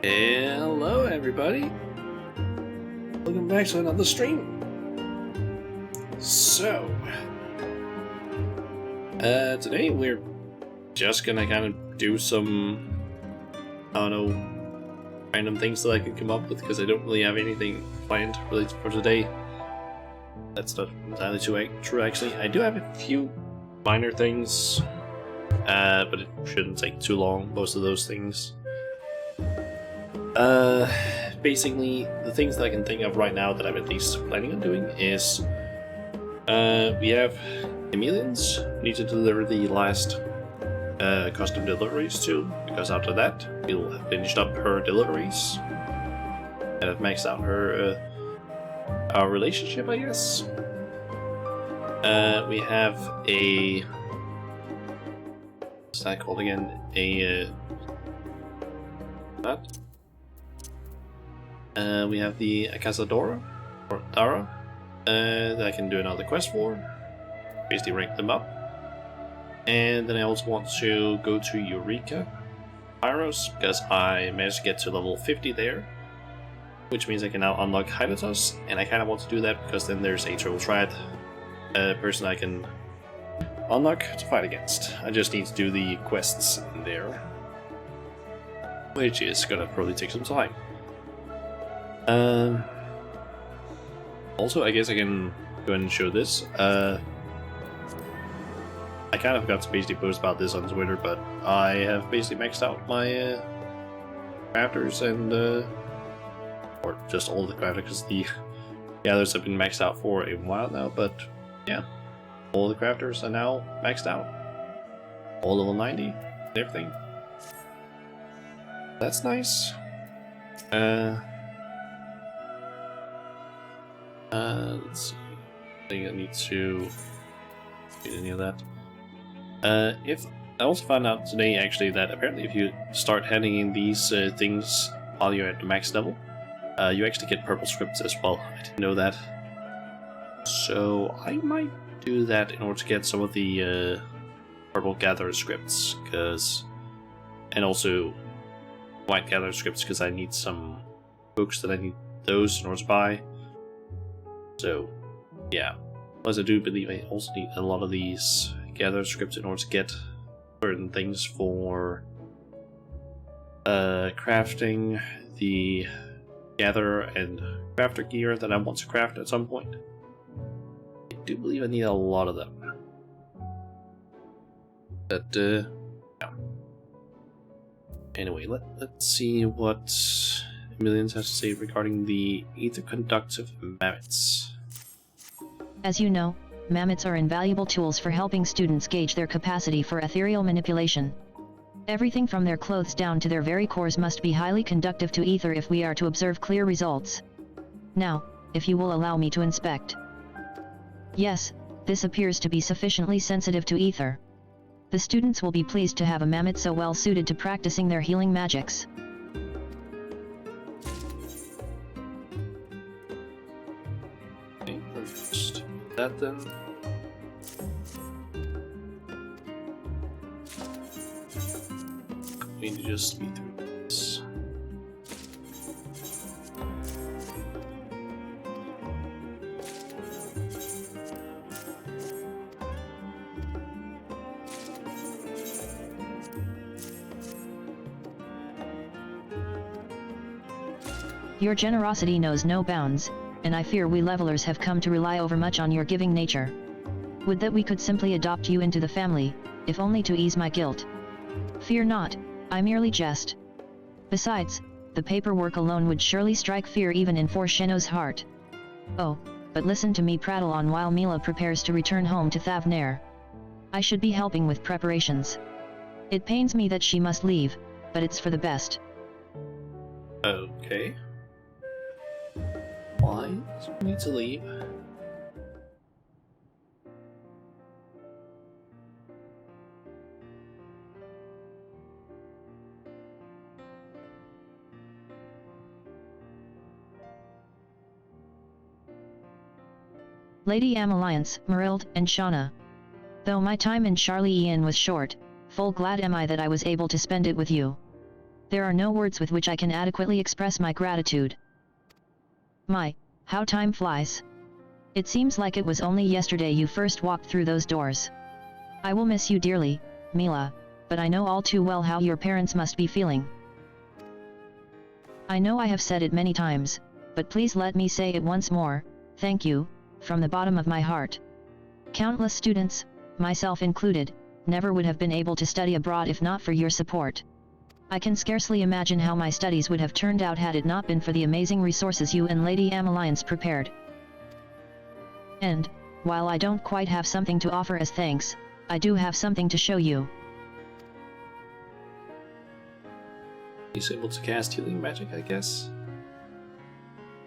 Hello everybody, welcome back to another stream. So, today we're just gonna kind of do some, I don't know, random things that I could come up with because I don't really have anything planned really for today. That's not entirely true actually. I do have a few minor things, but it shouldn't take too long, most of those things. Basically, the things that I can think of right now that I'm at least planning on doing is, we have Emilians need to deliver the last, custom deliveries to, because after that, we'll have finished up her deliveries, and have maxed out her, our relationship, I guess. We have a, what's that called again? That? We have the Cazadora, or Dara, that I can do another quest for, basically rank them up. And then I also want to go to Eureka Pyros, because I managed to get to level 50 there, which means I can now unlock Hydatos, and I kind of want to do that because then there's a Turtle Triad person I can unlock to fight against. I just need to do the quests in there, which is gonna probably take some time. Also, I guess I can go ahead and show this. I kind of forgot to basically post about this on Twitter, but I have basically maxed out my crafters and or just all the crafters, because the others have been maxed out for a while now. But yeah, all the crafters are now maxed out, all level 90 and everything. That's nice. Let's see. I think I need to get any of that. If I also found out today actually that apparently if you start handing in these things while you're at the max level, you actually get purple scripts as well. I didn't know that. So I might do that in order to get some of the purple gatherer scripts, and also white gatherer scripts, because I need some books that I need those in order to buy. So, yeah. Plus, I do believe I also need a lot of these gather scripts in order to get certain things for crafting the gatherer and crafter gear that I want to craft at some point. I do believe I need a lot of them. But, yeah. Anyway, let's see what Millions has to say regarding the ether-conductive mammoths. As you know, mammoths are invaluable tools for helping students gauge their capacity for ethereal manipulation. Everything from their clothes down to their very cores must be highly conductive to ether if we are to observe clear results. Now, if you will allow me to inspect. Yes, this appears to be sufficiently sensitive to ether. The students will be pleased to have a mammoth so well suited to practicing their healing magics. That then. We need to just speed through this. Your generosity knows no bounds, and I fear we levelers have come to rely overmuch on your giving nature. Would that we could simply adopt you into the family, if only to ease my guilt. Fear not, I merely jest. Besides, the paperwork alone would surely strike fear even in Forsheno's heart. Oh, but listen to me prattle on while Mila prepares to return home to Thavnair. I should be helping with preparations. It pains me that she must leave, but it's for the best. Okay. Why does she need to leave? Lady Amalliance, Marild, and Shauna. Though my time in Charlie Ian was short, full glad am I that I was able to spend it with you. There are no words with which I can adequately express my gratitude. My, how time flies. It seems like it was only yesterday you first walked through those doors. I will miss you dearly, Mila, but I know all too well how your parents must be feeling. I know I have said it many times, but please let me say it once more, thank you, from the bottom of my heart. Countless students, myself included, never would have been able to study abroad if not for your support. I can scarcely imagine how my studies would have turned out had it not been for the amazing resources you and Lady Amalliance prepared. And, while I don't quite have something to offer as thanks, I do have something to show you. He's able to cast healing magic, I guess.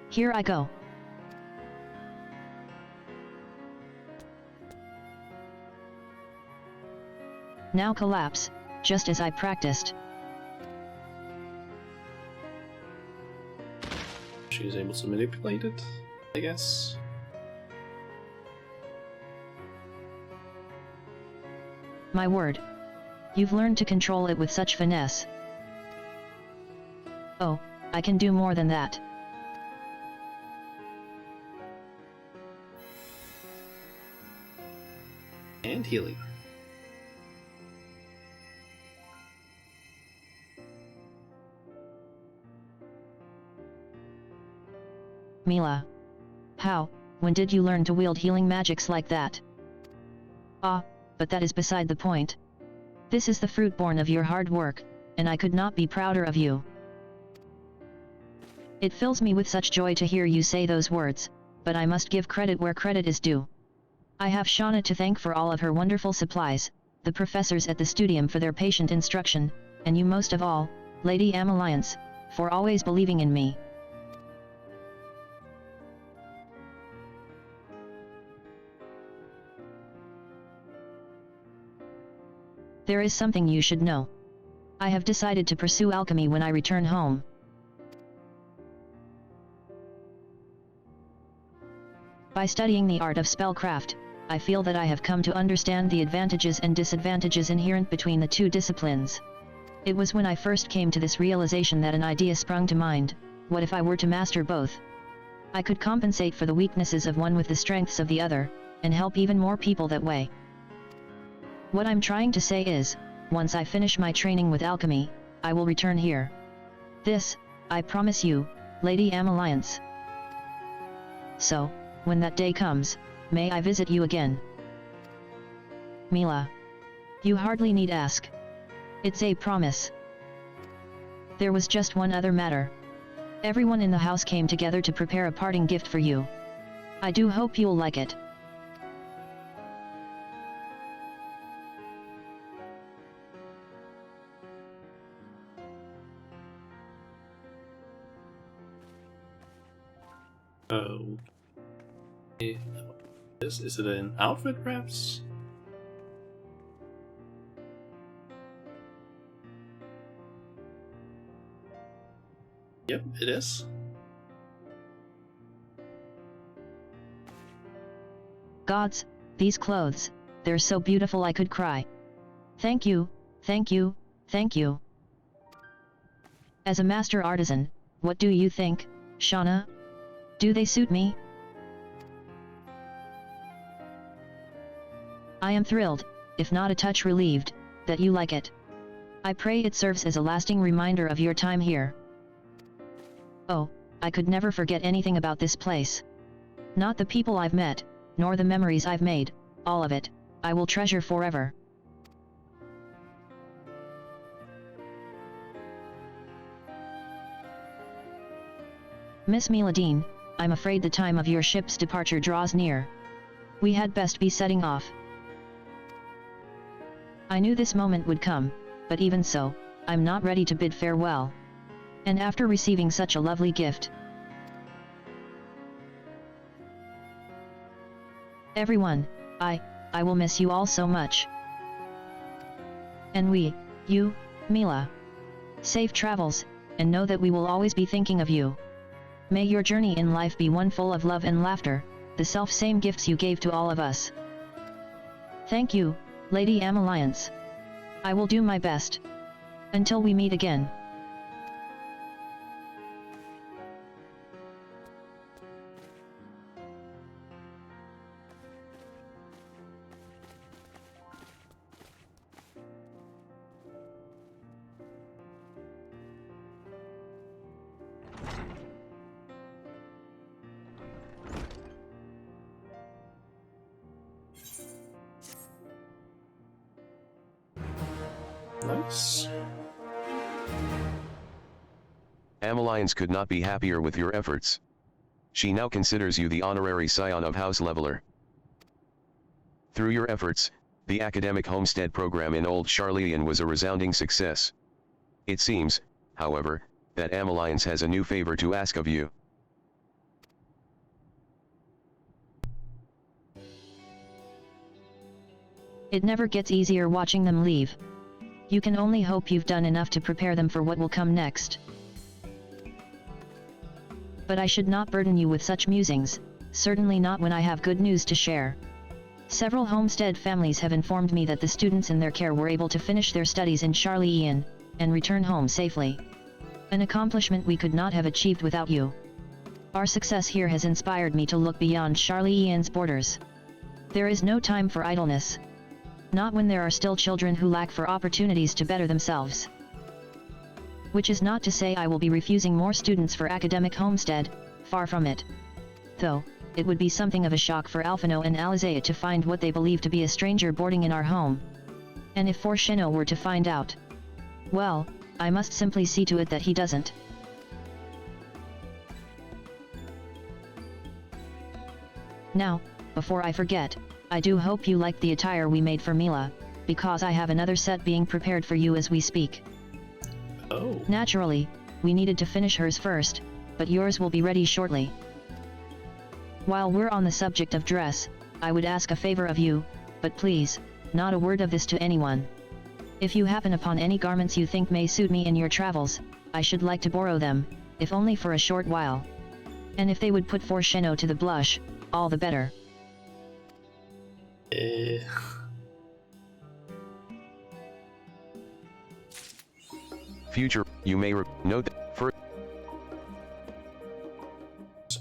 Here I go. Now collapse, just as I practiced. She's able to manipulate it, I guess. My word. You've learned to control it with such finesse. Oh, I can do more than that. And healing. Mila. How, when did you learn to wield healing magics like that? Ah, but that is beside the point. This is the fruit born of your hard work, and I could not be prouder of you. It fills me with such joy to hear you say those words, but I must give credit where credit is due. I have Shauna to thank for all of her wonderful supplies, the professors at the studium for their patient instruction, and you most of all, Lady Amalliance, for always believing in me. There is something you should know. I have decided to pursue alchemy when I return home. By studying the art of spellcraft, I feel that I have come to understand the advantages and disadvantages inherent between the two disciplines. It was when I first came to this realization that an idea sprung to mind: what if I were to master both? I could compensate for the weaknesses of one with the strengths of the other, and help even more people that way. What I'm trying to say is, once I finish my training with alchemy, I will return here. This, I promise you, Lady Amalliance. So, when that day comes, may I visit you again? Mila. You hardly need ask. It's a promise. There was just one other matter. Everyone in the house came together to prepare a parting gift for you. I do hope you'll like it. Oh. Is it an outfit, perhaps? Yep, it is. Gods, these clothes, they're so beautiful I could cry. Thank you, thank you, thank you. As a master artisan, what do you think, Shauna? Do they suit me? I am thrilled, if not a touch relieved, that you like it. I pray it serves as a lasting reminder of your time here. Oh, I could never forget anything about this place. Not the people I've met, nor the memories I've made, all of it, I will treasure forever. Miss Miladine, I'm afraid the time of your ship's departure draws near. We had best be setting off. I knew this moment would come, but even so, I'm not ready to bid farewell. And after receiving such a lovely gift, everyone, I will miss you all so much. And you, Mila. Safe travels, and know that we will always be thinking of you. May your journey in life be one full of love and laughter, the self-same gifts you gave to all of us. Thank you, Lady Amalliance. I will do my best. Until we meet again. Nice. Amalliance could not be happier with your efforts. She now considers you the honorary scion of House Leveler. Through your efforts, the academic homestead program in Old Charleyan was a resounding success. It seems, however, that Amalliance has a new favor to ask of you. It never gets easier watching them leave. You can only hope you've done enough to prepare them for what will come next. But I should not burden you with such musings, certainly not when I have good news to share. Several homestead families have informed me that the students in their care were able to finish their studies in Charleyan, and return home safely. An accomplishment we could not have achieved without you. Our success here has inspired me to look beyond Charleyan's borders. There is no time for idleness. Not when there are still children who lack for opportunities to better themselves. Which is not to say I will be refusing more students for academic homestead, far from it. Though, it would be something of a shock for Alphino and Alizea to find what they believe to be a stranger boarding in our home. And if Forshino were to find out, well, I must simply see to it that he doesn't. Now, before I forget, I do hope you liked the attire we made for Mila, because I have another set being prepared for you as we speak. Oh. Naturally, we needed to finish hers first, but yours will be ready shortly. While we're on the subject of dress, I would ask a favor of you, but please, not a word of this to anyone. If you happen upon any garments you think may suit me in your travels, I should like to borrow them, if only for a short while. And if they would put Forshino to the blush, all the better. Future, you may note that for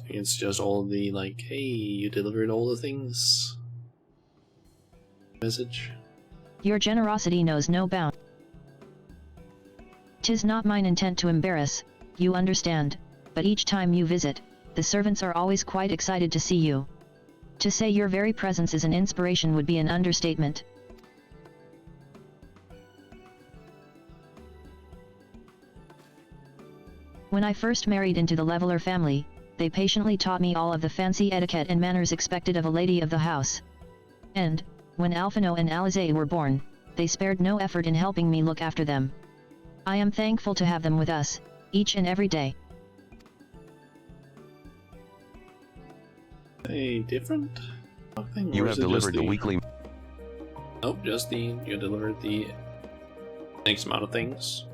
It's just all the like, hey, you delivered all the things message. Your generosity knows no bound. 'Tis not mine intent to embarrass, you understand, but each time you visit, the servants are always quite excited to see you. To say your very presence is an inspiration would be an understatement. When I first married into the Leveler family, they patiently taught me all of the fancy etiquette and manners expected of a lady of the house. And, when Alphino and Alizea were born, they spared no effort in helping me look after them. I am thankful to have them with us, each and every day. Hey, different? Nothing? you Or have is it just delivered the weekly. Oh, just the you delivered the X amount of things.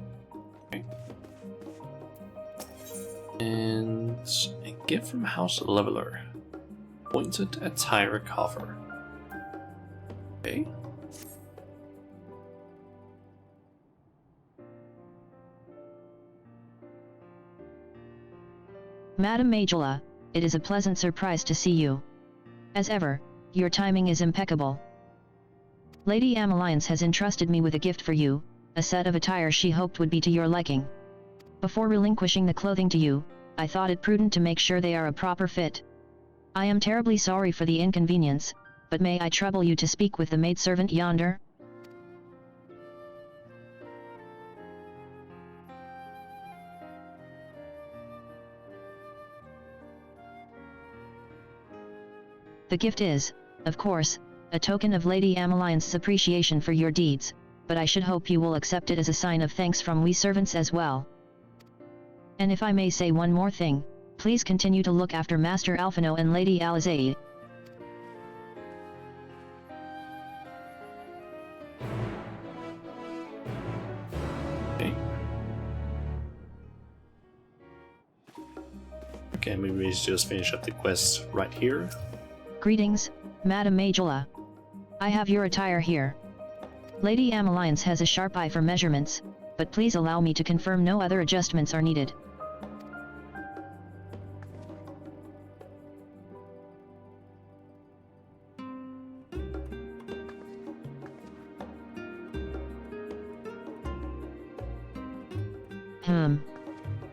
Okay. And a gift from House Leveler. Pointed attire cover. Okay. Madam Majula, it is a pleasant surprise to see you. As ever, your timing is impeccable. Lady Amalliance has entrusted me with a gift for you, a set of attire she hoped would be to your liking. Before relinquishing the clothing to you, I thought it prudent to make sure they are a proper fit. I am terribly sorry for the inconvenience, but may I trouble you to speak with the maidservant yonder? The gift is, of course, a token of Lady Amalliance's appreciation for your deeds, but I should hope you will accept it as a sign of thanks from we servants as well. And if I may say one more thing, please continue to look after Master Alphino and Lady Alizea. Okay. Okay, maybe we just finish up the quest right here. Greetings, Madam Majula. I have your attire here. Lady Amalliance has a sharp eye for measurements, but please allow me to confirm no other adjustments are needed.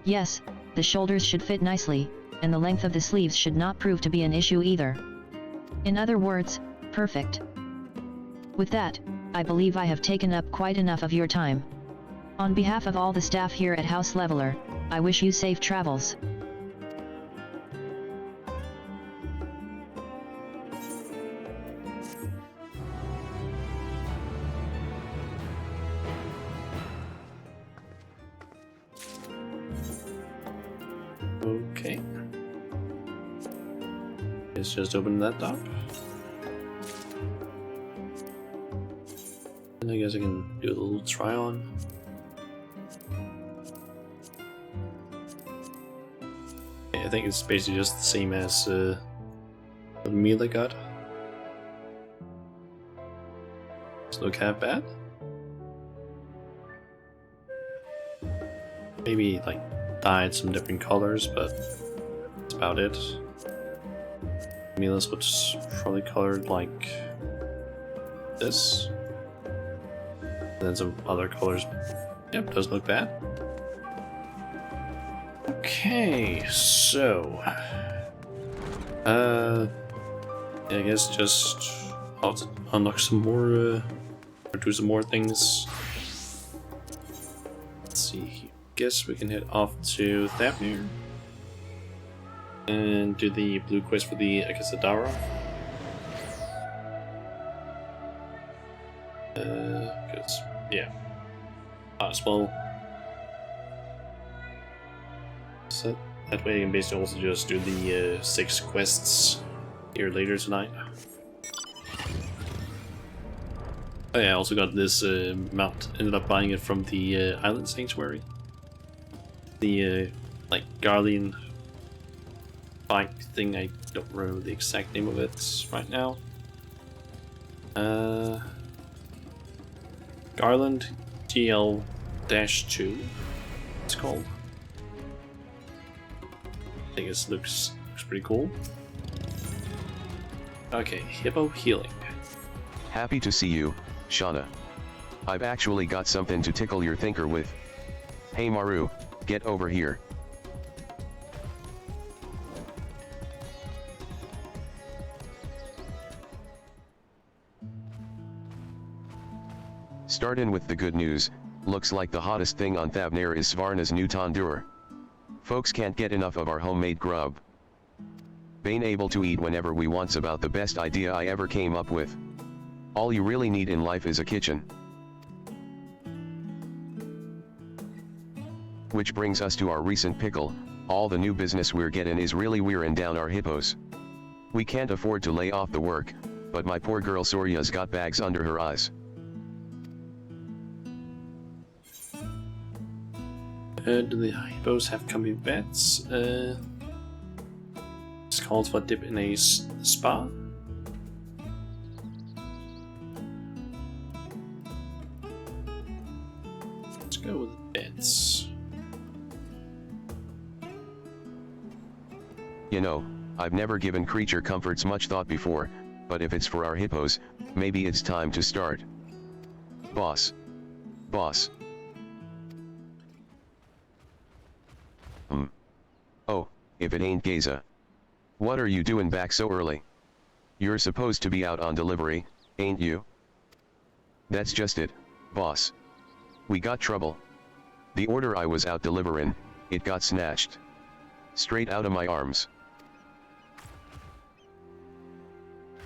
Yes, the shoulders should fit nicely, and the length of the sleeves should not prove to be an issue either. In other words, perfect. With that, I believe I have taken up quite enough of your time. On behalf of all the staff here at House Leveler, I wish you safe travels. Okay. Let's just open that up. And I guess I can do a little try on. Yeah, I think it's basically just the same as the meal I got. Doesn't look half bad. Maybe like dyed some different colors, but that's about it. Meal is what's probably colored like this. And then some other colors. Yep, doesn't look bad. Okay, so I guess just I'll have to unlock some more or do some more things. Let's see. Guess we can head off to Thavnir and do the blue quest for the Akasadara. Cause yeah, might as well. So that way I can basically also just do the 6 quests here later tonight. Oh yeah, I also got this mount. Ended up buying it from the Island Sanctuary. The like Guardian bike thing. I don't remember the exact name of it right now. Garland GL-2 it's called. I think it looks pretty cool. Okay, Hippo Healing. Happy to see you, Shauna. I've actually got something to tickle your thinker with. Hey Maru, get over here. Startin' with the good news, looks like the hottest thing on Thavnir is Svarna's new tandoor. Folks can't get enough of our homemade grub. Bane able to eat whenever we want's about the best idea I ever came up with. All you really need in life is a kitchen. Which brings us to our recent pickle, all the new business we're getting is really wearing down our hippos. We can't afford to lay off the work, but my poor girl Sorya's got bags under her eyes. Do the hippos have comfy beds? It's called for a dip in a spa. Let's go with beds. You know, I've never given creature comforts much thought before, but if it's for our hippos, maybe it's time to start. Boss. Boss. Oh, if it ain't Geza. What are you doing back so early? You're supposed to be out on delivery, ain't you? That's just it, boss. We got trouble. The order I was out delivering, it got snatched. Straight out of my arms.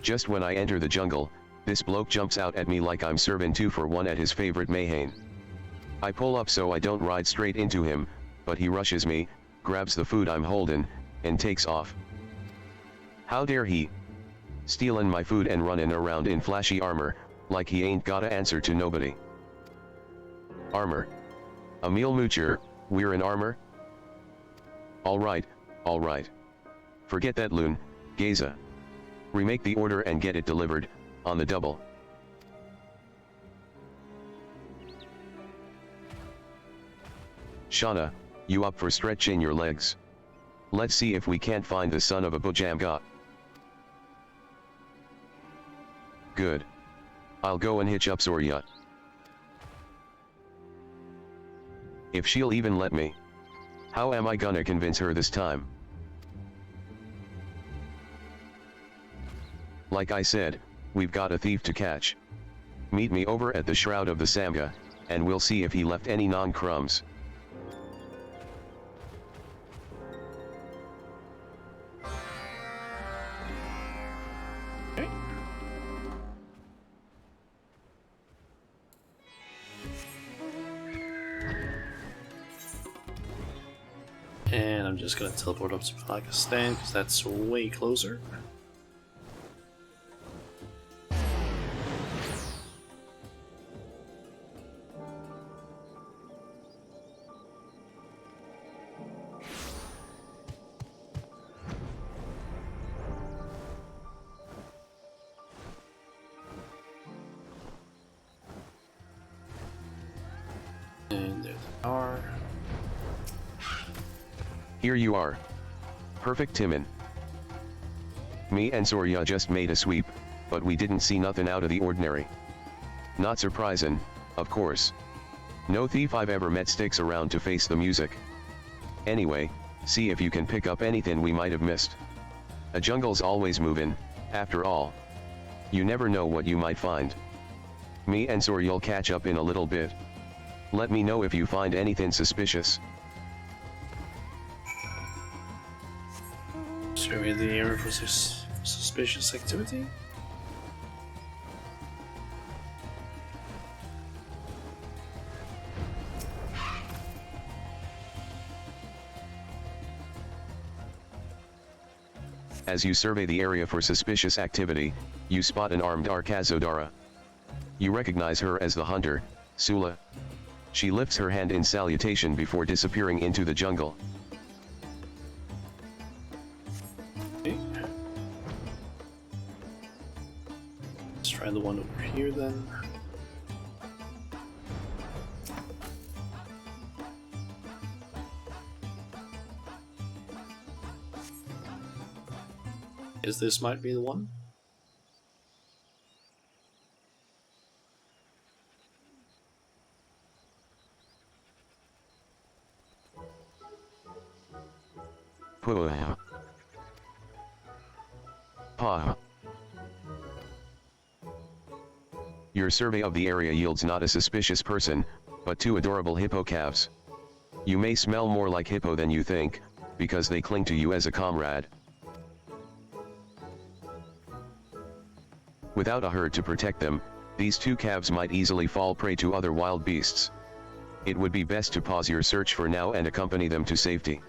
Just when I enter the jungle, this bloke jumps out at me like I'm serving 2 for 1 at his favorite Mayhane. I pull up so I don't ride straight into him, but he rushes me, grabs the food I'm holding, and takes off. How dare he? Stealing my food and running around in flashy armor, like he ain't gotta answer to nobody. Armor. A meal moocher, we're in armor? Alright, alright. Forget that loon, Geza. Remake the order and get it delivered, on the double. Shauna, you up for stretching your legs? Let's see if we can't find the son of a Bujamgat. Good. I'll go and hitch up Sorya. If she'll even let me. How am I gonna convince her this time? Like I said, we've got a thief to catch. Meet me over at the Shroud of the Samga, and we'll see if he left any non-crumbs. Okay. And I'm just gonna teleport up to Pakistan because that's way closer. And there they are. Here you are. Perfect, Timon. Me and Surya just made a sweep, but we didn't see nothing out of the ordinary. Not surprising, of course. No thief I've ever met sticks around to face the music. Anyway, see if you can pick up anything we might have missed. A jungle's always moving, after all. You never know what you might find. Me and Surya'll catch up in a little bit. Let me know if you find anything suspicious. Survey the area for suspicious activity. As you survey the area for suspicious activity, you spot an armed Arkazodara. You recognize her as the hunter, Sula. She lifts her hand in salutation before disappearing into the jungle. Okay. Let's try the one over here then. Is this might be the one? Pa. Your survey of the area yields not a suspicious person, but two adorable hippo calves. You may smell more like hippo than you think, because they cling to you as a comrade. Without a herd to protect them, these two calves might easily fall prey to other wild beasts. It would be best to pause your search for now and accompany them to safety.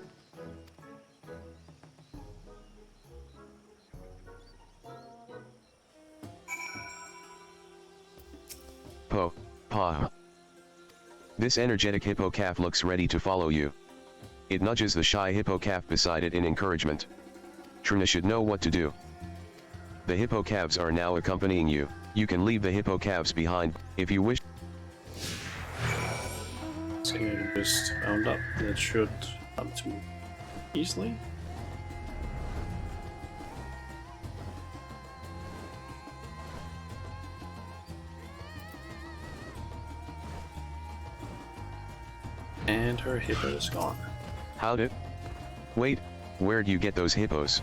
Pa. This energetic hippo calf looks ready to follow you. It nudges the shy hippo calf beside it in encouragement. Trina should know what to do. The hippo calves are now accompanying you. You can leave the hippo calves behind, if you wish. So you just round up. That should come to easily. And her hippo is gone. How'd it? Wait, where'd you get those hippos?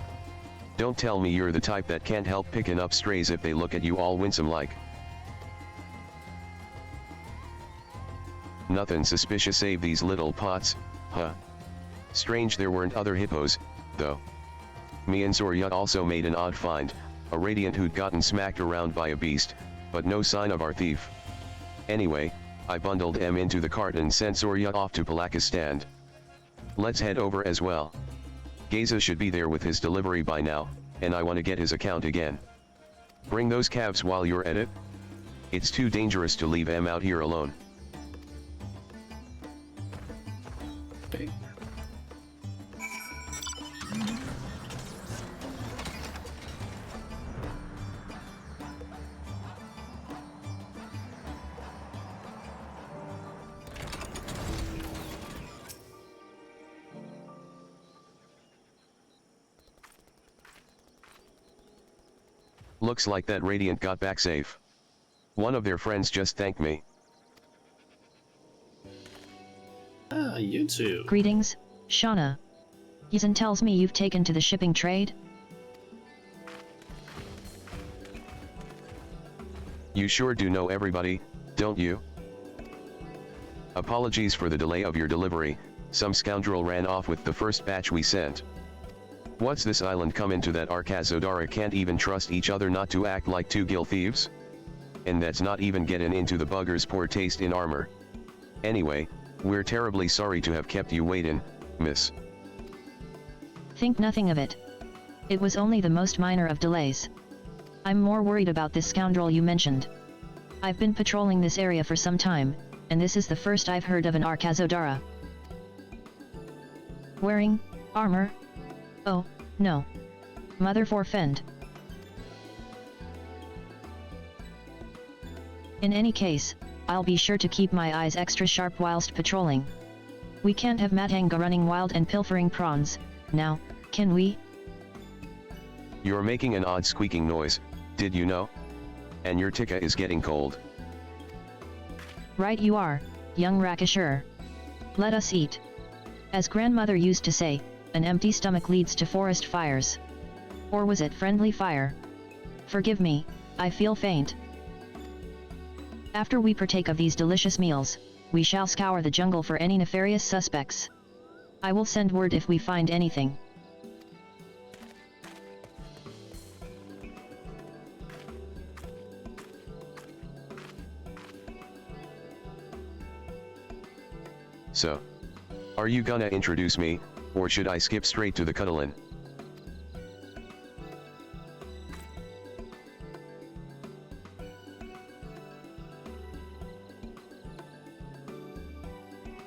Don't tell me you're the type that can't help picking up strays if they look at you all winsome like. Nothing suspicious save these little pots, huh? Strange there weren't other hippos, though. Me and Surya also made an odd find, a radiant who'd gotten smacked around by a beast, but no sign of our thief. Anyway, I bundled M into the cart and sent Surya off to Pakistan. Let's head over as well. Geza should be there with his delivery by now, and I want to get his account again. Bring those calves while you're at it. It's too dangerous to leave M out here alone. Okay. Looks like that Radiant got back safe. One of their friends just thanked me. Ah, you two. Greetings, Shauna. Yizan tells me you've taken to the shipping trade? You sure do know everybody, don't you? Apologies for the delay of your delivery, some scoundrel ran off with the first batch we sent. What's this island come into that our Kazodara can't even trust each other not to act like two gill thieves? And that's not even getting into the bugger's poor taste in armor. Anyway, we're terribly sorry to have kept you waiting, miss. Think nothing of it. It was only the most minor of delays. I'm more worried about this scoundrel you mentioned. I've been patrolling this area for some time, and this is the first I've heard of an Arkazodara wearing armor. Oh, no. Mother forfend. In any case, I'll be sure to keep my eyes extra sharp whilst patrolling. We can't have Matanga running wild and pilfering prawns, now, can we? You're making an odd squeaking noise, did you know? And your tikka is getting cold. Right you are, young Rakashur. Let us eat. As grandmother used to say, an empty stomach leads to forest fires. Or was it friendly fire? Forgive me, I feel faint. After we partake of these delicious meals, we shall scour the jungle for any nefarious suspects. I will send word if we find anything. So, are you gonna introduce me, or should I skip straight to the cuddlin'?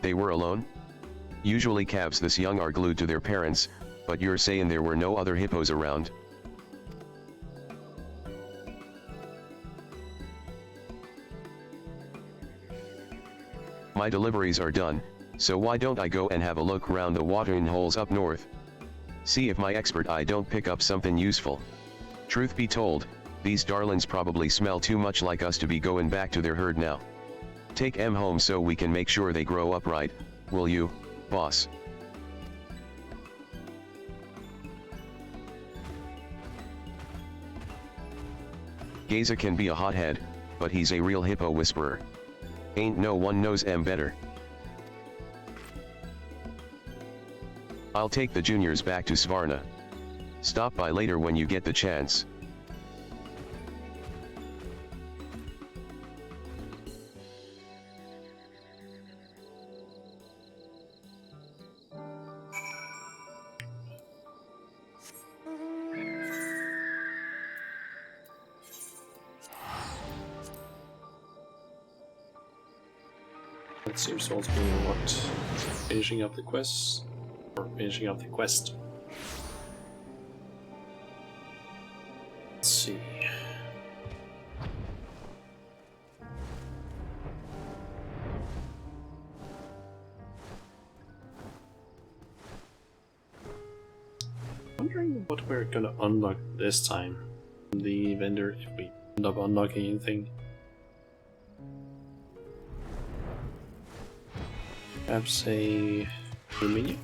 They were alone? Usually calves this young are glued to their parents, but you're saying there were no other hippos around? My deliveries are done, so why don't I go and have a look round the watering holes up north? See if my expert eye don't pick up something useful. Truth be told, these darlings probably smell too much like us to be going back to their herd now. Take 'em home so we can make sure they grow up right, will you, boss? Geza can be a hothead, but he's a real hippo whisperer. Ain't no one knows 'em better. I'll take the juniors back to Svarna. Stop by later when you get the chance. That seems to also be what? Finishing up the quests? Or finishing up the quest. Let's see. Wondering what we're gonna unlock this time. The vendor, if we end up unlocking anything. Perhaps a new menu?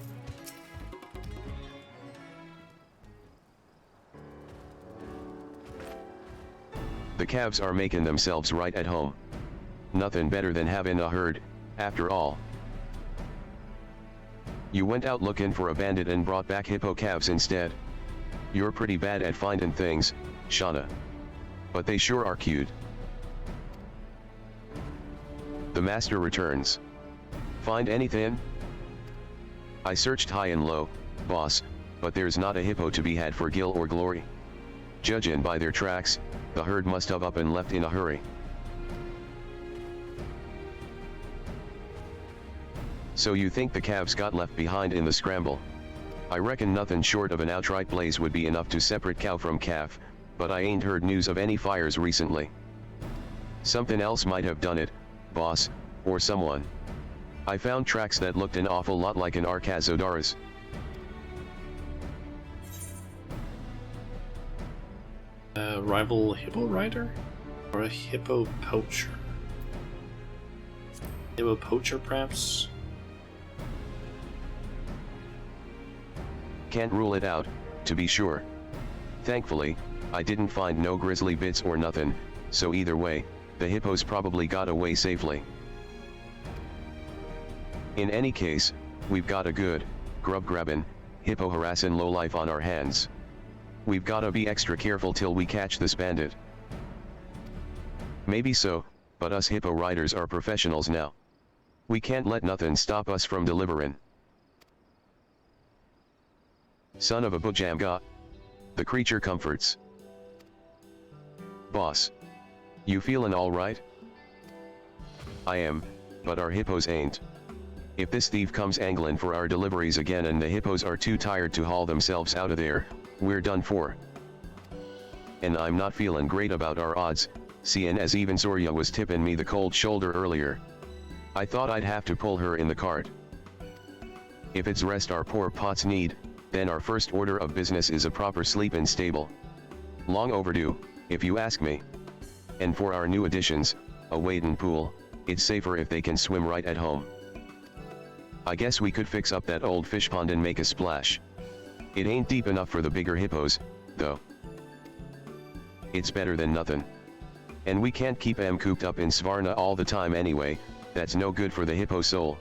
The calves are making themselves right at home. Nothing better than having a herd, after all. You went out looking for a bandit and brought back hippo calves instead. You're pretty bad at finding things, Shauna. But they sure are cute. The master returns. Find anything? I searched high and low, boss, but there's not a hippo to be had for gil or glory. Judging by their tracks, the herd must have up and left in a hurry. So you think the calves got left behind in the scramble? I reckon nothing short of an outright blaze would be enough to separate cow from calf, but I ain't heard news of any fires recently. Something else might have done it, boss, or someone. I found tracks that looked an awful lot like an Arkazodara's. A rival hippo rider? Or a hippo poacher? Hippo poacher, perhaps? Can't rule it out, to be sure. Thankfully, I didn't find no grizzly bits or nothing, so either way, the hippos probably got away safely. In any case, we've got a good, grub-grabbin', hippo-harassin' lowlife on our hands. We've gotta be extra careful till we catch this bandit. Maybe so, but us hippo riders are professionals now. We can't let nothing stop us from deliverin'. Son of a bujamga. The creature comforts. Boss. You feelin' alright? I am, but our hippos ain't. If this thief comes anglin' for our deliveries again and the hippos are too tired to haul themselves out of there, we're done for. And I'm not feelin' great about our odds, seein' as even Zorya was tippin' me the cold shoulder earlier. I thought I'd have to pull her in the cart. If it's rest our poor pots need, then our first order of business is a proper sleepin' stable. Long overdue, if you ask me. And for our new additions, a wadin' pool, it's safer if they can swim right at home. I guess we could fix up that old fish pond and make a splash. It ain't deep enough for the bigger hippos, though. It's better than nothing. And we can't keep 'em cooped up in Svarna all the time anyway, that's no good for the hippo soul.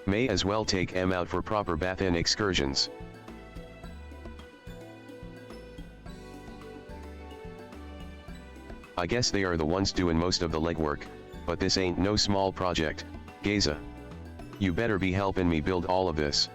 May as well take 'em out for proper bath and excursions. I guess they are the ones doing most of the legwork, but this ain't no small project, Geza. You better be helping me build all of this.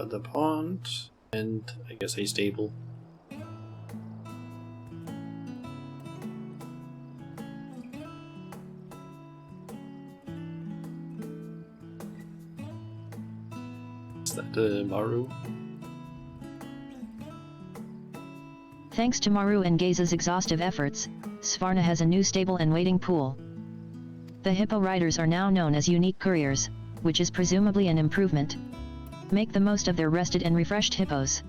The pond, and I guess a stable. Is that Maru? Thanks to Maru and Geza's exhaustive efforts, Svarna has a new stable and waiting pool. The hippo riders are now known as unique couriers, which is presumably an improvement. Make the most of their rested and refreshed hippos.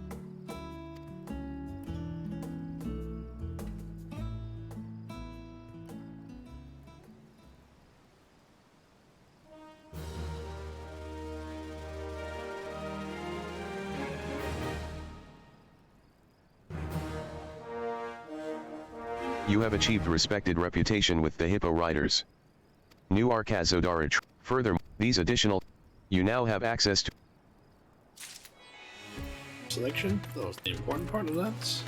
You have achieved respected reputation with the hippo riders. New Arkazodara. Furthermore, these additional, you now have access to Selection. That was the important part of that.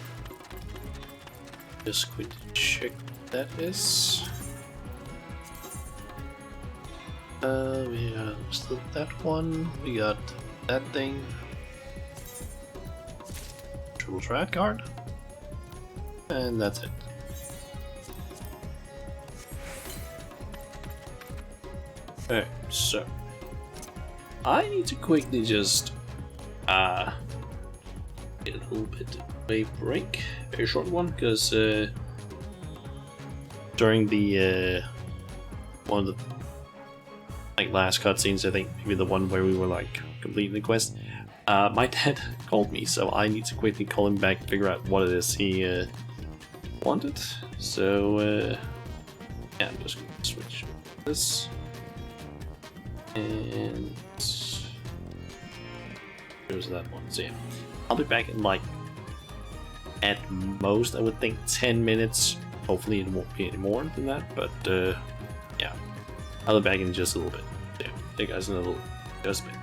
Just quickly check what that is. We got still that one. We got that thing. Triple track card. And that's it. Alright, so I need to quickly just get a little bit of a break, very short one, because during the one of the last cutscenes, I think maybe the one where we were completing the quest, my dad called me, so I need to quickly call him back to figure out what it is he wanted. So yeah, I'm just gonna switch this. And there's that one. So yeah, I'll be back in at most I would think 10 minutes. Hopefully it won't be any more than that, but yeah, I'll be back in just a little bit. Yeah, see you guys in a little just a bit.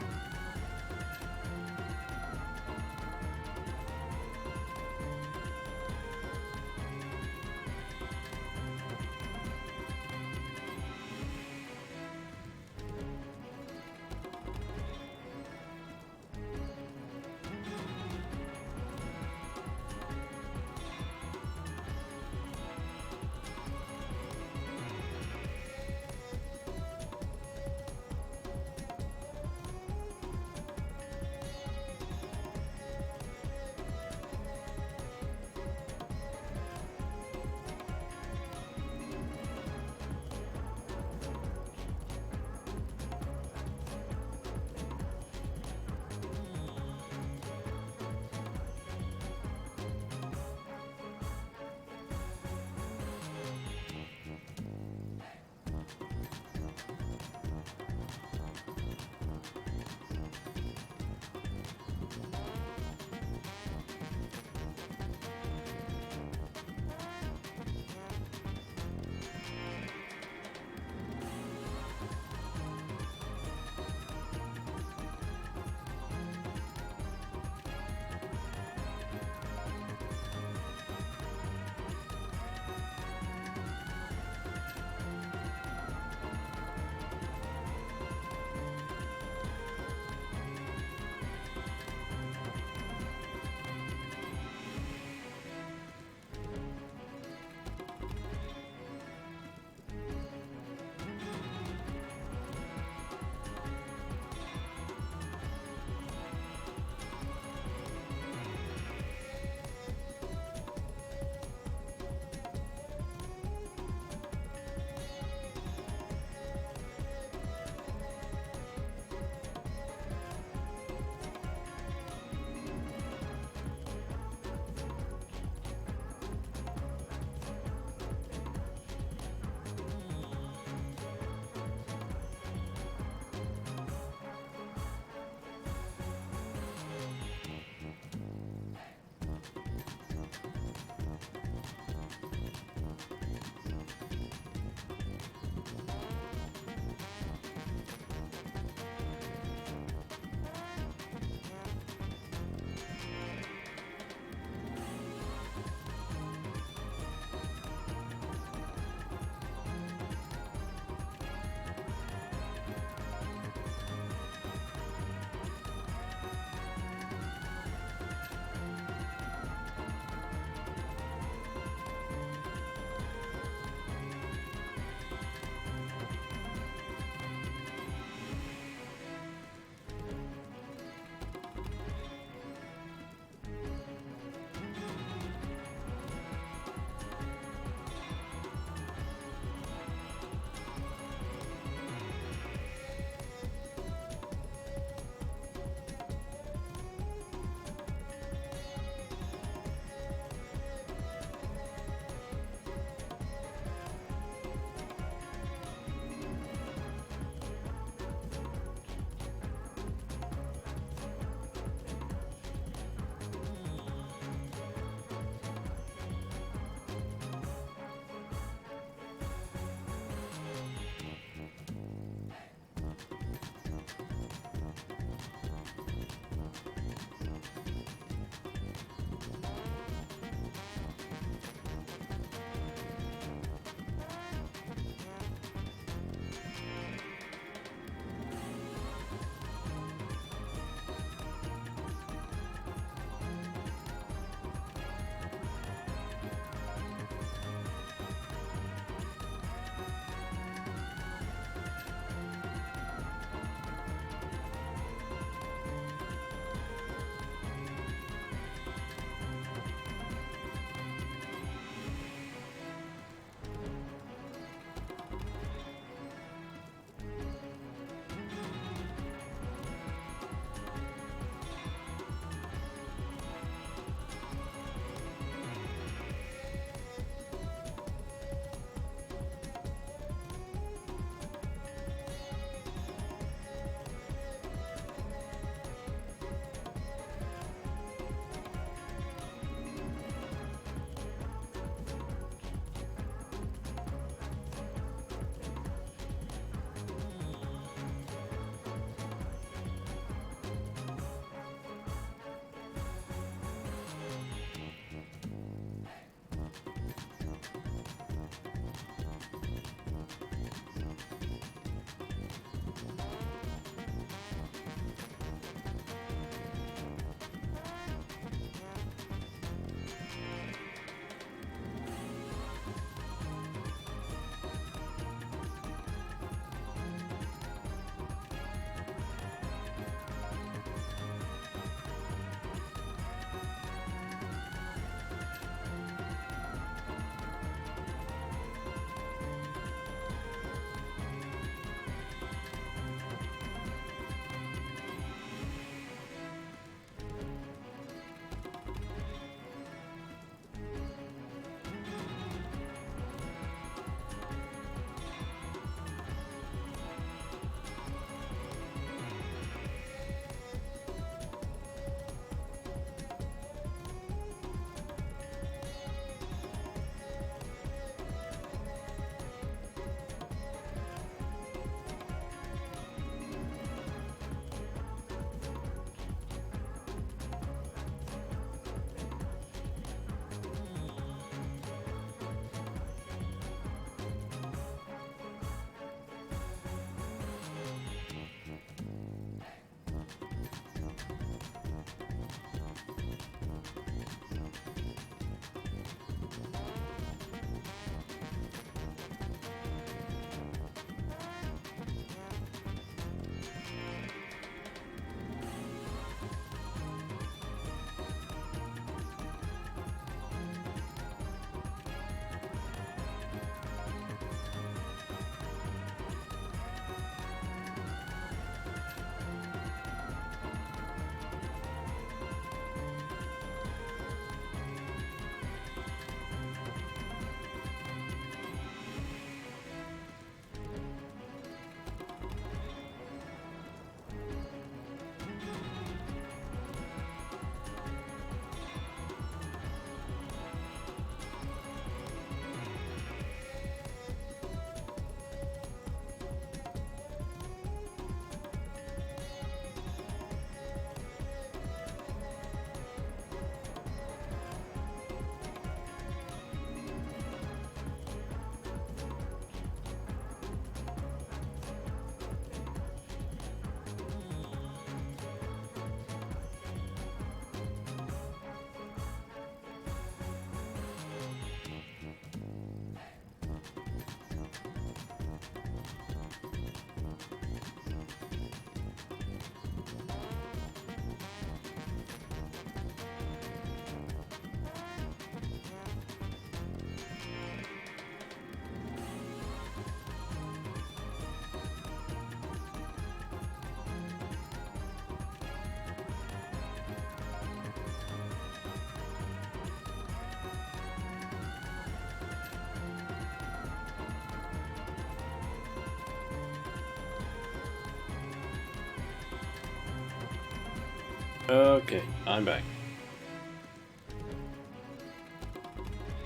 Okay, I'm back.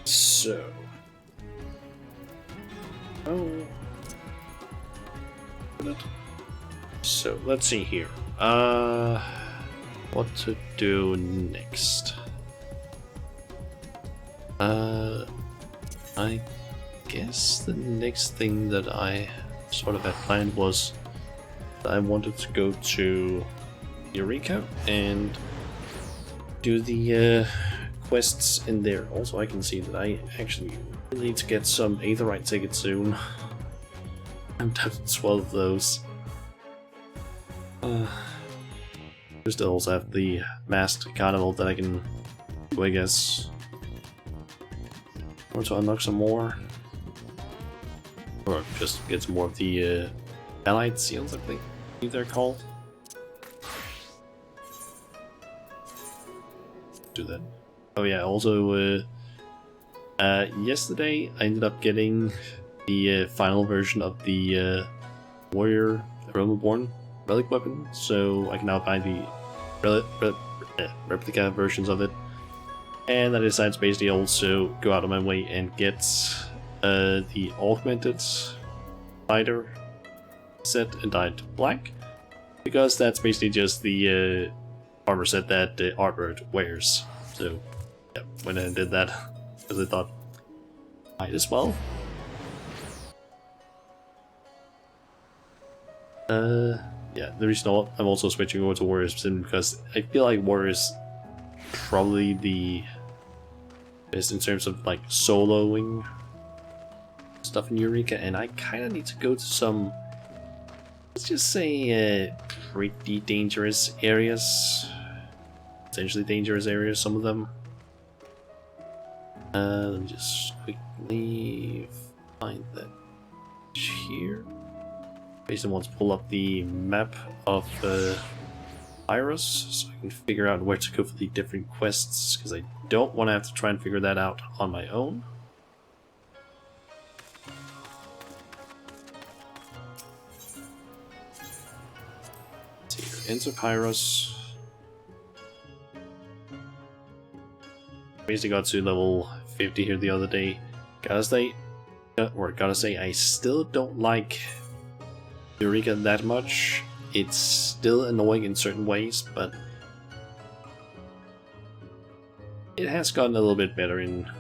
So... Oh... So, let's see here. What to do next? I guess the next thing that I sort of had planned was that I wanted to go to Eureka and do the quests in there. Also, I can see that I actually need to get some Aetherite tickets soon. I'm down to 12 of those. We still also have the masked carnival that I can do, I guess. Or to unlock some more. Or just get some more of the allied seals, I think they're called. Do that. Oh yeah, also yesterday I ended up getting the final version of the Warrior Romaborn relic weapon, so I can now buy the replica versions of it. And I decided to basically also go out of my way and get the augmented fighter set and dyed black, because that's basically just the armor set that Artward wears. So yeah, went ahead and did that because I thought might as well. Yeah, the reason I'm also switching over to Warriors is because I feel like Warriors probably the best in terms of like soloing stuff in Eureka, and I kind of need to go to some, let's just say, pretty dangerous areas. Potentially dangerous areas, some of them. Let me just quickly find that here. Basically want to pull up the map of Iris so I can figure out where to go for the different quests, because I don't want to have to try and figure that out on my own. Let's see here, enter Pyros. Basically got to level 50 here the other day. Gotta say, I still don't like Eureka that much. It's still annoying in certain ways, but it has gotten a little bit better in,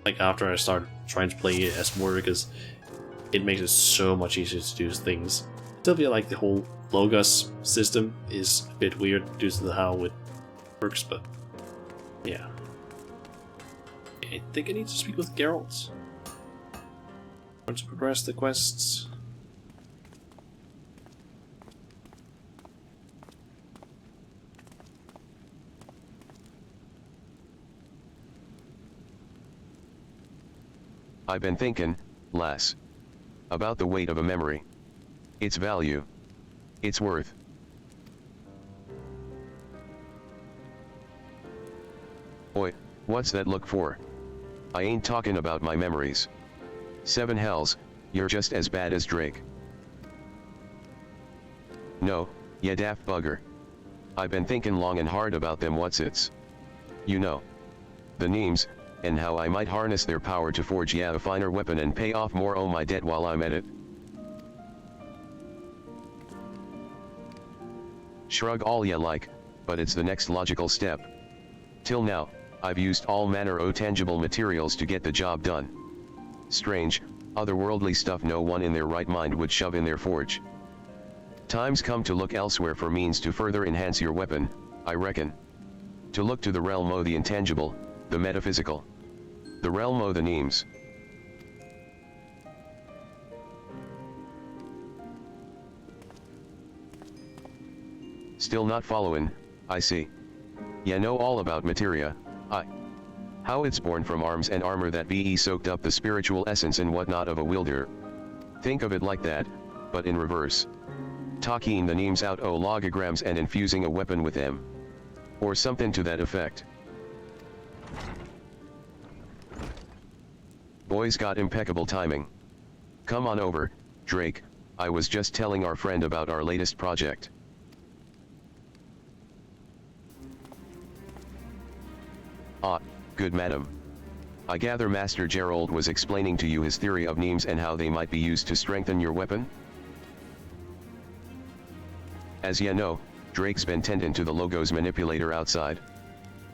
like, after I started trying to play it as Warrior, because it makes it so much easier to do things. Still feel like the whole Logos system is a bit weird due to how it works, but yeah. I think I need to speak with Geralt. Want to progress the quests. I've been thinking, lass, about the weight of a memory. Its value. Its worth. Oi, what's that look for? I ain't talking about my memories. 7 hells, you're just as bad as Drake. No, ya daft bugger. I've been thinking long and hard about them what's-its. You know. The names, and how I might harness their power to forge ya a finer weapon and pay off more o' my debt while I'm at it. Shrug all ya like, but it's the next logical step. Till now, I've used all manner o' tangible materials to get the job done. Strange, otherworldly stuff no one in their right mind would shove in their forge. Time's come to look elsewhere for means to further enhance your weapon, I reckon. To look to the realm o' the intangible, the metaphysical. The realm o' the names. Still not followin', I see. Ya know all about materia, how it's born from arms and armor that be soaked up the spiritual essence and whatnot of a wielder. Think of it like that, but in reverse. Talking the names out o' logograms and infusing a weapon with them. Or something to that effect. Boy's got impeccable timing. Come on over, Drake, I was just telling our friend about our latest project. Ah, good madam. I gather Master Gerald was explaining to you his theory of names and how they might be used to strengthen your weapon? As ya know, Drake's been tending to the Logos manipulator outside.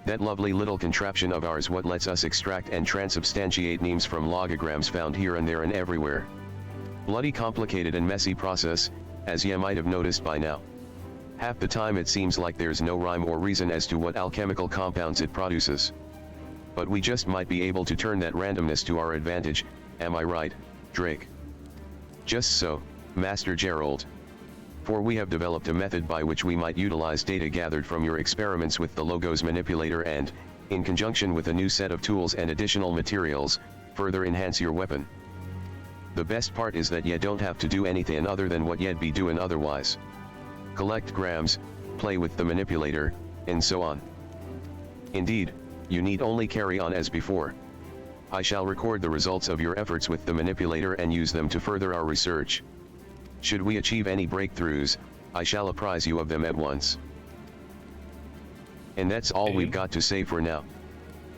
That lovely little contraption of ours what lets us extract and transubstantiate names from logograms found here and there and everywhere. Bloody complicated and messy process, as ya might have noticed by now. Half the time it seems like there's no rhyme or reason as to what alchemical compounds it produces. But we just might be able to turn that randomness to our advantage, am I right, Drake? Just so, Master Gerald. For we have developed a method by which we might utilize data gathered from your experiments with the Logos manipulator and, in conjunction with a new set of tools and additional materials, further enhance your weapon. The best part is that ye don't have to do anything other than what ye'd be doing otherwise. Collect grams, play with the manipulator, and so on. Indeed, you need only carry on as before. I shall record the results of your efforts with the manipulator and use them to further our research. Should we achieve any breakthroughs, I shall apprise you of them at once. And that's all we've got to say for now.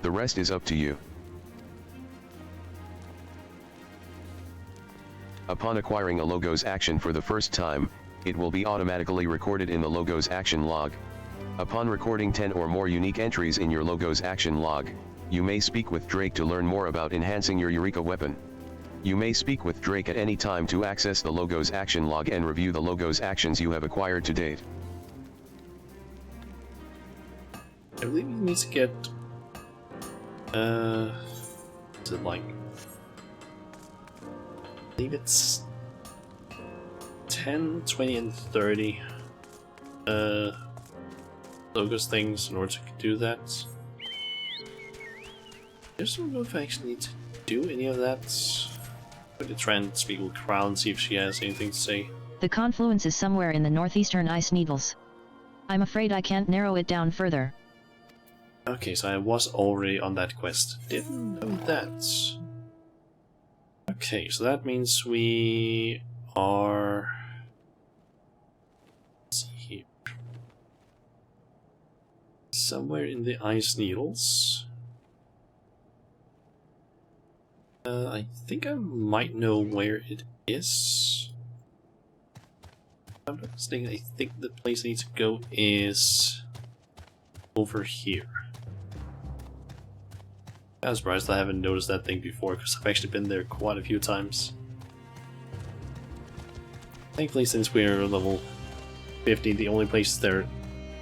The rest is up to you. Upon acquiring a Logos action for the first time, it will be automatically recorded in the Logos action log. Upon recording 10 or more unique entries in your Logos action log, you may speak with Drake to learn more about enhancing your Eureka weapon. You may speak with Drake at any time to access the Logos action log and review the Logos actions you have acquired to date. I believe he needs to get... is it like... I believe it's... 10, 20, and 30 Logos things in order to do that. I just don't know if I actually need to do any of that. I'm going to try and speak with Crown and see if she has anything to say. The confluence is somewhere in the northeastern Ice Needles. I'm afraid I can't narrow it down further. Okay, so I was already on that quest. Didn't know that. Okay, so that means we are... Let's see here. Somewhere in the Ice Needles. I think I might know where it is. I'm not mistaken, I think the place I need to go is over here. I'm surprised I haven't noticed that thing before, because I've actually been there quite a few times. Thankfully, since we're level 50, the only places there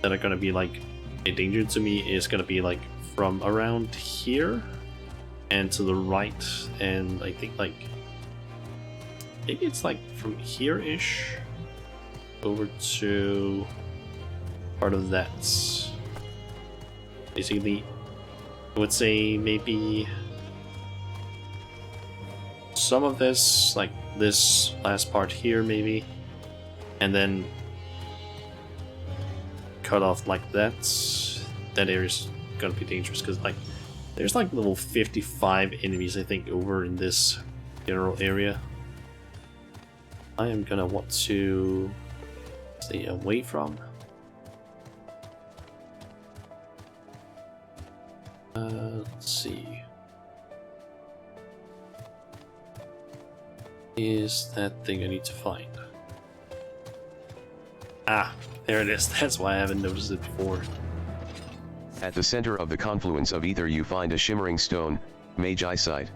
that are gonna be like a danger to me is gonna be like from around here and to the right, and I think like maybe it's like from here-ish over to part of that. Basically, I would say maybe some of this, like this last part here maybe, and then cut off like that. That area's gonna be dangerous because like there's like level 55 enemies I think over in this general area. I am gonna want to stay away from. Let's see. Is that thing I need to find? Ah, there it is. That's why I haven't noticed it before. At the center of the confluence of ether you find a shimmering stone, Mage Eyesight.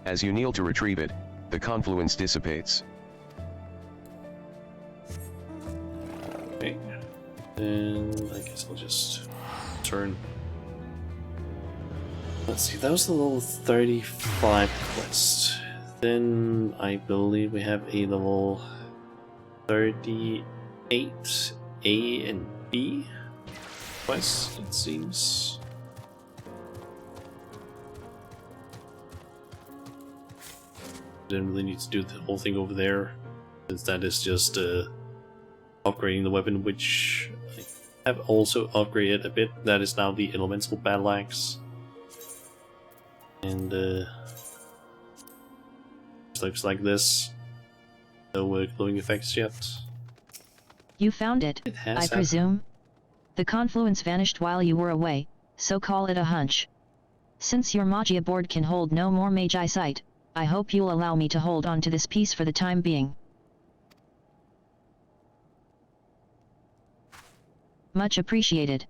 As you kneel to retrieve it, the confluence dissipates. Okay. Then I guess I'll just turn. Let's see, that was the level 35 quest. Then I believe we have a level 38 A and B quest, it seems. Didn't really need to do the whole thing over there, since that is just upgrading the weapon, which I have also upgraded a bit. That is now the elemental battle axe. And it looks like this. No glowing effects yet. You found it, It has I presume? The confluence vanished while you were away, so call it a hunch. Since your Magia board can hold no more Magi Sight, I hope you'll allow me to hold on to this piece for the time being. Much appreciated.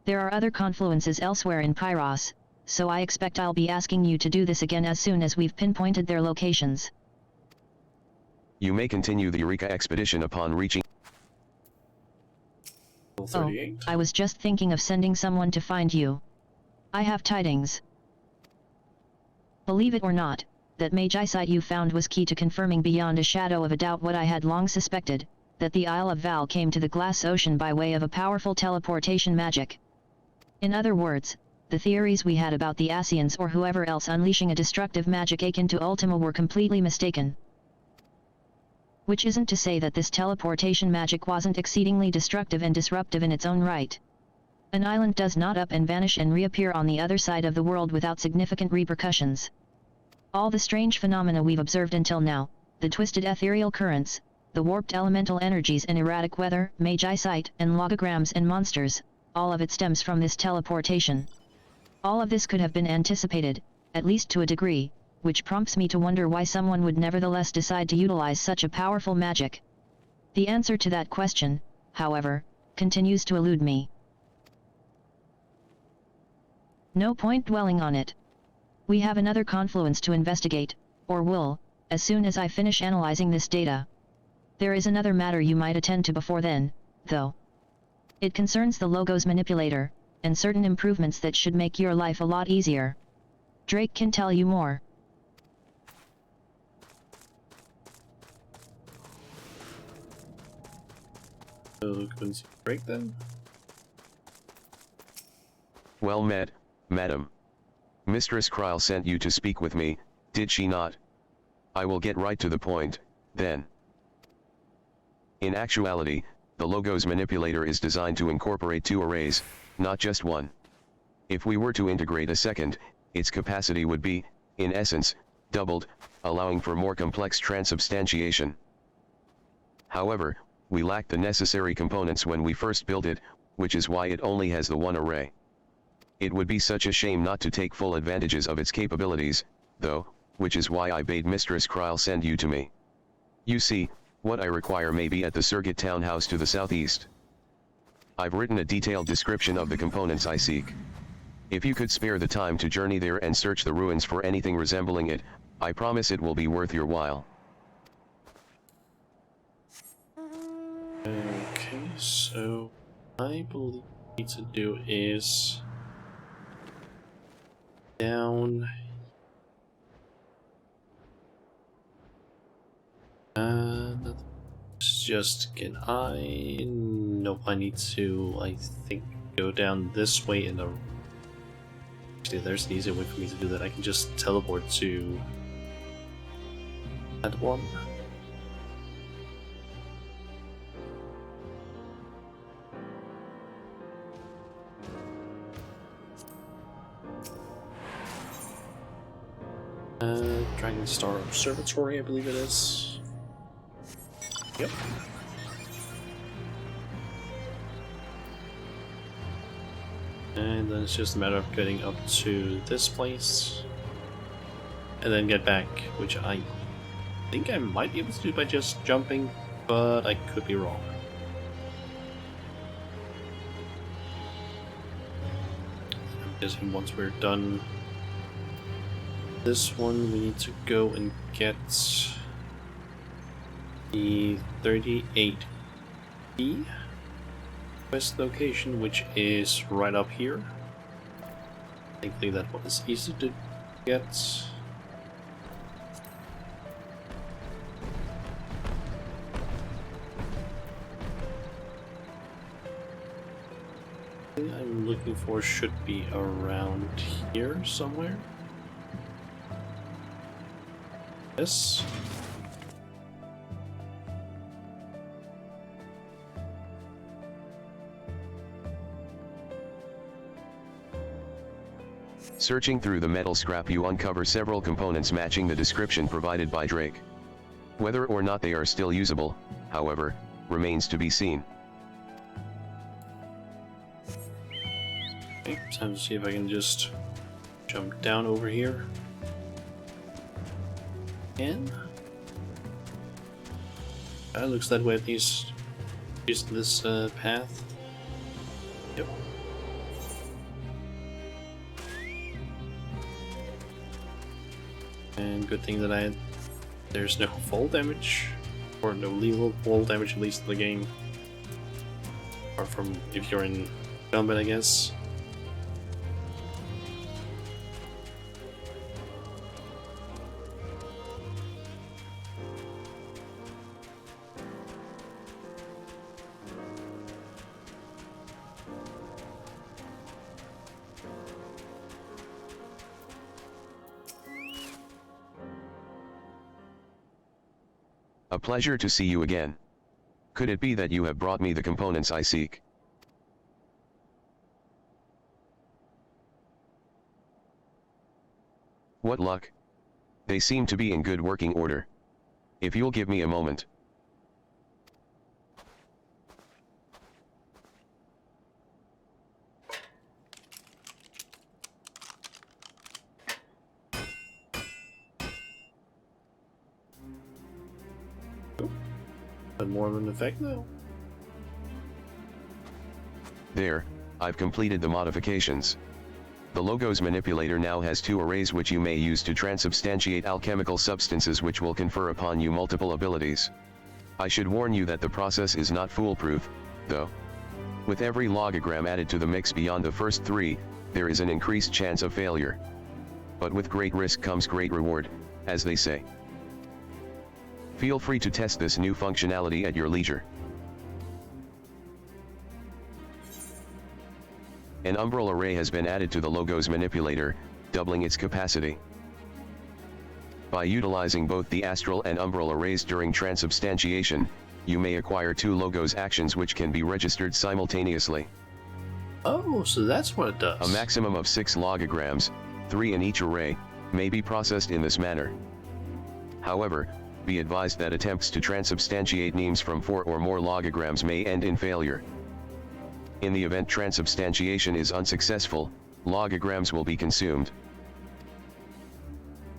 There are other confluences elsewhere in Pyros, so I expect I'll be asking you to do this again as soon as we've pinpointed their locations. You may continue the Eureka expedition upon reaching. Oh, 38. I was just thinking of sending someone to find you. I have tidings. Believe it or not, that Magi Sight you found was key to confirming beyond a shadow of a doubt what I had long suspected, that the Isle of Val came to the Glass Ocean by way of a powerful teleportation magic. In other words, the theories we had about the Asians or whoever else unleashing a destructive magic akin to Ultima were completely mistaken. Which isn't to say that this teleportation magic wasn't exceedingly destructive and disruptive in its own right. An island does not up and vanish and reappear on the other side of the world without significant repercussions. All the strange phenomena we've observed until now, the twisted ethereal currents, the warped elemental energies and erratic weather, Magi Sight, and logograms and monsters, all of it stems from this teleportation. All of this could have been anticipated, at least to a degree, which prompts me to wonder why someone would nevertheless decide to utilize such a powerful magic. The answer to that question, however, continues to elude me. No point dwelling on it. We have another confluence to investigate, or will, as soon as I finish analyzing this data. There is another matter you might attend to before then, though. It concerns the Logos Manipulator, and certain improvements that should make your life a lot easier. Drake can tell you more. So, Quincy Drake then? Well met, madam. Mistress Kryl sent you to speak with me, did she not? I will get right to the point, then. In actuality, the Logos Manipulator is designed to incorporate two arrays, not just one. If we were to integrate a second, its capacity would be, in essence, doubled, allowing for more complex transubstantiation. However, we lacked the necessary components when we first built it, which is why it only has the one array. It would be such a shame not to take full advantages of its capabilities, though, which is why I bade Mistress Kryl send you to me. You see, what I require may be at the Circuit Townhouse to the southeast. I've written a detailed description of the components I seek. If you could spare the time to journey there and search the ruins for anything resembling it, I promise it will be worth your while. Okay, so I believe what we need to do is down. Just can I? Nope, I need to, I think, go down this way in the. Actually, there's an easier way for me to do that. I can just teleport to that one. Dragon Star Observatory, I believe it is. Yep. And then it's just a matter of getting up to this place and then get back, which I think I might be able to do by just jumping, but I could be wrong. I'm guessing once we're done this one, we need to go and get the 38E quest location, which is right up here. Thankfully that one is easy to get. The thing I'm looking for should be around here somewhere. Yes. Searching through the metal scrap, you uncover several components matching the description provided by Drake. Whether or not they are still usable, however, remains to be seen. Okay, time to see if I can just jump down over here. And it looks that way at least. Just this path. Yep. And good thing that there's no fall damage, or no lethal fall damage at least in the game. Apart from if you're in combat, I guess. A pleasure to see you again. Could it be that you have brought me the components I seek? What luck? They seem to be in good working order. If you'll give me a moment. But more of an effect though. There, I've completed the modifications. The Logos manipulator now has 2 arrays which you may use to transubstantiate alchemical substances which will confer upon you multiple abilities. I should warn you that the process is not foolproof, though. With every logogram added to the mix beyond the first 3, there is an increased chance of failure. But with great risk comes great reward, as they say. Feel free to test this new functionality at your leisure. An umbral array has been added to the Logos manipulator, doubling its capacity. By utilizing both the astral and umbral arrays during transubstantiation, you may acquire 2 Logos actions which can be registered simultaneously. Oh, so that's what it does. A maximum of 6 logograms, 3 in each array, may be processed in this manner. However, be advised that attempts to transubstantiate names from 4 or more logograms may end in failure. In the event transubstantiation is unsuccessful, logograms will be consumed.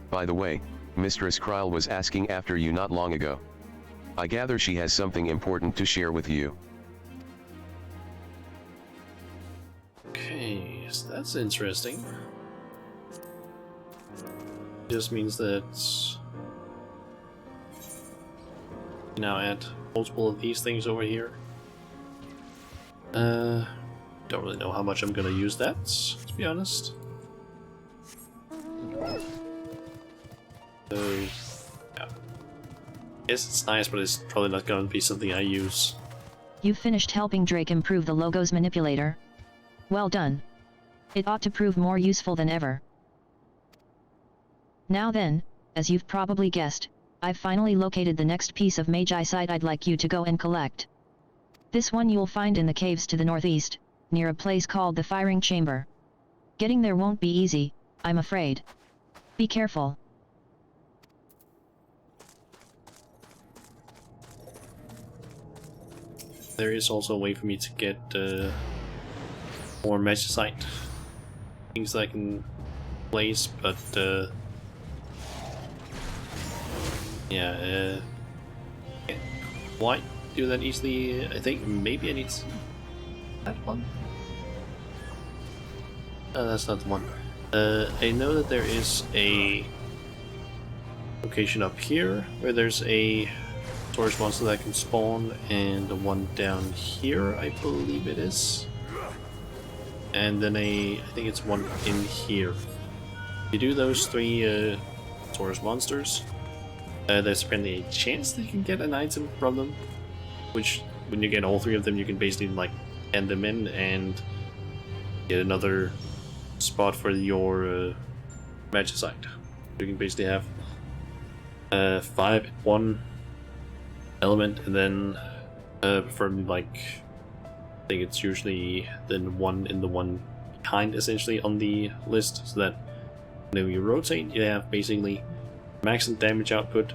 By the way, Mistress Kryl was asking after you not long ago. I gather she has something important to share with you. Okay, so that's interesting. Just means that now add multiple of these things over here. Don't really know how much I'm gonna use that, to be honest. So, yeah. Yes, it's nice, but it's probably not gonna be something I use. You've finished helping Drake improve the Logos manipulator. Well done. It ought to prove more useful than ever. Now then, as you've probably guessed, I've finally located the next piece of Magicite I'd like you to go and collect. This one you'll find in the caves to the northeast, near a place called the Firing Chamber. Getting there won't be easy, I'm afraid. Be careful. There is also a way for me to get more Magicite things that I can place, but yeah, can't quite do that easily. I think maybe I need that one. That's not the one. I know that there is a location up here where there's a storage monster that can spawn, and the one down here, I believe it is. And then I think it's one in here. If you do those 3 storage monsters, there's apparently a chance that you can get an item from them, which when you get all 3 of them, you can basically like end them in and get another spot for your Magicite. You can basically have 5 in one element, and then preferably like I think it's usually then 1 in the one behind essentially on the list, so that when you rotate you have basically max in damage output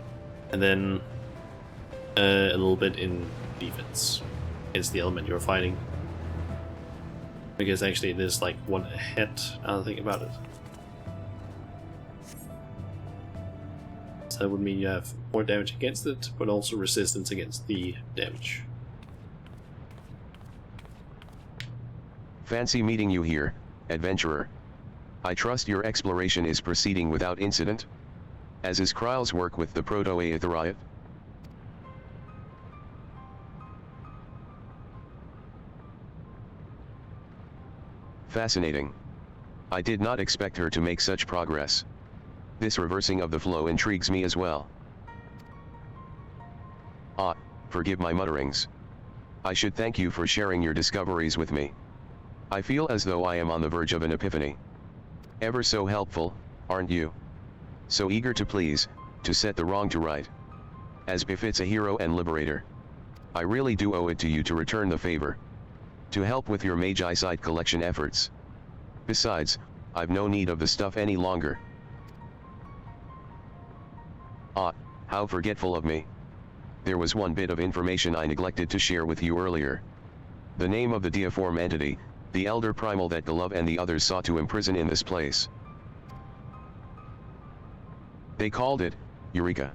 and then a little bit in defense against the element you're fighting. Because actually it is like one ahead, now that I think about it. So that would mean you have more damage against it, but also resistance against the damage. Fancy meeting you here, adventurer. I trust your exploration is proceeding without incident? As is Kryle's work with the Proto-Aetheriot? Fascinating. I did not expect her to make such progress. This reversing of the flow intrigues me as well. Ah, forgive my mutterings. I should thank you for sharing your discoveries with me. I feel as though I am on the verge of an epiphany. Ever so helpful, aren't you? So eager to please, to set the wrong to right. As befits a hero and liberator. I really do owe it to you to return the favor. To help with your Magi site collection efforts. Besides, I've no need of the stuff any longer. Ah, how forgetful of me. There was one bit of information I neglected to share with you earlier. The name of the deiform entity, the elder primal that Golov and the others sought to imprison in this place. They called it, Eureka.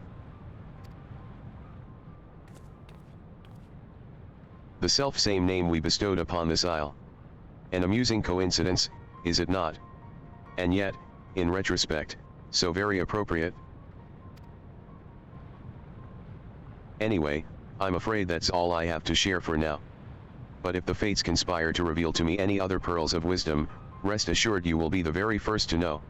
The self-same name we bestowed upon this isle. An amusing coincidence, is it not? And yet, in retrospect, so very appropriate. Anyway, I'm afraid that's all I have to share for now. But if the fates conspire to reveal to me any other pearls of wisdom, rest assured you will be the very first to know.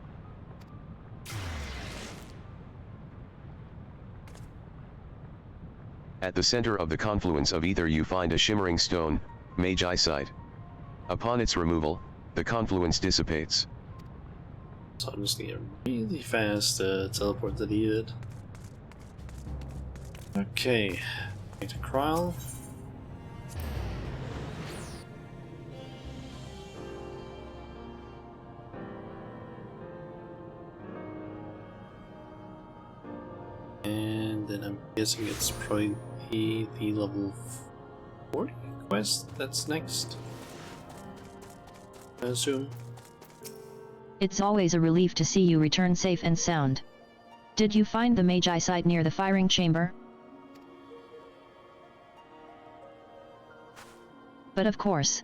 At the center of the confluence of ether you find a shimmering stone, Magi site. Upon its removal, the confluence dissipates. So I'm just gonna really fast teleport to the unit. Okay, back to Kryle. And then I'm guessing it's probably the level 40 quest that's next, I assume. It's always a relief to see you return safe and sound. Did you find the Magi site near the firing chamber? But of course.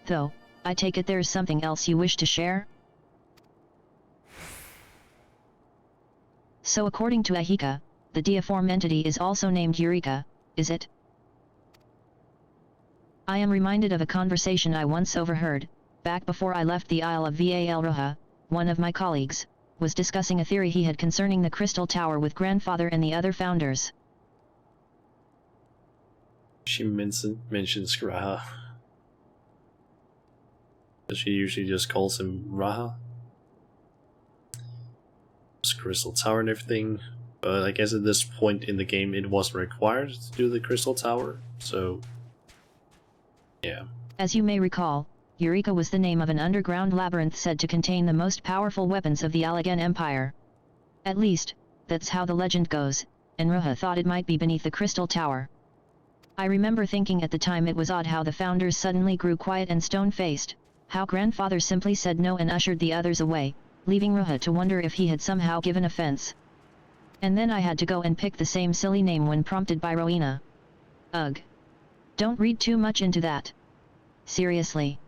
Though, I take it there's something else you wish to share? So according to Ahika, the deiform entity is also named Eureka, is it? I am reminded of a conversation I once overheard, back before I left the Isle of Val Roja. One of my colleagues was discussing a theory he had concerning the Crystal Tower with grandfather and the other founders. She mentions Raha. She usually just calls him Raha. Crystal Tower and everything. But I guess at this point in the game it wasn't required to do the Crystal Tower, so yeah. As you may recall, Eureka was the name of an underground labyrinth said to contain the most powerful weapons of the Allegan Empire. At least, that's how the legend goes, and Ruha thought it might be beneath the Crystal Tower. I remember thinking at the time it was odd how the founders suddenly grew quiet and stone-faced, how grandfather simply said no and ushered the others away, leaving Ruha to wonder if he had somehow given offense. And then I had to go and pick the same silly name when prompted by Rowena. Ugh. Don't read too much into that. Seriously.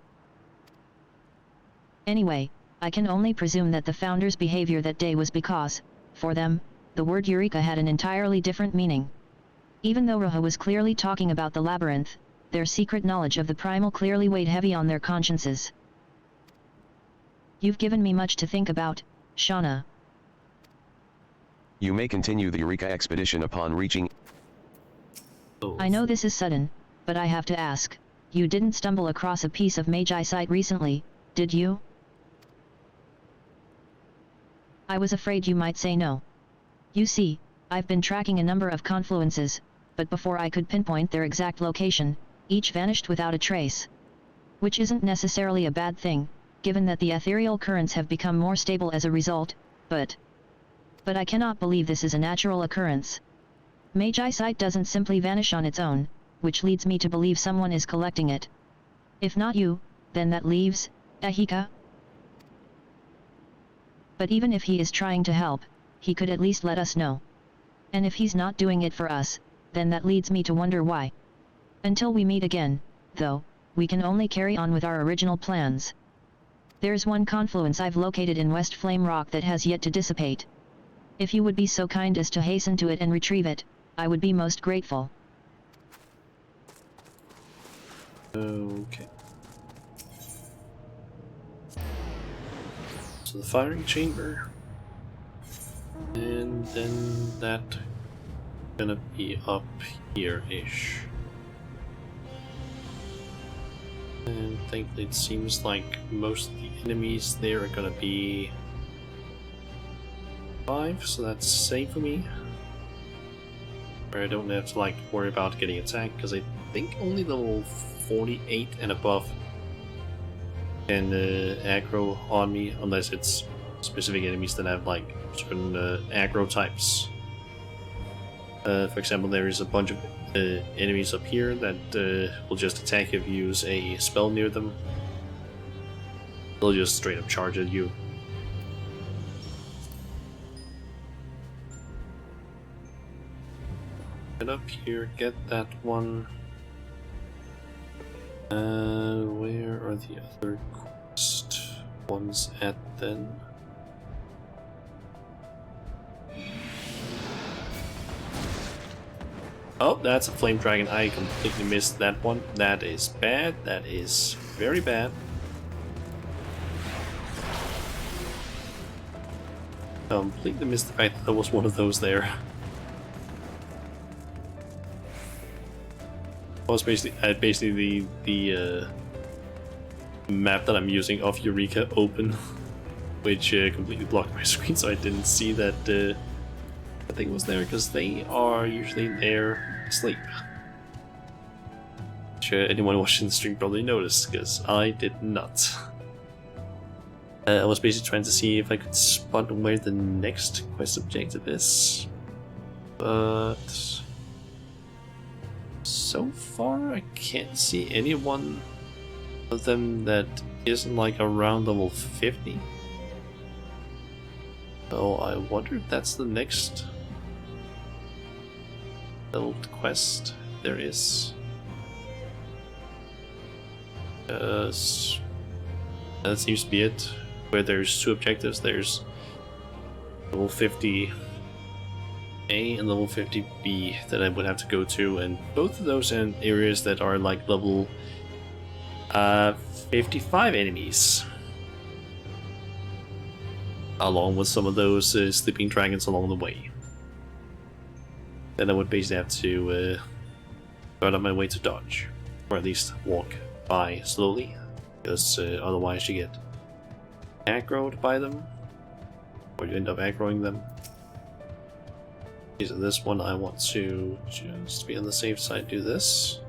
Anyway, I can only presume that the founders' behavior that day was because, for them, the word Eureka had an entirely different meaning. Even though Ruha was clearly talking about the labyrinth, their secret knowledge of the primal clearly weighed heavy on their consciences. You've given me much to think about, Shauna. You may continue the Eureka expedition upon reaching... I know this is sudden, but I have to ask, you didn't stumble across a piece of Magi site recently, did you? I was afraid you might say no. You see, I've been tracking a number of confluences, but before I could pinpoint their exact location, each vanished without a trace. Which isn't necessarily a bad thing, given that the ethereal currents have become more stable as a result, but I cannot believe this is a natural occurrence. Magi site doesn't simply vanish on its own, which leads me to believe someone is collecting it. If not you, then that leaves Ahika. But even if he is trying to help, he could at least let us know. And if he's not doing it for us, then that leads me to wonder why. Until we meet again, though, we can only carry on with our original plans. There's one confluence I've located in West Flame Rock that has yet to dissipate. If you would be so kind as to hasten to it and retrieve it, I would be most grateful. Okay. So the firing chamber. And then that gonna be up here-ish. And thankfully it seems like most of the enemies there are gonna be 5, so that's safe for me. Where I don't have to like worry about getting attacked, because I think only level 48 and above can aggro on me, unless it's specific enemies that have like certain aggro types. For example, there is a bunch of enemies up here that will just attack if you use a spell near them. They'll just straight up charge at you. Get up here, get that one. Where are the other quest ones at then? Oh, that's a flame dragon. I completely missed that one. That is bad. That is very bad. Completely missed the fact that there was one of those there. Was basically the map that I'm using of Eureka open, which completely blocked my screen, so I didn't see that that thing was there, because they are usually there asleep. Which anyone watching the stream probably noticed, because I did not. I was basically trying to see if I could spot where the next quest objective is, but so far I can't see any one of them that isn't like around level 50. So I wonder if that's the next little quest there is. That seems to be it. Where there's 2 objectives, there's level 50A and level 50B that I would have to go to, and both of those are in areas that are like level 55 enemies, along with some of those sleeping dragons along the way. Then I would basically have to go out of my way to dodge, or at least walk by slowly, because otherwise you get aggroed by them, or you end up aggroing them. So this one I want to just be on the safe side, do this.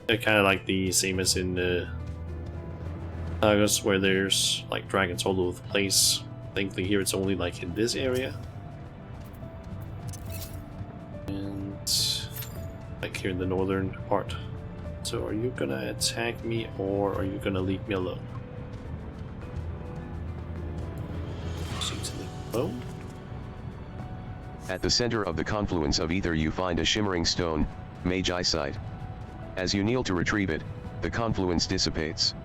They're kind of like the same as in August, where there's like dragons all over the place. Thankfully here it's only like in this area. And like here in the northern part. So are you gonna attack me, or are you gonna leave me alone? Seems to leave me alone. At the center of the confluence of ether you find a shimmering stone, Magi Side. As you kneel to retrieve it, the confluence dissipates.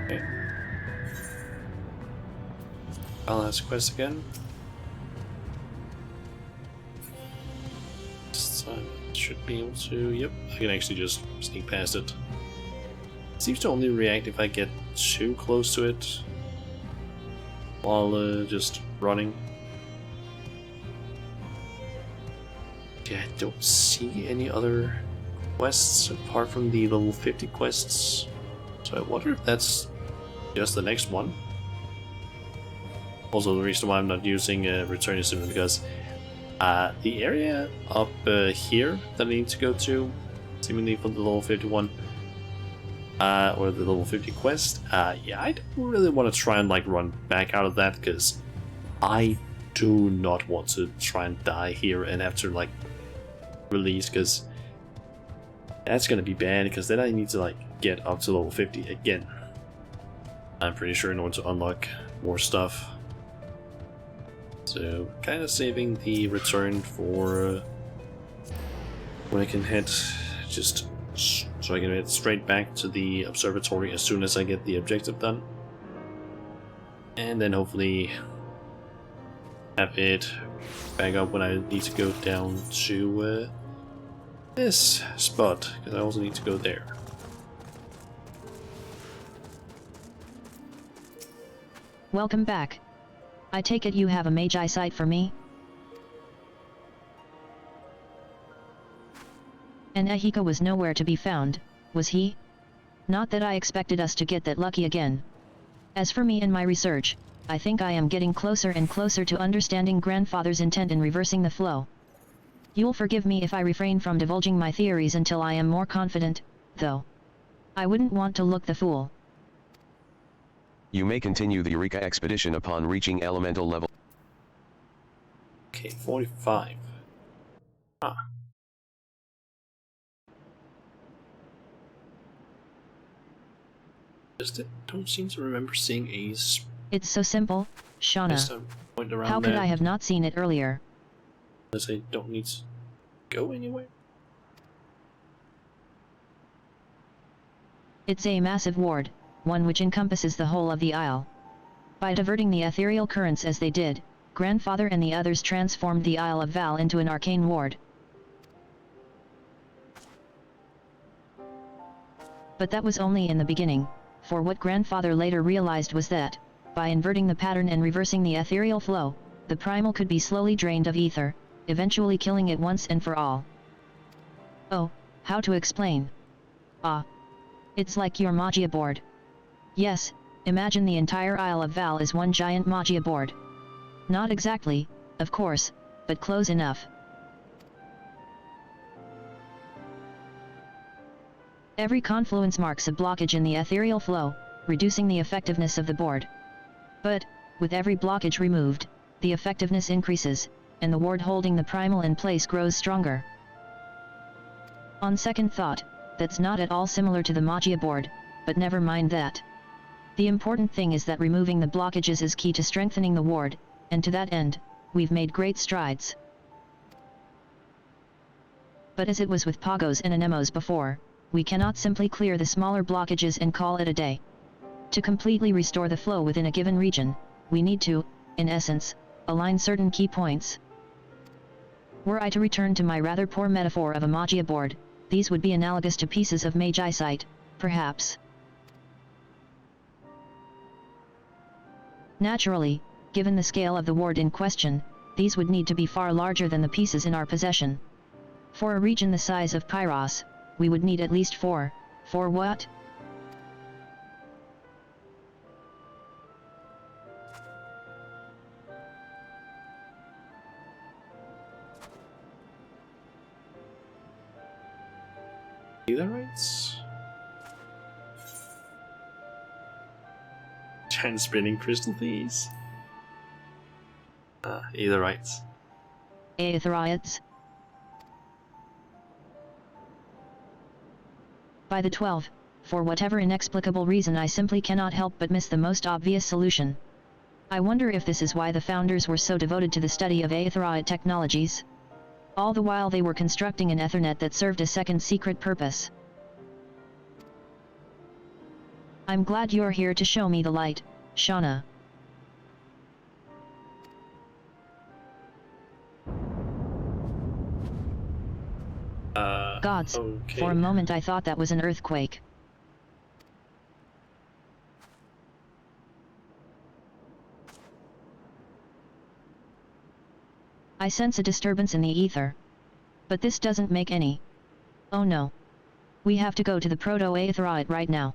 Okay. I'll ask quest again. This time I should be able to. Yep, I can actually just sneak past it. It seems to only react if I get too close to it while just running. Yeah, I don't see any other quests apart from the level 50 quests. So I wonder if that's just the next one. Also, the reason why I'm not using Return is simply because the area up here that I need to go to, seemingly for the level 51, or the level 50 quest, yeah, I don't really want to try and like run back out of that, because I do not want to try and die here and have to like release, because That's gonna be bad, because then I need to like get up to level 50 again. I'm pretty sure in order to unlock more stuff. So, kind of saving the return for when I can head so I can head straight back to the observatory as soon as I get the objective done. And then hopefully have it back up when I need to go down to this spot, because I also need to go there. Welcome back. I take it you have a magi sight for me? And Ahiko was nowhere to be found, was he? Not that I expected us to get that lucky again. As for me and my research, I think I am getting closer and closer to understanding Grandfather's intent in reversing the flow. You'll forgive me if I refrain from divulging my theories until I am more confident, though. I wouldn't want to look the fool. You may continue the Eureka expedition upon reaching elemental level. Okay, 45. Ah. Just don't seem to remember seeing a It's so simple, Shauna. point around How could I have not seen it earlier? Unless I don't need to go anywhere. It's a massive ward, one which encompasses the whole of the Isle. By diverting the ethereal currents as they did, Grandfather and the others transformed the Isle of Val into an arcane ward. But that was only in the beginning, for what Grandfather later realized was that, by inverting the pattern and reversing the ethereal flow, the primal could be slowly drained of ether, eventually killing it once and for all. Oh, how to explain? Ah. It's like your Magia board. Yes, imagine the entire Isle of Val as one giant Magia board. Not exactly, of course, but close enough. Every confluence marks a blockage in the ethereal flow, reducing the effectiveness of the board. But, with every blockage removed, the effectiveness increases, and the ward holding the primal in place grows stronger. On second thought, that's not at all similar to the Magia board, but never mind that. The important thing is that removing the blockages is key to strengthening the ward, and to that end, we've made great strides. But as it was with Pagos and Anemones before, we cannot simply clear the smaller blockages and call it a day. To completely restore the flow within a given region, we need to, in essence, align certain key points. Were I to return to my rather poor metaphor of a Magia board, these would be analogous to pieces of Magi-site, perhaps. Naturally, given the scale of the ward in question, these would need to be far larger than the pieces in our possession. For a region the size of Pyros, we would need at least 4. For what? Aetherites? Giant spinning crystal thieves? Aetherites. Aetherites? By the 12, for whatever inexplicable reason I simply cannot help but miss the most obvious solution. I wonder if this is why the founders were so devoted to the study of Aetherite technologies. All the while they were constructing an Ethernet that served a second secret purpose. I'm glad you're here to show me the light, Shauna. Gods, okay. For a moment I thought that was an earthquake. I sense a disturbance in the ether. But this doesn't make any. Oh no. We have to go to the Proto-Aetherite right now.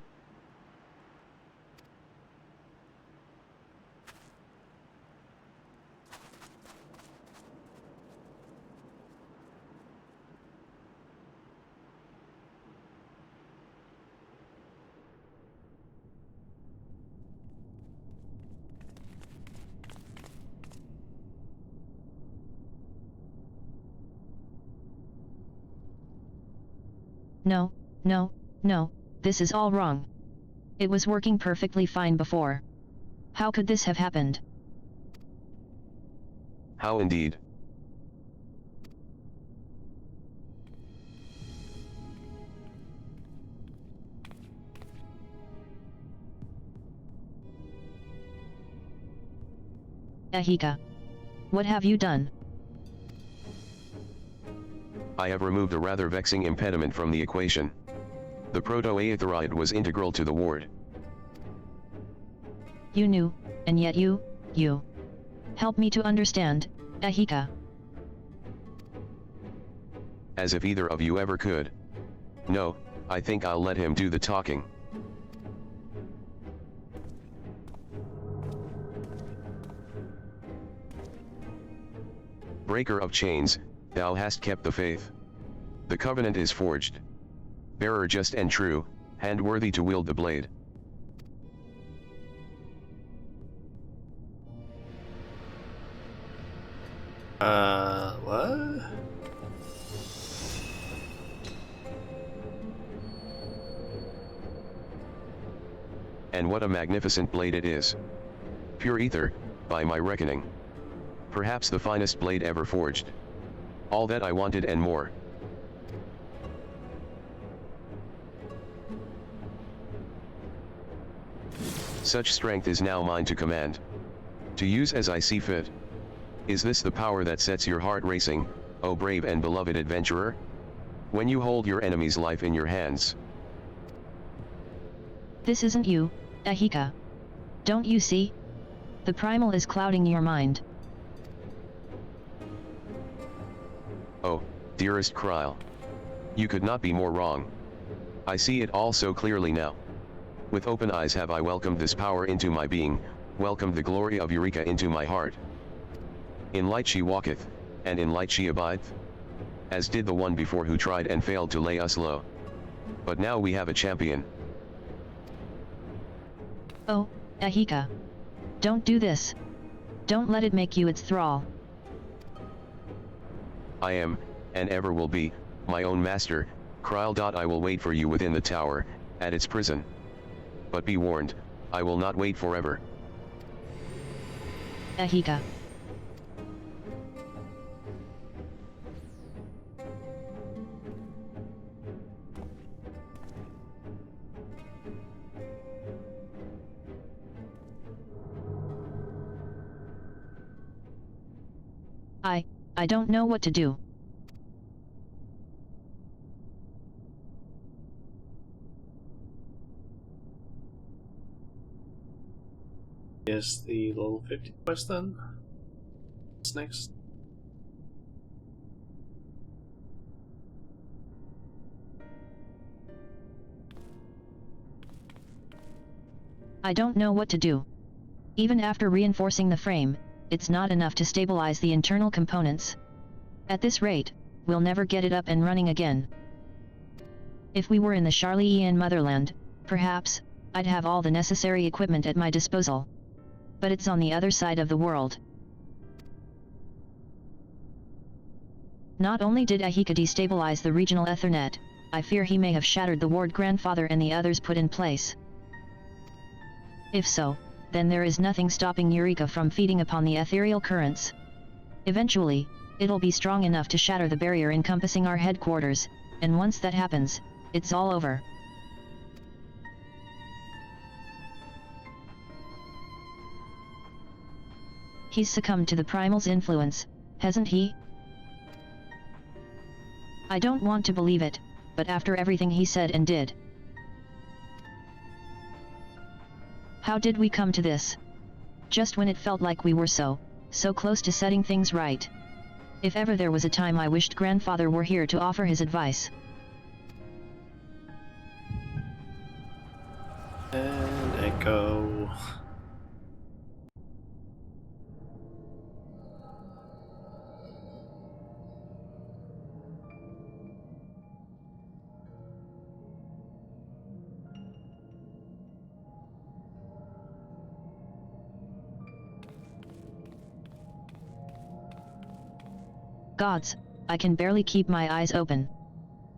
No, no, no, this is all wrong. It was working perfectly fine before. How could this have happened? How indeed? Ahika. What have you done? I have removed a rather vexing impediment from the equation. The protoaetheride was integral to the ward. You knew, and yet you. Help me to understand, Ahika. As if either of you ever could. No, I think I'll let him do the talking. Breaker of chains, thou hast kept the faith. The covenant is forged. Bearer just and true, hand worthy to wield the blade. What? And what a magnificent blade it is. Pure ether, by my reckoning. Perhaps the finest blade ever forged. All that I wanted and more. Such strength is now mine to command. To use as I see fit. Is this the power that sets your heart racing, O brave and beloved adventurer? When you hold your enemy's life in your hands. This isn't you, Ahika. Don't you see? The primal is clouding your mind. Oh, dearest Kryl. You could not be more wrong. I see it all so clearly now. With open eyes have I welcomed this power into my being, welcomed the glory of Eureka into my heart. In light she walketh, and in light she abideth. As did the one before who tried and failed to lay us low. But now we have a champion. Oh, Ahika. Don't do this. Don't let it make you its thrall. I am, and ever will be, my own master, Kryl. I will wait for you within the tower, at its prison. But be warned, I will not wait forever. Ahika. I don't know what to do. Is the level 50 quest then? What's next? I don't know what to do. Even after reinforcing the frame, it's not enough to stabilize the internal components. At this rate, we'll never get it up and running again. If we were in the Charlian motherland, perhaps, I'd have all the necessary equipment at my disposal. But it's on the other side of the world. Not only did Ahika destabilize the regional Ethernet, I fear he may have shattered the ward grandfather and the others put in place. If so, then there is nothing stopping Eureka from feeding upon the ethereal currents. Eventually, it'll be strong enough to shatter the barrier encompassing our headquarters, and once that happens, it's all over. He's succumbed to the primal's influence, hasn't he? I don't want to believe it, but after everything he said and did. How did we come to this? Just when it felt like we were so close to setting things right. If ever there was a time I wished grandfather were here to offer his advice. And echo. Gods, I can barely keep my eyes open.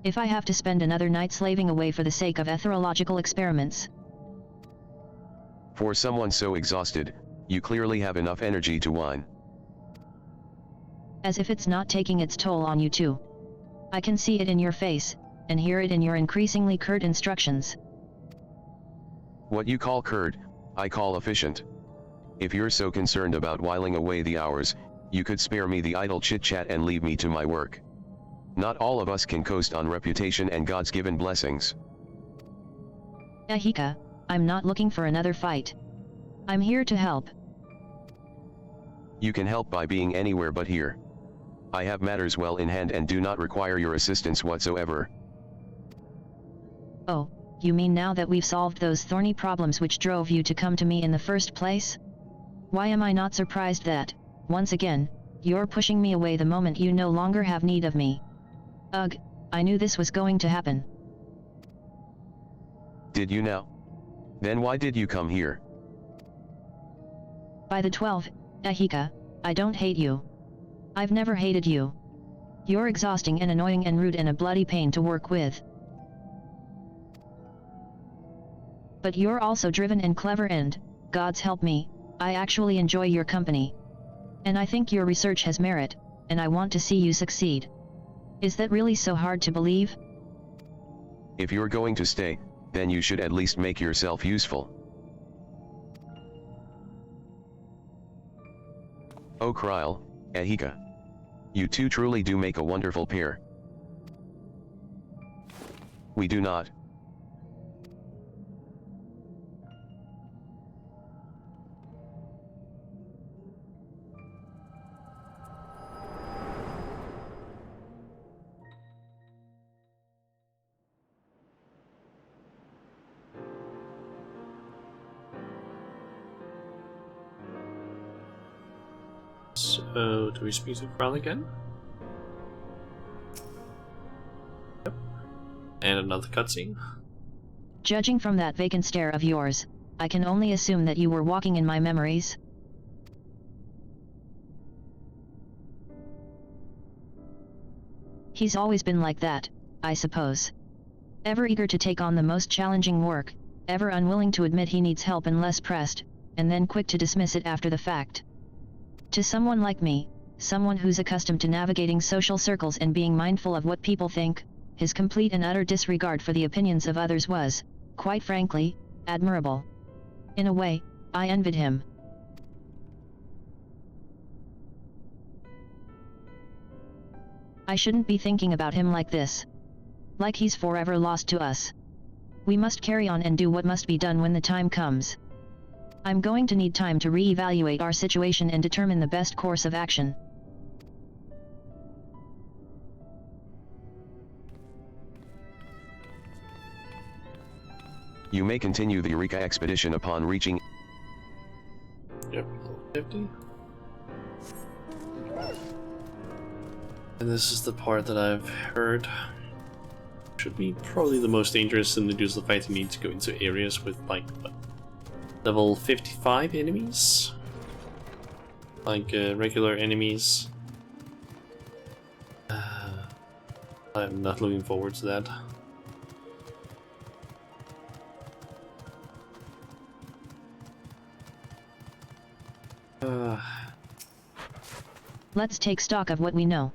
If I have to spend another night slaving away for the sake of etherological experiments. For someone so exhausted, you clearly have enough energy to whine. As if it's not taking its toll on you too. I can see it in your face, and hear it in your increasingly curt instructions. What you call curt, I call efficient. If you're so concerned about whiling away the hours, you could spare me the idle chit-chat and leave me to my work. Not all of us can coast on reputation and God's given blessings. Ahika, I'm not looking for another fight. I'm here to help. You can help by being anywhere but here. I have matters well in hand and do not require your assistance whatsoever. Oh, you mean now that we've solved those thorny problems which drove you to come to me in the first place? Why am I not surprised that, once again, you're pushing me away the moment you no longer have need of me? Ugh, I knew this was going to happen. Did you now? Then why did you come here? By the 12, Ahika, I don't hate you. I've never hated you. You're exhausting and annoying and rude and a bloody pain to work with. But you're also driven and clever and, God's help me, I actually enjoy your company. And I think your research has merit, and I want to see you succeed. Is that really so hard to believe? If you're going to stay, then you should at least make yourself useful. Oh Kryl, Ahika. You two truly do make a wonderful pair. We do not. So, do we speak to Kryl again? Yep. And another cutscene. Judging from that vacant stare of yours, I can only assume that you were walking in my memories. He's always been like that, I suppose. Ever eager to take on the most challenging work, ever unwilling to admit he needs help unless pressed, and then quick to dismiss it after the fact. To someone like me, someone who's accustomed to navigating social circles and being mindful of what people think, his complete and utter disregard for the opinions of others was, quite frankly, admirable. In a way, I envied him. I shouldn't be thinking about him like this. Like he's forever lost to us. We must carry on and do what must be done when the time comes. I'm going to need time to re-evaluate our situation and determine the best course of action. You may continue the Eureka expedition upon reaching. Yep, 50. And this is the part that I've heard should be probably the most dangerous in the Duels of Fight. You need to go into areas with like what, level 55 enemies, like regular enemies. I'm not looking forward to that. Let's take stock of what we know.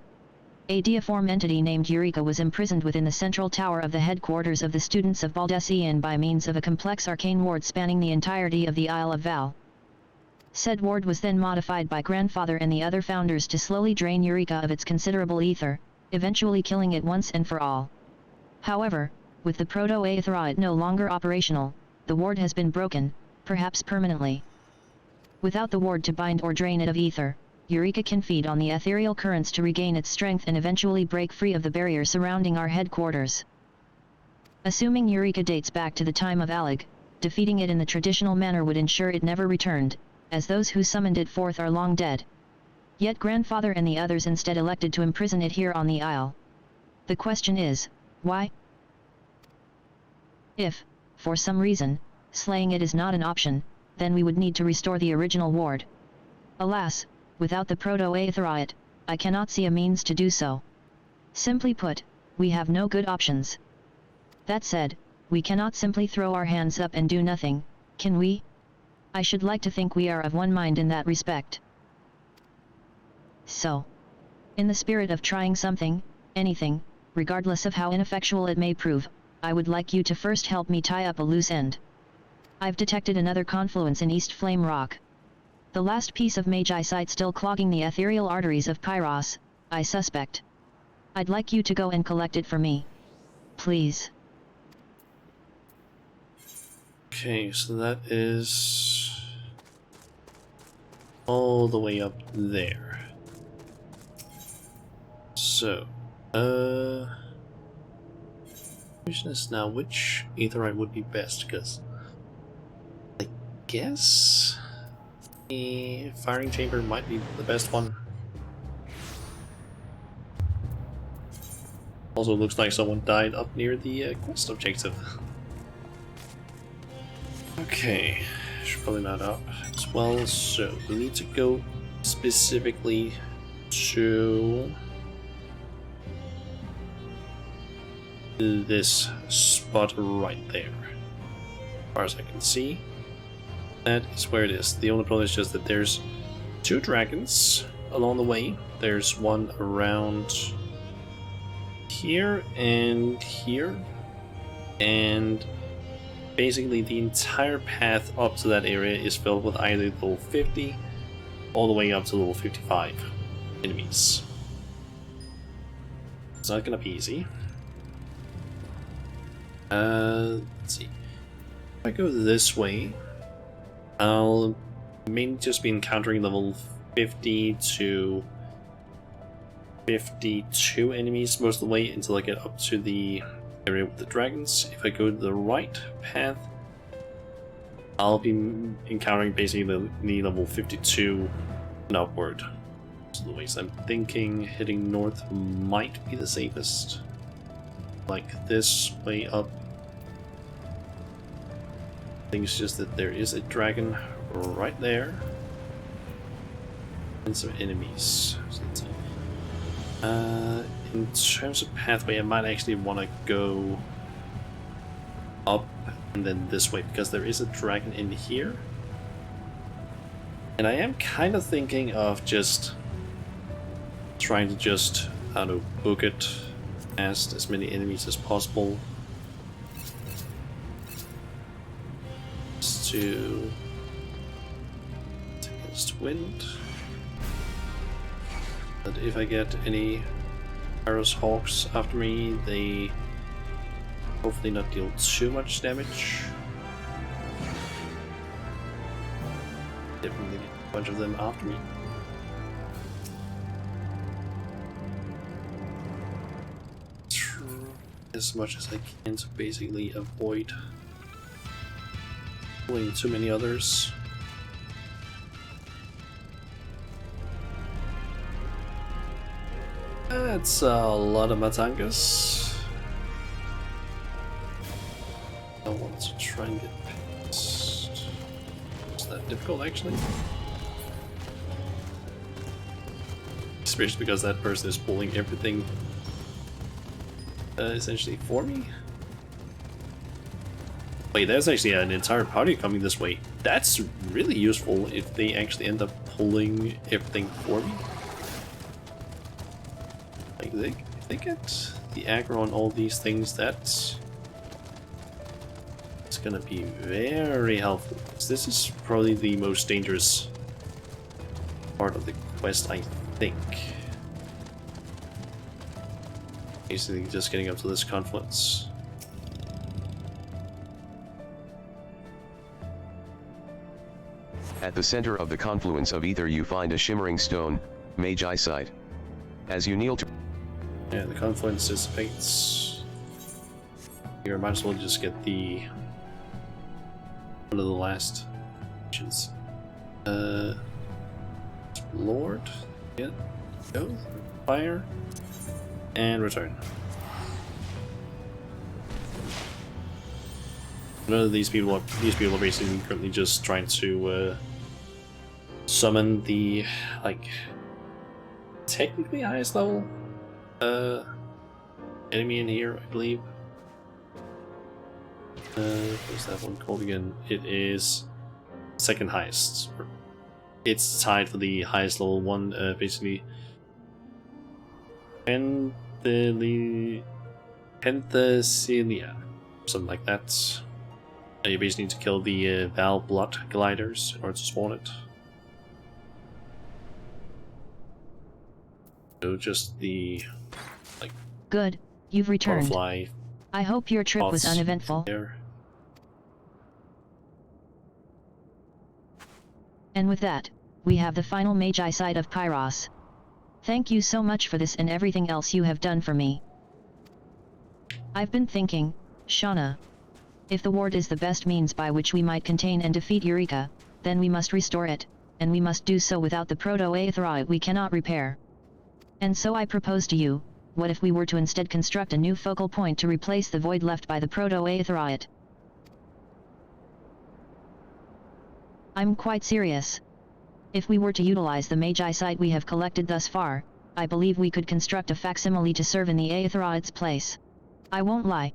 A deiform entity named Eureka was imprisoned within the central tower of the headquarters of the students of Baldessian by means of a complex arcane ward spanning the entirety of the Isle of Val. Said ward was then modified by Grandfather and the other founders to slowly drain Eureka of its considerable ether, eventually killing it once and for all. However, with the proto-aetheroid no longer operational, the ward has been broken, perhaps permanently. Without the ward to bind or drain it of ether, Eureka can feed on the ethereal currents to regain its strength and eventually break free of the barrier surrounding our headquarters. Assuming Eureka dates back to the time of Alig, defeating it in the traditional manner would ensure it never returned, as those who summoned it forth are long dead. Yet Grandfather and the others instead elected to imprison it here on the Isle. The question is, why? If, for some reason, slaying it is not an option, then we would need to restore the original ward. Alas, without the proto-aetheroid, I cannot see a means to do so. Simply put, we have no good options. That said, we cannot simply throw our hands up and do nothing, can we? I should like to think we are of one mind in that respect. So, in the spirit of trying something, anything, regardless of how ineffectual it may prove, I would like you to first help me tie up a loose end. I've detected another confluence in East Flame Rock. The last piece of Magicite still clogging the ethereal arteries of Pyros, I suspect. I'd like you to go and collect it for me. Please. Okay, so that is all the way up there. So, question is now which aetherite would be best, because I guess the firing chamber might be the best one. Also looks like someone died up near the quest objective. Okay, should probably mount up as well, so we need to go specifically to this spot right there. As far as I can see, that is where it is. The only problem is just that there's 2 dragons along the way. There's one around here, and basically the entire path up to that area is filled with either level 50 all the way up to level 55 enemies. It's not gonna be easy. Let's see. If I go this way, I'll mainly just be encountering level 50 to 52 enemies most of the way until I get up to the area with the dragons. If I go to the right path, I'll be encountering basically the level 52 and upward. So the ways I'm thinking heading north might be the safest. Like this way up. I think it's just that there is a dragon right there. And some enemies. So let's see. In terms of pathway, I might actually want to go up and then this way, because there is a dragon in here. And I am kind of thinking of just trying to just, I don't know, book it past as many enemies as possible. Just to take against wind. But if I get any Pyros Hawks after me, they hopefully not deal too much damage. Definitely get a bunch of them after me. Try as much as I can to basically avoid pulling too many others. That's a lot of Matangas. I want to try and get past. Is that difficult actually? Especially because that person is pulling everything essentially for me. Wait, there's actually an entire party coming this way. That's really useful if they actually end up pulling everything for me. Like if they get the aggro on all these things, it's gonna be very helpful. This is probably the most dangerous part of the quest, I think. Basically just getting up to this confluence. At the center of the confluence of ether you find a shimmering stone, Magicite. As you kneel to... Yeah, the confluence dissipates. Here, I might as well just get the... one of the last missions. Lord, yeah, go, fire, and return. None of these people are basically currently just trying to summon the, like, technically highest level enemy in here, I believe. What's that one called again? It is second highest. It's tied for the highest level one, basically. Penthesilea, something like that. You basically need to kill the Val Blood gliders in order to spawn it. So just the Good, you've returned. butterfly. I hope your trip was Spots uneventful. there. And with that, we have the final Magi side of Pyros. Thank you so much for this and everything else you have done for me. I've been thinking, Shauna. If the ward is the best means by which we might contain and defeat Eureka, then we must restore it, and we must do so without the proto-aetheroid we cannot repair. And so I propose to you, what if we were to instead construct a new focal point to replace the void left by the proto-aetheroid? I'm quite serious. If we were to utilize the Magi site we have collected thus far, I believe we could construct a facsimile to serve in the aetheroid's place. I won't lie.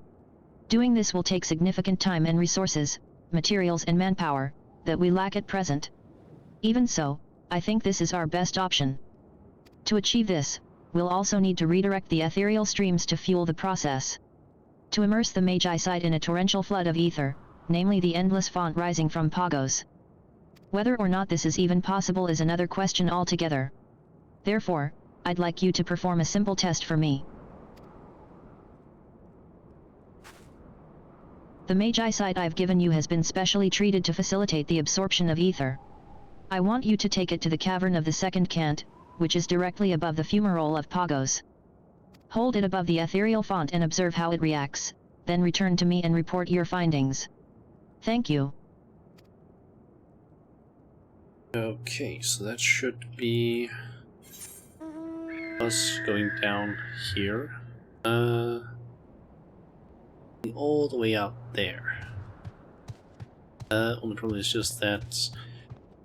Doing this will take significant time and resources, materials and manpower, that we lack at present. Even so, I think this is our best option. To achieve this, we'll also need to redirect the ethereal streams to fuel the process. To immerse the Magi site in a torrential flood of ether, namely the endless font rising from Pagos. Whether or not this is even possible is another question altogether. Therefore, I'd like you to perform a simple test for me. The Magi site I've given you has been specially treated to facilitate the absorption of ether. I want you to take it to the cavern of the second cant, which is directly above the fumarole of Pagos. Hold it above the ethereal font and observe how it reacts, then return to me and report your findings. Thank you. Okay, so that should be us going down here. All the way out there. Only problem is just that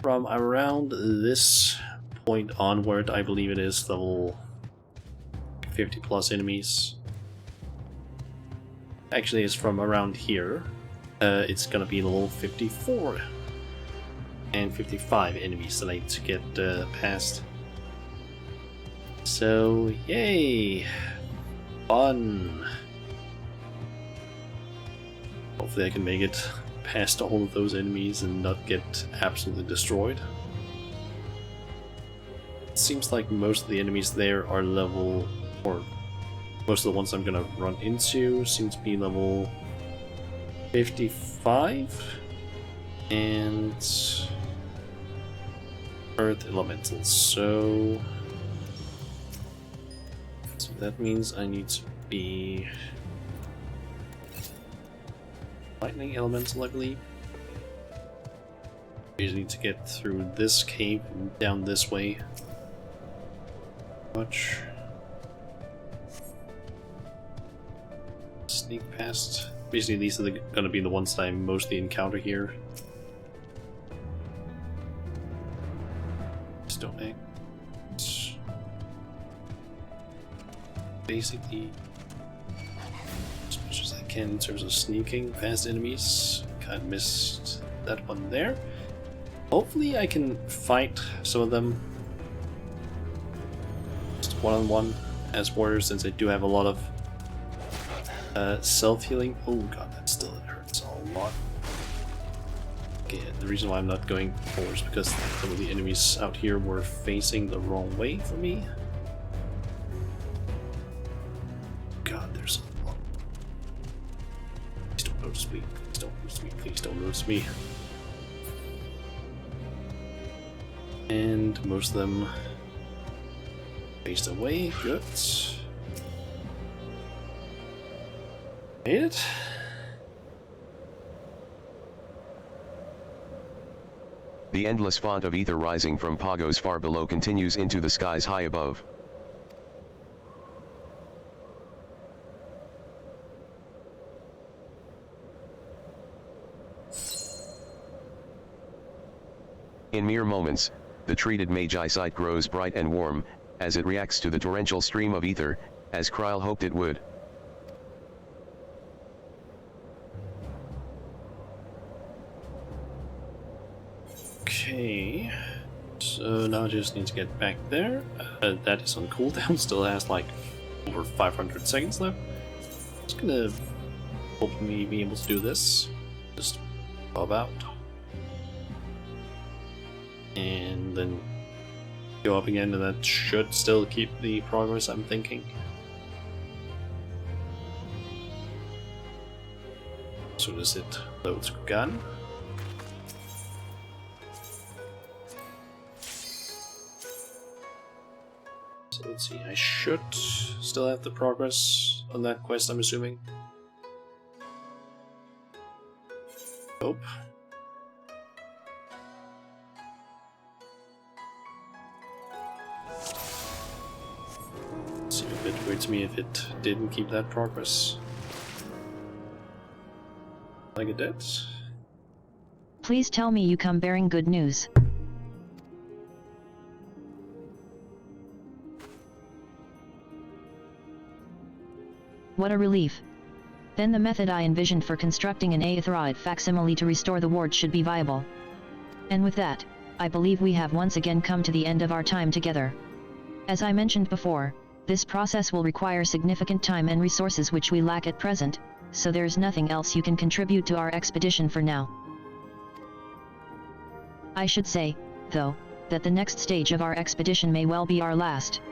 from around this point onward, I believe it is level 50 plus enemies. Actually, it's from around here. It's gonna be level 54 and 55 enemies that I need to get past. So, yay! Fun! Hopefully I can make it past all of those enemies and not get absolutely destroyed. It seems like most of the enemies there are level, or most of the ones I'm gonna run into seem to be level 55 and Earth Elementals. So that means I need to be Lightning Elemental, I believe. We just need to get through this cave and down this way. Much. Sneak past. Basically, these are gonna be the ones that I mostly encounter here. Stone egg. Basically, as much as I can in terms of sneaking past enemies. Kind of missed that one there. Hopefully I can fight some of them just one-on-one as warriors, since I do have a lot of self-healing. Oh god, that still hurts a lot. Okay, the reason why I'm not going forward is because some of the enemies out here were facing the wrong way for me. God, there's a lot. Please don't notice me. Please don't notice me. Please don't notice me. And most of them faced away. Good. Made it. The endless font of ether rising from Pagos far below continues into the skies high above. In mere moments, the treated Magi site grows bright and warm, as it reacts to the torrential stream of ether, as Kryl hoped it would. Okay. So now I just need to get back there. That is on cooldown, still has like over 500 seconds left. Just gonna hopefully be able to do this. Just bob out. And then go up again, and that should still keep the progress, I'm thinking. As soon as it loads gun. So let's see, I should still have the progress on that quest, I'm assuming. Nope. Seems a bit weird to me if it didn't keep that progress. Like it did. Please tell me you come bearing good news. What a relief. Then the method I envisioned for constructing an aetheroid facsimile to restore the ward should be viable. And with that, I believe we have once again come to the end of our time together. As I mentioned before, this process will require significant time and resources which we lack at present, so there's nothing else you can contribute to our expedition for now. I should say, though, that the next stage of our expedition may well be our last.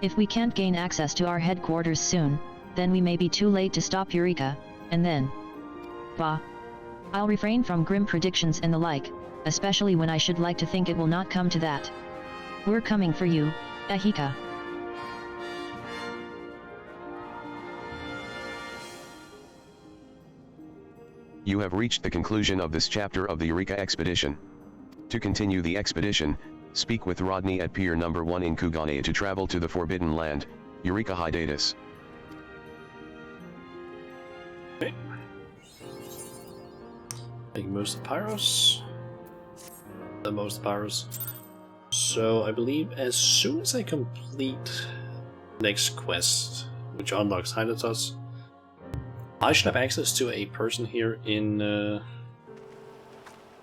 If we can't gain access to our headquarters soon, then we may be too late to stop Eureka, and then... bah. I'll refrain from grim predictions and the like, especially when I should like to think it will not come to that. We're coming for you, Ahika. You have reached the conclusion of this chapter of the Eureka expedition. To continue the expedition, speak with Rodney at Pier Number 1 in Kugane to travel to the Forbidden Land, Eureka Hydatus. Okay. Making most of Pyros. The most Pyros. So I believe as soon as I complete next quest, which unlocks Hydatus, I should have access to a person here in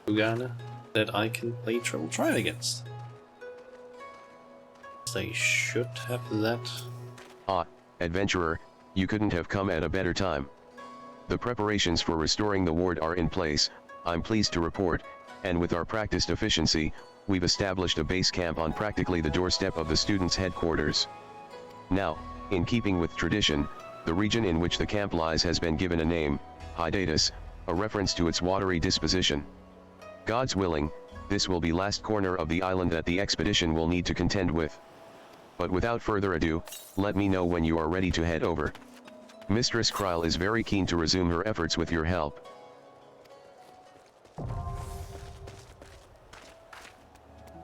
Uganda that I can play Triple Triad against. They should have that. Ah, adventurer, you couldn't have come at a better time. The preparations for restoring the ward are in place, I'm pleased to report, and with our practiced efficiency, we've established a base camp on practically the doorstep of the students' headquarters. Now, in keeping with tradition, the region in which the camp lies has been given a name, Hydatus, a reference to its watery disposition. God's willing, this will be last corner of the island that the expedition will need to contend with. But without further ado, let me know when you are ready to head over. Mistress Kryl is very keen to resume her efforts with your help.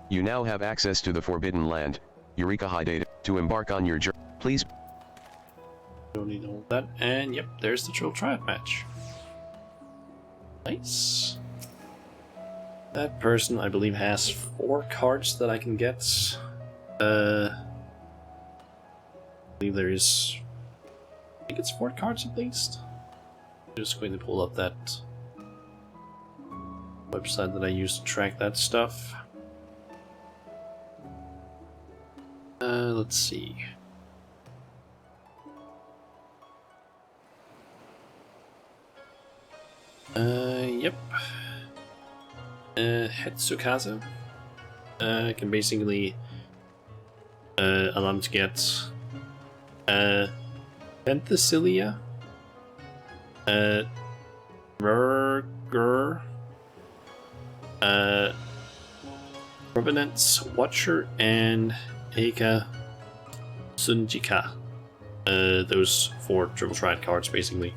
You now have access to the Forbidden Land, Eureka Hydatus. To embark on your journey, please... Don't need all that, and yep, there's the Triple Triad match. Nice. That person, I believe, has 4 cards that I can get. I believe there is... I think it's 4 cards at least. I'm just going to pull up that website that I use to track that stuff. Let's see. Yep. Hetsukaze can basically allow them to get Penthesilia, Murger, Provenance Watcher, and Eika Sunjika. Those 4 Triple Triad cards, basically.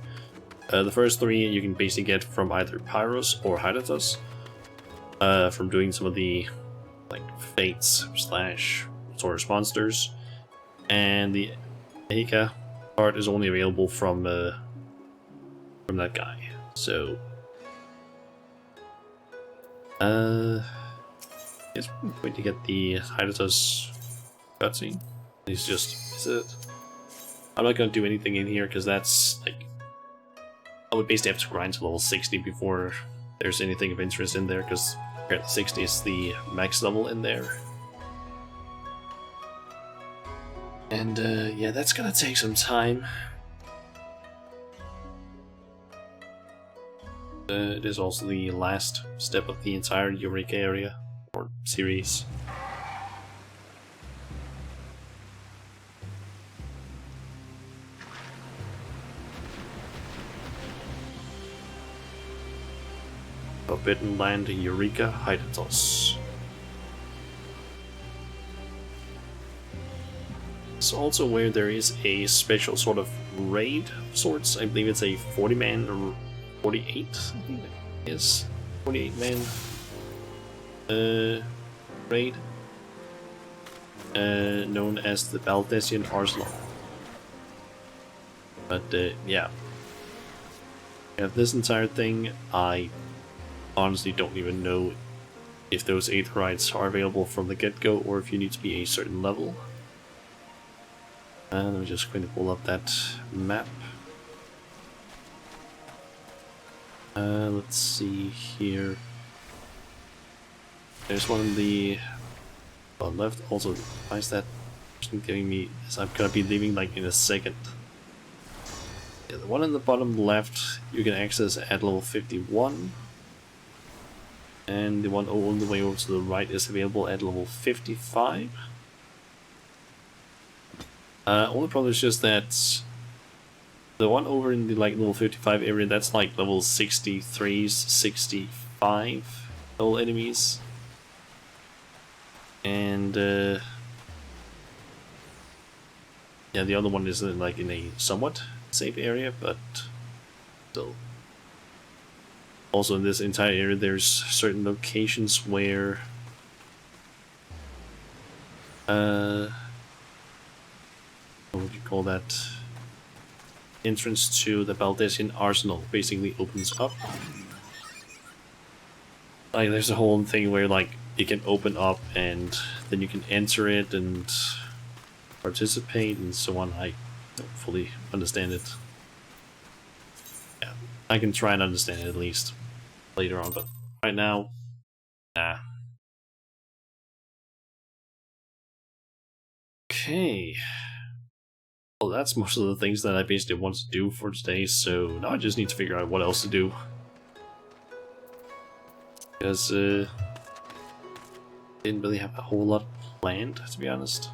The first 3 you can basically get from either Pyros or Hydatus, from doing some of the like fates / Taurus monsters, and the Eika card is only available from that guy. So, it's going to get the Hydatus cutscene. He's just is it. I'm not going to do anything in here because that's like I would basically have to grind to level 60 before there's anything of interest in there, because Apparently 60 is the max level in there. And yeah, that's gonna take some time. It is also the last step of the entire Eureka area, or series. Forbidden Land Eureka Hiatus. It's also where there is a special sort of raid of sorts. I believe it's a 40-man or 48, I think it is. 48-man raid. Known as the Baldessian Arsenal. But yeah. This entire thing, I honestly don't even know if those 8 rides are available from the get-go or if you need to be a certain level. Let me just quickly pull up that map. Let's see here. There's one on the left. Also, why is that person giving me? As I'm gonna be leaving like in a second. Yeah, the one on the bottom left you can access at level 51, and the one all the way over to the right is available at level 55. Only problem is just that the one over in the like level 55 area, that's like level 63s, 65 level enemies. And yeah, the other one is like in a somewhat safe area, but still. Also in this entire area there's certain locations where what would you call that? Entrance to the Baldessian Arsenal basically opens up. Like there's a whole thing where like it can open up and then you can enter it and participate and so on. I don't fully understand it. Yeah, I can try and understand it at least later on, but right now, nah. Okay. Well, that's most of the things that I basically want to do for today, so now I just need to figure out what else to do. Because, didn't really have a whole lot planned, to be honest.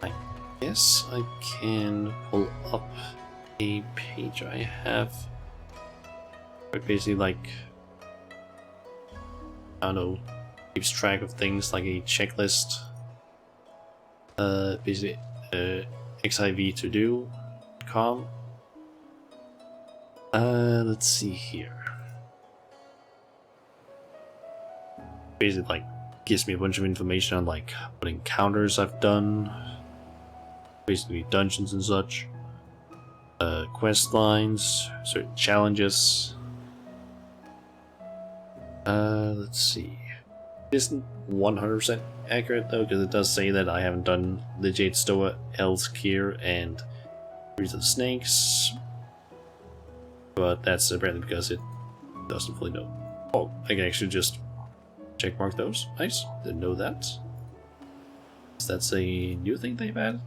I guess I can pull up a page I have. But basically, like, I don't know, keeps track of things like a checklist. Basically, XIV to do.com. Let's see here. Basically, like, gives me a bunch of information on like what encounters I've done, basically dungeons and such, quest lines, certain challenges. Let's see. It isn't 100% accurate though, because it does say that I haven't done the Jade Stoa, Elskir, and Breeze of the Snakes. But that's apparently because it doesn't fully know. Oh, I can actually just checkmark those. Nice. Didn't know that. So that's a new thing they've added.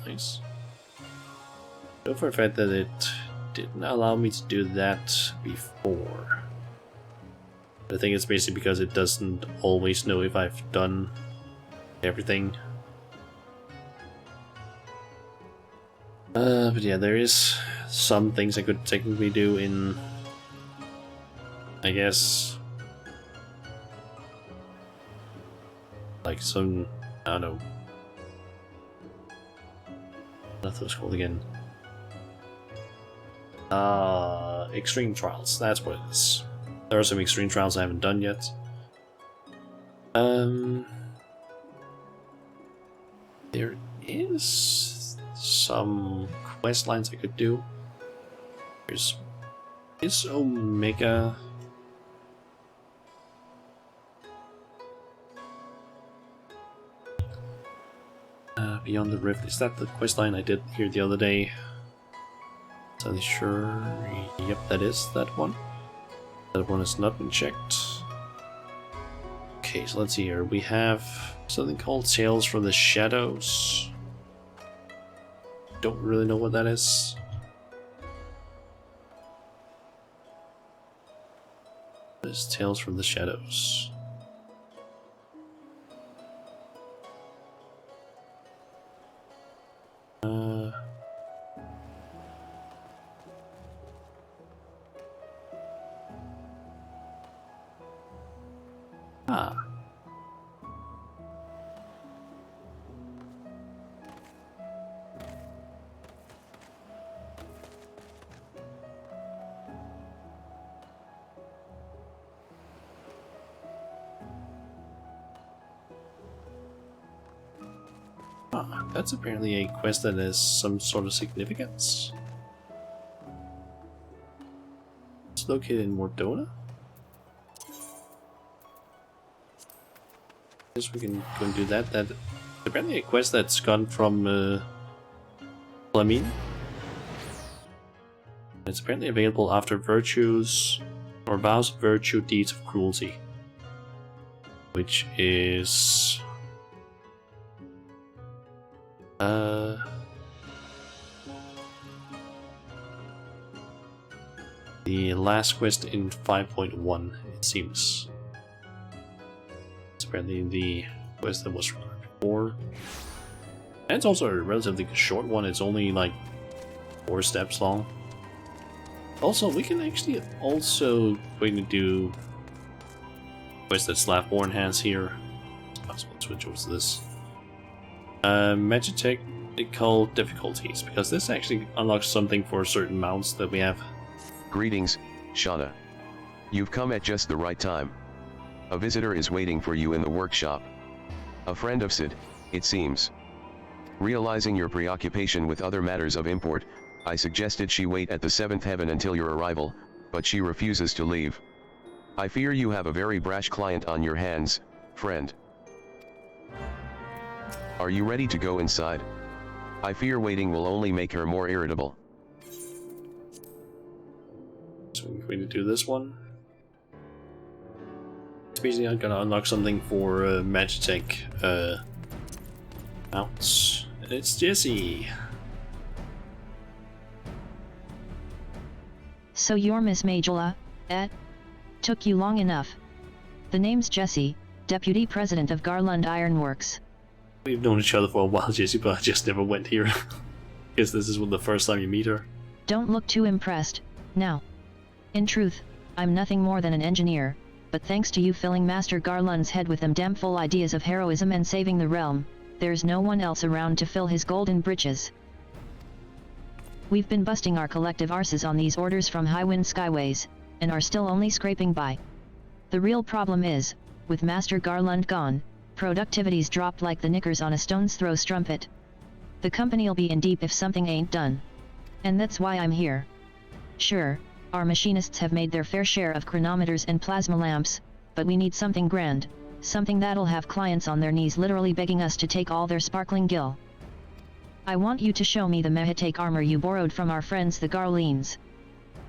Nice. Know for a fact that it didn't allow me to do that before. I think it's basically because it doesn't always know if I've done everything. But yeah, there is some things I could technically do in, I guess, like some, I don't know, what was called again? Extreme Trials, that's what it is. There are some Extreme Trials I haven't done yet. There is some quest lines I could do. There's Omega. Beyond the Rift. Is that the quest line I did here the other day? Not sure. Yep, that is that one. That one has not been checked. Okay, so let's see here. We have something called Tales from the Shadows. Don't really know what that is. There's Tales from the Shadows. Ah. Ah, that's apparently a quest that has some sort of significance. It's located in Mordona? Guess we can go and do that. That's apparently a quest that's gone from Flamine. It's apparently available after Virtues or Vows of Virtue, Deeds of Cruelty, which is the last quest in 5.1, it seems. It's apparently the quest that was recorded before. And it's also a relatively short one, it's only like 4 steps long. Also, we can actually also going to do quest that Slathborn has here. It's possible to switch over to this. Magitechnical difficulties, because this actually unlocks something for certain mounts that we have. Greetings, Shauna. You've come at just the right time. A visitor is waiting for you in the workshop. A friend of Sid, it seems. Realizing your preoccupation with other matters of import, I suggested she wait at the 7th heaven until your arrival, but she refuses to leave. I fear you have a very brash client on your hands, friend. Are you ready to go inside? I fear waiting will only make her more irritable. So we're going to do this one. It's basically I'm gonna unlock something for Magitech mounts. And it's Jesse. So you're Miss Majula, eh? Took you long enough. The name's Jesse, Deputy President of Garlund Ironworks. We've known each other for a while, Jesse, but I just never went here. Guess this is the first time you meet her. Don't look too impressed, now. In truth, I'm nothing more than an engineer, but thanks to you filling Master Garlund's head with them damn full ideas of heroism and saving the realm, there's no one else around to fill his golden britches. We've been busting our collective arses on these orders from Highwind Skyways, and are still only scraping by. The real problem is, with Master Garlund gone, productivity's dropped like the knickers on a stone's throw strumpet. The company'll be in deep if something ain't done. And that's why I'm here. Sure, our machinists have made their fair share of chronometers and plasma lamps, but we need something grand, something that'll have clients on their knees literally begging us to take all their sparkling gil. I want you to show me the Magitech armor you borrowed from our friends the Garleans.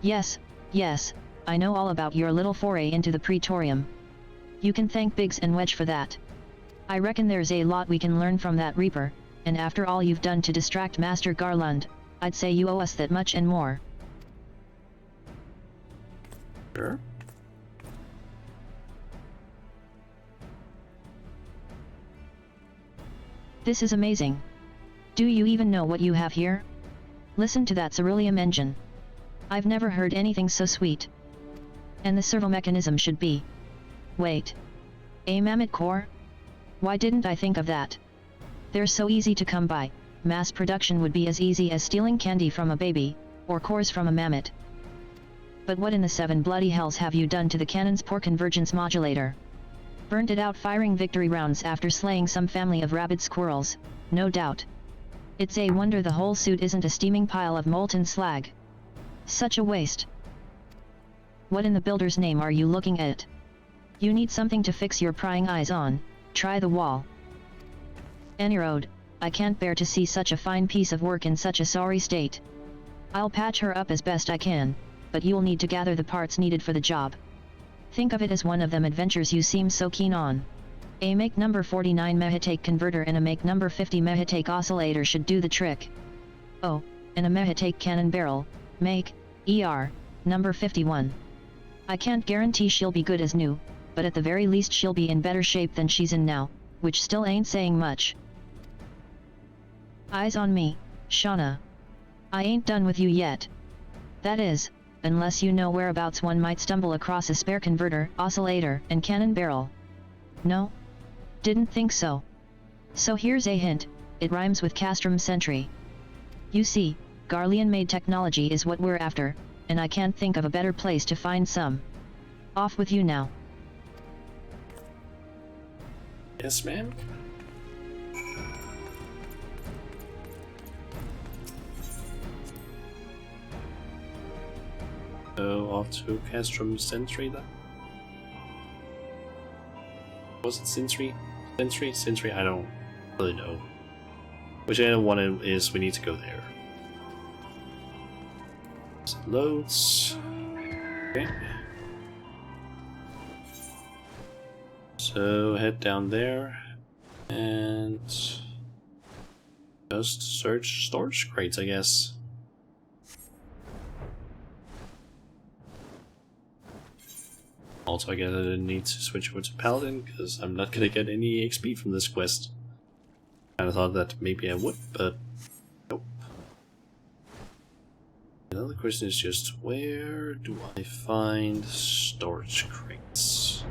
Yes, I know all about your little foray into the Praetorium. You can thank Biggs and Wedge for that. I reckon there's a lot we can learn from that Reaper, and after all you've done to distract Master Garlund, I'd say you owe us that much and more. Sure. This is amazing. Do you even know what you have here? Listen to that ceruleum engine. I've never heard anything so sweet. And the servo mechanism should be... Wait. A mammoth core? Why didn't I think of that? They're so easy to come by, mass production would be as easy as stealing candy from a baby, or cores from a mammoth. But what in the 7 bloody hells have you done to the cannon's poor convergence modulator? Burnt it out firing victory rounds after slaying some family of rabid squirrels, no doubt. It's a wonder the whole suit isn't a steaming pile of molten slag. Such a waste. What in the builder's name are you looking at? You need something to fix your prying eyes on, try the wall. Anirode, I can't bear to see such a fine piece of work in such a sorry state. I'll patch her up as best I can, but you'll need to gather the parts needed for the job. Think of it as one of them adventures you seem so keen on. A make number 49 Mehatake converter and a make number 50 Mehatake oscillator should do the trick. Oh, and a Mehatake cannon barrel, make, number 51. I can't guarantee she'll be good as new, but at the very least she'll be in better shape than she's in now, which still ain't saying much. Eyes on me, Shauna. I ain't done with you yet. That is, unless you know whereabouts one might stumble across a spare converter, oscillator, and cannon barrel. No? Didn't think so. So here's a hint, it rhymes with Castrum Sentry. You see, Garlean-made technology is what we're after, and I can't think of a better place to find some. Off with you now. Yes, ma'am. So off to Castrum Sentry then. Was it Sentry? Sentry? I don't really know. Whichever one it is, we need to go there. So loads. Okay. So head down there and just search storage crates, I guess. Also, I guess I didn't need to switch over to Paladin because I'm not gonna get any XP from this quest. I thought that maybe I would, but nope. Another question is just where do I find storage crates?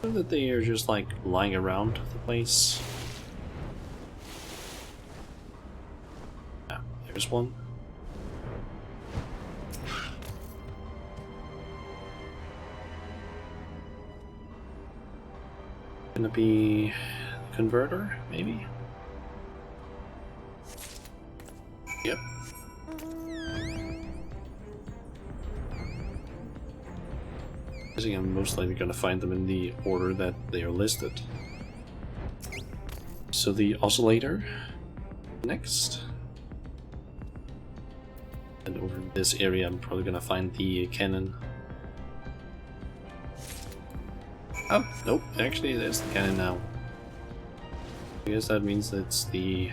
I know that they are just like lying around the place. Ah, there's one. Gonna be the converter, maybe? Yep. I think I'm most likely gonna find them in the order that they are listed. So the oscillator next. And over in this area I'm probably gonna find the cannon. Oh, nope, actually there's the cannon now. I guess that means it's the...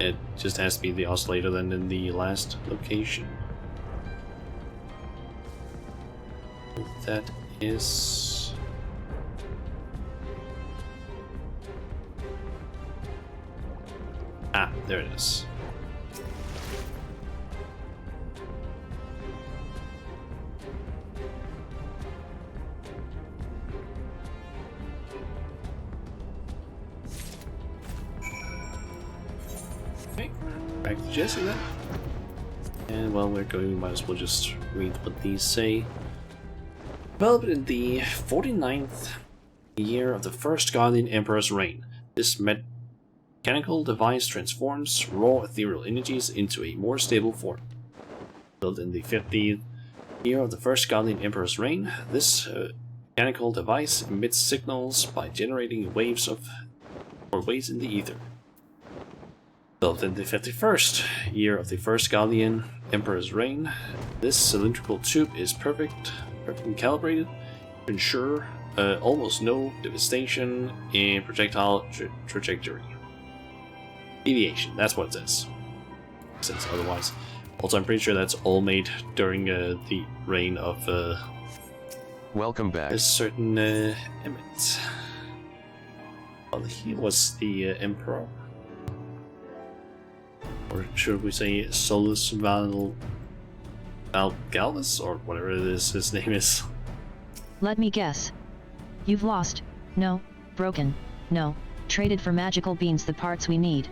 It just has to be the oscillator then in the last location. That is... Ah, there it is. Okay, back to Jesse then. And while we're going, we might as well just read what these say. Developed in the 49th year of the first Guardian Emperor's reign, this mechanical device transforms raw ethereal energies into a more stable form. Built in the 50th year of the first Guardian Emperor's reign, this mechanical device emits signals by generating waves in the ether. Built in the 51st year of the first Guardian Emperor's reign, this cylindrical tube is perfectly calibrated to ensure almost no devastation in projectile trajectory. Deviation, that's what it says. Since otherwise. Also, I'm pretty sure that's all made during the reign of Welcome back. a certain Emmett. Well, he was the Emperor. Or should we say Solus Valgalus, or whatever it is his name is. Let me guess. You've lost, no, broken, no, traded for magical beans the parts we need.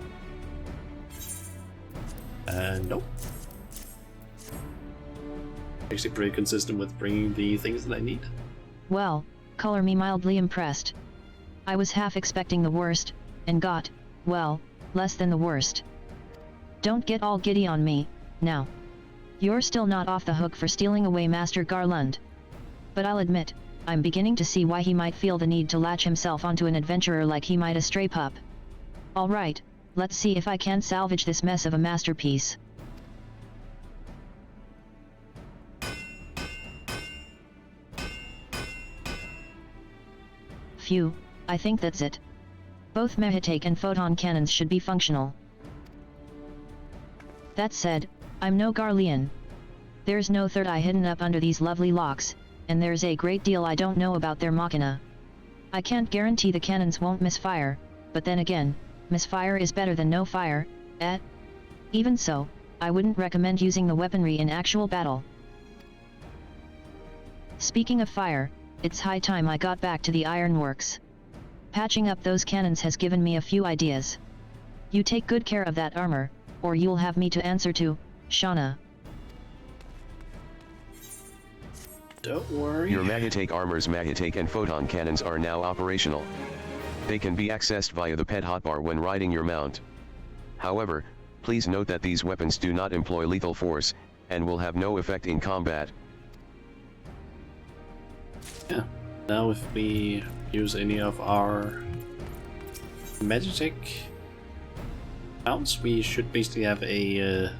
Nope. Actually pretty consistent with bringing the things that I need. Well, color me mildly impressed. I was half expecting the worst, and got, well, less than the worst. Don't get all giddy on me, now. You're still not off the hook for stealing away Master Garlund. But I'll admit, I'm beginning to see why he might feel the need to latch himself onto an adventurer like he might a stray pup. Alright, let's see if I can salvage this mess of a masterpiece. Phew, I think that's it. Both Mehitake and photon cannons should be functional. That said, I'm no Garlean. There's no third eye hidden up under these lovely locks, and there's a great deal I don't know about their machina. I can't guarantee the cannons won't misfire, but then again, misfire is better than no fire, eh? Even so, I wouldn't recommend using the weaponry in actual battle. Speaking of fire, it's high time I got back to the ironworks. Patching up those cannons has given me a few ideas. You take good care of that armor, or you'll have me to answer to, Shauna. Don't worry. Your Mehitake armor's Mehitake and photon cannons are now operational. They can be accessed via the pet hotbar when riding your mount. However, please note that these weapons do not employ lethal force, and will have no effect in combat. Yeah. Now if we use any of our Magitek mounts, we should basically have a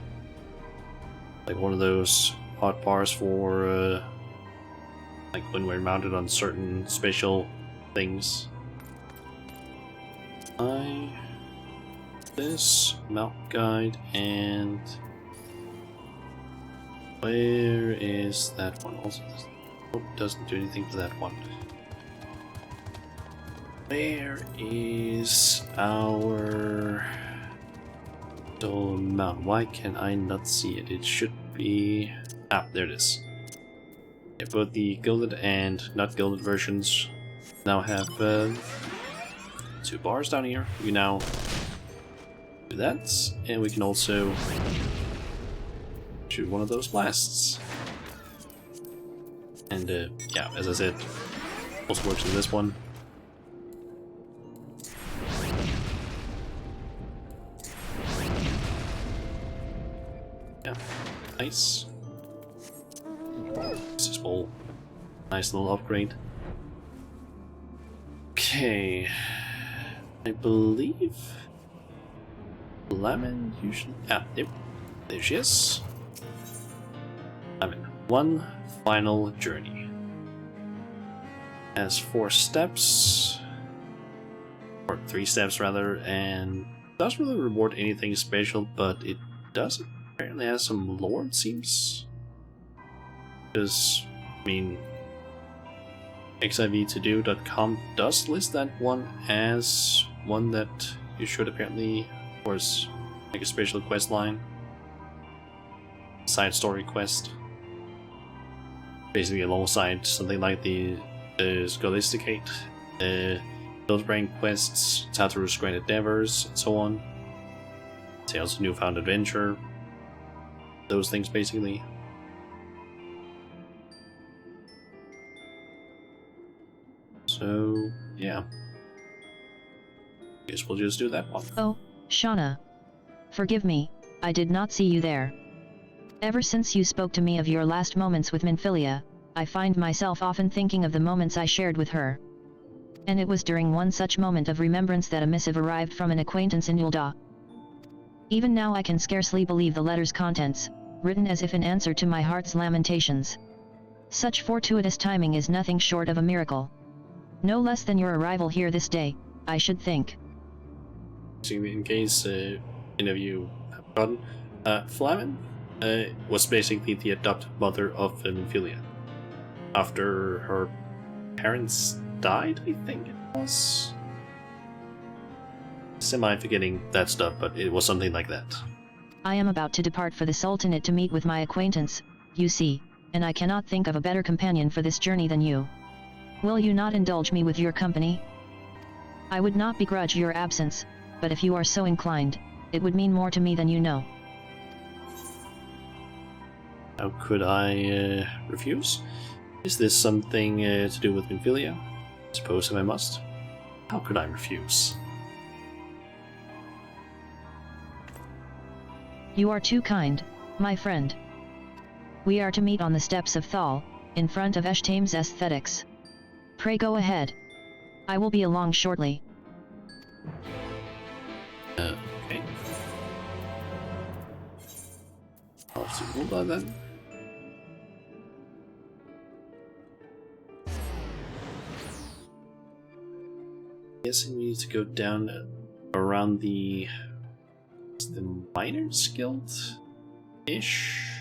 like one of those hot bars for like when we're mounted on certain special things. This mount guide, and where is that one? Also, doesn't do anything for that one. Where is our mount? Why can I not see it? It should be... Ah, there it is. Yeah, both the gilded and not gilded versions now have 2 bars down here. We now do that, and we can also shoot one of those blasts. And yeah, as I said, also works in this one. Yeah, nice. This is all nice little upgrade. Okay, I believe Lemon usually. Ah, yep, there she is. Lemon, one final journey. Has 4 steps, or 3 steps rather, and doesn't really reward anything special, but it does apparently has some lore, it seems. Because, I mean, XIV2do.com does list that one as one that you should apparently, of course, make a special quest line. Side story quest. Basically alongside something like the Scholasticate, those rank quests, Tartarus Grand Endeavors, and so on. Tales of Newfound Adventure. Those things basically. So, yeah. Guess we'll just do that one. Oh, Shauna. Forgive me, I did not see you there. Ever since you spoke to me of your last moments with Minfilia, I find myself often thinking of the moments I shared with her. And it was during one such moment of remembrance that a missive arrived from an acquaintance in Yulda. Even now I can scarcely believe the letter's contents, written as if in answer to my heart's lamentations. Such fortuitous timing is nothing short of a miracle. No less than your arrival here this day, I should think. In case any of you have forgotten, Flamen was basically the adopted mother of Minfilia. After her parents died, I think it was. Semi-forgetting that stuff, but it was something like that. I am about to depart for the Sultanate to meet with my acquaintance, you see, and I cannot think of a better companion for this journey than you. Will you not indulge me with your company? I would not begrudge your absence, but if you are so inclined, it would mean more to me than you know. How could I refuse? Is this something to do with Minfilia? Suppose if I must. How could I refuse? You are too kind, my friend. We are to meet on the steps of Thal, in front of Eshtame's aesthetics. Pray go ahead. I will be along shortly. Okay. I'll see hold on then. Guessing we need to go down around the Miners Guild ish.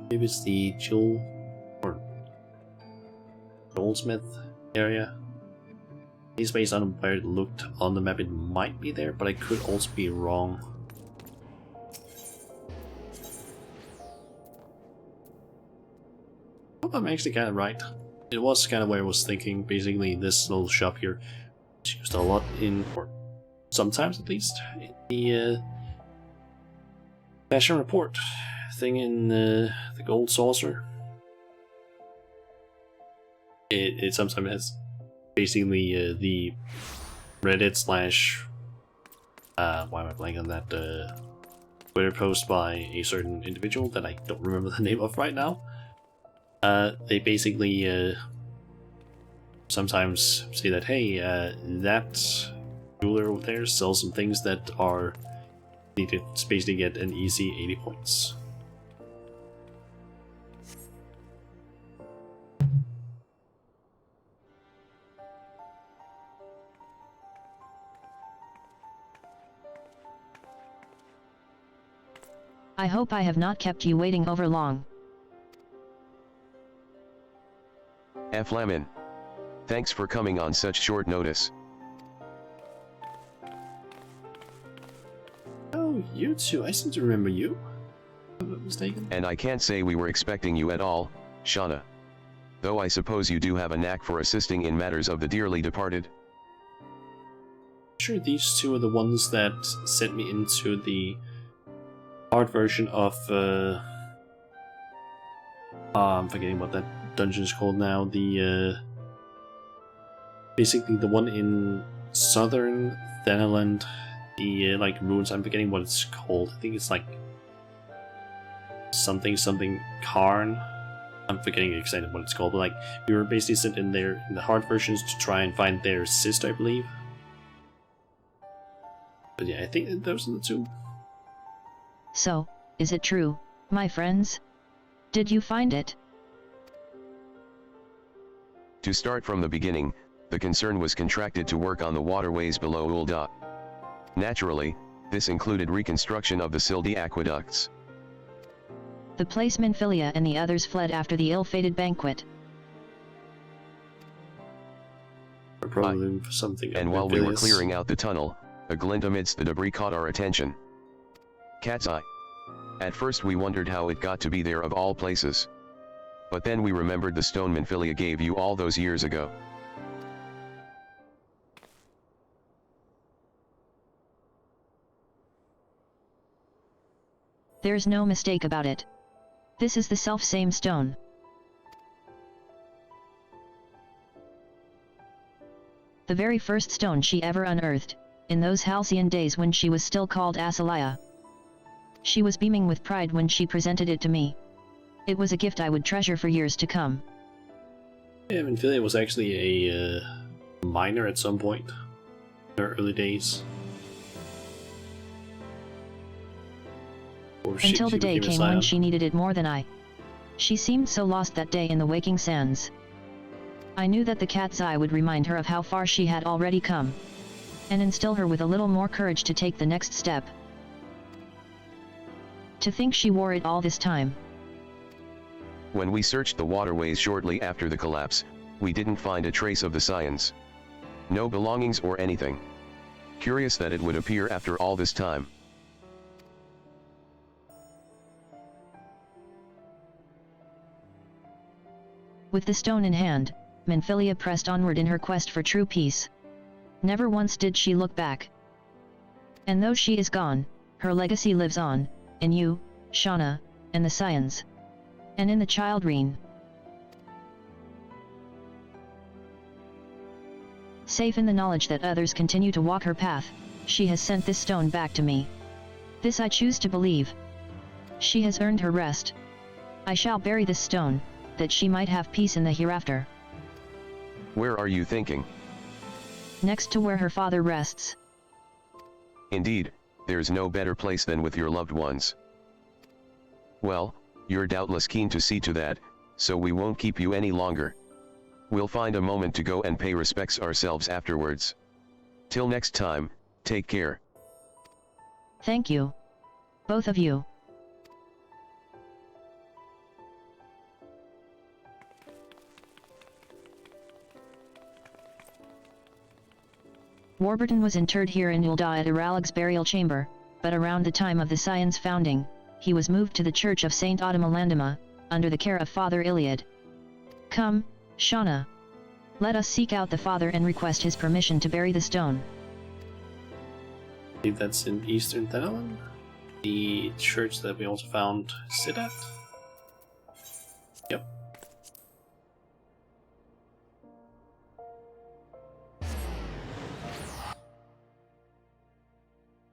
Maybe it's the Jewel or Goldsmith area. These based on where it looked on the map, it might be there, but I could also be wrong. I hope I'm actually kind of right. It was kind of where I was thinking. Basically, this little shop here is used a lot in, or sometimes at least, in the fashion report thing in the Gold Saucer. It sometimes has basically the Reddit slash why am I blanking on that Twitter post by a certain individual that I don't remember the name of right now. They basically sometimes say that, hey, that jeweler over there sells some things that are needed to basically get an easy 80 points. I hope I have not kept you waiting over long. Flamin. Thanks for coming on such short notice. Oh, you two. I seem to remember you. If I'm not mistaken. And I can't say we were expecting you at all, Shauna. Though I suppose you do have a knack for assisting in matters of the dearly departed. Sure, these two are the ones that sent me into the hard version of I'm forgetting what that dungeon is called now. The basically the one in southern Thanaland, the like ruins. I'm forgetting what it's called. I think it's like something Karn. I'm forgetting exactly what it's called. But like we were basically sent in there in the hard versions to try and find their sister, I believe. But yeah, I think those are the two. So, is it true, my friends? Did you find it? To start from the beginning, the concern was contracted to work on the waterways below Ul'dah. Naturally, this included reconstruction of the Sildi aqueducts. The place Minfilia and the others fled after the ill-fated banquet. Or probably something. And while we were clearing out the tunnel, a glint amidst the debris caught our attention. Cat's eye. At first we wondered how it got to be there of all places. But then we remembered the stone Minfilia gave you all those years ago. There's no mistake about it. This is the self-same stone. The very first stone she ever unearthed, in those halcyon days when she was still called Asalaya. She was beaming with pride when she presented it to me. It was a gift I would treasure for years to come. Yeah, Minfilia was actually a miner at some point in her early days. Until the day came when she needed it more than I. She seemed so lost that day in the waking sands. I knew that the cat's eye would remind her of how far she had already come, and instill her with a little more courage to take the next step. To think she wore it all this time. When we searched the waterways shortly after the collapse, we didn't find a trace of the scions. No belongings or anything. Curious that it would appear after all this time. With the stone in hand, Minfilia pressed onward in her quest for true peace. Never once did she look back. And though she is gone, her legacy lives on, in you, Shauna, and the scions. And in the child Reen. Safe in the knowledge that others continue to walk her path, she has sent this stone back to me. This I choose to believe. She has earned her rest. I shall bury this stone, that she might have peace in the hereafter. Where are you thinking? Next to where her father rests. Indeed, there's no better place than with your loved ones. Well, you're doubtless keen to see to that, so we won't keep you any longer. We'll find a moment to go and pay respects ourselves afterwards. Till next time, take care. Thank you. Both of you. Warburton was interred here in Ulda at Iralig's burial chamber, but around the time of the Scion's founding, he was moved to the Church of St. Automalandima, under the care of Father Iliad. Come, Shauna. Let us seek out the father and request his permission to bury the stone. I believe that's in Eastern Thailand. The church that we also found Sid at. Yep.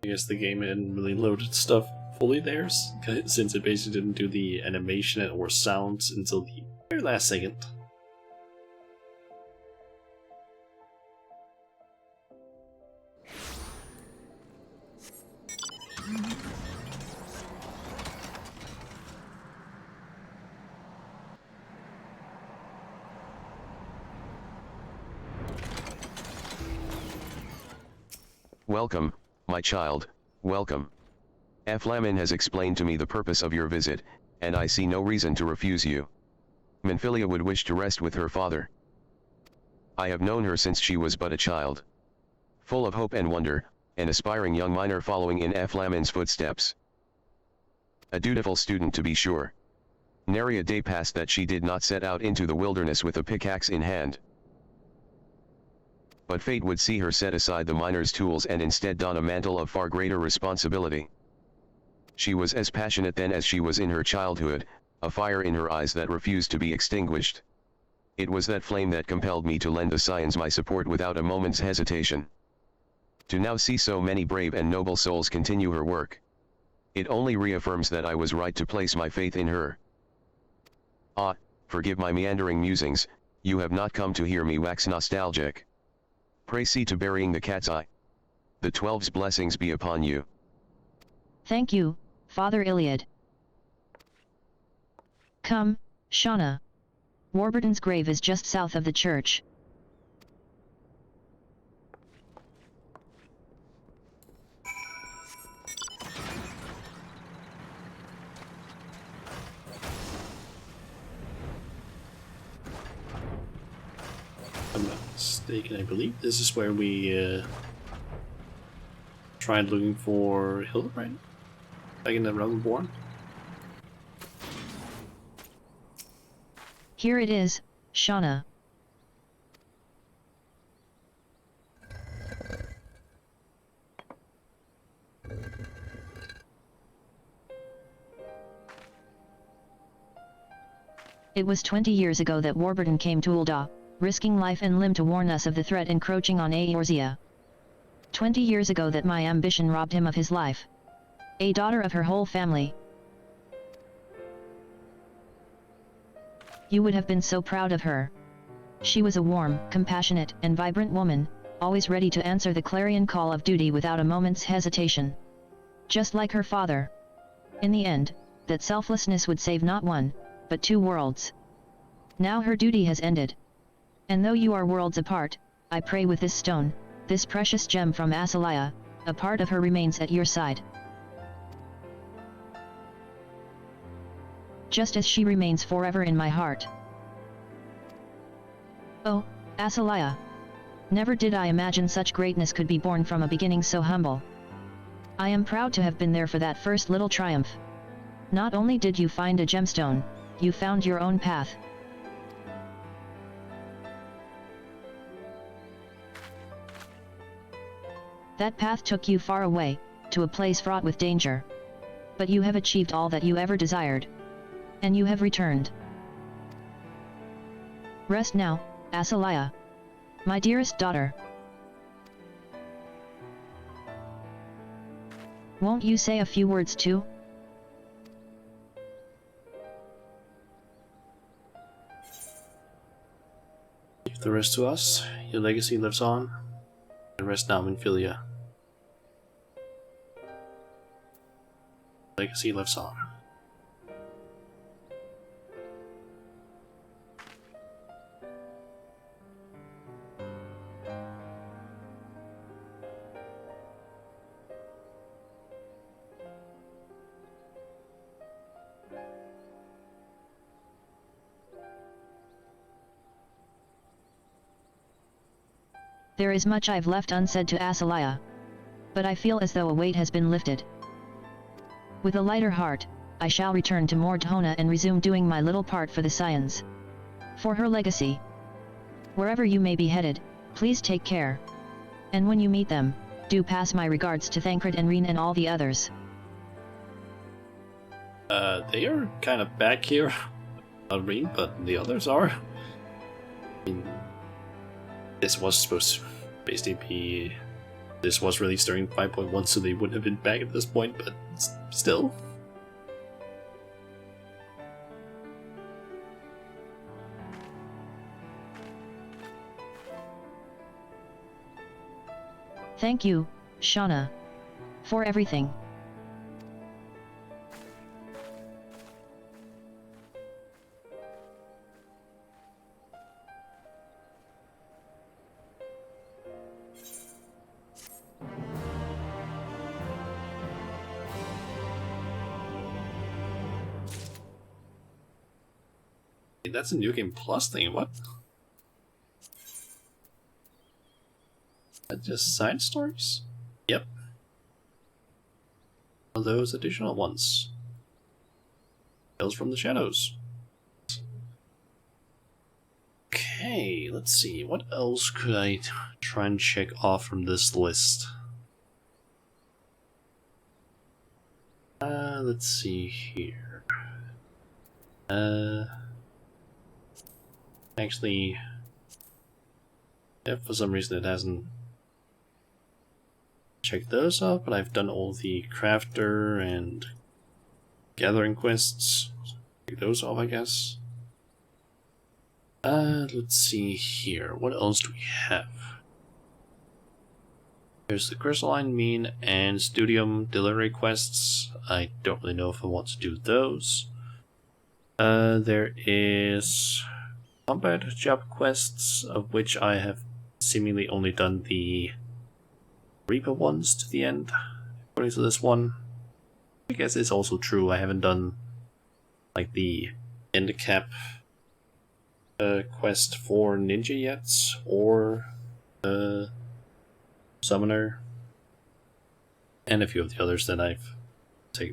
I guess the game hadn't really loaded stuff fully there, since it basically didn't do the animation or sounds until the very last second. Welcome, my child, welcome. Flamin has explained to me the purpose of your visit, and I see no reason to refuse you. Minfilia would wish to rest with her father. I have known her since she was but a child. Full of hope and wonder, an aspiring young miner following in Flamin's footsteps. A dutiful student to be sure. Nary a day passed that she did not set out into the wilderness with a pickaxe in hand. But fate would see her set aside the miner's tools and instead don a mantle of far greater responsibility. She was as passionate then as she was in her childhood, a fire in her eyes that refused to be extinguished. It was that flame that compelled me to lend the Scions my support without a moment's hesitation. To now see so many brave and noble souls continue her work. It only reaffirms that I was right to place my faith in her. Ah, forgive my meandering musings, you have not come to hear me wax nostalgic. Pray see to burying the cat's eye. The 12's blessings be upon you. Thank you, Father Iliad. Come, Shauna. Warburton's grave is just south of the church. I'm not mistaken, I believe this is where we tried looking for Hildebrand back in the Realm Reborn. Here it is, Shauna. It was 20 years ago that Warburton came to Ulda, risking life and limb to warn us of the threat encroaching on Eorzea. 20 years ago that my ambition robbed him of his life. A daughter of her whole family. You would have been so proud of her. She was a warm, compassionate, and vibrant woman, always ready to answer the clarion call of duty without a moment's hesitation. Just like her father. In the end, that selflessness would save not one, but 2 worlds. Now her duty has ended. And though you are worlds apart, I pray with this stone, this precious gem from Asalaya, a part of her remains at your side. Just as she remains forever in my heart. Oh, Asalaya. Never did I imagine such greatness could be born from a beginning so humble. I am proud to have been there for that first little triumph. Not only did you find a gemstone, you found your own path. That path took you far away, to a place fraught with danger. But you have achieved all that you ever desired. And you have returned. Rest now, Asalaya. My dearest daughter. Won't you say a few words too? the rest to us. Your legacy lives on. The rest now in Philia. Legacy lives on. There is much I've left unsaid to Asalaya. But I feel as though a weight has been lifted. With a lighter heart, I shall return to Mordhona and resume doing my little part for the Scions. For her legacy. Wherever you may be headed, please take care. And when you meet them, do pass my regards to Thancred and Reen and all the others. They are kind of back here. Not Reen, but the others are. I mean, this was supposed to basically be... This was released during 5.1, so they wouldn't have been back at this point, but still. Thank you, Shauna. For everything. That's a New Game Plus thing, what? That's just side stories? Yep. One of those additional ones. Tales from the Shadows. Okay, let's see. What else could I try and check off from this list? Let's see here. Actually, yeah, for some reason it hasn't checked those off, but I've done all the crafter and gathering quests. Check those off, I guess. Let's see here. What else do we have? There's the crystalline mean and studium delivery quests. I don't really know if I want to do those. There is combat job quests, of which I have seemingly only done the Reaper ones to the end, according to this one. I guess it's also true, I haven't done like the end cap quest for Ninja yet, or Summoner, and a few of the others that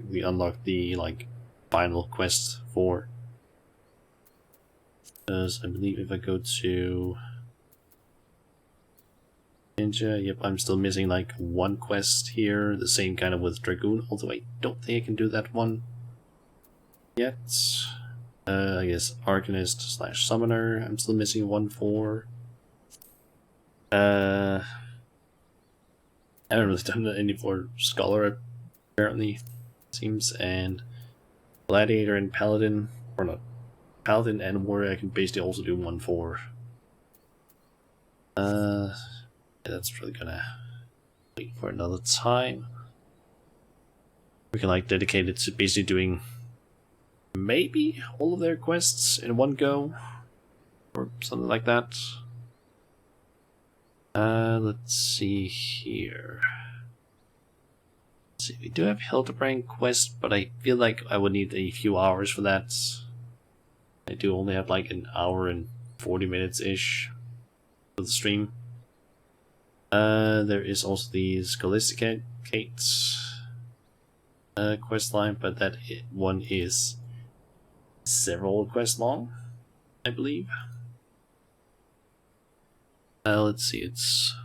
we unlocked the like final quest for. Because I believe if I go to Ninja, yep, I'm still missing like one quest here, the same kind of with Dragoon, although I don't think I can do that one yet. I guess Arcanist / Summoner, I'm still missing one for. I haven't really done any for Scholar, apparently, it seems, and Gladiator and Paladin, or not, Paladin and Warrior I can basically also do one for. Yeah, that's really gonna wait for another time. We can like dedicate it to basically doing maybe all of their quests in one go, or something like that. Let's see here. Let's see, we do have Hildebrand quest, but I feel like I would need a few hours for that. I do only have like an hour and 40 minutes ish for the stream. There is also the Scholasticate quest line, but that one is several quests long, I believe. Let's see, it's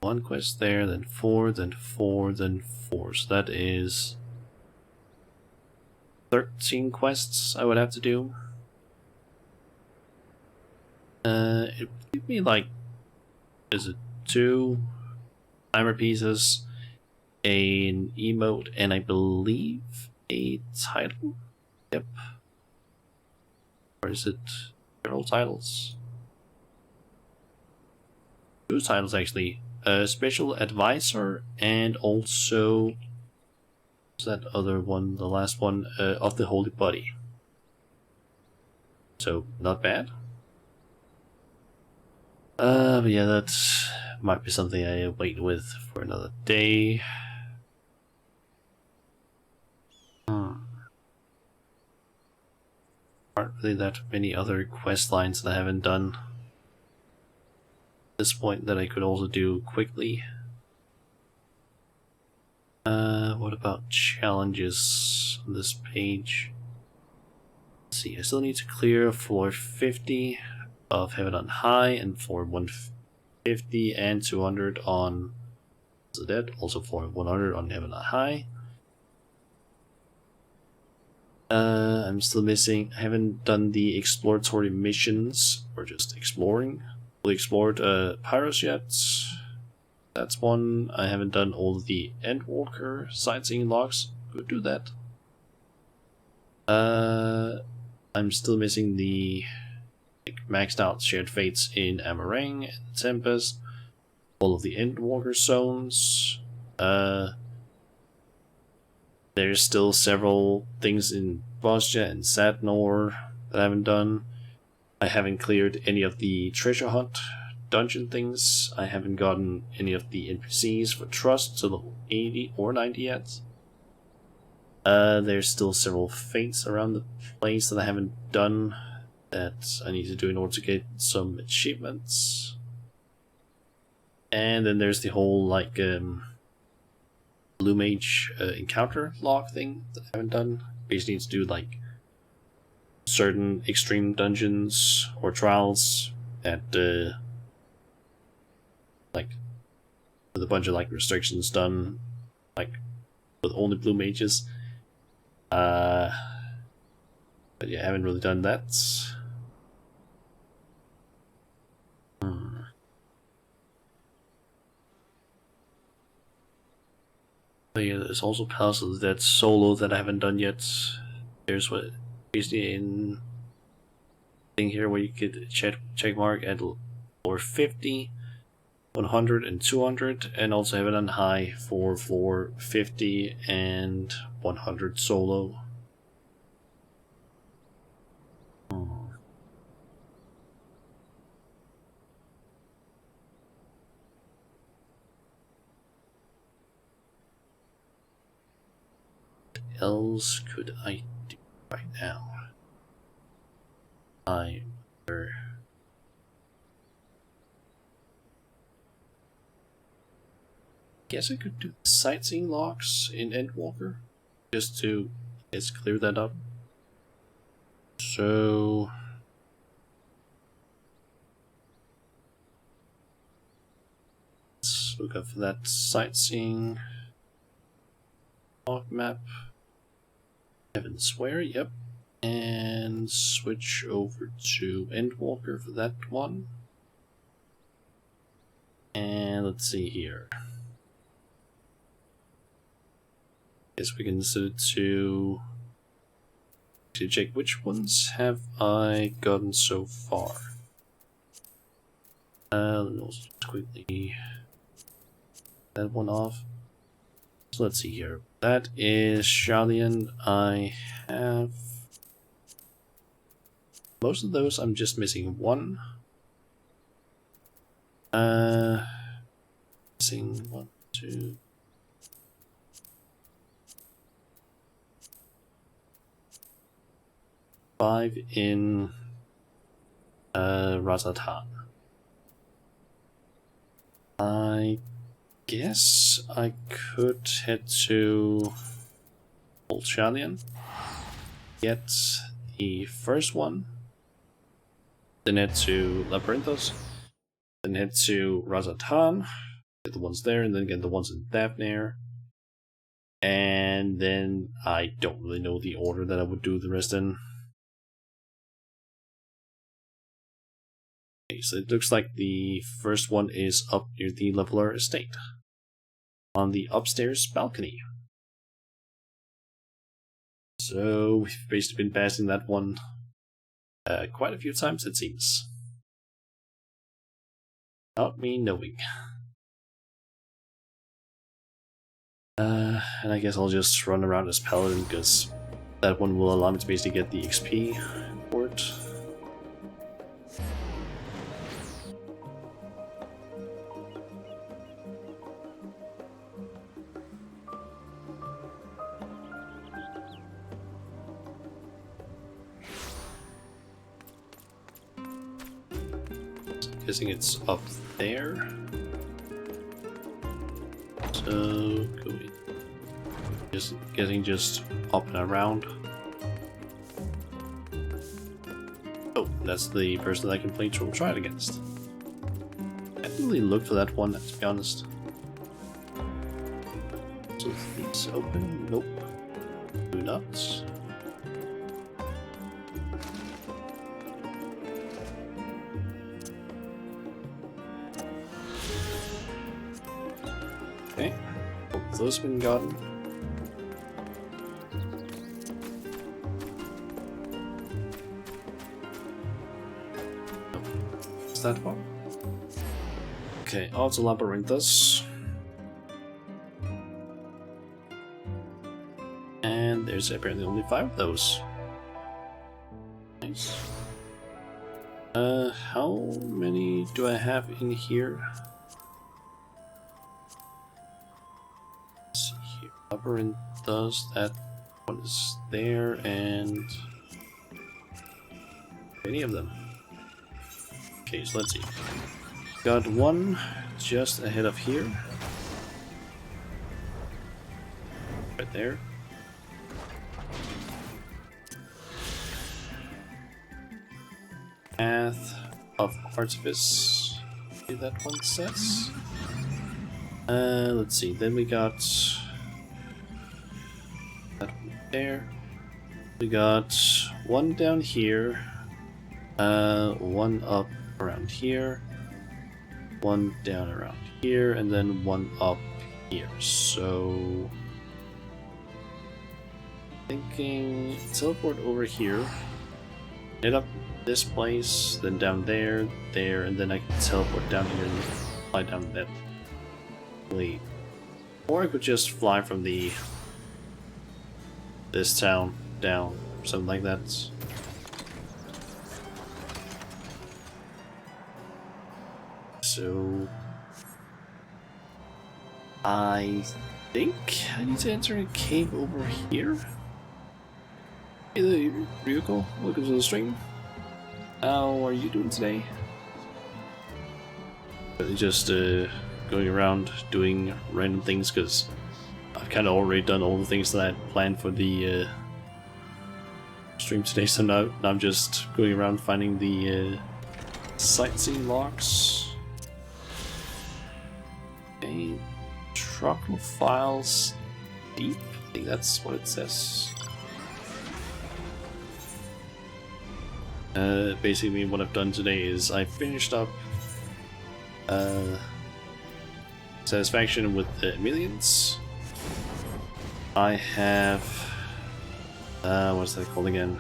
one quest there, then 4, then 4, then 4. So that is 13 quests I would have to do. It would give me like, is it 2 timer pieces, an emote, and I believe a title? Yep. Or is it several titles? two titles actually. Special Advisor and also what's that other one, the last one, of the Holy Body. So not bad. But yeah, that might be something I wait with for another day. Aren't really that many other quest lines that I haven't done at this point that I could also do quickly. What about challenges on this page? Let's see, I still need to clear floor 50 of Heaven on High and floor 150 and 200 on the Dead, also floor 100 on Heaven on High. I'm still missing, I haven't done the exploratory missions, or just exploring. We explored Pyros yet. That's one. I haven't done all of the Endwalker sightseeing logs. Could do that. I'm still missing the maxed out shared fates in Amarang and Tempest. All of the Endwalker zones. There's still several things in Bosnia and Satnor that I haven't done. I haven't cleared any of the treasure hunt dungeon things. I haven't gotten any of the NPCs for Trust to level 80 or 90 yet. There's still several fates around the place that I haven't done that I need to do in order to get some achievements. And then there's the whole like Blue Mage encounter log thing that I haven't done. Basically need to do like certain extreme dungeons or trials at like with a bunch of like restrictions done like with only blue mages. But yeah, I haven't really done that. But yeah, there's also Palace of the Dead solo that I haven't done yet. There's what basically in thing here where you could check mark at floor 50, 100 and 200, and also have it on high for floor 50 and 100 solo. What else could I do right now? I guess I could do the sightseeing locks in Endwalker just to clear that up. So let's look up for that sightseeing log map. Heaven Swear, yep. And switch over to Endwalker for that one. And let's see here. Guess we can set it to check which ones have I gotten so far. Let me also just quickly that one off. So let's see here. That is Shalian. I have most of those. I'm just missing one. Missing 1, 2. Five in Razatan. I guess I could head to Old Shalian, get the first one, then head to Labyrinthos, then head to Razatan, get the ones there, and then get the ones in Thavnair. And then I don't really know the order that I would do the rest in. Okay, so it looks like the first one is up near the Leveler Estate, on the upstairs balcony. So we've basically been passing that one quite a few times, it seems. Without me knowing. And I guess I'll just run around as Paladin, because that one will allow me to basically get the XP for it. Guessing it's up there. So going, just getting just up and around. Oh, that's the person that I can play Troll Triad against. I didn't really look for that one, to be honest. So it's open. Nope. Do not. Okay, both those have been gotten. Nope. Is that one? Okay, Auto Labyrinthus. And there's apparently only 5 of those. Nice. How many do I have in here? Labyrinthus, that one is there, and any of them. Okay, so let's see. Got one just ahead of here. Right there. Path of Artifice. See that one says. Let's see. Then we got that one there. We got one down here. One up around here. One down around here, and then one up here. So thinking teleport over here. Hit up this place, then down there, there, and then I can teleport down here and fly down that way. Or I could just fly from this town down, something like that. So I think I need to enter a cave over here. Hey there, Ryuko, welcome to the stream. How are you doing today? Just going around doing random things, because I've kind of already done all the things that I planned for the stream today, so now I'm just going around finding the sightseeing logs. Okay, Tropical Files Deep, I think that's what it says. Basically what I've done today is I finished up Satisfaction with the Millions. I have what's that called again?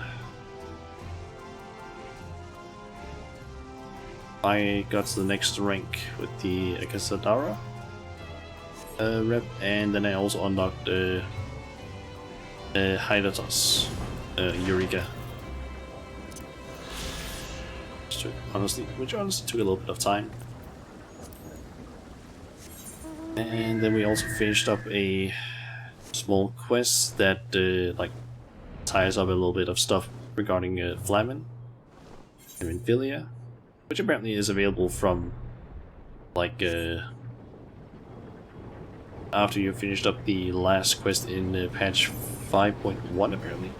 I got to the next rank with the Akasadara rep, and then I also unlocked Hydatos Eureka. Which honestly took a little bit of time. And then we also finished up a small quest that like ties up a little bit of stuff regarding Flamen and Infilia, which apparently is available from like after you finished up the last quest in patch 5.1 apparently.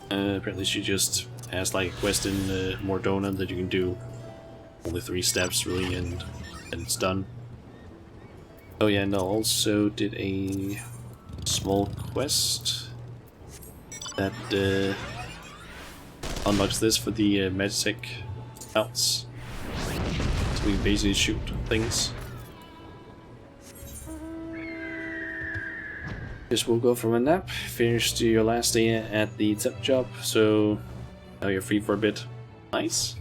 Apparently she just has like a quest in Mordona that you can do only 3 steps really, and it's done. Oh yeah, and I also did a small quest that unlocks this for the Magic outs. So we can basically shoot things. Just woke up from a nap, finished your last day at the temp job, so Now you're free for a bit. Nice.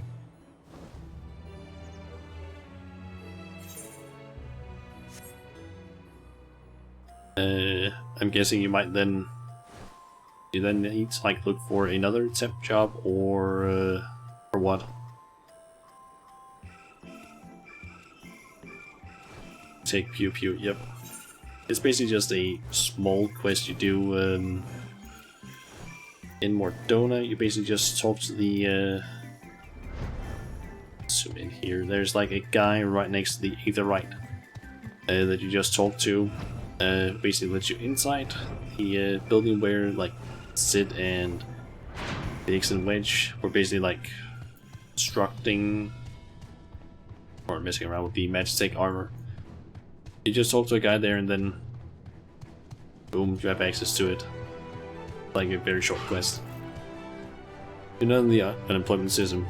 I'm guessing you might then... You then need to like look for another temp job or what? Take Pew Pew, yep. It's basically just a small quest you do in Mordona. You basically just talk to the zoom in here. There's like a guy right next to the Aetherite that you just talk to. Basically lets you inside the building where like Sid and Biggs and Wedge were basically like constructing or messing around with the Magitech armor. You just talk to a guy there and then boom, you have access to it. Like a very short quest. You're not in the unemployment system.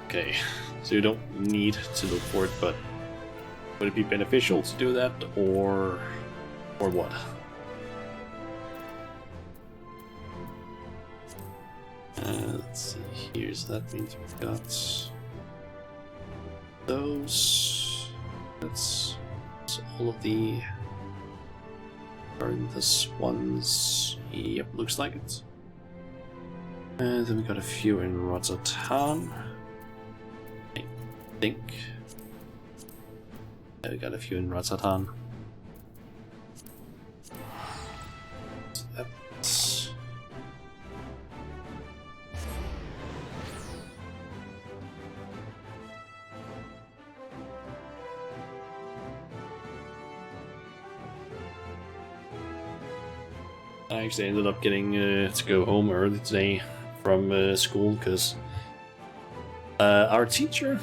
Okay, so you don't need to look for it, but would it be beneficial to do that or what? Let's see here, so that means we've got those. That's all of the this ones. Yep, looks like it. And then we got a few in Rotterdam. I think. Yeah, we got a few in Rotterdam. So that's... I actually ended up getting to go home early today from school because our teacher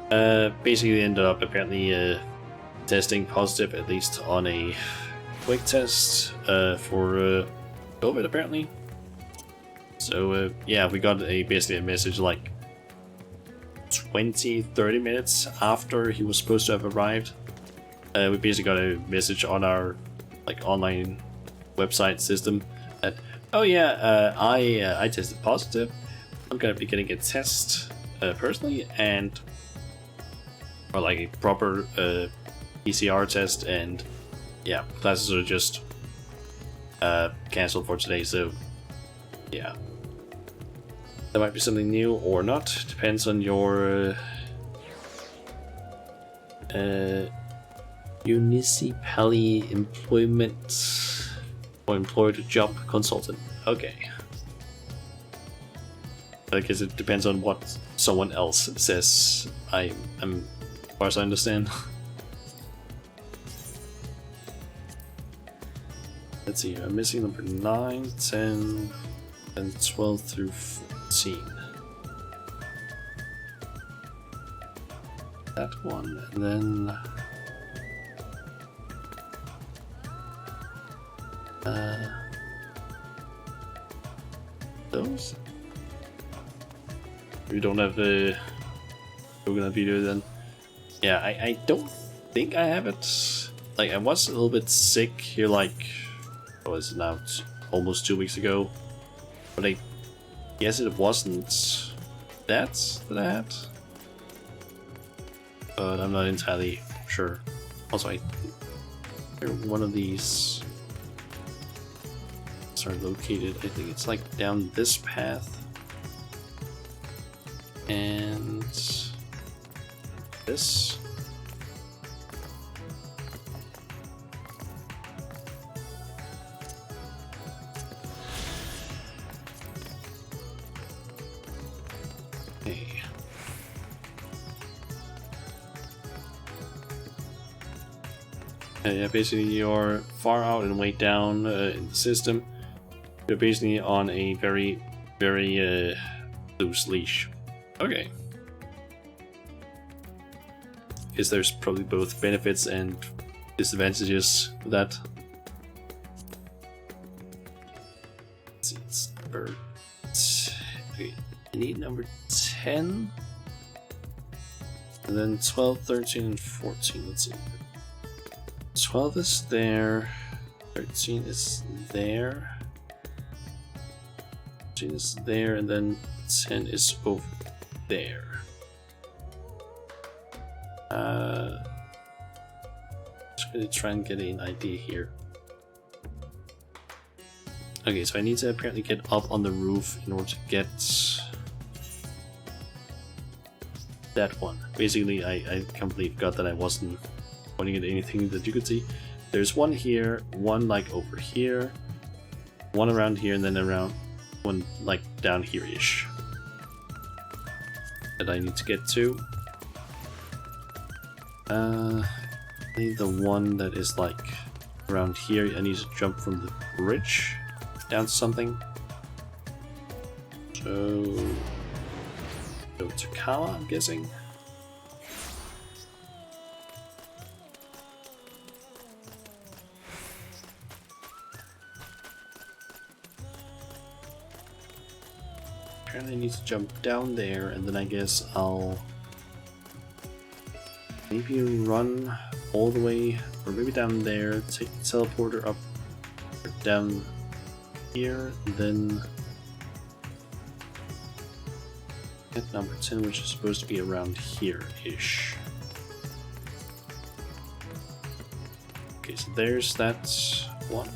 basically ended up apparently testing positive, at least on a quick test for COVID apparently. So yeah, we got basically a message like 20-30 minutes after he was supposed to have arrived. We basically got a message on our like online website system that, oh yeah, I tested positive. I'm gonna be getting a test personally, and or like a proper PCR test, and yeah, classes are just cancelled for today. So yeah, that might be something new or not. Depends on your municipality employment. Or employed job consultant. Okay. I guess it depends on what someone else says. As far as I understand. Let's see, I'm missing number 9, 10, and 12 through 14. That one, and then... those? We don't have the... We're gonna be there then. Yeah, I don't think I have it. Like, I was a little bit sick here, like... What was it now? Almost 2 weeks ago. But I guess it wasn't that I had. But I'm not entirely sure. Also, I think one of these are located, I think it's like down this path and this. Okay. Yeah, basically you're far out and way down in the system. You're basically on a very, very loose leash. Okay. Guess there's probably both benefits and disadvantages with that. Let's see, it's number... Okay, I need number 10. And then 12, 13, and 14. Let's see. 12 is there. 13 is there. Is there, and then 10 is over there. Just gonna try and get an idea here. Okay, so I need to apparently get up on the roof in order to get that one. Basically, I completely forgot that I wasn't pointing at anything that you could see. There's one here, one like over here, one around here, and then around one like down here-ish that I need to get to. I need the one that is like around here. I need to jump from the bridge down to something. So go to Kala, I'm guessing. Apparently I need to jump down there, and then I guess I'll maybe run all the way, or maybe down there, take the teleporter up, or down here, and then get number 10, which is supposed to be around here-ish. Okay, so there's that one.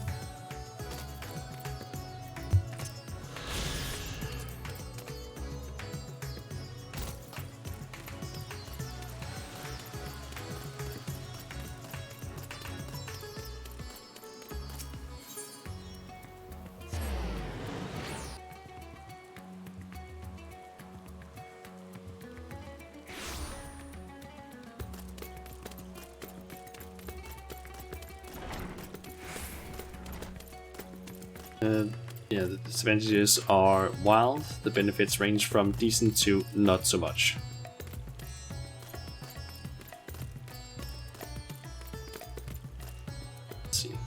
Yeah, the disadvantages are wild. The benefits range from decent to not so much. Let's see.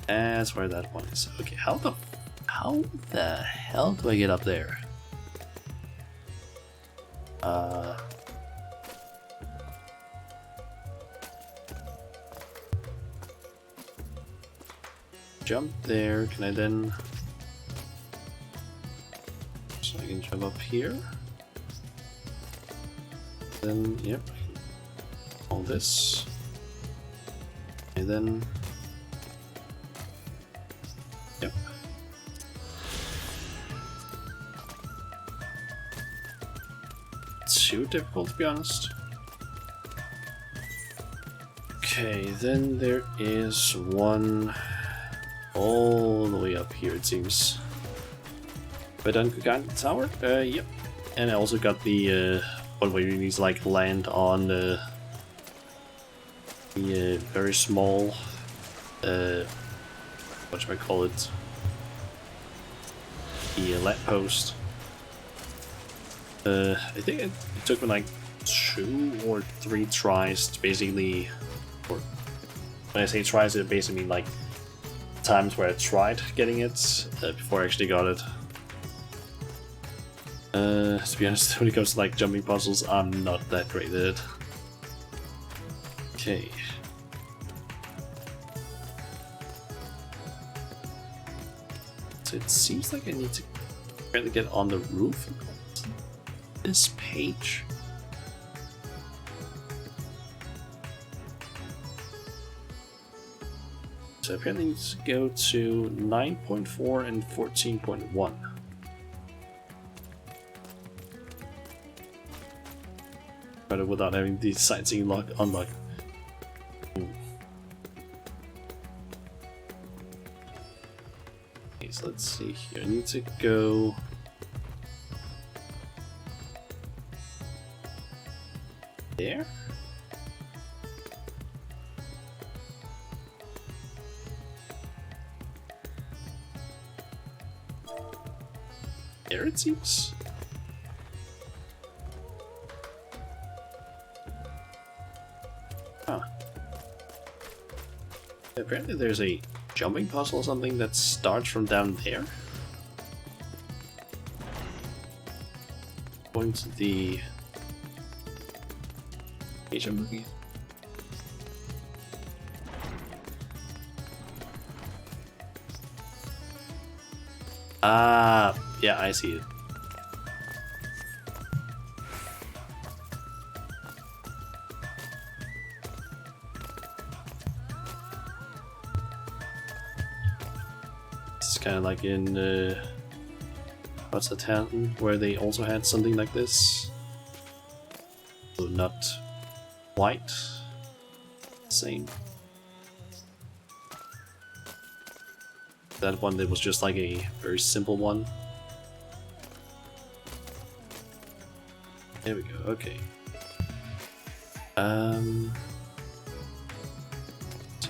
That's where that one is. Okay, how the hell do I get up there? Jump there. Can I then? So I can jump up here. Then, yep. All this. And then. Yep. Too difficult, to be honest. Okay, then there is one all the way up here, it seems. But on Kugan Tower? Yep. And I also got the one where you need to like land on the very small what should I call it? The lamppost. I think it took me like 2 or 3 tries to basically, or when I say tries, it basically mean like times where I tried getting it before I actually got it. To be honest, when it comes to like jumping puzzles, I'm not that great at it. Okay. So it seems like I need to really get on the roof of this page. So apparently need to go to 9.4 and 14.1. But without having the sightseeing lock unlocked. Okay, so let's see here. I need to go there. There it seems. Huh. Apparently there's a jumping puzzle or something that starts from down there. Going to the page I'm looking at. Ah, Yeah, I see it. It's kind of like in what's the town where they also had something like this. So not white. Same. That one that was just like a very simple one. There we go, okay. So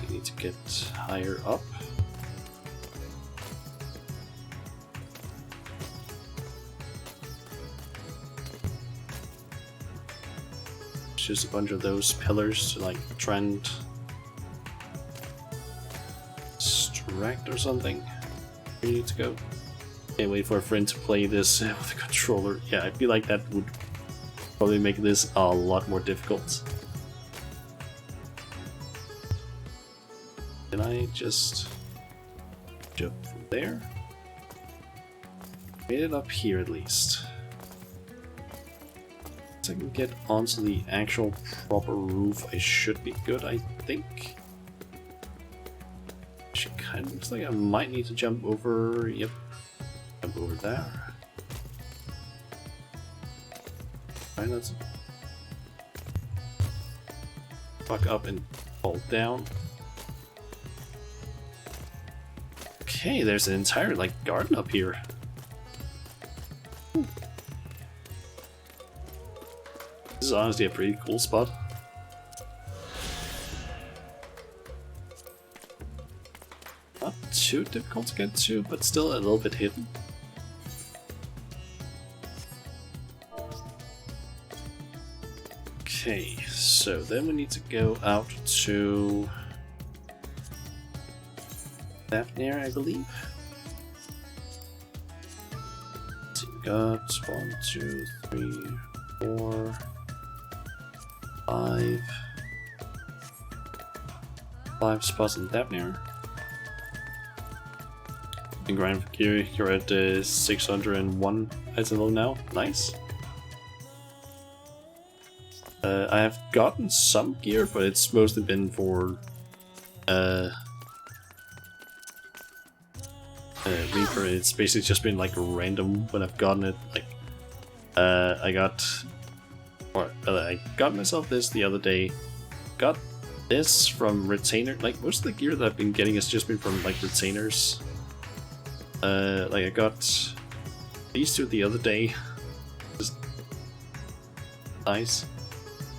you need to get higher up. It's just a bunch of those pillars to like try and distract or something. Where you need to go. Can't wait for a friend to play this with a controller. Yeah, I feel like that would probably make this a lot more difficult. Can I just jump from there? Made it up here at least. So I can get onto the actual proper roof. I should be good, I think. Actually, kind of looks like I might need to jump over. Yep, jump over there. Try not to fuck up and fall down. Okay, there's an entire like garden up here. This is honestly a pretty cool spot. Not too difficult to get to, but still a little bit hidden. Okay, so then we need to go out to Daphne, I believe. So we got 1, 2, 3, 4, 5 spots in Daphne. In Grand Gear, you're at 601 item level now. Nice. I have gotten some gear, but it's mostly been for Reaper. It's basically just been like random when I've gotten it. Like I got myself this the other day. Got this from retainer. Like most of the gear that I've been getting has just been from like retainers. Like I got these two the other day. Just nice.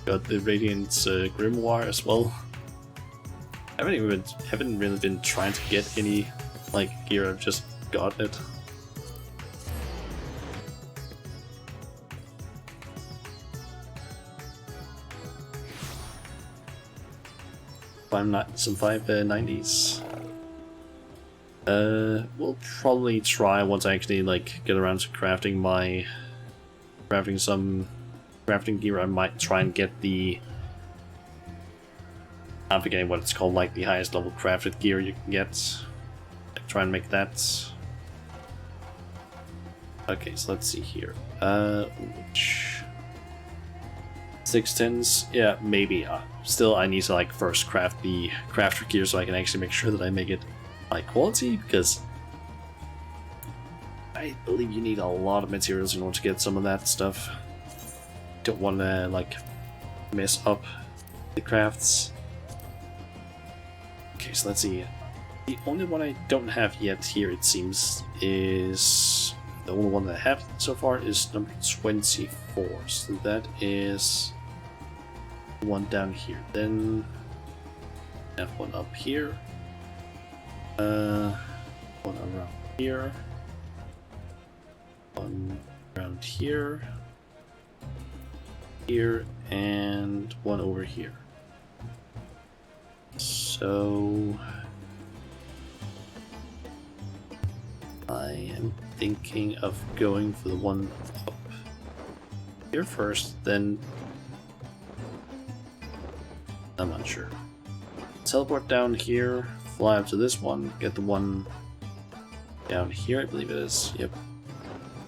Got the Radiant Grimoire as well. I haven't really been trying to get any like gear. I've just got it. Some 590s. We'll probably try once I actually like get around to crafting some crafting gear. I might try and get the, I'm forgetting what it's called, like the highest level crafted gear you can get. Like, try and make that. Okay, so let's see here. 610s, yeah, maybe. Still, I need to like first craft the crafter gear so I can actually make sure that I make it high quality, because I believe you need a lot of materials in order to get some of that stuff. Don't want to like mess up the crafts. Okay, so let's see. The only one I don't have yet here, it seems, is the only one that I have so far is number 24. So that is one down here. Then I have one up here. One around here. One around here. Here, and one over here. So I am thinking of going for the one up here first, then I'm not sure. Teleport down here, fly up to this one, get the one down here, I believe it is. Yep.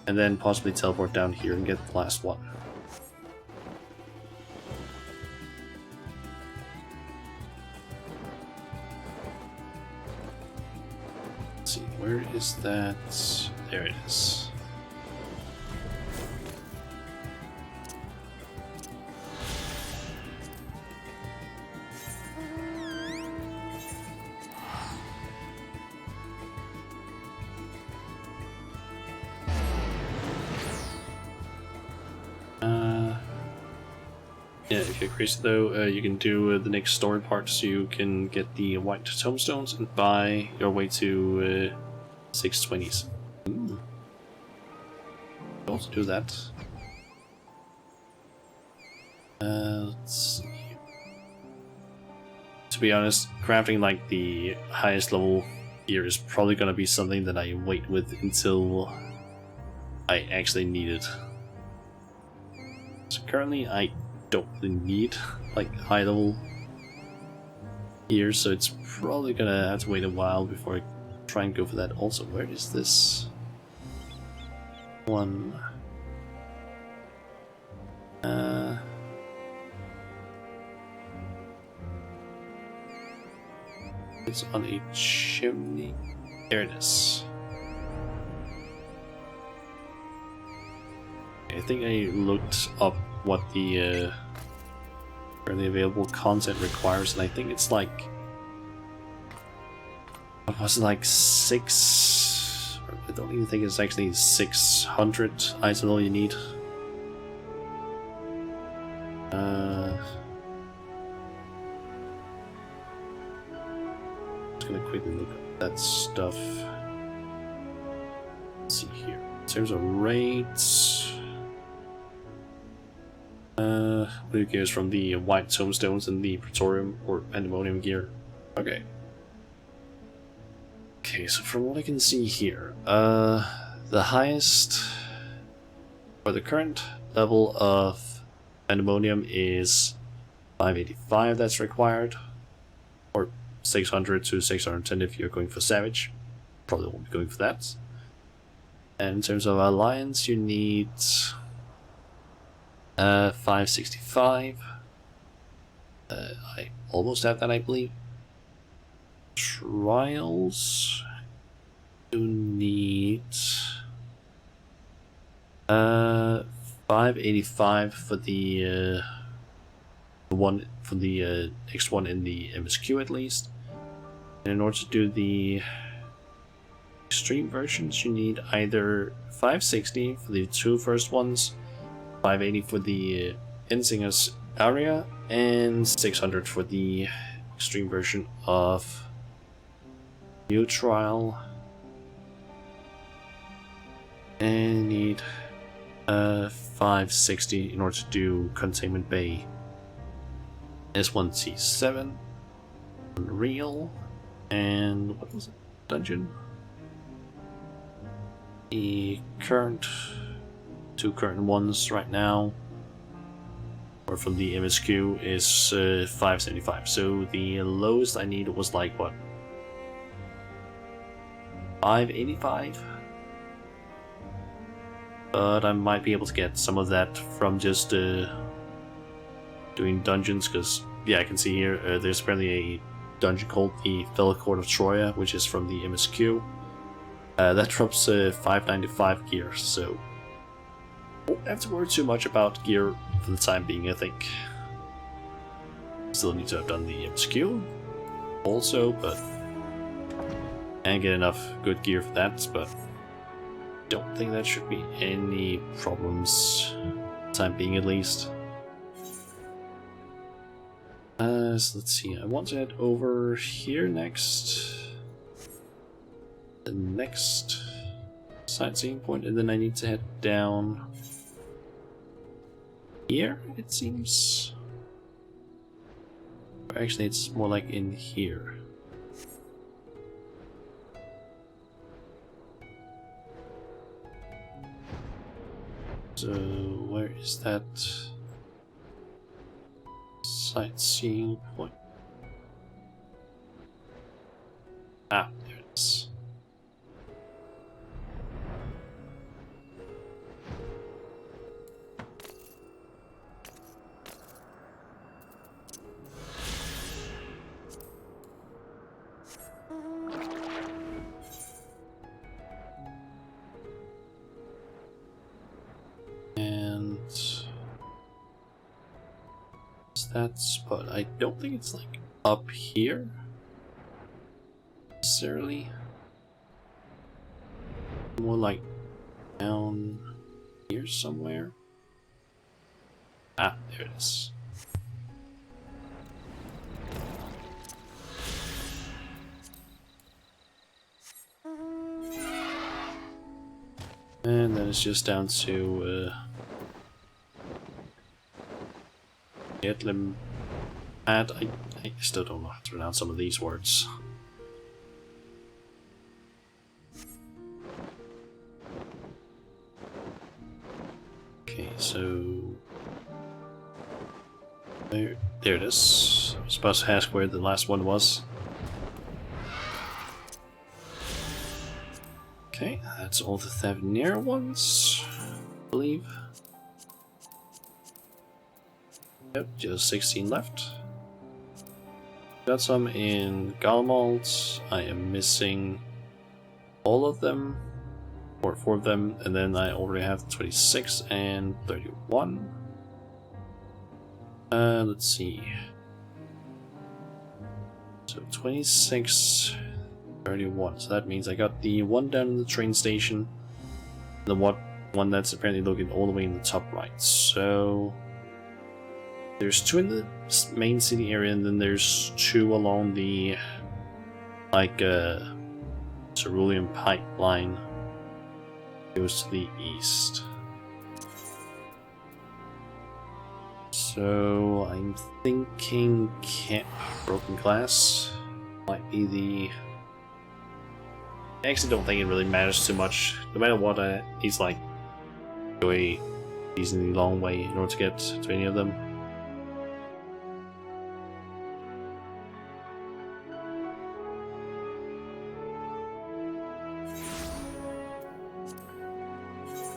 and then possibly teleport down here and get the last one. Let's see, where is that? There it is. Yeah, if you're crazy though, you can do the next story part so you can get the white tombstones and buy your way to 620s. Ooh. You also do that. Let's see. To be honest, crafting like the highest level gear is probably gonna be something that I wait with until I actually need it. So currently I don't really need like high level gear, so it's probably gonna have to wait a while before I try and go for that. Also, where is this one? It's on a chimney. There it is. I think I looked up what the currently available content requires, and I think it's like, what was it, like 6? I don't even think it's actually 600 item all you need. Just gonna quickly look at that stuff. Let's see here. In terms of rates, blue gear is from the white tombstones and the praetorium or pandemonium gear. Okay. Okay, so from what I can see here, the highest or the current level of pandemonium is 585 that's required, or 600 to 610 if you're going for savage. Probably won't be going for that. And in terms of alliance, you need 565. I almost have that, I believe. Trials, you need 585 for the one for the next one in the MSQ at least. And in order to do the extreme versions, you need either 560 for the two first ones, 580 for the Insinger's area, and 600 for the extreme version of New Trial. And need 560 in order to do Containment Bay. S1C7, Unreal, and what was it? Dungeon? The two current ones right now, or from the MSQ, is 575. So the lowest I need was like what? 585? But I might be able to get some of that from just doing dungeons, because yeah, I can see here there's apparently a dungeon called the Fellow Court of Troya, which is from the MSQ. That drops 595 gear, so won't have to worry too much about gear for the time being, I think. Still need to have done the MSQ also, but and get enough good gear for that, but don't think that should be any problems, time being at least. So let's see, I want to head over here next. The next sightseeing point, and then I need to head down here, it seems. Or actually, it's more like in here. So, where is that sightseeing point? Ah, there it is. That's, but I don't think it's like up here necessarily. More like down here somewhere. Ah, there it is. And then it's just down to Edlim. I still don't know how to pronounce some of these words. Okay, so there it is. I was supposed to ask where the last one was. Okay, that's all the Thavnir ones, I believe. Yep, just 16 left. Got some in Galmalt. I am missing all of them, or 4 of them, and then I already have 26 and 31. Let's see. So 26, 31. So that means I got the one down in the train station, the one that's apparently located all the way in the top right. So there's 2 in the main city area, and then there's 2 along the cerulean pipeline. Goes to the east. So I'm thinking Camp Broken Glass might be the. I actually don't think it really matters too much. No matter what, he's like go a reasonably long way in order to get to any of them.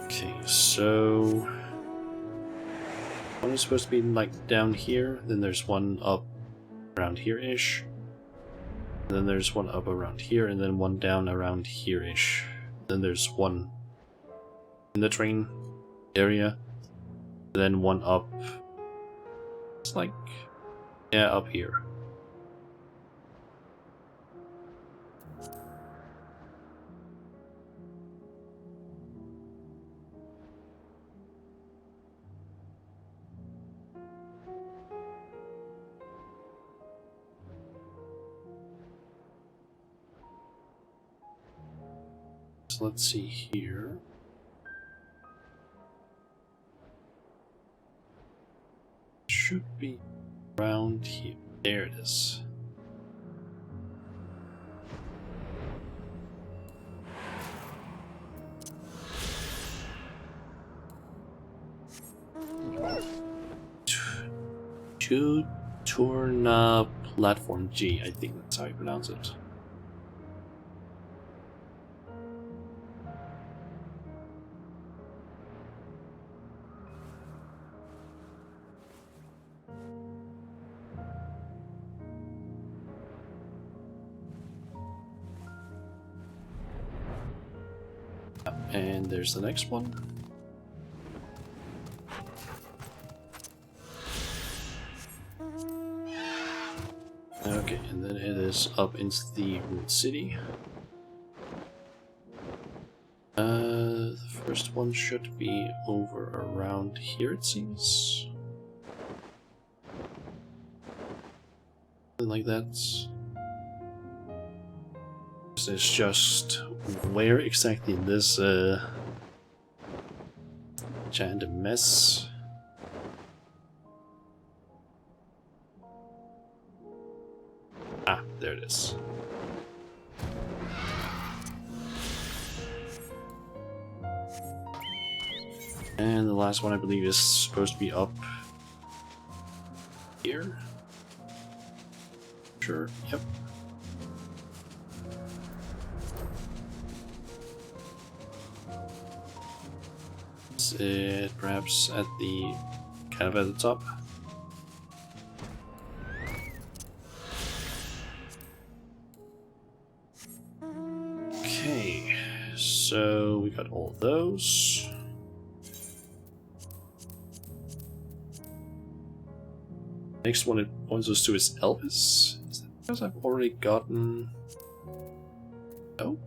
Okay, so one is supposed to be like down here, then there's one up around here-ish, then there's one up around here, and then one down around here-ish. Then there's one in the train area, then one up, it's like, yeah, up here. So let's see here. Should be around here. There it is. Turna Platform G, I think that's how you pronounce it. And there's the next one. Okay, and then it is up into the Root City. The first one should be over around here, it seems. Something like that. It's just where exactly in this giant mess. Ah, there it is. And the last one I believe is supposed to be up here. Sure, yep. Is it perhaps at the kind of at the top? Okay, so we got all of those. Next one it points us to is Elvis. Is that because I've already gotten... Nope.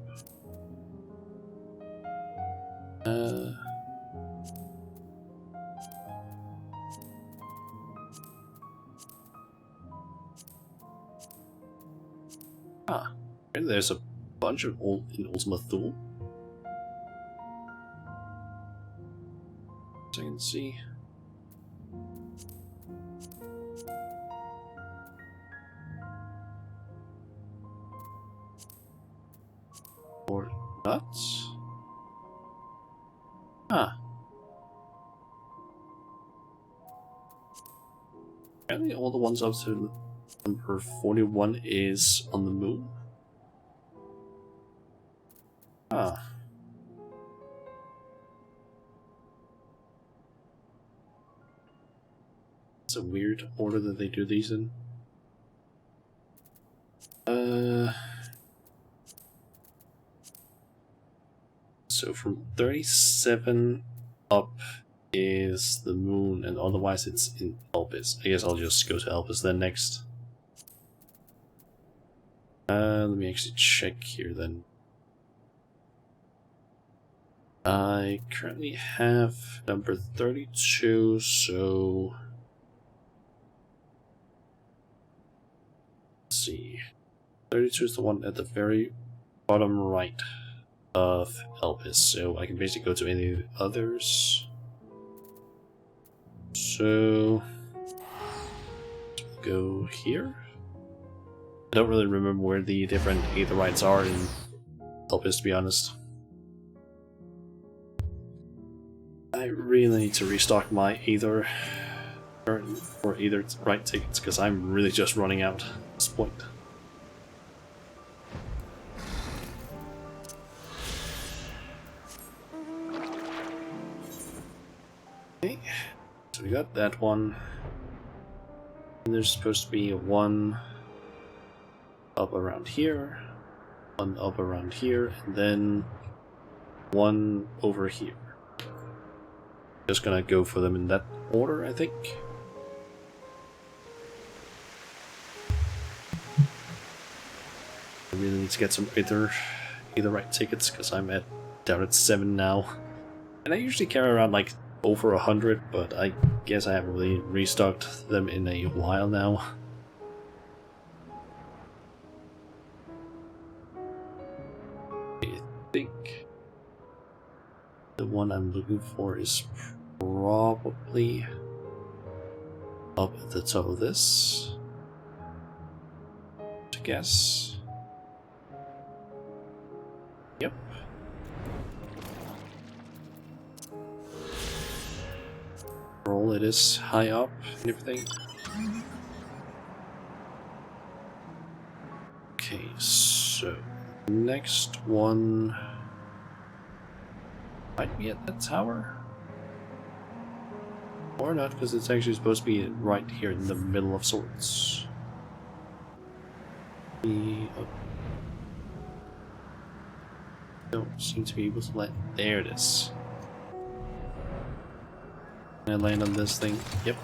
And there's a bunch of old in Ultima Thule. As I can see. Or not. Apparently all the ones up to number 41 is on the moon. It's a weird order that they do these in. So from 37 up is the moon, and otherwise it's in Elpis. I guess I'll just go to Elpis then next. Let me actually check here then. I currently have number 32, so... Let's see. 32 is the one at the very bottom right of Elpis, so I can basically go to any of the others. So... go here. I don't really remember where the different aetherites are in Elpis, to be honest. I really need to restock my Aether or Aetherite tickets because I'm really just running out at this point. Okay, so we got that one. And there's supposed to be one up around here, one up around here, and then one over here. Just gonna go for them in that order, I think. I really need to get some Aetherite tickets because I'm down at 7 now. And I usually carry around like over 100, but I guess I haven't really restocked them in a while now. I think the one I'm looking for is probably up at the top of this, to guess. Yep. Roll, it is high up and everything. Okay, so next one might be at that tower. Or not, because it's actually supposed to be right here in the middle of sorts. Don't seem to be able to let... There it is. Can I land on this thing? Yep.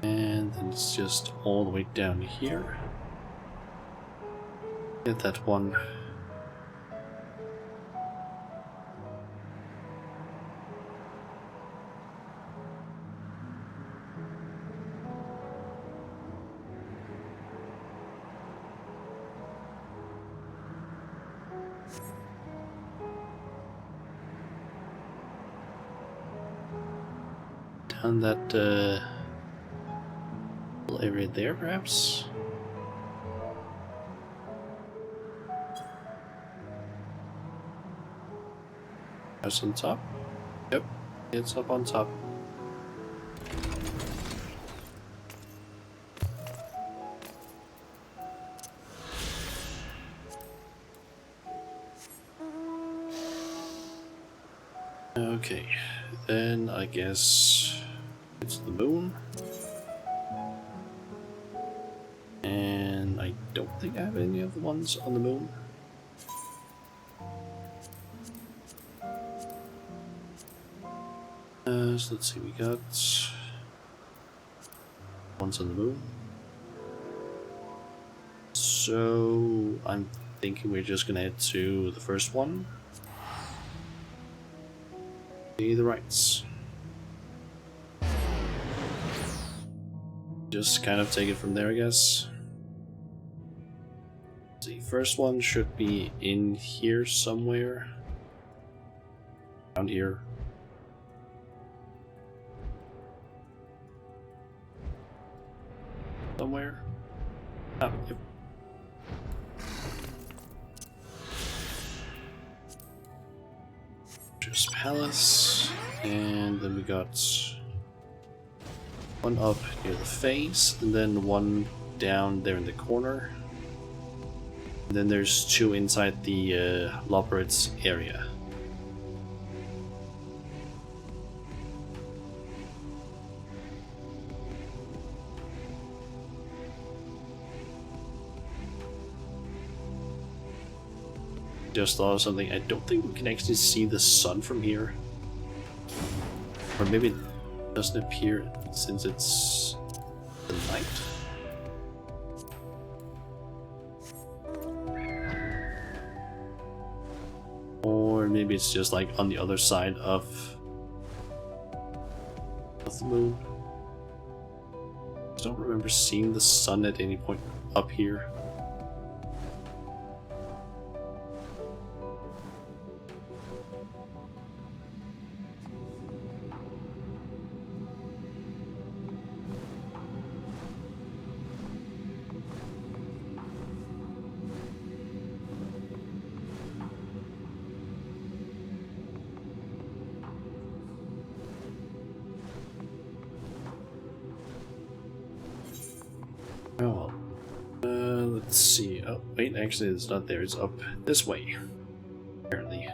And then it's just all the way down here. Get that one. Down that little area there, perhaps? House on top? Yep, it's up on top. Okay, then I guess it's the moon. And I don't think I have any of the ones on the moon. So let's see, we got one's on the moon. So I'm thinking we're just gonna head to the first one. See the rights. Just kind of take it from there, I guess. The first one should be in here somewhere. Around here. Somewhere. Oh, yep. Just palace. And then we got one up near the face, and then one down there in the corner. And then there's two inside the Loperits area. Just thought of something. I don't think we can actually see the sun from here. Or maybe it doesn't appear since it's the night. Or maybe it's just like on the other side of the moon. I don't remember seeing the sun at any point up here. Oh well. Let's see. Oh, wait, actually it's not there. It's up this way. Apparently.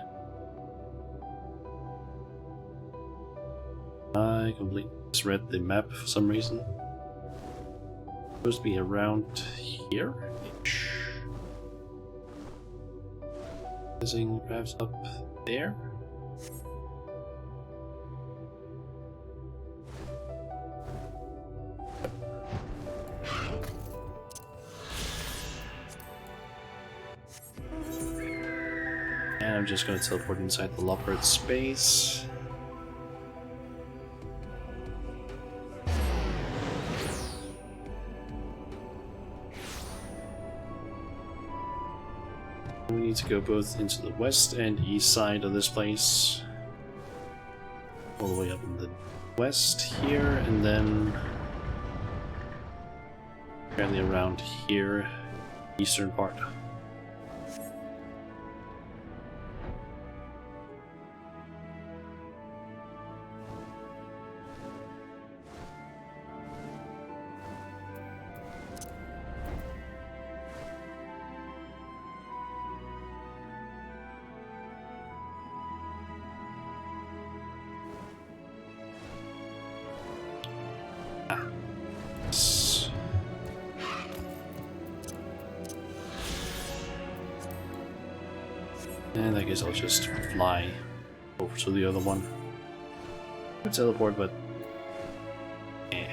I completely misread the map for some reason. It's supposed to be around here? Guessing perhaps up there? And I'm just going to teleport inside the Loperit space. We need to go both into the west and east side of this place. All the way up in the west here, and then apparently around here, eastern part. And I guess I'll just fly over to the other one. Could teleport, but eh.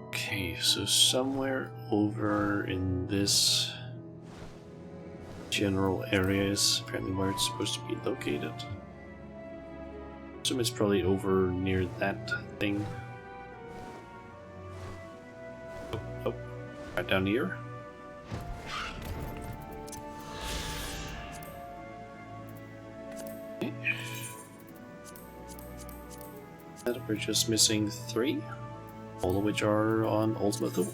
Okay, so somewhere over in this general area is apparently where it's supposed to be located. Assume it's probably over near that thing. Oh, right down here. And we're just missing 3, all of which are on Ultimate Duel.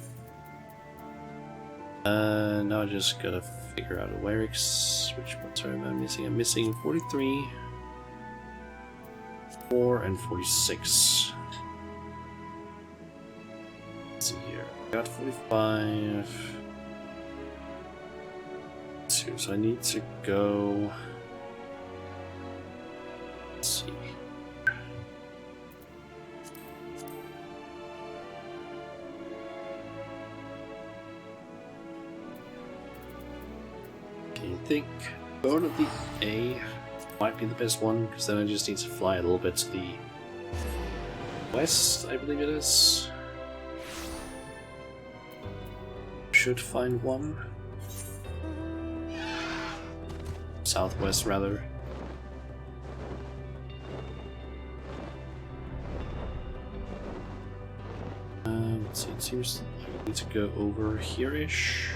Now I just gotta figure out which ones am I missing? I'm missing 43, 4, and 46. Let's see here. I got 45. 2, so I need to go. Let's see. I think going to the A might be the best one, because then I just need to fly a little bit to the west, I believe it is. Should find one. Southwest, rather. Let's see, it seems like I need to go over here-ish.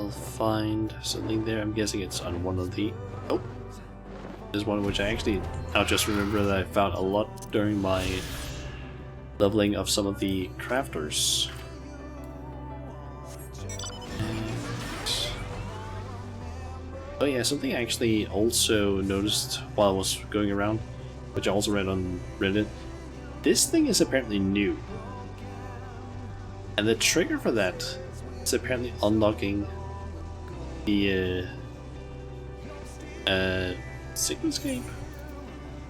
I'll find something there. I'm guessing it's on one of the... Oh! There's one which I actually now just remember that I found a lot during my leveling of some of the crafters. Oh yeah, something I actually also noticed while I was going around, which I also read on Reddit. This thing is apparently new. And the trigger for that is apparently unlocking the Sigmascape?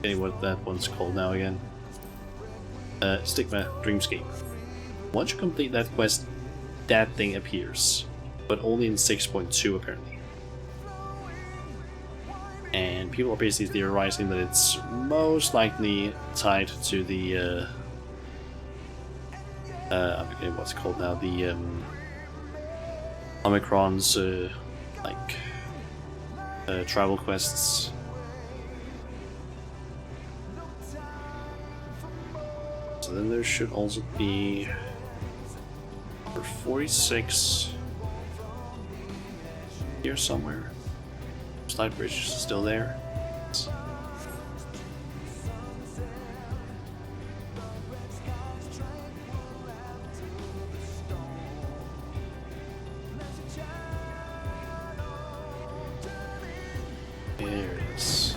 Okay, what that one's called now again. Stigma Dreamscape. Once you complete that quest, that thing appears. But only in 6.2 apparently. And people are basically theorizing that it's most likely tied to the I'm forgetting what's it called now, the Omicron's travel quests. So then there should also be for 46 here somewhere. Slide bridge is still there. There it is.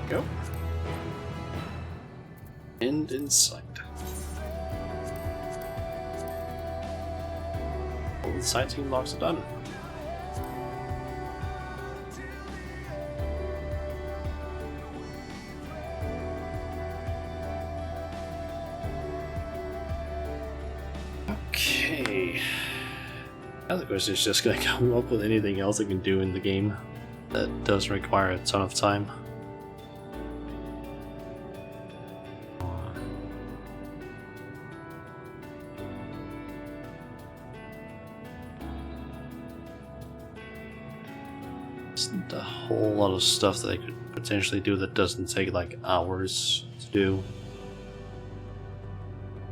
Go. End in sight. All the sightseeing blocks are done. Okay. Now the question is just gonna come up with anything else I can do in the game that does require a ton of time. Isn't a whole lot of stuff that I could potentially do that doesn't take like hours to do.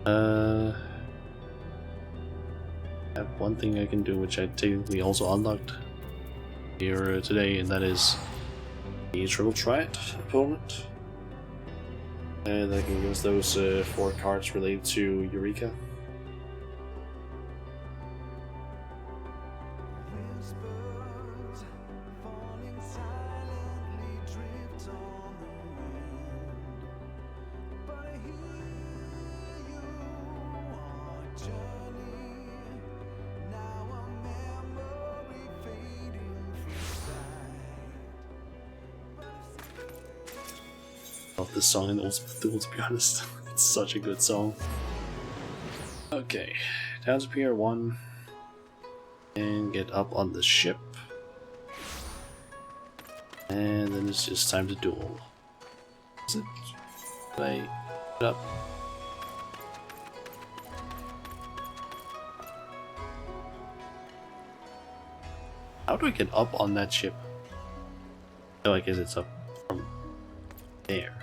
I have one thing I can do which I technically also unlocked here today, and that is the triple triad opponent. And I can use those 4 cards related to Eureka. love this song in Ultimate Duel, to be honest. It's such a good song. Okay, down to Pier 1 and get up on the ship. And then it's just time to duel. Is it? Did I get up? How do I get up on that ship? Oh, I guess it's up from there.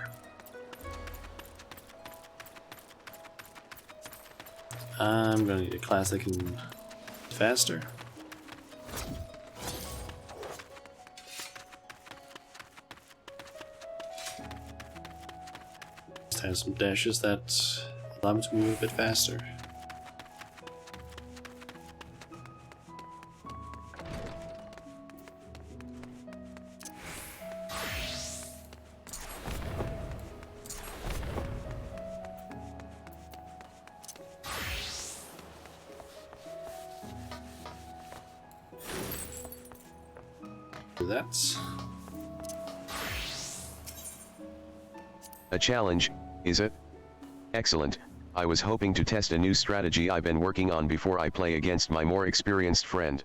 I'm gonna need a class that can faster. Just have some dashes that allow me to move a bit faster. That's A challenge, is it? Excellent. I was hoping to test a new strategy I've been working on before I play against my more experienced friend.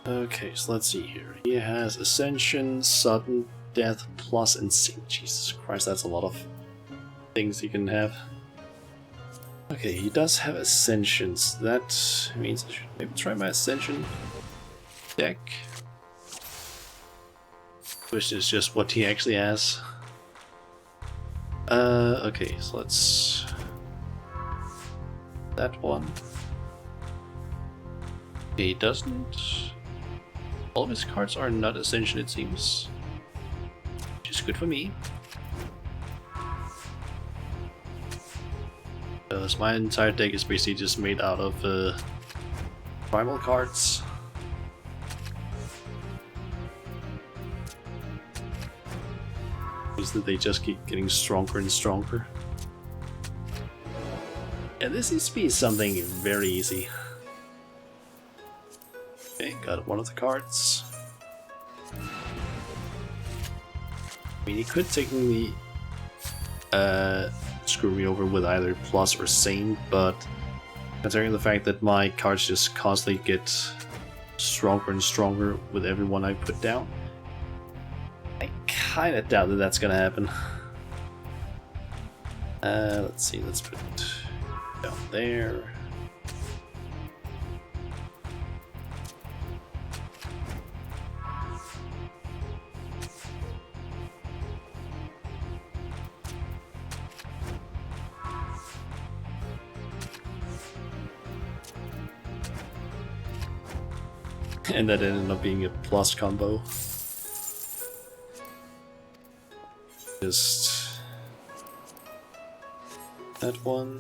okay, so let's see here. He has Ascension, Sudden Death, Plus, Insane. Jesus Christ, that's a lot of things he can have. Okay, he does have Ascensions. That means I should maybe try my Ascension deck. Which is just what he actually has. Okay, so let's... that one. Okay, he doesn't... all of his cards are not Ascension, it seems. Which is good for me. So my entire deck is basically just made out of primal cards. Is that they just keep getting stronger and stronger. And this needs to be something very easy. Okay, got one of the cards. I mean, he could technically screw me over with either Plus or Sane, but considering the fact that my cards just constantly get stronger and stronger with every one I put down, I kinda doubt that that's gonna happen. Let's see, let's put it down there. And that ended up being a plus combo. Just that one.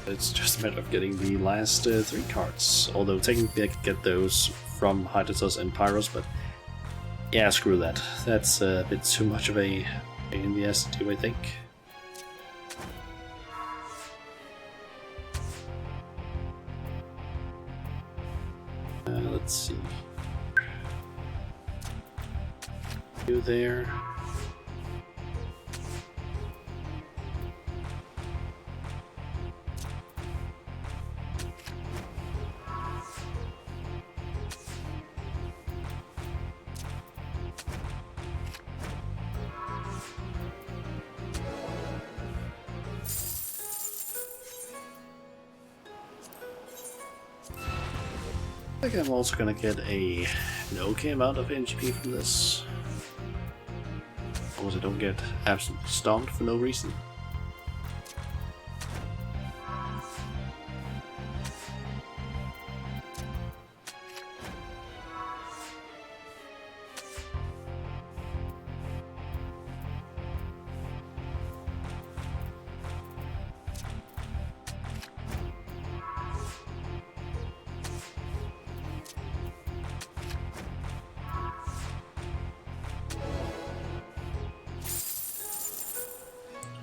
It's just a matter of getting the last 3 cards. Although technically I could get those from Hydatos and Pyros, but yeah, screw that. That's a bit too much of a pain in the ass to do, I think. Let's see. You there. I think I'm also gonna get an okay amount of NGP from this. Of course I don't get absolutely stomped for no reason.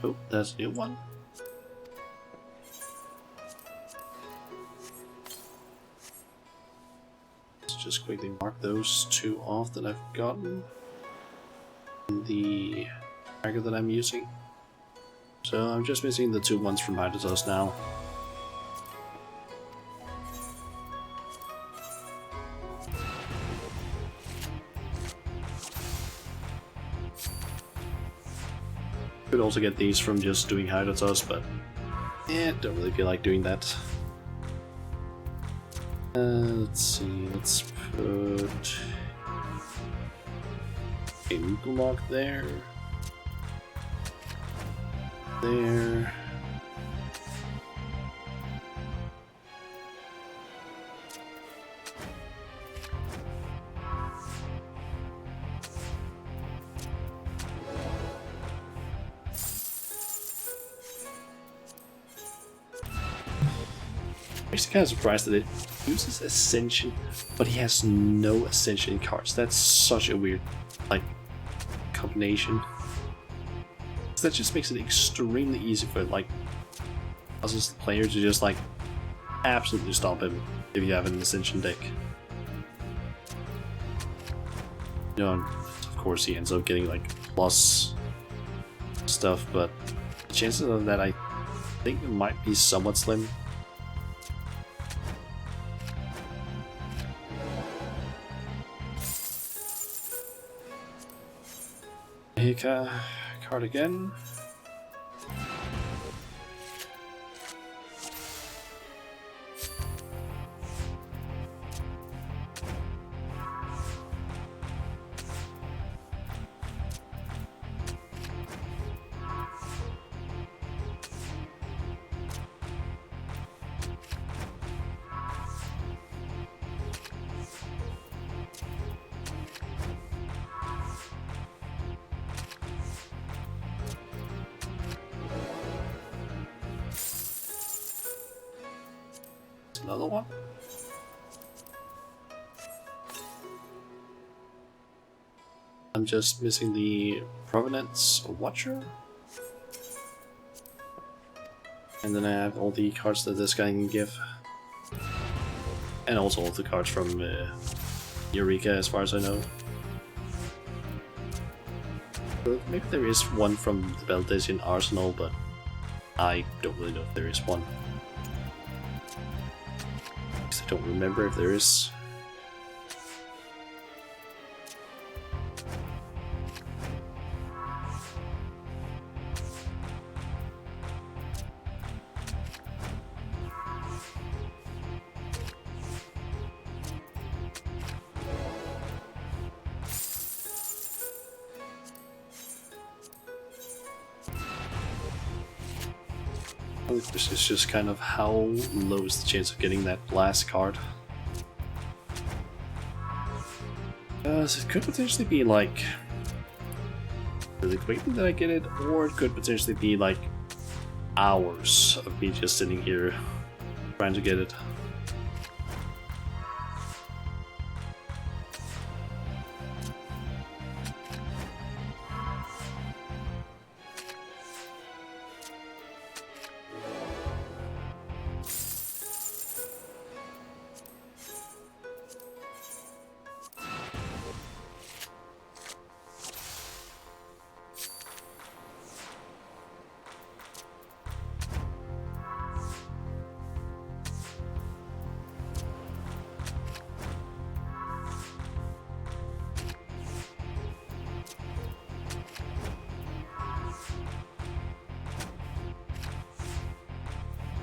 Oh, that's a new one. just quickly mark those 2 off that I've gotten in the tracker that I'm using. So I'm just missing the 2 ones from Hydatos now. Could also get these from just doing Hydatos, but don't really feel like doing that. Let's see, let's put a Mukulok there. There. I'm actually kind of surprised that it uses Ascension, but he has no Ascension cards. That's such a weird, like, combination. That just makes it extremely easy for, like, us as players to just, like, absolutely stop him if you have an Ascension deck. You know, and of course he ends up getting, like, plus stuff, but the chances of that, I think, might be somewhat slim. Hika card again. Another one. I'm just missing the Provenance Watcher. And then I have all the cards that this guy can give. And also all the cards from Eureka, as far as I know. Maybe there is one from the Baldesian Arsenal, but I don't really know if there is one. I don't remember if there is. This is just kind of how low is the chance of getting that last card. So it could potentially be like really quickly that I get it, or it could potentially be like hours of me just sitting here trying to get it.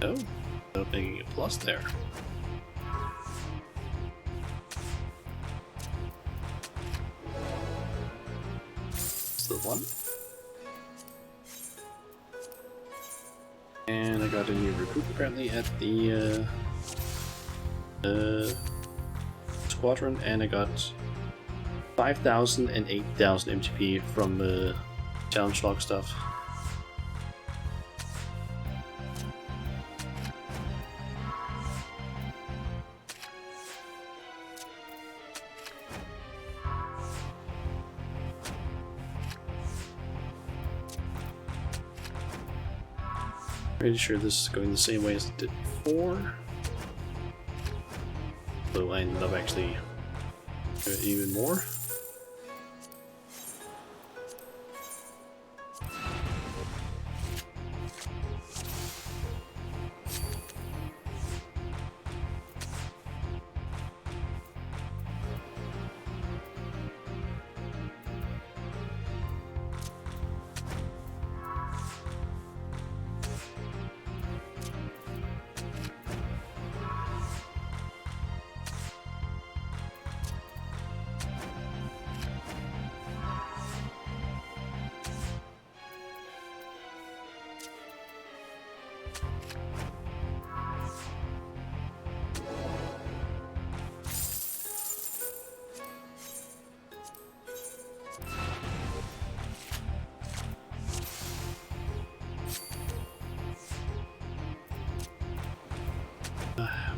Oh, not making a plus there. That's the one. And I got a new recruit apparently at the squadron, and I got 5,000 and 8,000 MTP from challenge log stuff. Pretty sure this is going the same way as it did before. So I ended up actually even more.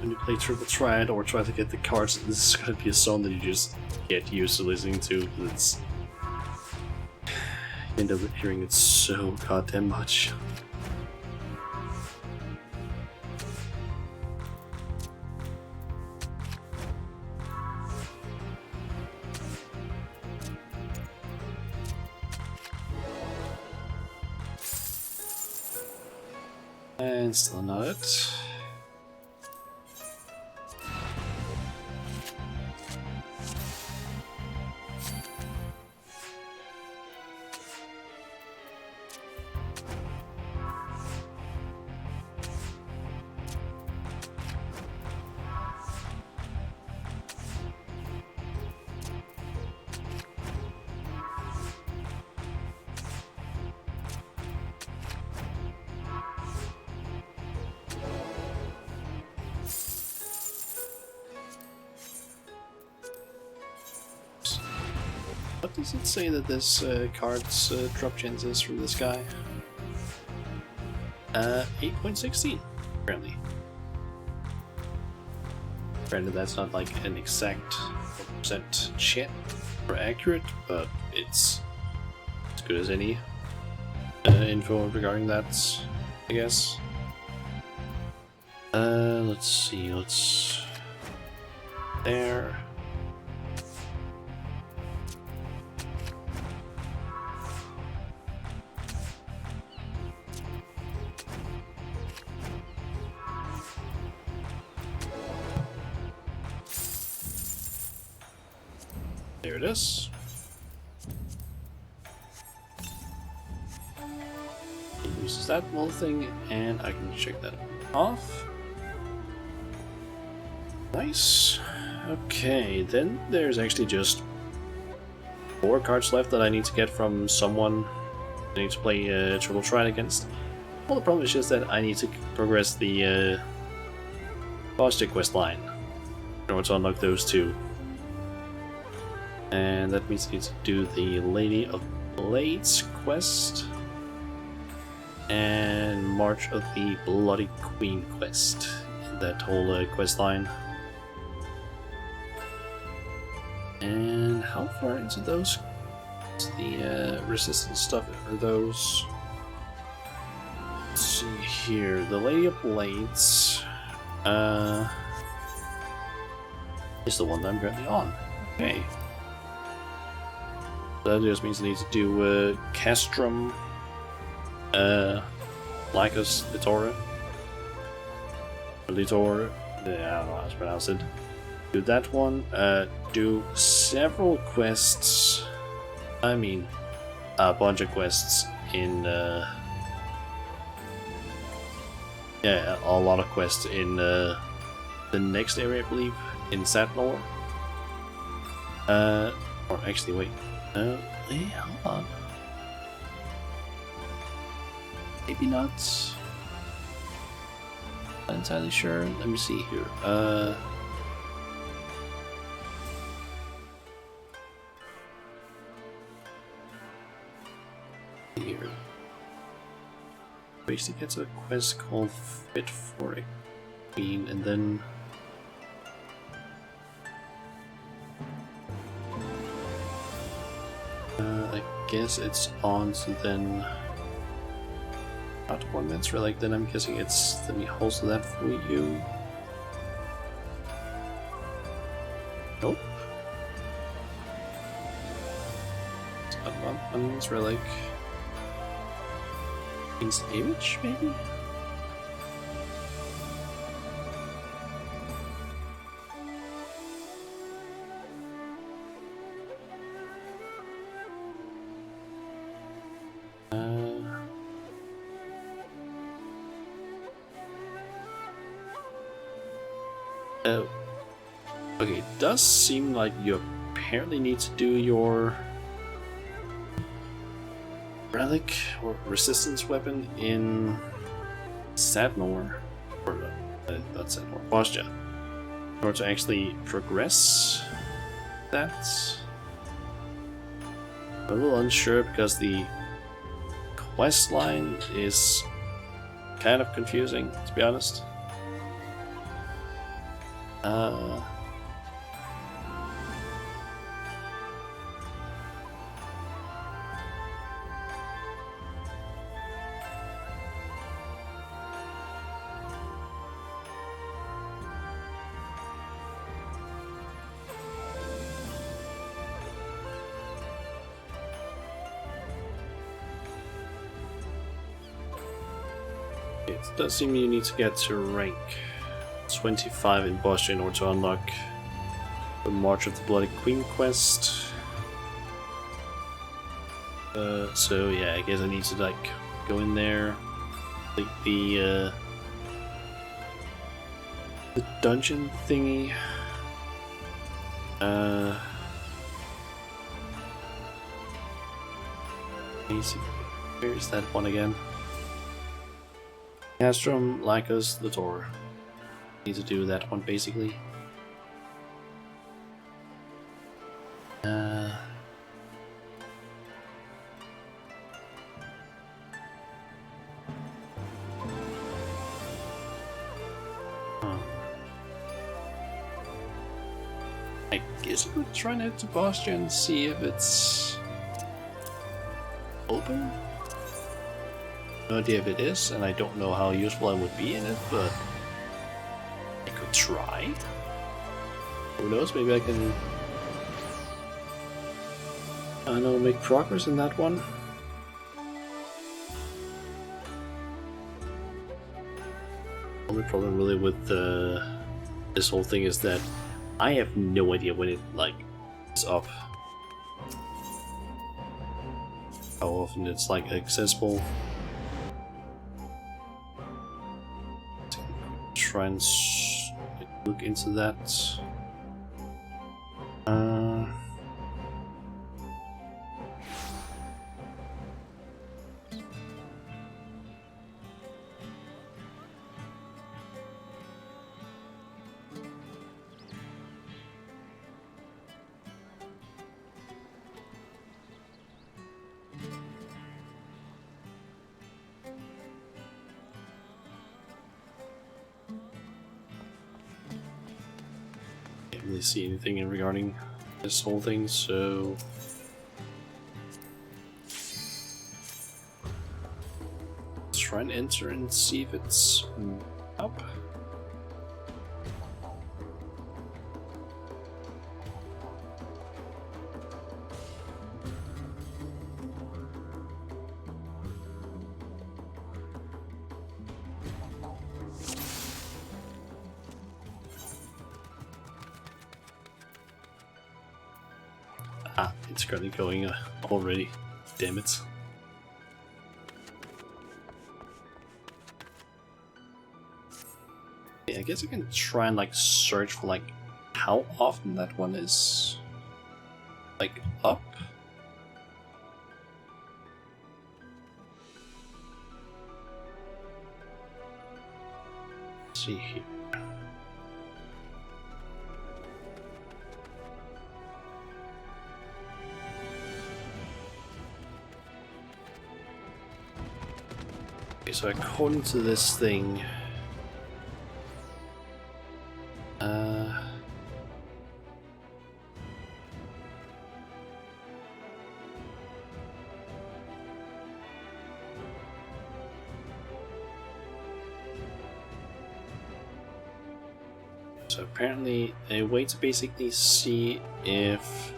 When you play Triple Triad or try to get the cards, this is gonna be a song that you just get used to listening to. It's you end up hearing it so goddamn much. And still not it. What does it say that this card's drop chance is from this guy? 8.16, apparently. Granted, that's not like an exact percent chance or accurate, but it's as good as any info regarding that, I guess. Let's see, let's... There. There it is. It uses that little thing, and I can check that off. Nice. Okay, then there's actually just 4 cards left that I need to get from someone I need to play Triple Triad against. Well, the problem is just that I need to progress the Logic quest line in order to unlock those 2. And that means I need to do the Lady of Blades quest and March of the Bloody Queen quest in that whole quest line. And how far into those? The resistance stuff are those? Let's see here. The Lady of Blades is the one that I'm currently on. Okay. That just means I need to do Castrum, Lycus Litora, Litor, yeah, I don't know how to pronounce it. Do that one, do several quests, I mean, a bunch of quests in, yeah, a lot of quests in the next area, I believe, in Satnor. Or actually, wait. Hey, hold on. Maybe not. Not entirely sure. Let me see here. Here. Basically gets a quest called Fit for a Queen, and then I guess it's on to then not one that's relic, then I'm guessing it's then he holds that for you. Nope. Un's relic. King's image, maybe? Okay, it does seem like you apparently need to do your relic or resistance weapon in Sadnor, or not Sadnor, Bosja, in order to actually progress that. I'm a little unsure because the quest line is kind of confusing, to be honest. It does seem you need to get to rank 25 in Boston in order to unlock the March of the Bloody Queen quest. So yeah, I guess I need to like go in there, like the dungeon thingy. Basically, where's that one again? Castrum, Lycos, Lator. Need to do that one basically. I guess I could try and head to Boston and see if it's open. No idea if it is, and I don't know how useful I would be in it, but I could try. Who knows, maybe I can, I don't know, make progress in that one. The only problem really with this whole thing is that I have no idea when it like is up. How often it's like accessible. Try and look into that. Can't really see anything regarding this whole thing, so let's try and enter and see if it's up. Ah, it's currently going already. Damn it. Yeah, I guess I can try and like search for like how often that one is like up. Let's see here. So according to this thing, so apparently a way to basically see if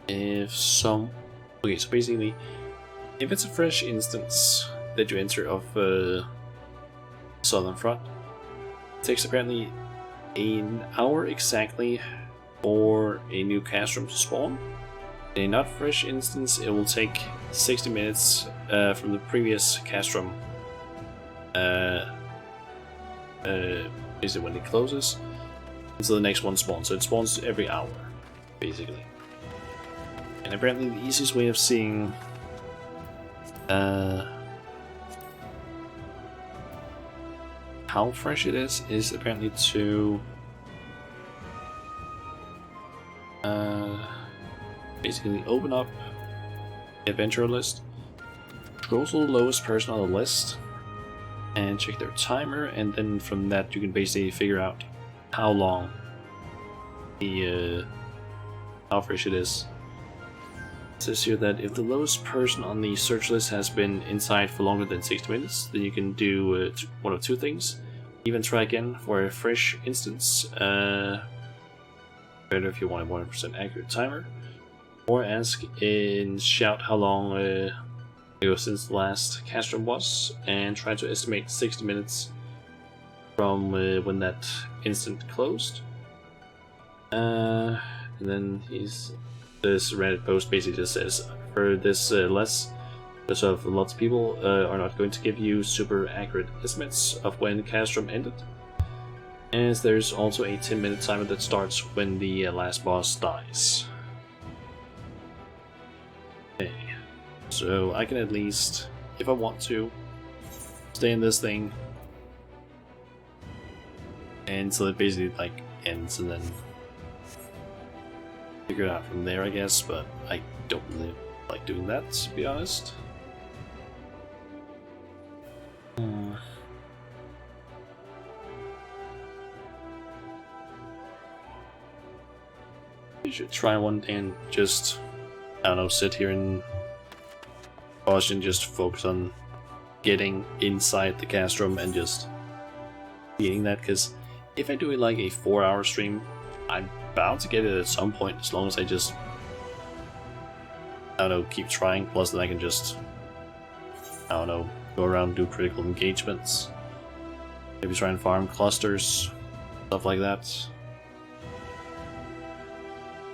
if some... Okay, so basically, if it's a fresh instance that you enter of Southern Front, it takes apparently an hour exactly for a new castrum to spawn. In a not fresh instance, it will take 60 minutes from the previous castrum, basically when it closes, until the next one spawns. So it spawns every hour, basically. And apparently the easiest way of seeing how fresh it is apparently to basically open up the adventure list, scroll to the lowest person on the list, and check their timer, and then from that you can basically figure out how long the how fresh it is. It says here that if the lowest person on the search list has been inside for longer than 60 minutes, then you can do one of two things. Even try again for a fresh instance, better if you want a 100% accurate timer, or ask and shout how long ago since the last castrum was, and try to estimate 60 minutes from when that instant closed. And then this Reddit post basically just says, for this less, because of lots of people are not going to give you super accurate estimates of when castrum ended, as there's also a 10-minute timer that starts when the last boss dies. Okay, so I can at least, if I want to, stay in this thing until it basically like ends, and then figure it out from there, I guess. But I don't really like doing that, to be honest. You should try one day and just, I don't know, sit here and pause and just focus on getting inside the castrum and just beating that, because if I do it like a 4-hour stream, I'm bound to get it at some point, as long as I just, I don't know, keep trying. Plus then I can just, I don't know, go around, do critical engagements, maybe try and farm clusters, stuff like that.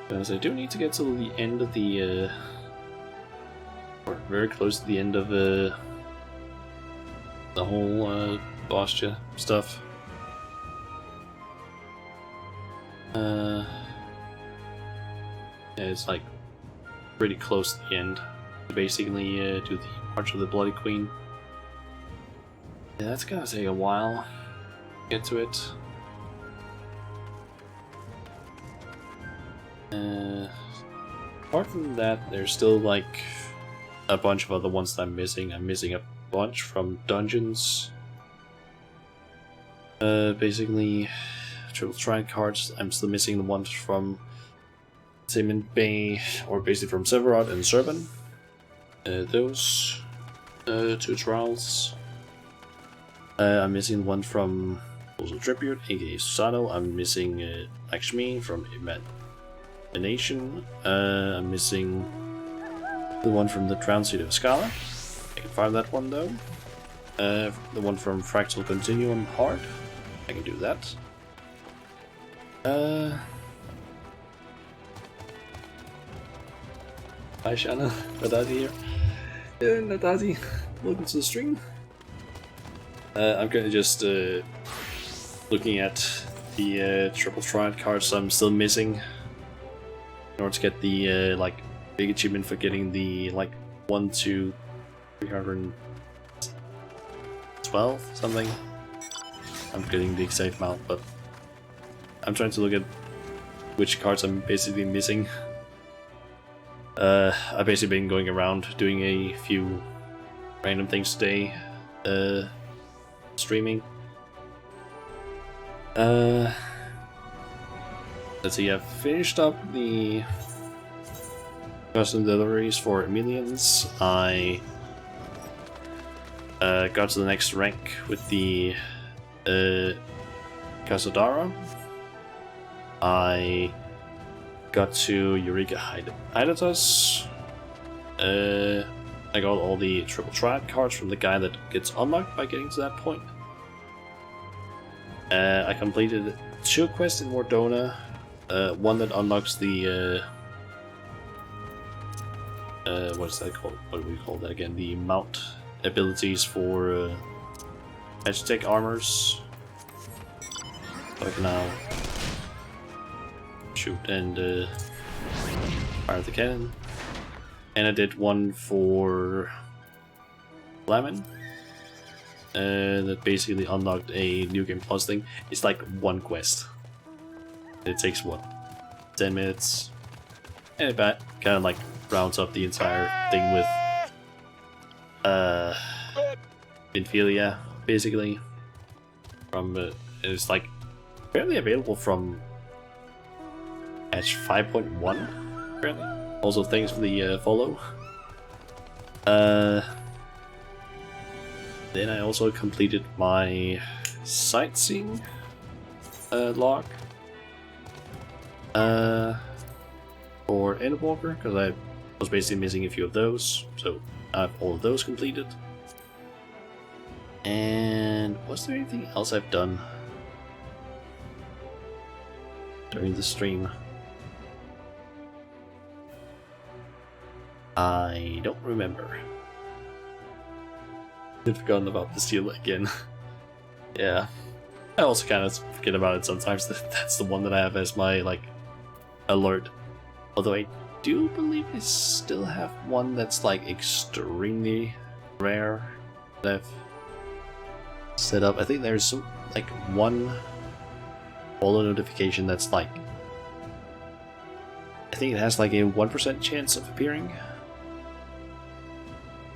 Because I do need to get to the end of the, or very close to the end of the whole boss stuff. Yeah, it's like pretty close to the end. Basically, do the March of the Bloody Queen. Yeah, that's gonna take a while to get to it. Apart from that, there's still like a bunch of other ones that I'm missing. I'm missing a bunch from dungeons. Basically, triple strike cards. I'm still missing the ones from Simon Bay, or basically from Severod and Serban. Those two trials. I'm missing one from also Tribute, aka Susano. I'm missing Lakshmi from Imagination. I'm missing the one from the Drowned City of Scala. I can find that one though. The one from Fractal Continuum Hard. I can do that. Hi Shanna, Nadati here. Nadati, welcome to the stream. I'm currently just looking at the triple triad cards I'm still missing in order to get the like big achievement for getting the like 1 to 312 something. I'm getting the exact amount, but I'm trying to look at which cards I'm basically missing. I've basically been going around doing a few random things today, streaming. Let's see, I've finished up the custom deliveries for Emilians. I got to the next rank with the Casadara. I got to Eureka Hidetus. I got all the triple triad cards from the guy that gets unlocked by getting to that point. I completed 2 quests in Wardona. One that unlocks the what is that called? What do we call that again? The mount abilities for Magitech armors. So I can now shoot and fire the cannon. And I did one for Lemon. That basically unlocked a New Game Plus thing. It's like 1 quest. It takes what? 10 minutes. And it kind of like rounds up the entire thing with Infilia, basically. From it's like apparently available from patch 5.1 apparently. Also thanks for the follow. Then I also completed my sightseeing log for Endwalker, because I was basically missing a few of those, so I have all of those completed. And was there anything else I've done during the stream? I don't remember. I'd forgotten about this deal again. Yeah. I also kind of forget about it sometimes. That's the one that I have as my, like, alert. Although I do believe I still have one that's, like, extremely rare that I've set up. I think there's some, like, one follow notification that's, like, I think it has, like, a 1% chance of appearing.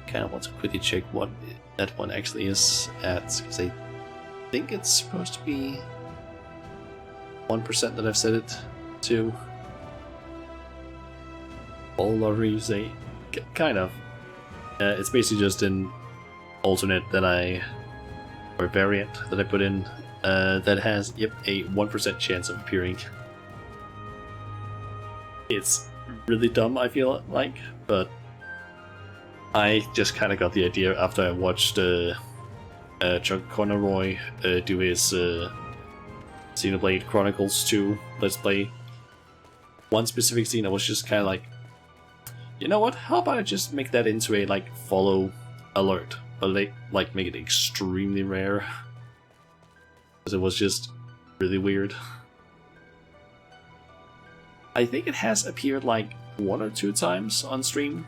Kind of want to quickly check what that one actually is at, because I think it's supposed to be 1% that I've set it to. All lotteries, kind of. It's basically just an alternate that or variant that I put in that has, yep, a 1% chance of appearing. It's really dumb, I feel like, but I just kind of got the idea after I watched Chuck Conroy do his Xenoblade Chronicles 2 Let's Play. One specific scene, I was just kind of like, you know what, how about I just make that into a, like, follow alert, but like make it extremely rare, because it was just really weird. I think it has appeared like 1 or 2 times on stream,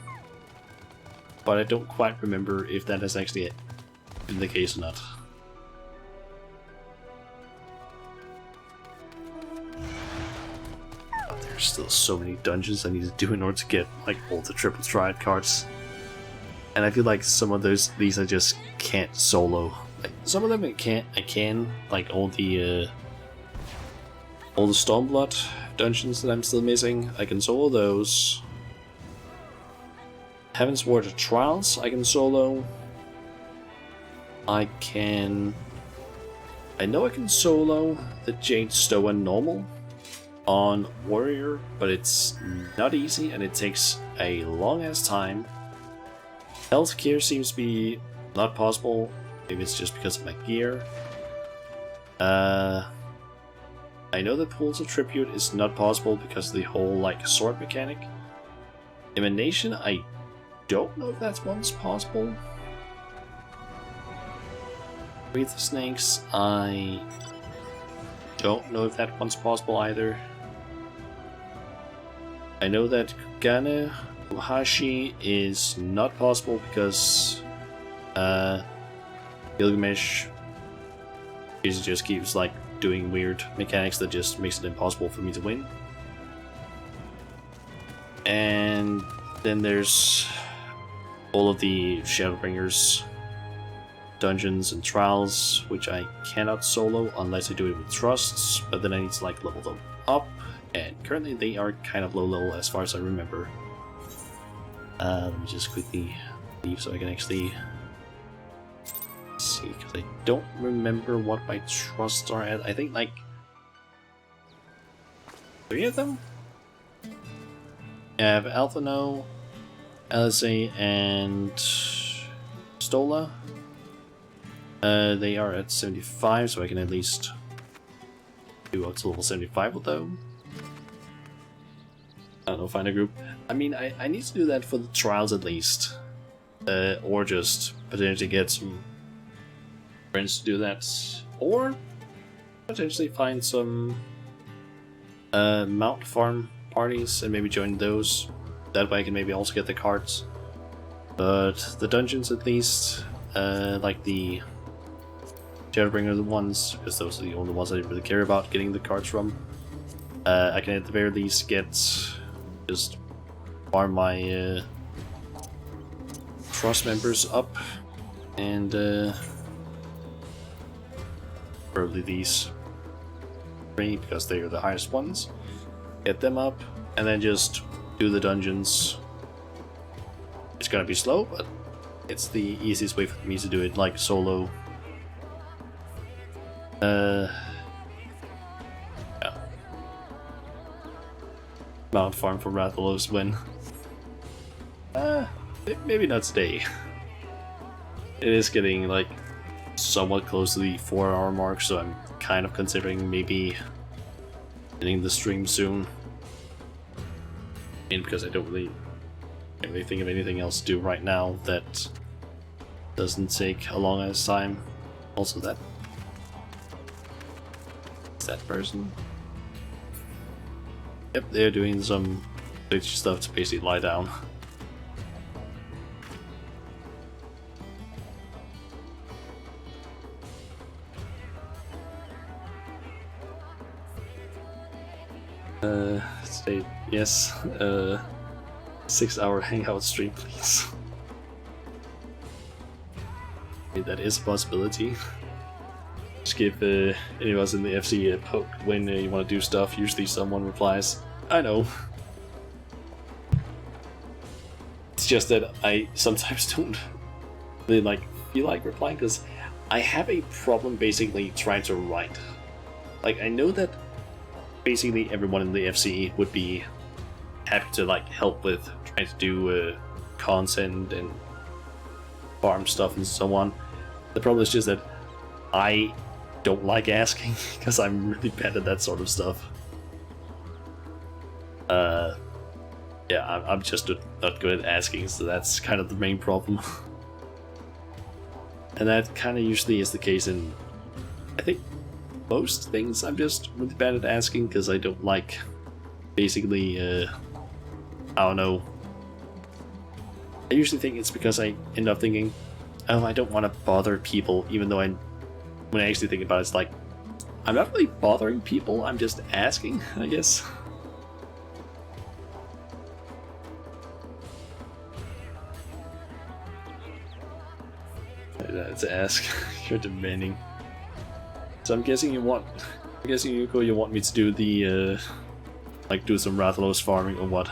but I don't quite remember if that has actually been the case or not. There's still so many dungeons I need to do in order to get, like, all the triple triad cards. And I feel like some of these I just can't solo. Like, some of them I can, like all the Stormblood dungeons that I'm still missing, I can solo those. Heaven's Ward of Trials I can solo. I know I can solo the Jade Stoa normal on Warrior, but it's not easy and it takes a long ass time. Healthcare seems to be not possible. Maybe it's just because of my gear. I know that Pools of Tribute is not possible because of the whole, like, sword mechanic. Emanation, I don't know if that's once possible. Wreath of Snakes, I don't know if that one's possible either. I know that Kugane Uhashi is not possible because Gilgamesh basically just keeps, like, doing weird mechanics that just makes it impossible for me to win. And then there's all of the Shadowbringers dungeons and trials, which I cannot solo unless I do it with trusts, but then I need to, like, level them up, and currently they are kind of low level as far as I remember. Let me just quickly leave so I can actually see, because I don't remember what my trusts are at. I think, like, 3 of them? I have Alphino, LSA, and Stola. They are at 75, so I can at least do up to level 75 with them. I don't know, find a group. I mean, I need to do that for the trials at least. Or just potentially get some friends to do that. Or potentially find some mount farm parties and maybe join those. That way I can maybe also get the cards. But the dungeons at least, like the Shadowbringer ones, because those are the only ones I really care about getting the cards from. I can at the very least get just farm my trust members up, and probably these three because they are the highest ones. Get them up, and then just do the dungeons. It's gonna be slow, but it's the easiest way for me to do it, like solo. Yeah. Mount farm for Rathalos win. Maybe not today. It is getting like somewhat close to the 4-hour mark, so I'm kind of considering maybe ending the stream soon. And because I can't really think of anything else to do right now that doesn't take a long ass time. Also, that person. Yep, they're doing some glitchy stuff to basically lie down. Today, yes, 6-hour hangout stream, please. That is a possibility. Just give any of us in the FC a poke when you want to do stuff. Usually someone replies, I know. It's just that I sometimes don't really feel like replying, because I have a problem basically trying to write. Like, I know that basically everyone in the FCE would be happy to help with trying to do content and farm stuff and so on. The problem is just that I don't like asking because I'm really bad at that sort of stuff. Yeah, I'm just not good at asking, so that's kind of the main problem. And that kind of usually is the case in, I think, most things. I'm just really bad at asking because I don't like, basically, I don't know. I usually think it's because I end up thinking, oh, I don't want to bother people, even though when I actually think about it, it's like, I'm not really bothering people, I'm just asking, I guess. To ask, you're demanding. So I'm guessing Yuko, you want me to do the, do some Rathalos farming or what?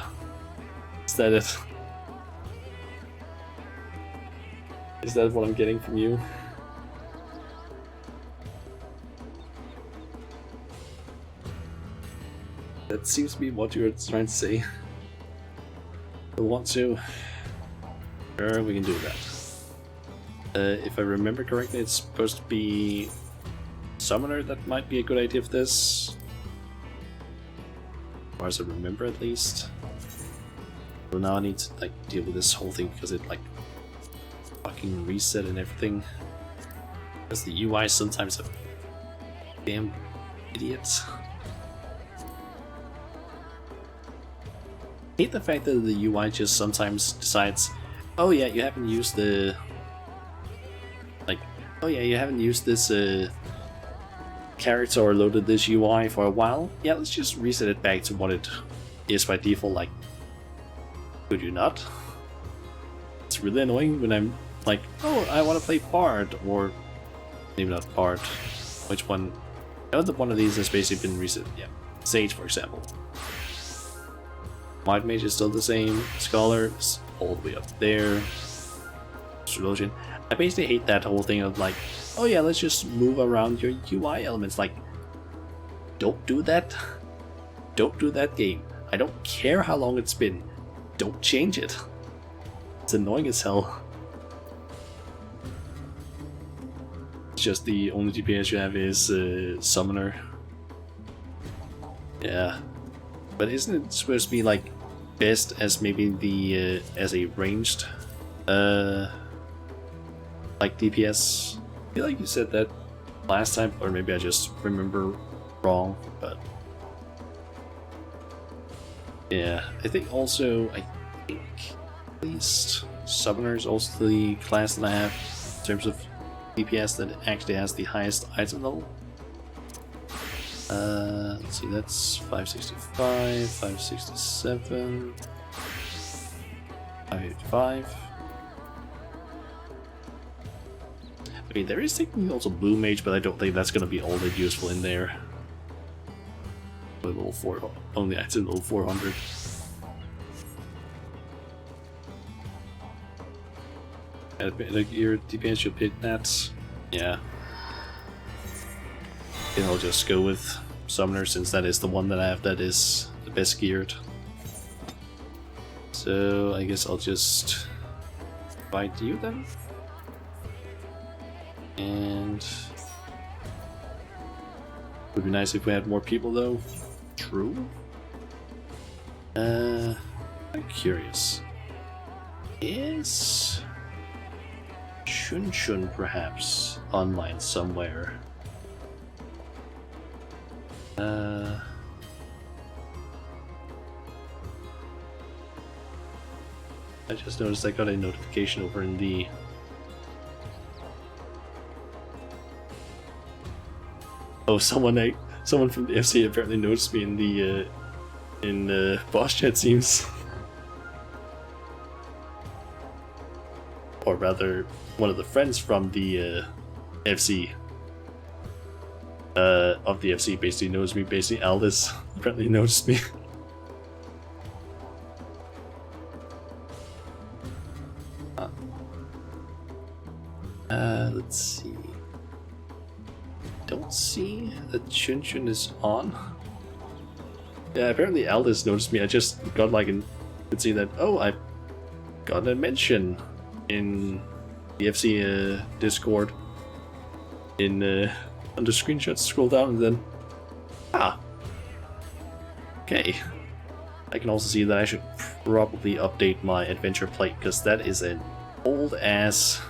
Is that it? Is that what I'm getting from you? That seems to be what you're trying to say. I want to. Sure, we can do that. If I remember correctly, it's supposed to be Summoner that might be a good idea for this. As far as I remember, at least. So now I need to deal with this whole thing because it fucking reset and everything. Because the UI sometimes are damn idiots. I hate the fact that the UI just sometimes decides, oh yeah, you haven't used the oh yeah, you haven't used this character or loaded this UI for a while. Yeah, let's just reset it back to what it is by default. Could you not? It's really annoying when I'm like, oh, I want to play Bard, or maybe not Bard. Which one? Another one of these has basically been reset. Yeah, Sage, for example. Might Mage is still the same. Scholar is all the way up there. Astrologian. I basically hate that whole thing of oh yeah, let's just move around your UI elements. Don't do that. Don't do that, game. I don't care how long it's been. don't change it. It's annoying as hell. It's just the only DPS you have is Summoner. Yeah. But isn't it supposed to be like best as maybe the as a ranged like DPS? I feel like you said that last time, or maybe I just remember wrong, but yeah, I think also at least Summoner is also the class that I have in terms of DPS that actually has the highest item level. Let's see, that's 565, 567, 585. I mean, there is technically also Blue Mage, but I don't think that's going to be all that useful in there. Level 4, only item level 400. Your DPS should hit that. Yeah. And I'll just go with Summoner since that is the one that I have that is the best geared. So I guess I'll just fight you then. And would be nice if we had more people though. True. I'm curious. Is Chun perhaps online somewhere? I just noticed I got a notification over in the someone from the FC apparently noticed me in the boss chat seems. Or rather, one of the friends from the FC of the FC basically knows me. Basically, Aldous apparently noticed me. Let's see. Don't see that Chun is on. Yeah, apparently Aldous noticed me. I just got like could see that. Oh, I got a mention in the FC Discord. Under screenshots, scroll down and then okay. I can also see that I should probably update my adventure plate because that is an old ass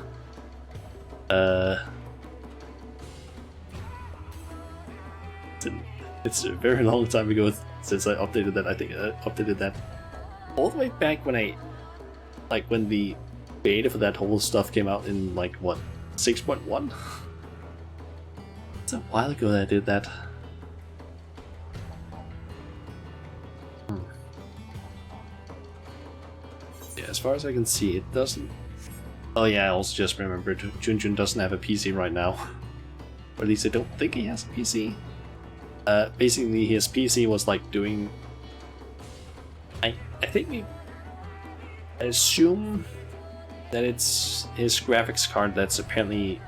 it's a very long time ago since I updated that. I think I updated that all the way back when when the beta for that whole stuff came out in like what, 6.1? It's a while ago that I did that. Yeah, as far as I can see, it doesn't. Oh yeah, I also just remembered Chun doesn't have a PC right now. Or at least I don't think he has a PC. Basically his PC was like doing... I assume that it's his graphics card that's apparently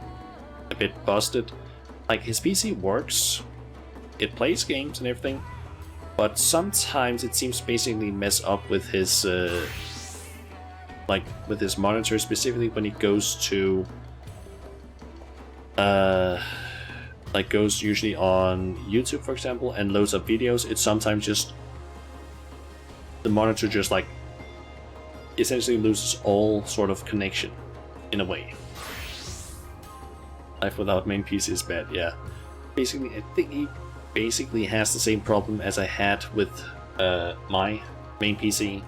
a bit busted. Like, his PC works, it plays games and everything, but sometimes it seems to basically mess up with his with his monitor, specifically when he goes to goes usually on YouTube, for example, and loads up videos. It sometimes just the monitor just like essentially loses all sort of connection in a way. Life without main PC is bad, yeah. Basically, I think he basically has the same problem as I had with my main PC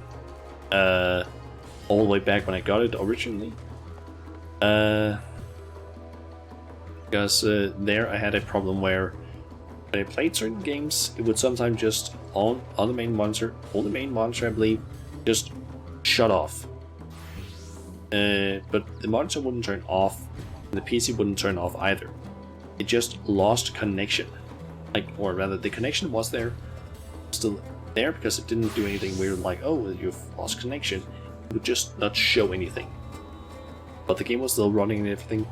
all the way back when I got it originally. Because there I had a problem where when I played certain games, it would sometimes just on the main monitor, I believe, just shut off. But the monitor wouldn't turn off, and the PC wouldn't turn off either. It just lost connection. Or rather, the connection was there, still there, because it didn't do anything weird like, oh, you've lost connection. It would just not show anything. But the game was still running and everything.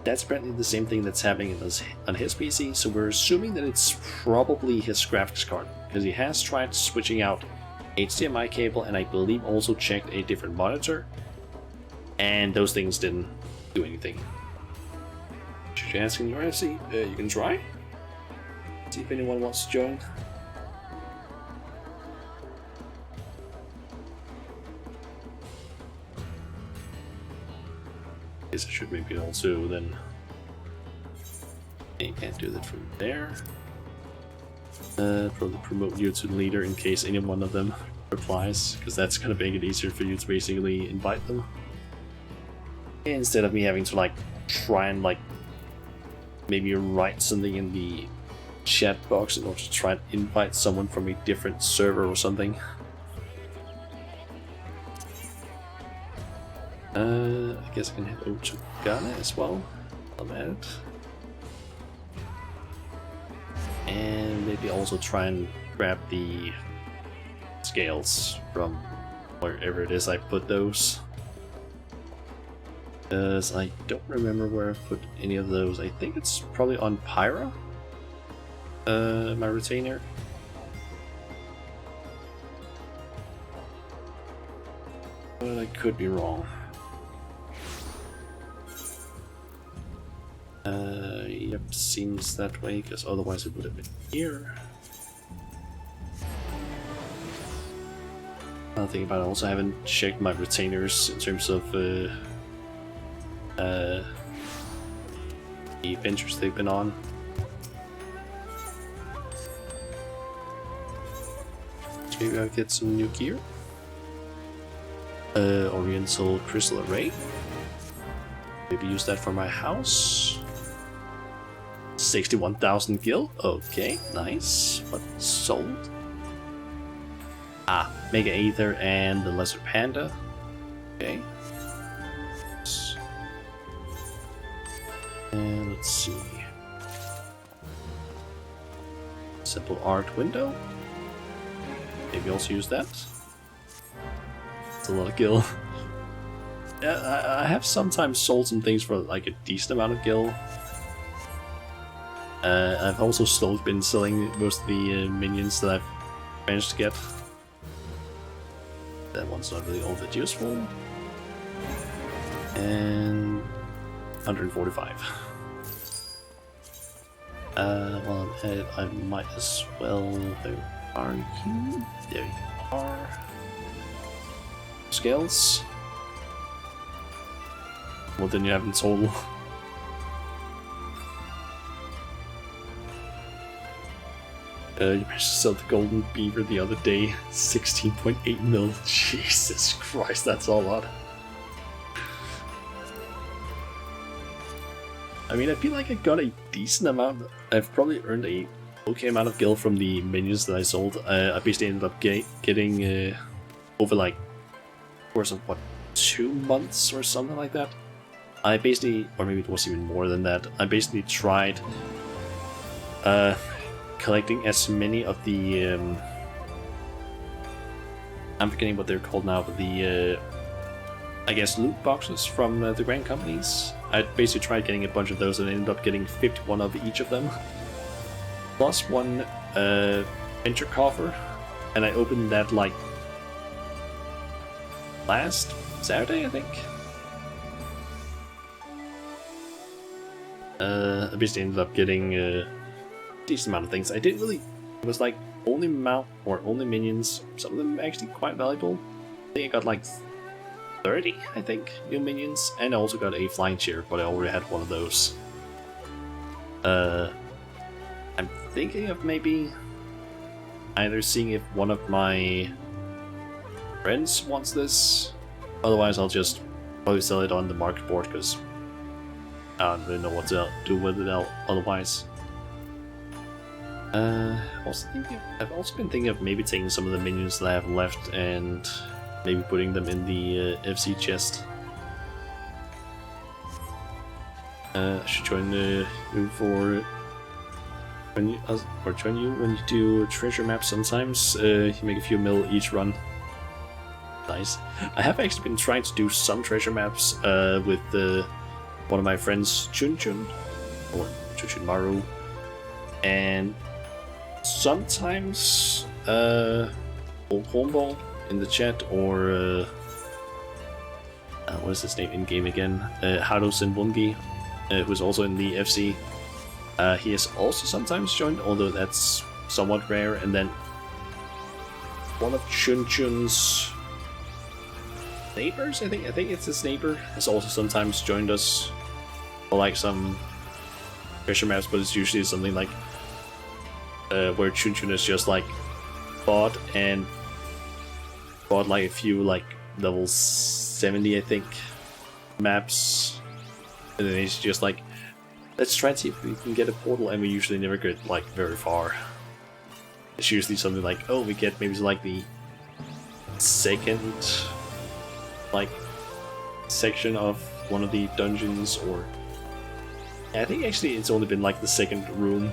That's apparently the same thing that's happening on his PC, so we're assuming that it's probably his graphics card, because he has tried switching out HDMI cable, and I believe also checked a different monitor. And those things didn't do anything. Should you ask in your NFC? You can try. See if anyone wants to join. Guess I should maybe also then. You can't do that from there. Probably promote you to leader in case any one of them replies, because that's gonna make it easier for you to basically invite them. Instead of me having to like try and like maybe write something in the chat box in order to try and invite someone from a different server or something. I guess I can head over to Ghana as well. I'm at it. And maybe also try and grab the scales from wherever it is I put those. Because I don't remember where I put any of those. I think it's probably on Pyra, my retainer. But I could be wrong. Yep, seems that way, because otherwise it would have been here. I'll think about it. I also haven't checked my retainers in terms of the adventures they've been on. Maybe I'll get some new gear. Oriental crystal array. Maybe use that for my house. 61,000 gil. Okay, nice. What sold? Ah, Mega Aether and the Lesser Panda. Okay. And let's see. Simple art window. Maybe also use that. It's a lot of gil. Yeah, I have sometimes sold some things for like a decent amount of gil. I've also been selling most of the minions that I've managed to get. That one's not really all that useful. And 145. Well, I might as well. Where are you? There you are. Scales. Well, then you have in total. You managed to sell the golden beaver the other day. 16.8 mil. Jesus Christ, that's a lot. I mean, I feel like I got a decent amount. I've probably earned a okay amount of gil from the minions that I sold. I basically ended up getting over like course of what, 2 months or something like that. I basically, or maybe it was even more than that. I basically tried collecting as many of the I'm forgetting what they're called now, but the I guess loot boxes from the grand companies. I basically tried getting a bunch of those and ended up getting 51 of each of them, plus one venture coffer, and I opened that like last Saturday, I think. I basically ended up getting a decent amount of things. I didn't really. It was like only mount or only minions. Some of them actually quite valuable. I think I got like 30, I think, new minions, and I also got a flying chair, but I already had one of those. I'm thinking of maybe either seeing if one of my friends wants this. Otherwise, I'll just probably sell it on the market board because I don't really know what to do with it otherwise. I've also been thinking of maybe taking some of the minions that I have left and maybe putting them in the FC chest. I should join you for when you or join you when you do treasure maps. Sometimes you make a few mil each run. Nice. I have actually been trying to do some treasure maps with one of my friends, Chun or Chun Maru, and sometimes old Hornball in the chat, or what is his name in game again? Hado Senbungi, who's also in the FC. He has also sometimes joined, although that's somewhat rare. And then one of Chun Chun's neighbors, I think it's his neighbor, has also sometimes joined us for like some treasure maps, but it's usually something like where Chun Chun is just like bought like a few like level 70, I think, maps, and then he's just like, let's try and see if we can get a portal, and we usually never get like very far. It's usually something like, oh, we get maybe like the second like section of one of the dungeons, or I think actually it's only been like the second room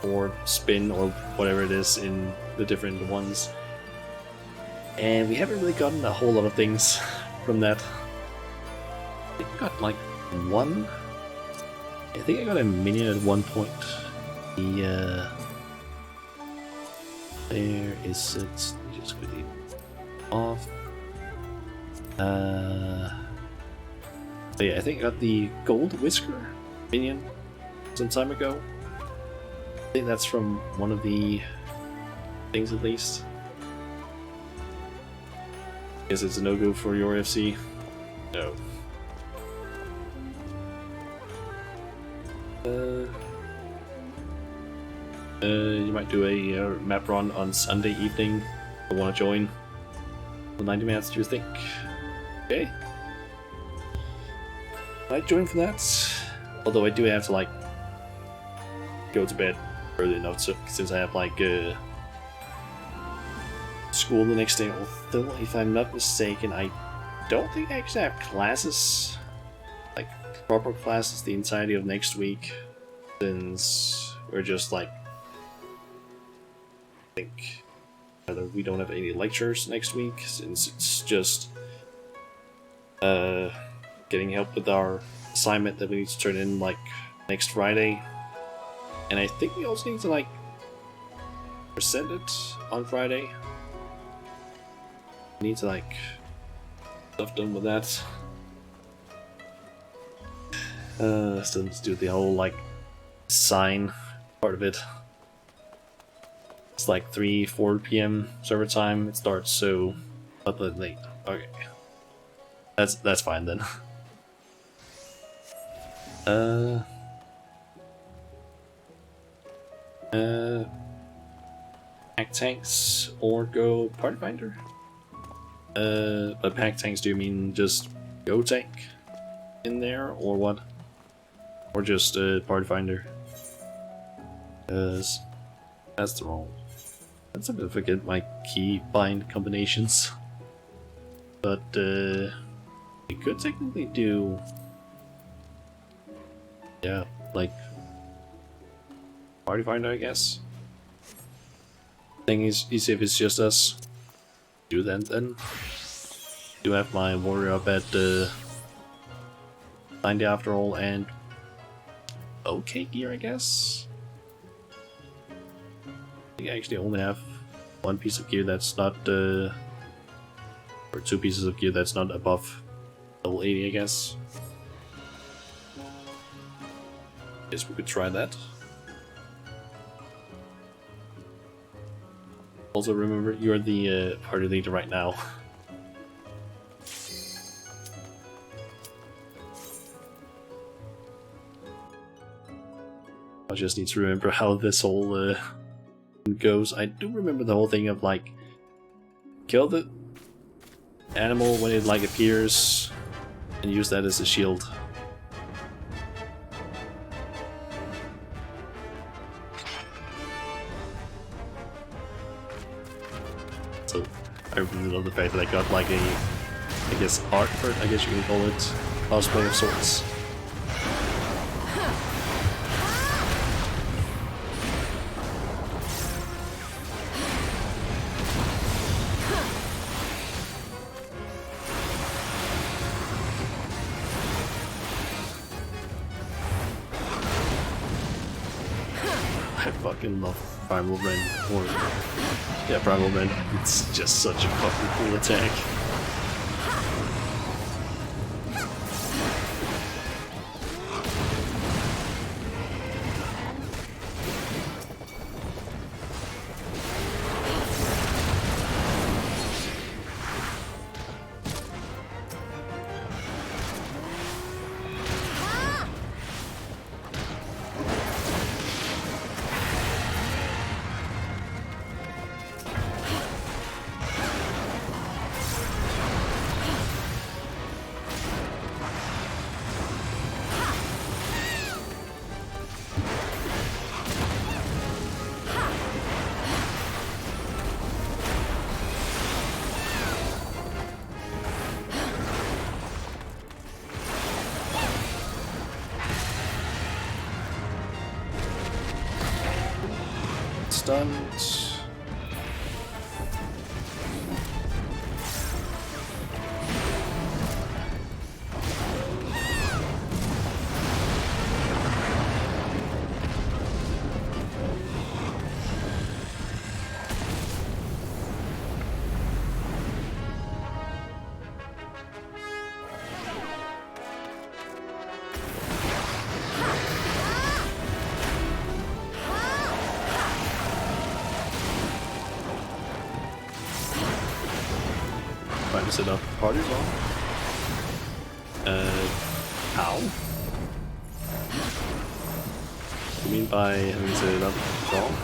or spin or whatever it is in the different ones, and we haven't really gotten a whole lot of things from that. I think I got like one. I think I got a minion at one point. The there is it. Let me just quickly off. So yeah, I think I got the gold whisker minion some time ago. I think that's from one of the things at least. Guess it's a no-go for your FC. No. You might do a map run on Sunday evening. I want to join. For 90 minutes, do you think? Okay. Might join for that. Although I do have to like go to bed early enough, so since I have like school the next day. Although, if I'm not mistaken, I don't think I actually have classes, like proper classes, the entirety of next week, since we're just like, I think either we don't have any lectures next week, since it's just getting help with our assignment that we need to turn in like next Friday, and I think we also need to like present it on Friday. We need to like stuff done with that. Still need to do the whole like sign part of it. It's like 3-4 p.m. server time it starts, so up that late. Okay, that's fine then. Pack tanks or go party finder. But pack tanks, do you mean just go tank in there, or what? Or just party finder? Because that's the wrong. That's a bit of forget my key bind combinations. But we could technically do, yeah, like party finder, I guess. Thing is, if it's just us, do that then. Do have my warrior up at 90 after all, and okay gear, I guess. I think I actually only have one piece of gear that's not or two pieces of gear that's not above level 80, I guess. Guess we could try that. Also remember, you're the party leader right now. I just need to remember how this whole goes. I do remember the whole thing of like, kill the animal when it like appears and use that as a shield. So I really love the fact that I got like a, I guess, art for it, I guess you can call it, cosplay of sorts. I fucking love Primal Rend, or yeah, Primal Rend. It's just such a fucking cool attack. Stunned. Right, is it a party bomb? Ow? You mean by having set it up wrong?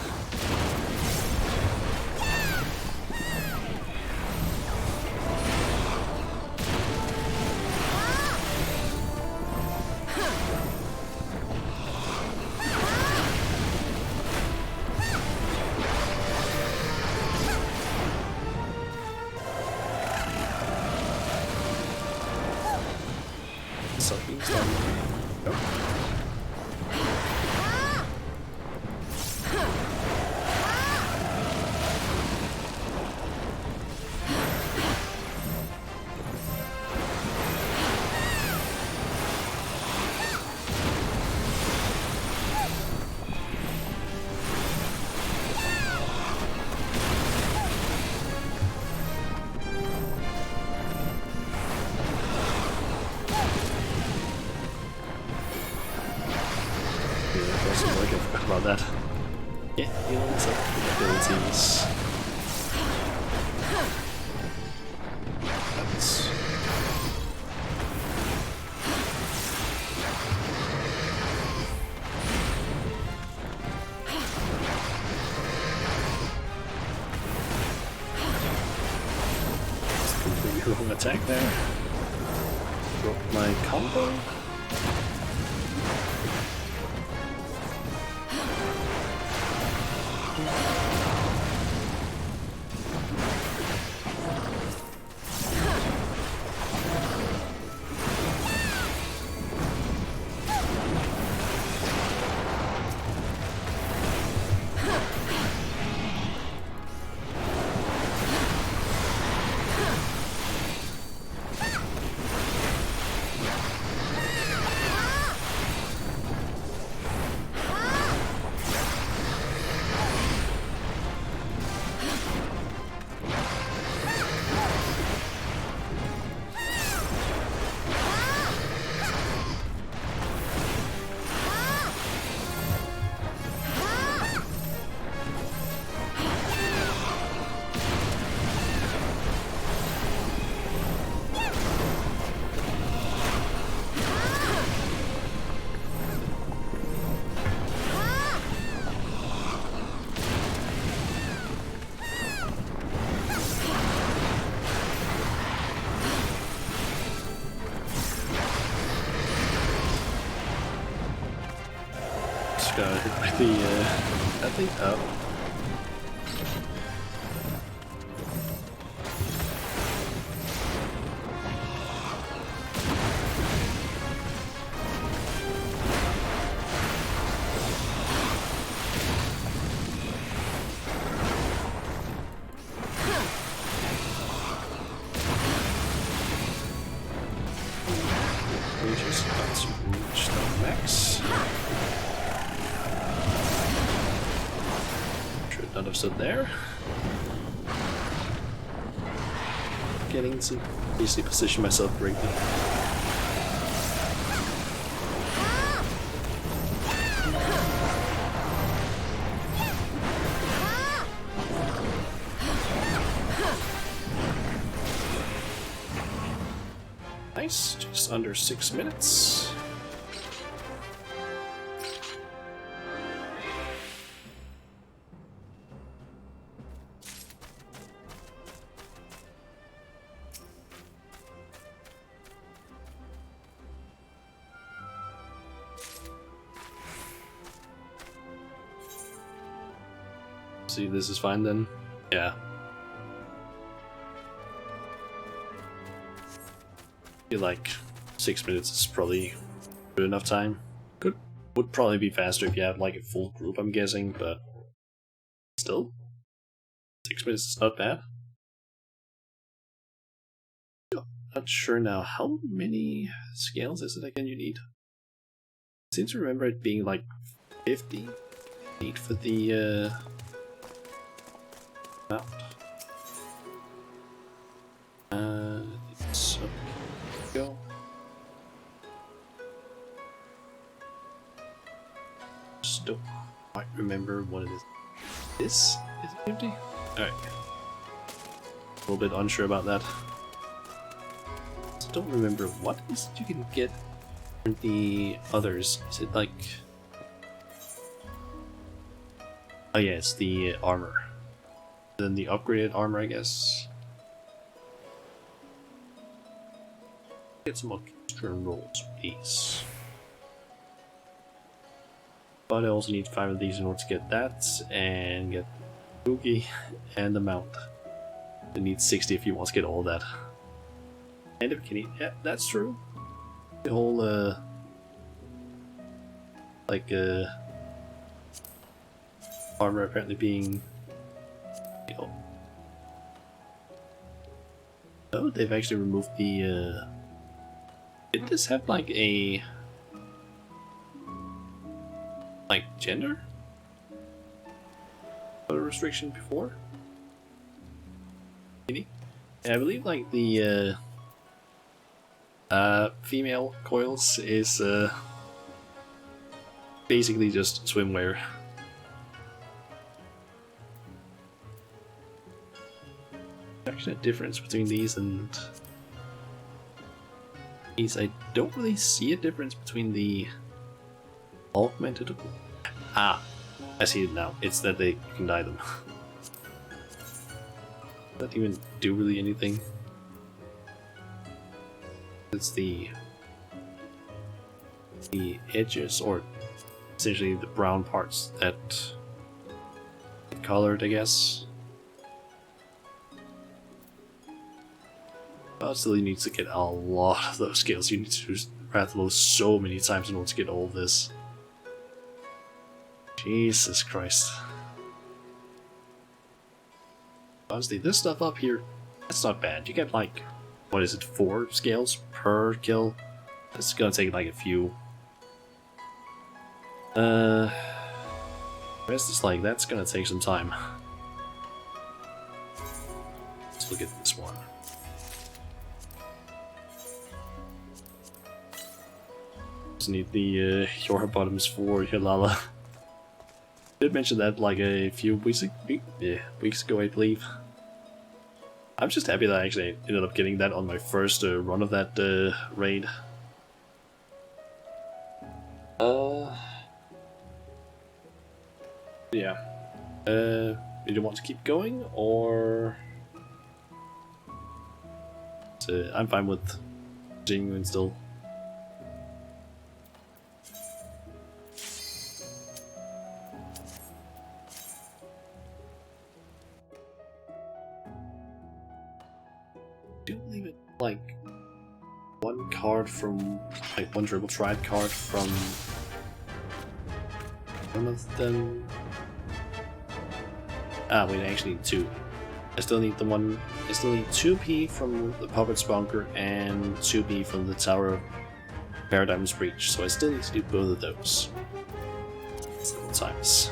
Something stunned. Nope. I forgot about that. Yeah, you know, it's abilities. That's... completely wrong attack there. Drop my combo. Got hit by the, I think, oh. We just got to reach the max. understood there. Getting to basically position myself correctly. Nice, just under 6 minutes. See, this is fine then? Yeah. I feel like 6 minutes is probably good enough time. Would probably be faster if you have like a full group, I'm guessing, but still, 6 minutes is not bad. Not sure now how many scales is it again you need. I seem to remember it being like 50 need for the mount. So go. Just don't quite remember what it is. This is 50? Alright. A little bit unsure about that. Just don't remember what is it you can get from the others. Is it like... Oh yeah, it's the armor. Then the upgraded armor, I guess. Get some extra rolls, please. But I also need 5 of these in order to get that, and get Boogie and the mount. I need 60 if you want to get all that. And if you can eat, yeah, that's true. The whole, armor apparently being... Oh, they've actually removed the, Did this have like a... like gender? Photo restriction before? Maybe? Yeah, I believe like the, female coils is, basically just swimwear. Actually, a difference between these and these. I don't really see a difference between the augmented. Ah, I see it now. It's that you can dye them. Doesn't even do really anything. It's the edges, or essentially the brown parts that get colored, I guess. But still, you need to get a lot of those scales. You need to use Rathalos so many times in order to get all of this. Jesus Christ. Honestly, this stuff up here, that's not bad. You get like, what is it, 4 scales per kill? It's gonna take like a few. The rest is like, that's gonna take some time. Let's look at this one. Need the your bottoms for your Lala. Did mention that like a few weeks ago, I believe. I'm just happy that I actually ended up getting that on my first run of that raid. Yeah. Do you want to keep going, or I'm fine with continuing still. Like one card from, like one triple triad card from one of them. Ah, wait, I actually need 2. I still need the one. I still need 2p from the Puppet's Bunker and 2p from the Tower of Paradigm's Breach. So I still need to do both of those. Several times.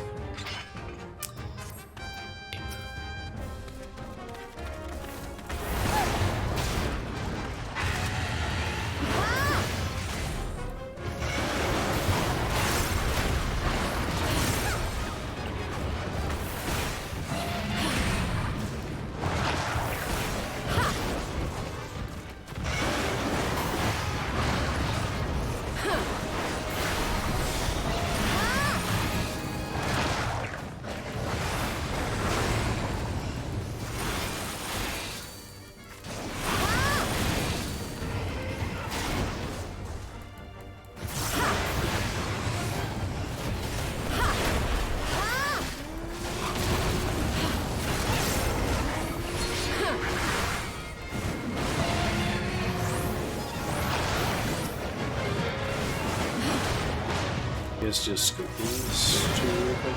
let's just go these two real quick.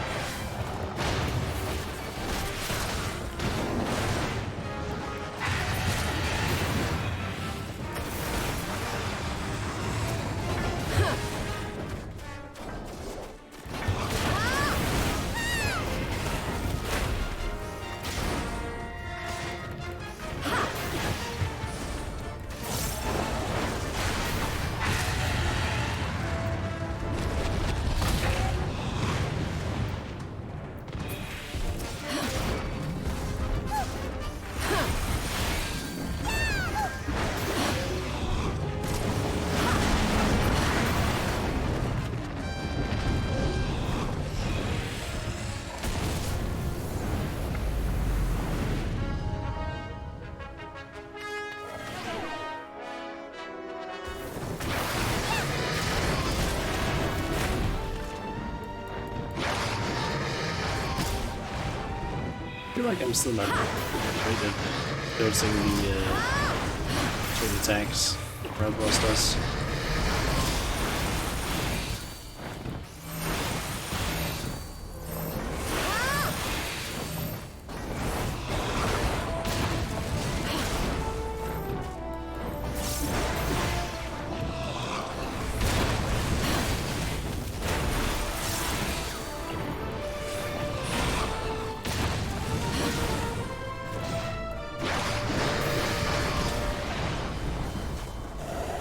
I feel like I'm still not great at noticing the sort of attacks Round Boss does.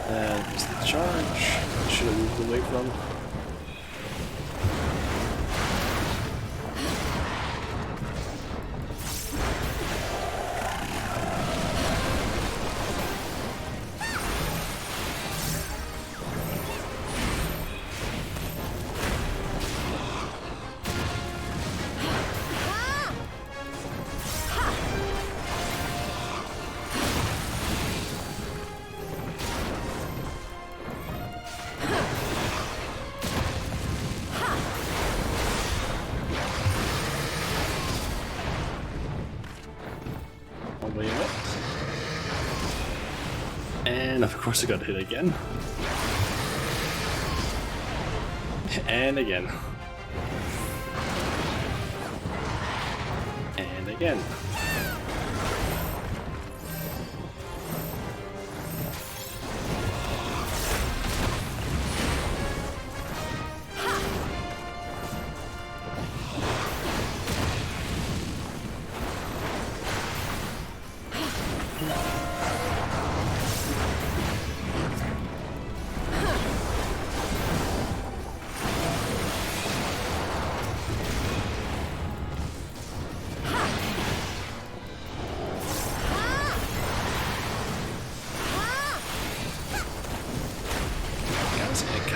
There's the charge. Should have moved away from. Way away. And of course I got hit again. And again. And again.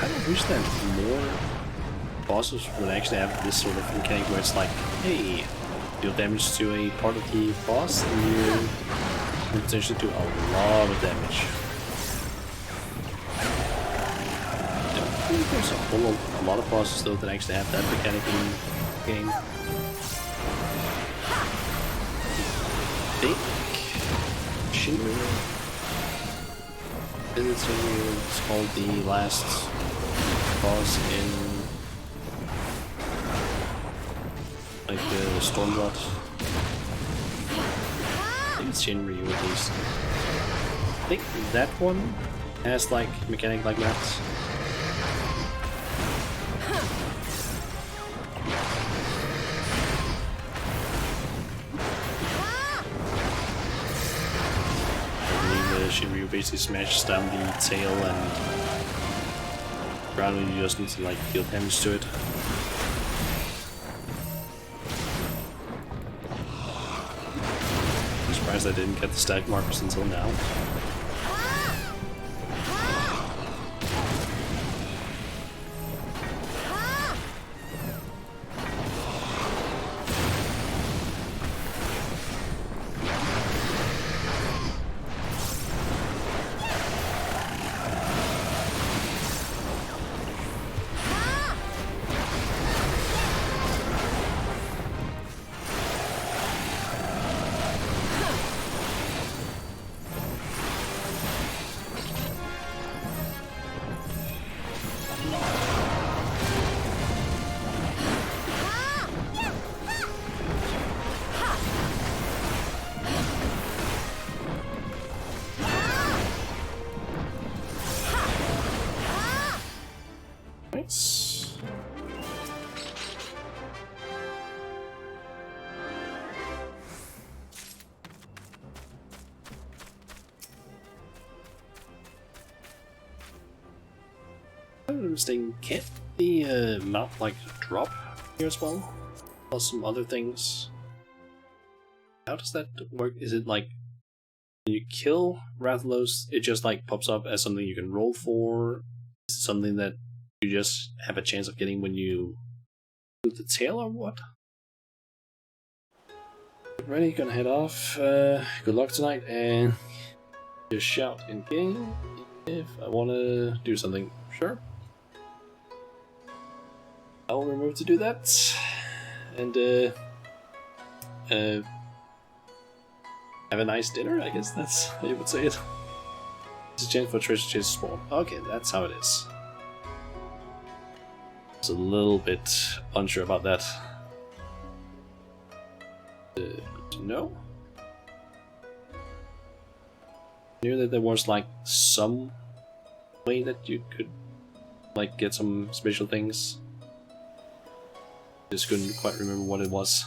I wish that more bosses would actually have this sort of mechanic where it's like, hey, deal damage to a part of the boss and you can potentially do a lot of damage. I think there's a lot of bosses though that actually have that mechanic in the game. I think Shinryu. It's called the last boss in like the Stormblood. I think it's Shinryu at least. I think that one has like mechanic like that. Shinryu basically smashes down the tail and ground, you just need to like deal damage to it. I'm surprised I didn't get the stack markers until now. I'm mistaken, can't the mount like drop here as well? Plus some other things. How does that work? Is it like when you kill Rathalos, it just like pops up as something you can roll for? Is it something that you just have a chance of getting when you do the tail or what? Get ready, gonna head off. Good luck tonight, and just shout in game if I want to do something. Sure. I will remember to do that. And have a nice dinner, I guess that's how you would say it. It's a chance for treasure chase to spawn. Okay, that's how it is. I was a little bit unsure about that. Good to know. I knew that there was like some way that you could like get some special things. Just couldn't quite remember what it was.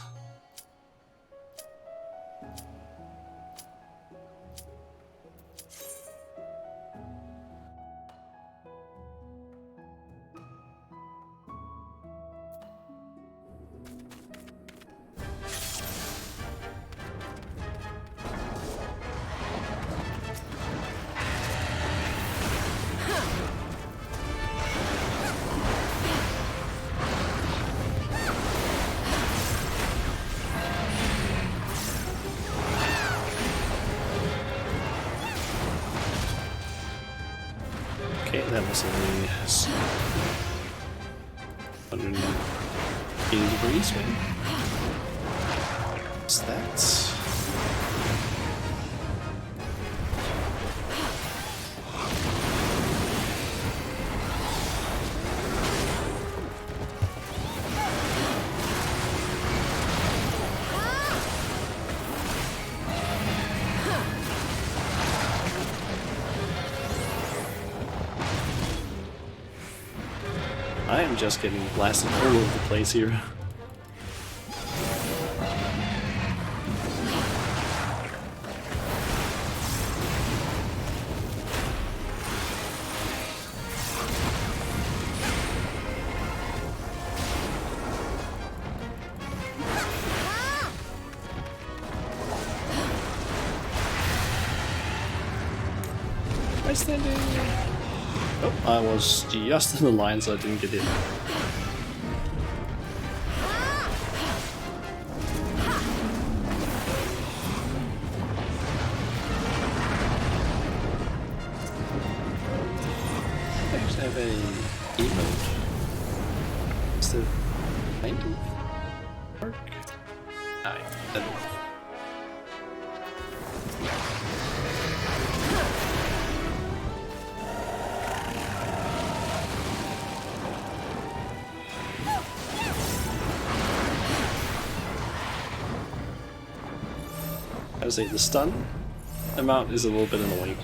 Okay, that was only 180 degrees, maybe? What's that? I am just getting blasted all over the place here. Am I standing? Oh, I was just in the line, so I didn't get in. I actually have a emote. Is the painting work? Aye, that will. I would say the stun amount is a little bit annoying.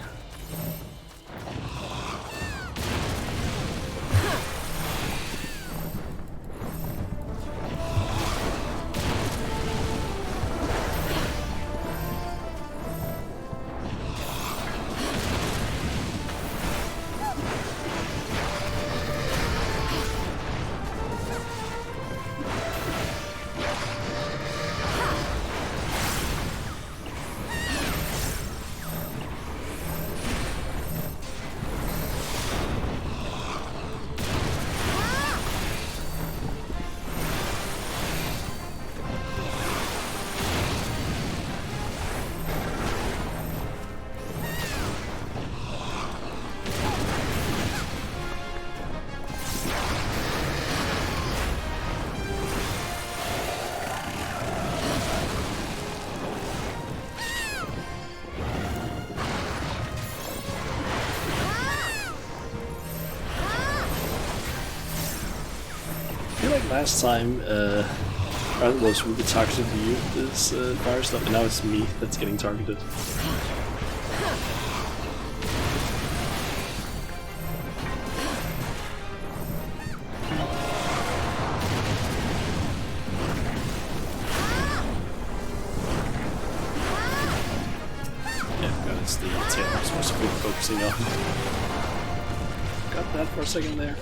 I feel like last time Rather was really targeted to you, this fire stuff, and now it's me that's getting targeted. Yeah, God, it's the tail I'm supposed to be focusing on. Got that for a second there.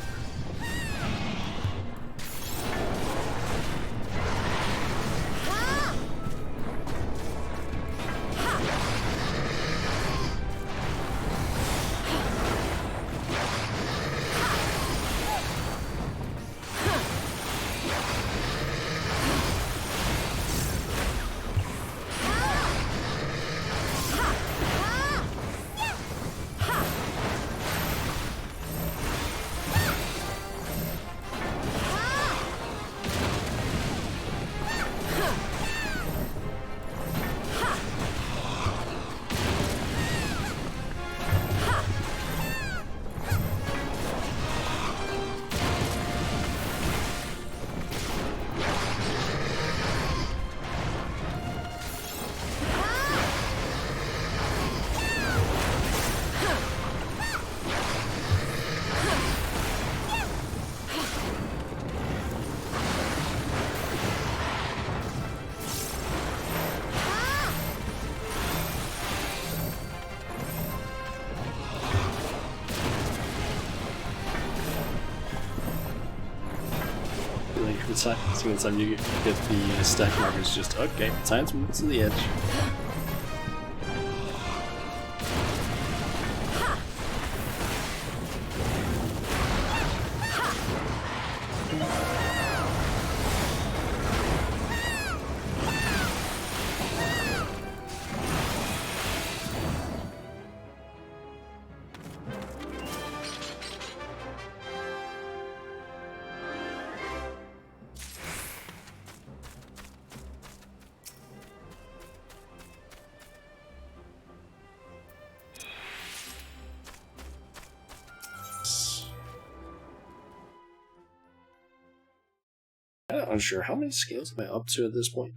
Single time you get the stack markers, just okay, time to move to the edge. I'm unsure. How many scales am I up to at this point?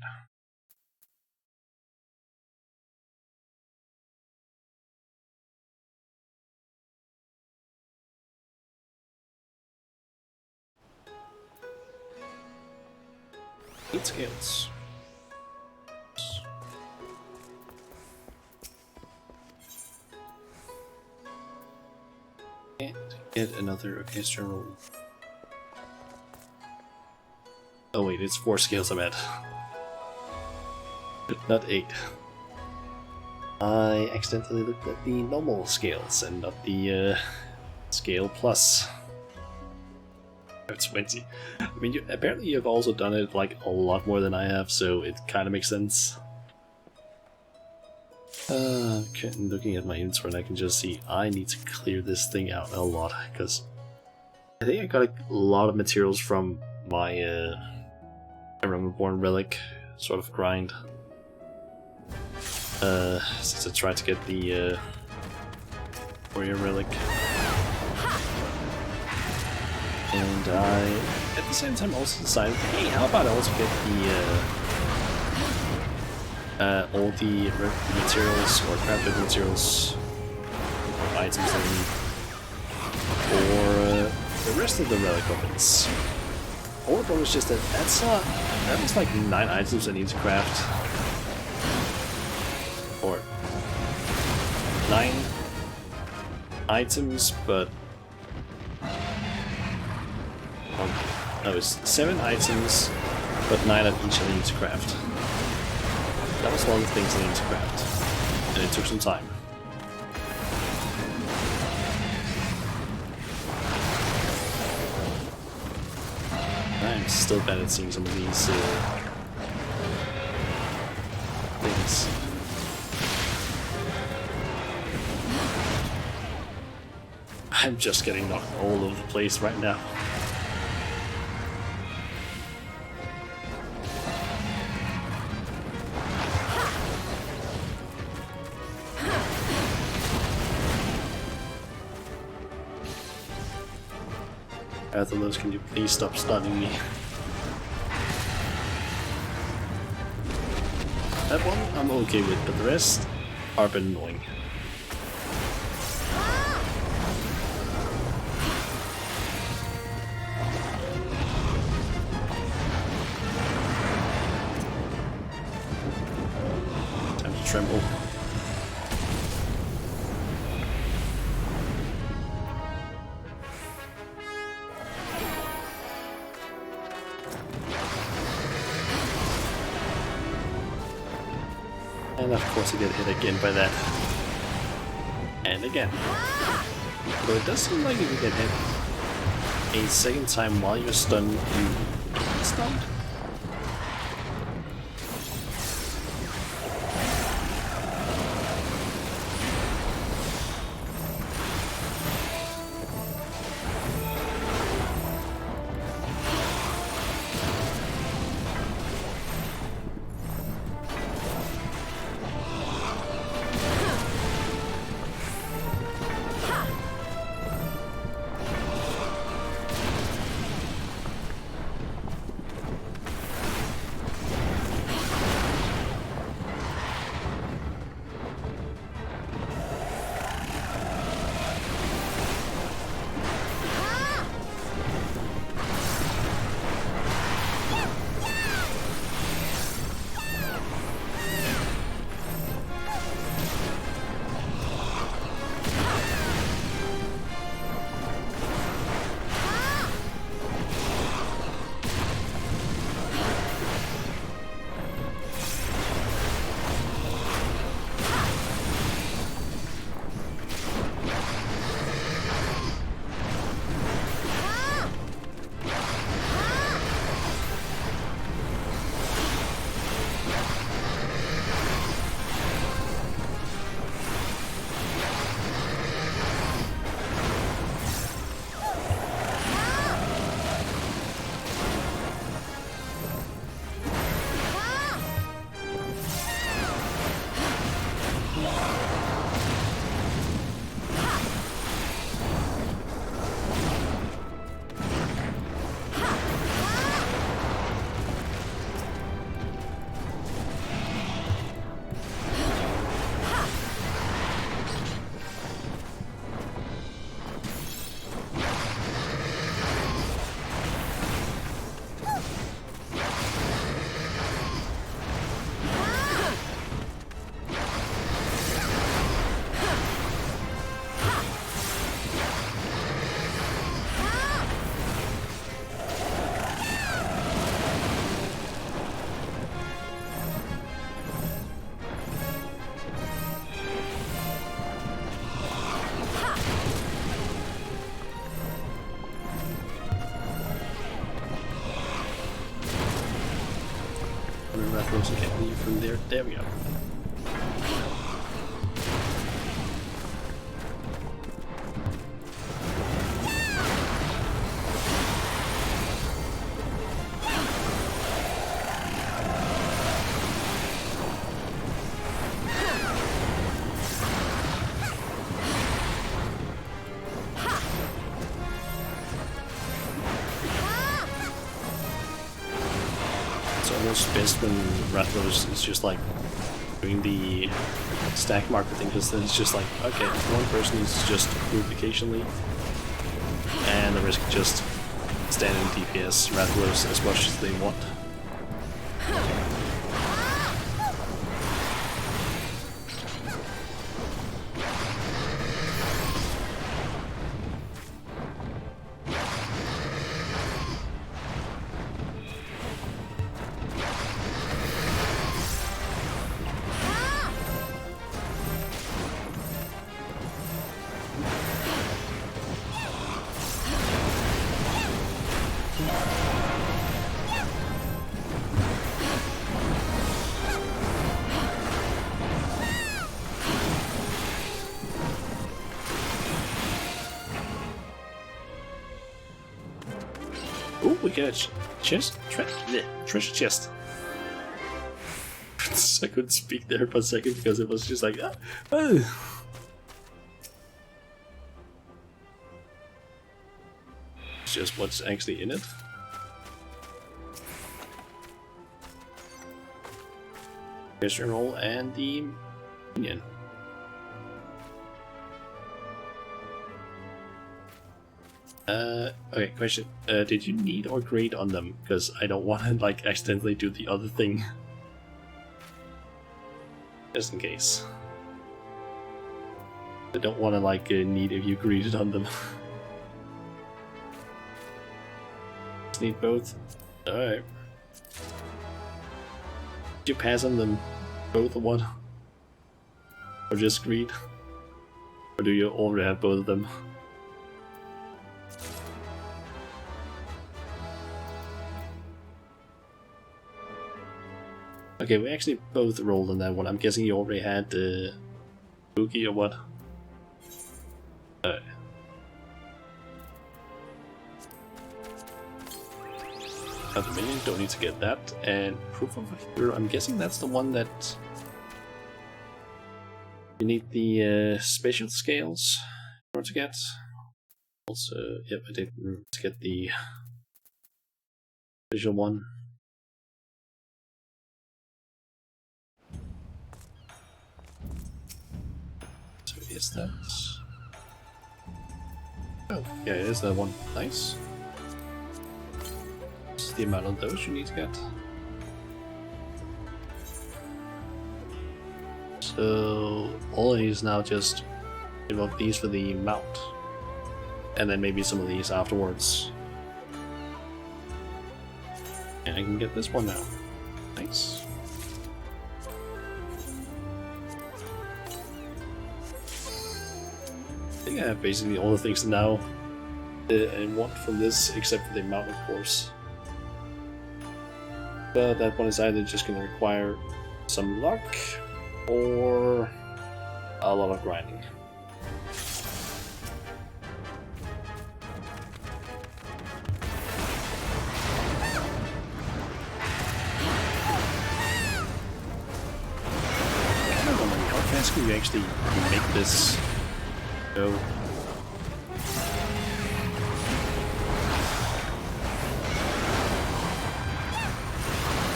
Eight scales. And get another orchestra roll. Oh wait, it's 4 scales I'm at. Not 8. I accidentally looked at the normal scales and not the scale plus. 20. I mean, apparently you've also done it like a lot more than I have, so it kind of makes sense. Looking at my inventory, I can just see I need to clear this thing out a lot, because I think I got a lot of materials from my Reborn Relic sort of grind. Since I tried to get the Warrior Relic. And I, at the same time, also decided, hey, how about I also get the all the materials or crafted materials, items I need for the rest of the relic weapons. Horrible was just that that was like 9 items I need to craft, or 9 items, but no, it's 7 items, but 9 of each I need to craft. That was one of the things I needed to craft, and it took some time. I'm still bad at seeing some of these things. I'm just getting knocked all over the place right now. Athalos, can you please stop stunning me? That one I'm okay with, but the rest are a bit annoying. Time to tremble. And of course I get hit again by that. And again. Though it does seem like if you get hit a second time while you're stunned, you get stunned. Rathalos can't leave from there. There we go. Almost best when Rathalos is just like doing the stack marker thing, because then it's just like, okay, one person needs to just move occasionally, and the rest can just stand in DPS Rathalos as much as they want. Ooh, we got a chest? Treasure chest. I couldn't speak there for a second because it was just like, It's just what's actually in it. Treasure roll and the minion. Okay, question. Did you need or grade on them? Because I don't want to, like, accidentally do the other thing. Just in case. I don't want to, like, need if you graded on them. Just need both. Alright. Did you pass on them both or what? Or just greed? Or do you already have both of them? Okay, we actually both rolled on that one. I'm guessing you already had the cookie or what? Another million, don't need to get that. And proof of a hero, I'm guessing that's the one that you need the spatial scales in order to get. Also, yep, I did to get the visual one. So is that? Oh, yeah, it is that one. Nice. What's the amount of those you need to get? So all of these now just invoke these for the mount, and then maybe some of these afterwards. And I can get this one now. Nice. I think I have basically all the things now I want from this, except for the mount, of course. But that one is either just going to require some luck or a lot of grinding. I don't know how fast can you actually make this go?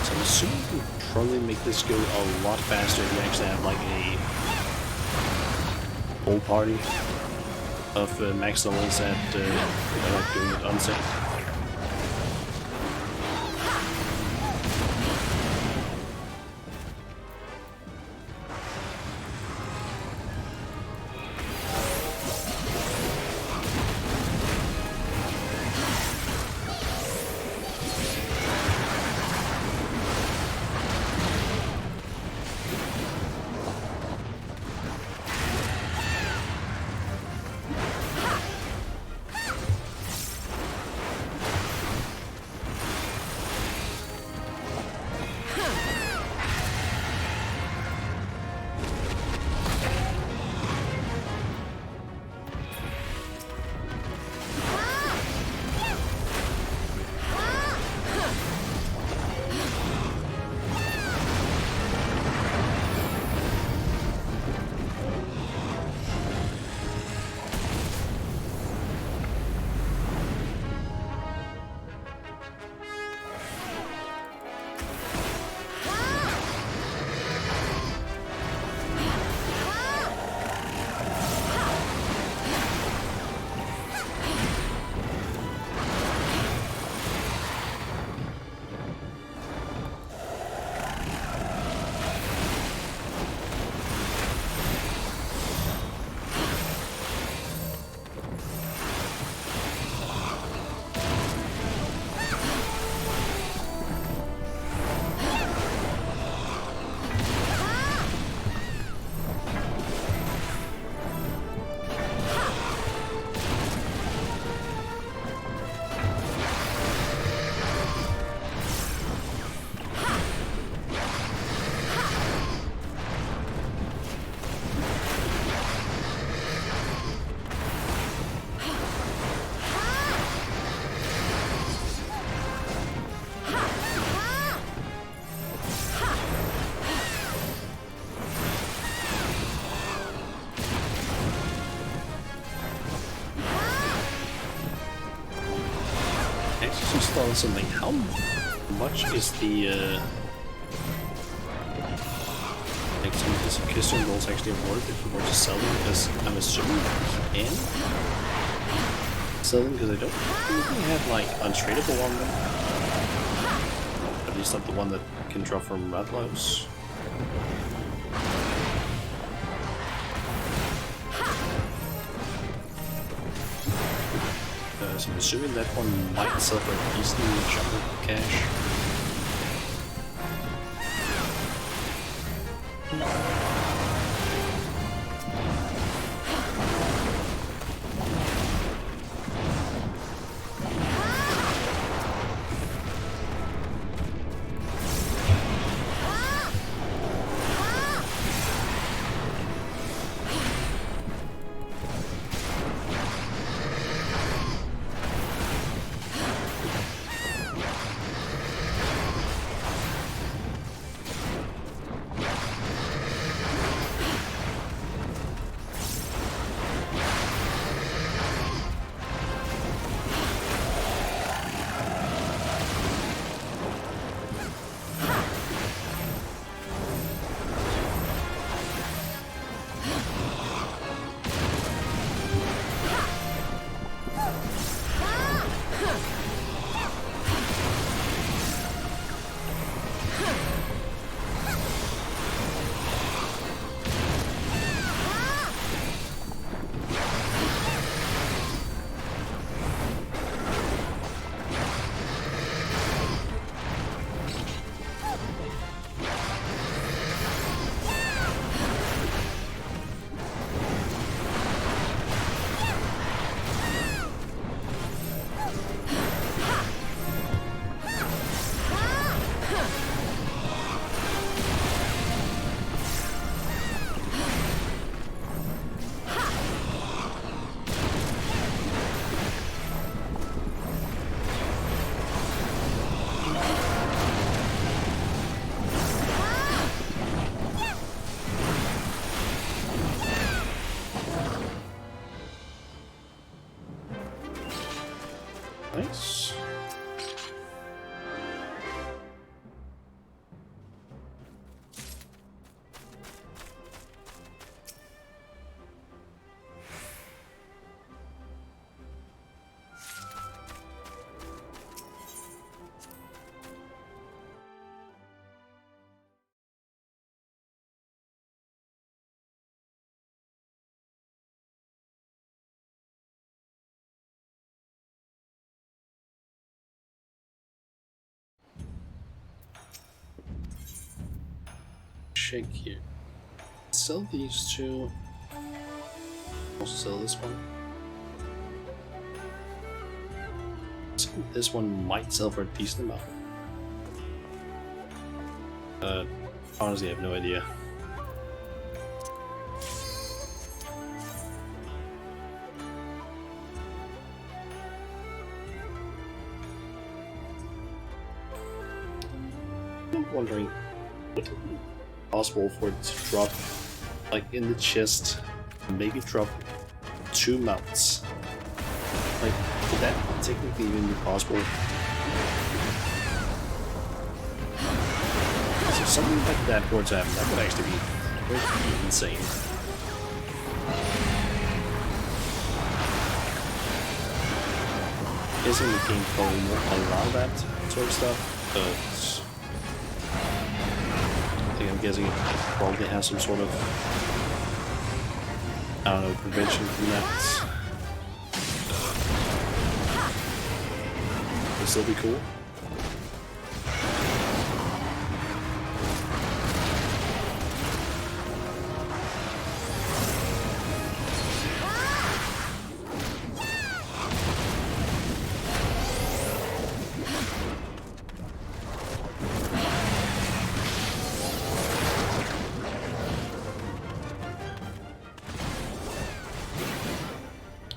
So I'm assuming you can probably make this go a lot faster if you actually have like a whole party of max levels that are like doing it unset. Just thought of something. How much is the like some of this crystal rolls actually worth if you were to sell them? Because I'm assuming you can sell them, because I don't think they have like untradeable on them. At least not the one that can draw from Radlos. So I'm assuming that one might sell for a decent chunk of cash. Nice. Check here. Sell these two. Also sell this one. So this one might sell for a decent amount. Honestly, I have no idea. I'm wondering what would be possible for it to drop, like in the chest, maybe drop 2 mounts. Like, would that technically even be possible? So something like that were to happen, that would actually be pretty insane. Guessing the game probably won't allow that sort of stuff, but I'm guessing it probably has some sort of, I don't know, prevention from that. It'll still be cool.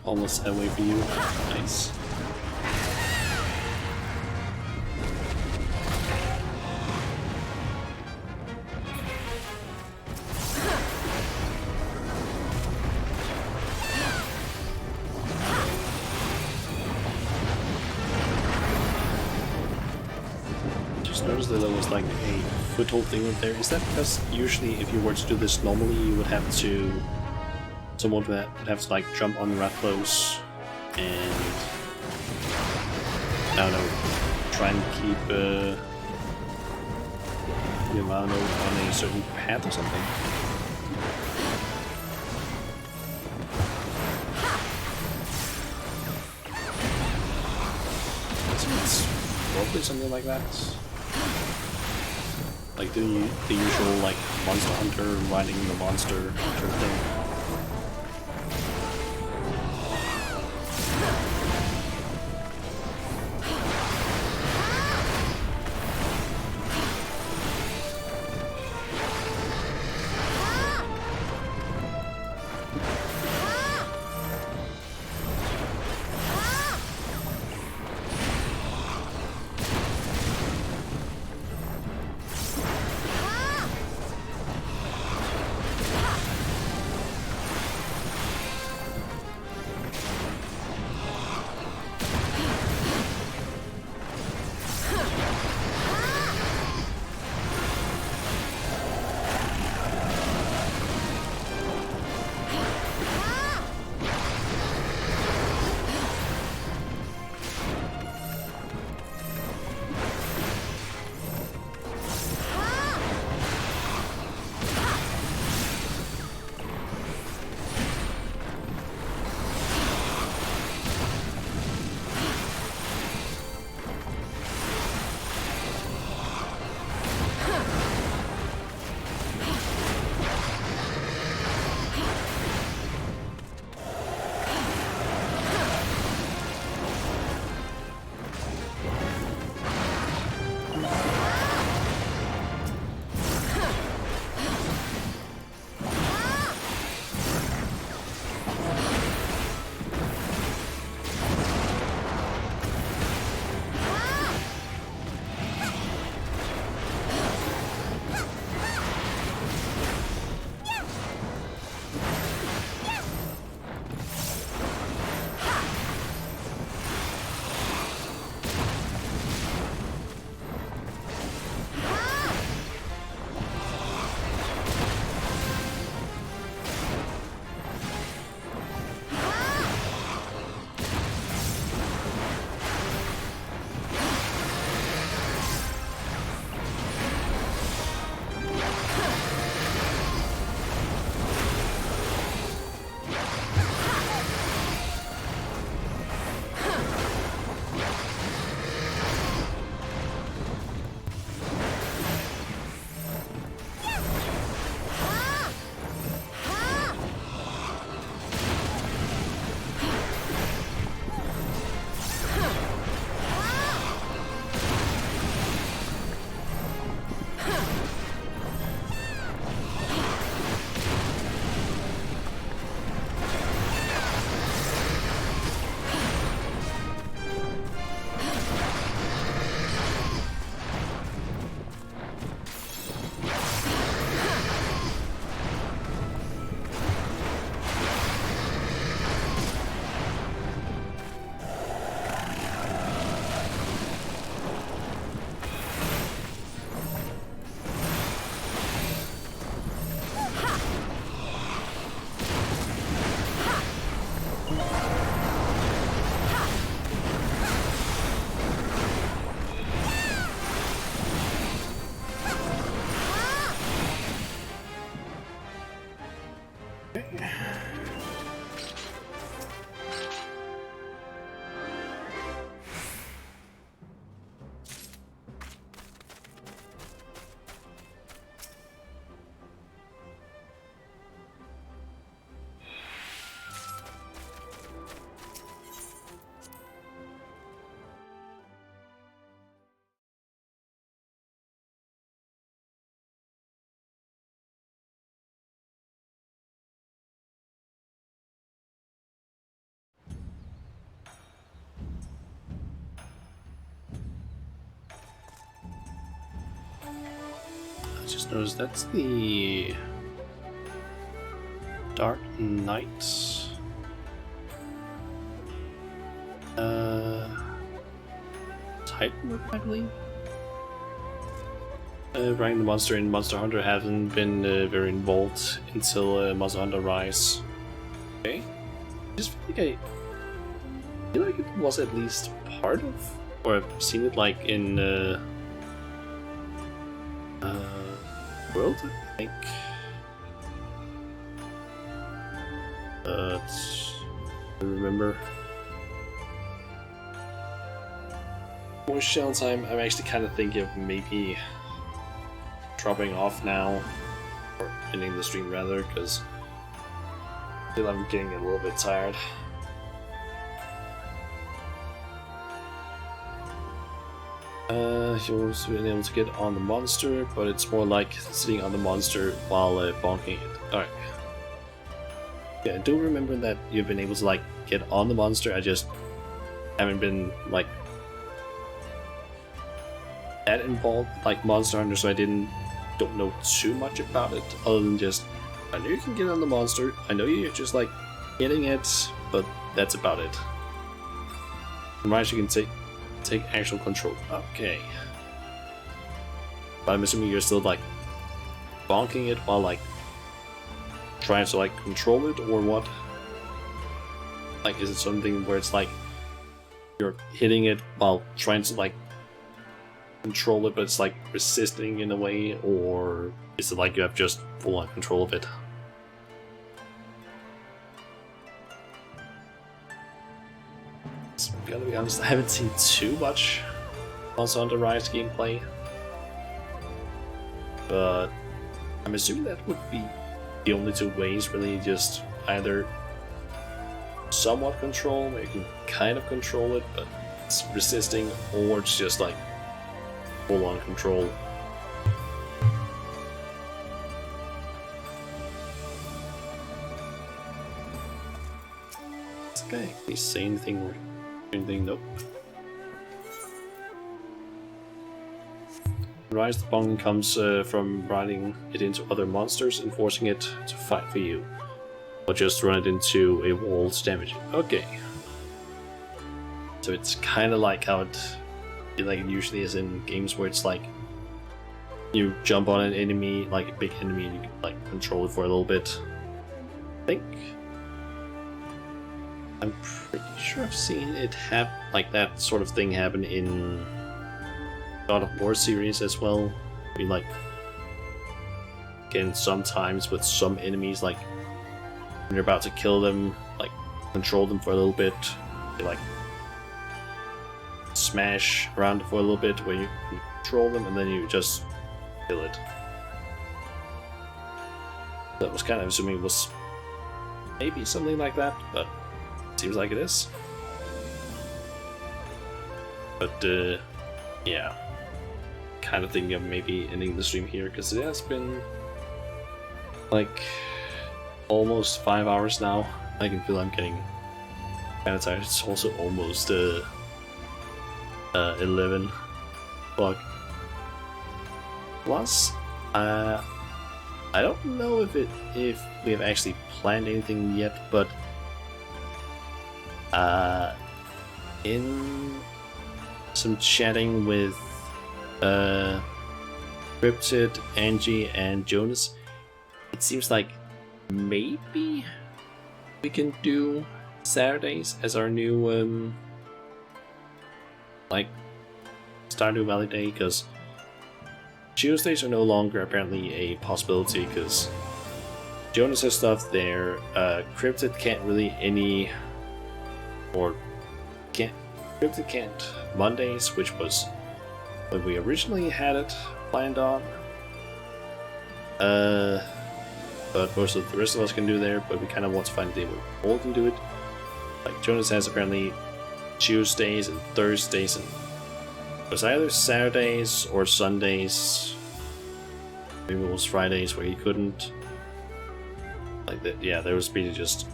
Almost that way for you. Nice. Just noticed that there was like a foothold thing right there. Is that because usually if you were to do this normally you would have to someone would have to like jump on Rathalos and I don't know, try and keep Yamano on a certain path or something. So it's probably something like that. Like the usual like monster hunter riding the monster sort of thing. just noticed that's the Dark Knight. Titan, I believe. Running the monster in Monster Hunter haven't been very involved until Monster Hunter Rise. Okay. I just feel like it was at least part of, or I've seen it like in World, I think. I remember. More shell time. I'm actually kind of thinking of maybe dropping off now, or ending the stream rather, because I feel I'm getting a little bit tired. You've also been able to get on the monster, but it's more like sitting on the monster while bonking it. Alright. Yeah, I do remember that you've been able to like get on the monster. I just haven't been like that involved like Monster Hunter, so I don't know too much about it other than just I know you can get on the monster. I know you're just like hitting it, but that's about it. Right, you can take actual control. Okay. But I'm assuming you're still like bonking it while like trying to like control it, or what? Like, is it something where it's like you're hitting it while trying to like control it, but it's like resisting in a way, or is it like you have just full on control of it? So, gotta be honest, I haven't seen too much Monster Hunter Rise gameplay, but I'm assuming that would be the only two ways, really. Just either somewhat control, where you can kind of control it, but it's resisting, or it's just like full on control. Okay, can you say anything or anything? Nope. Rise, the bonking comes from riding it into other monsters and forcing it to fight for you, or just run it into a wall to damage it. Okay. So it's kind of like how it usually is in games where it's like you jump on an enemy, like a big enemy, and you can like control it for a little bit. I think I'm pretty sure I've seen it have like that sort of thing happen in God of War series as well. I mean, like, again, sometimes with some enemies, like when you're about to kill them, like control them for a little bit, you like smash around for a little bit where you control them and then you just kill it. That was kind of assuming it was maybe something like that, but it seems like it is. But yeah, kind of thinking of maybe ending the stream here because it has been like almost 5 hours now. I can feel I'm getting kind of tired. It's also almost 11 o'clock. Plus, I don't know if we have actually planned anything yet, but in some chatting with Cryptid, Angie, and Jonas, it seems like maybe we can do Saturdays as our new like Stardew Valley day, because Tuesdays are no longer apparently a possibility because Jonas has stuff there. Cryptid can't really Cryptid can't Mondays, which was when we originally had it planned on. But most of the rest of us can do there, but we kind of want to find a day where we all can do it. Like Jonas has apparently Tuesdays and Thursdays, and it was either Saturdays or Sundays. Maybe it was Fridays where he couldn't. Like that, yeah, there was really just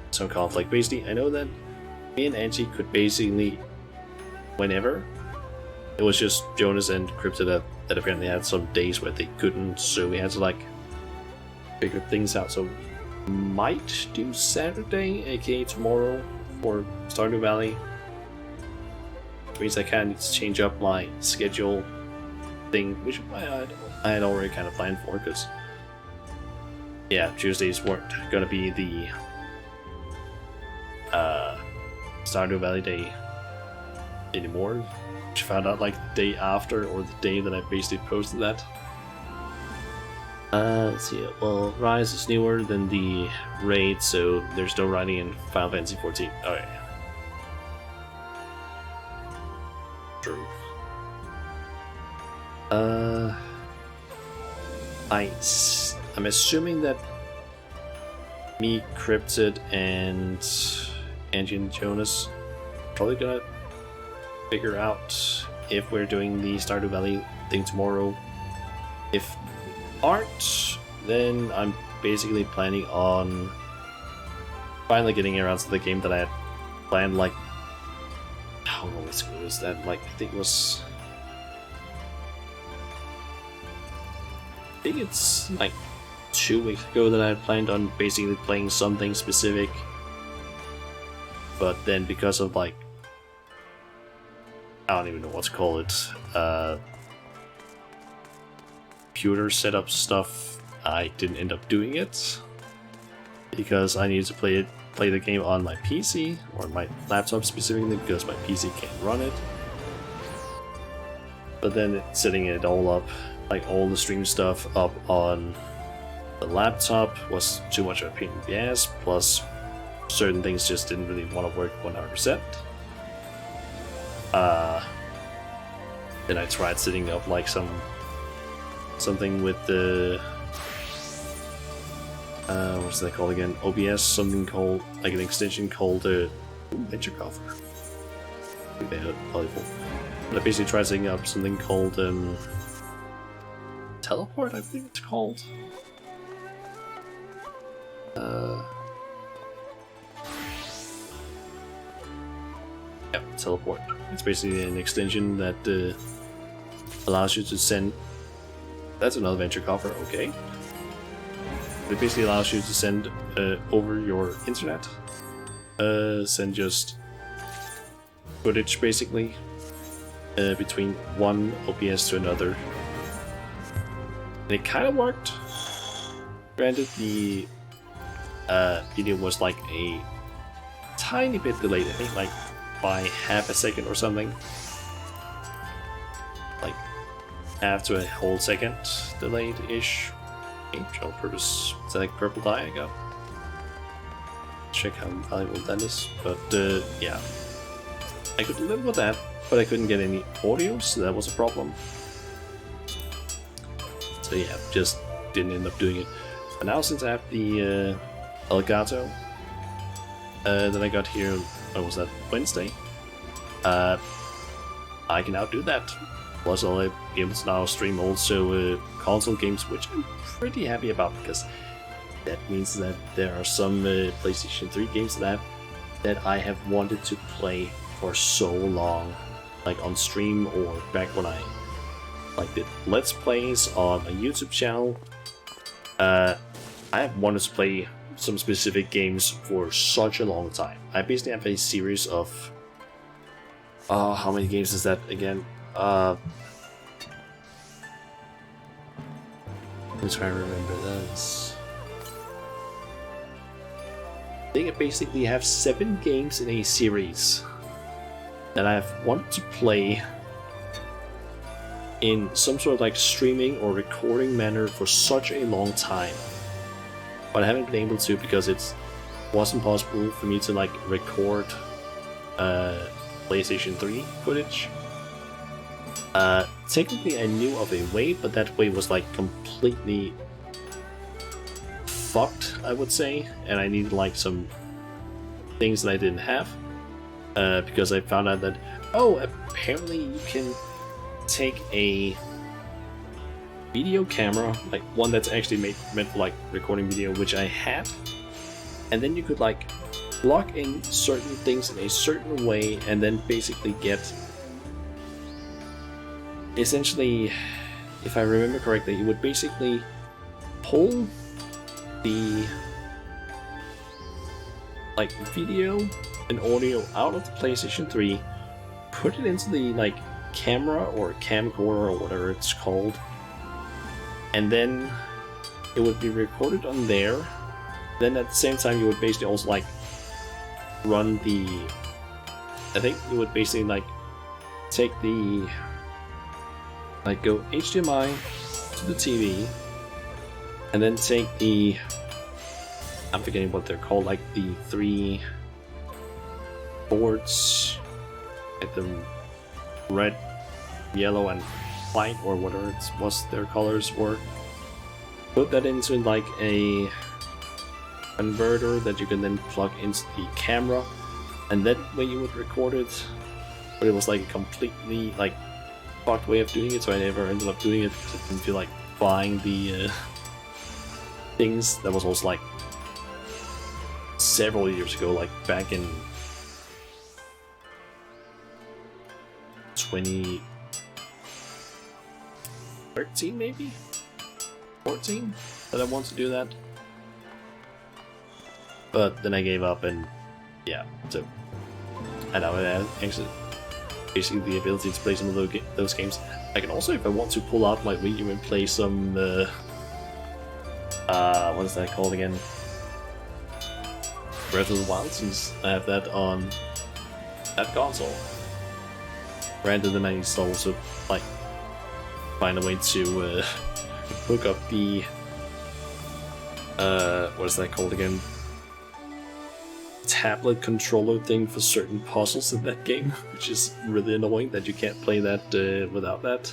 some conflict. Basically, I know that me and Angie could basically whenever. It was just Jonas and Cryptid that that apparently had some days where they couldn't, so we had to like figure things out. So might do Saturday, aka tomorrow, for Stardew Valley. Which means I kind of need to change up my schedule thing, which I had already kind of planned for, because yeah, Tuesdays weren't gonna be the Stardew Valley day anymore, which I found out like the day after, or the day that I basically posted that. Let's see, well, Rise is newer than the Raid, so there's no riding in Final Fantasy XIV. Okay. True. I'm assuming that me, Cryptid, and Angie and Jonas probably gonna figure out if we're doing the Stardew Valley thing tomorrow. If aren't, then I'm basically planning on finally getting around to the game that I had planned, like, how long ago was that? Like, I think it's like 2 weeks ago that I had planned on basically playing something specific, but then because of like, I don't even know what to call it, computer setup stuff, I didn't end up doing it because I needed to play the game on my PC, or my laptop specifically, because my PC can't run it. But then setting it all up, like all the stream stuff up on the laptop, was too much of a pain in the ass, plus certain things just didn't really want to work 100%. Then I tried setting up like something with the what's that called again? OBS, something called like an extension called Venture Cover. I think they had valuable. But I basically tried setting up something called Teleport, I think it's called. Yeah, Teleport. It's basically an extension that allows you to send. That's another Venture Cover, okay. It basically allows you to send over your internet, send just footage basically between one OBS to another. And it kind of worked. Granted, the video was like a tiny bit delayed, I think like by half a second or something. Like half to a whole second delayed-ish. General purpose synthetic purple dye I got. Check how valuable that is. But yeah, I could live with that, but I couldn't get any audio, so that was a problem. So yeah, just didn't end up doing it. But now since I have the Elgato that I got here, what was that, Wednesday? I can now do that. Plus I'll be able to now stream also console games, which I'm pretty happy about, because that means that there are some PlayStation 3 games that I have wanted to play for so long, like on stream or back when I like did Let's Plays on a YouTube channel. I have wanted to play some specific games for such a long time. I basically have a series of how many games is that again? Let's try to remember this. I think I basically have 7 games in a series that I've wanted to play in some sort of like streaming or recording manner for such a long time, but I haven't been able to because it wasn't possible for me to like record PlayStation 3 footage. Technically I knew of a way, but that way was like completely fucked, I would say, and I needed like some things that I didn't have, because I found out that, oh, apparently you can take a video camera, like one that's actually meant for like recording video, which I had, and then you could like lock in certain things in a certain way and then basically get essentially if I remember correctly, you would basically pull the like video and audio out of the PlayStation 3, put it into the like camera or camcorder or whatever it's called, and then it would be recorded on there. Then at the same time you would basically also like run the, I think you would basically like take the, like go HDMI to the TV, and then take the, I'm forgetting what they're called, like the 3 boards, like the red, yellow, and white, or whatever it was their colors were. Put that into like a converter that you can then plug into the camera, and then when you would record it. But it was like a completely like fucked way of doing it, so I never ended up doing it because I didn't feel like buying the things. That was also like several years ago, like back in 2013 maybe? 14? That I wanted to do that. But then I gave up, and yeah, so I now have actually basically the ability to play some of those games. I can also, if I want to, pull out my Wii U and play some what is that called again? Breath of the Wild, since I have that on that console. Rather than I need to also like find a way to hook up the what is that called again? Tablet controller thing for certain puzzles in that game, which is really annoying that you can't play that without that.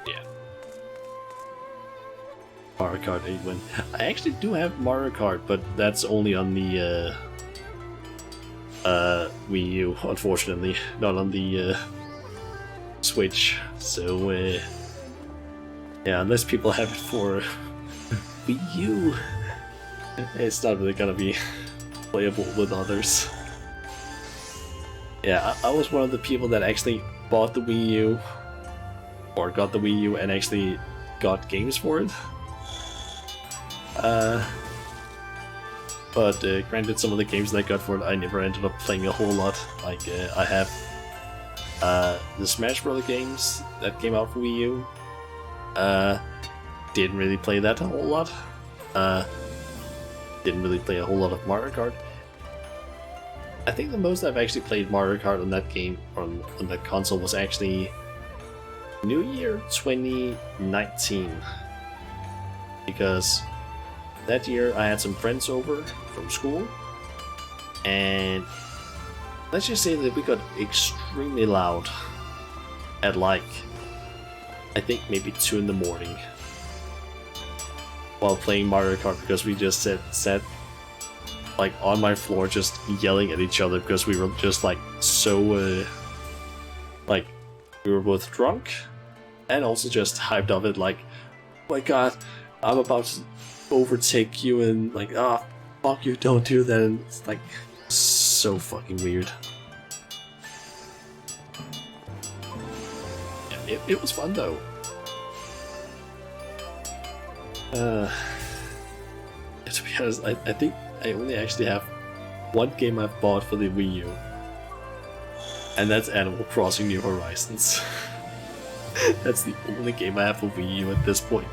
Yeah. Mario Kart 8 win. I actually do have Mario Kart, but that's only on the Wii U, unfortunately, not on the Switch. So yeah, unless people have it for Wii U, it's not really gonna be playable with others. Yeah, I was one of the people that actually bought the Wii U, or got the Wii U and actually got games for it. But granted, some of the games that I got for it, I never ended up playing a whole lot. Like, I have the Smash Bros. Games that came out for Wii U. Didn't really play that a whole lot. Didn't really play a whole lot of Mario Kart. I think the most I've actually played Mario Kart on that game, on that console, was actually New Year 2019. Because that year I had some friends over from school, and let's just say that we got extremely loud at like, I think maybe 2 in the morning while playing Mario Kart, because we just sat like on my floor just yelling at each other because we were just like so like we were both drunk and also just hyped up it, like, oh my god, I'm about to overtake you, and like, ah, oh, fuck you, don't do that. And it's like so fucking weird. Yeah, it was fun though. To be honest, I think I only actually have one game I've bought for the Wii U, and that's Animal Crossing New Horizons. That's the only game I have for Wii U at this point.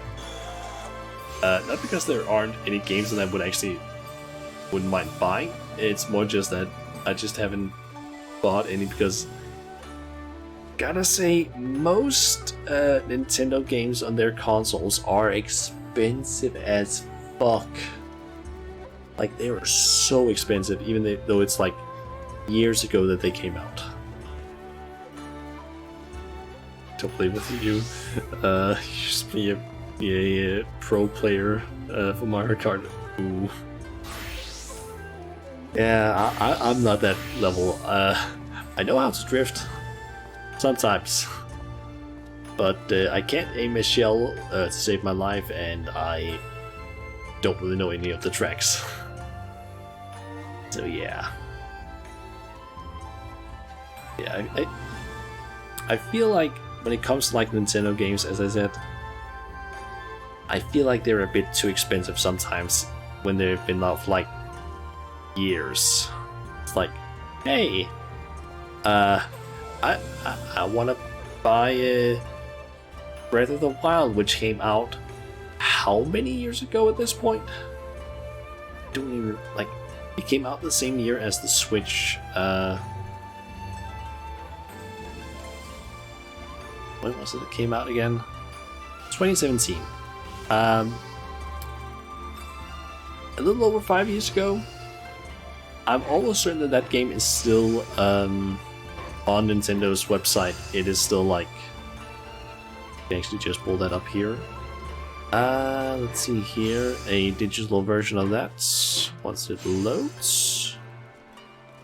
Not because there aren't any games that I wouldn't mind buying. It's more just that I just haven't bought any, because gotta say, most Nintendo games on their consoles are expensive as fuck. Like, they were so expensive, even though it's like years ago that they came out. To play with you, just be a pro player for Mario Kart. Ooh. Yeah, I'm not that level. I know how to drift sometimes, but I can't aim a shell to save my life, and I don't really know any of the tracks. So yeah. Yeah, I feel like when it comes to like Nintendo games, as I said, I feel like they're a bit too expensive sometimes when they've been out for like years. It's like, hey, I want to buy Breath of the Wild, which came out how many years ago at this point? Don't even like. It came out the same year as the Switch. When was it came out again? 2017. A little over 5 years ago. I'm almost certain that that game is still on Nintendo's website. It is still like... I can actually just pull that up here. Let's see here. A digital version of that. Once it loads.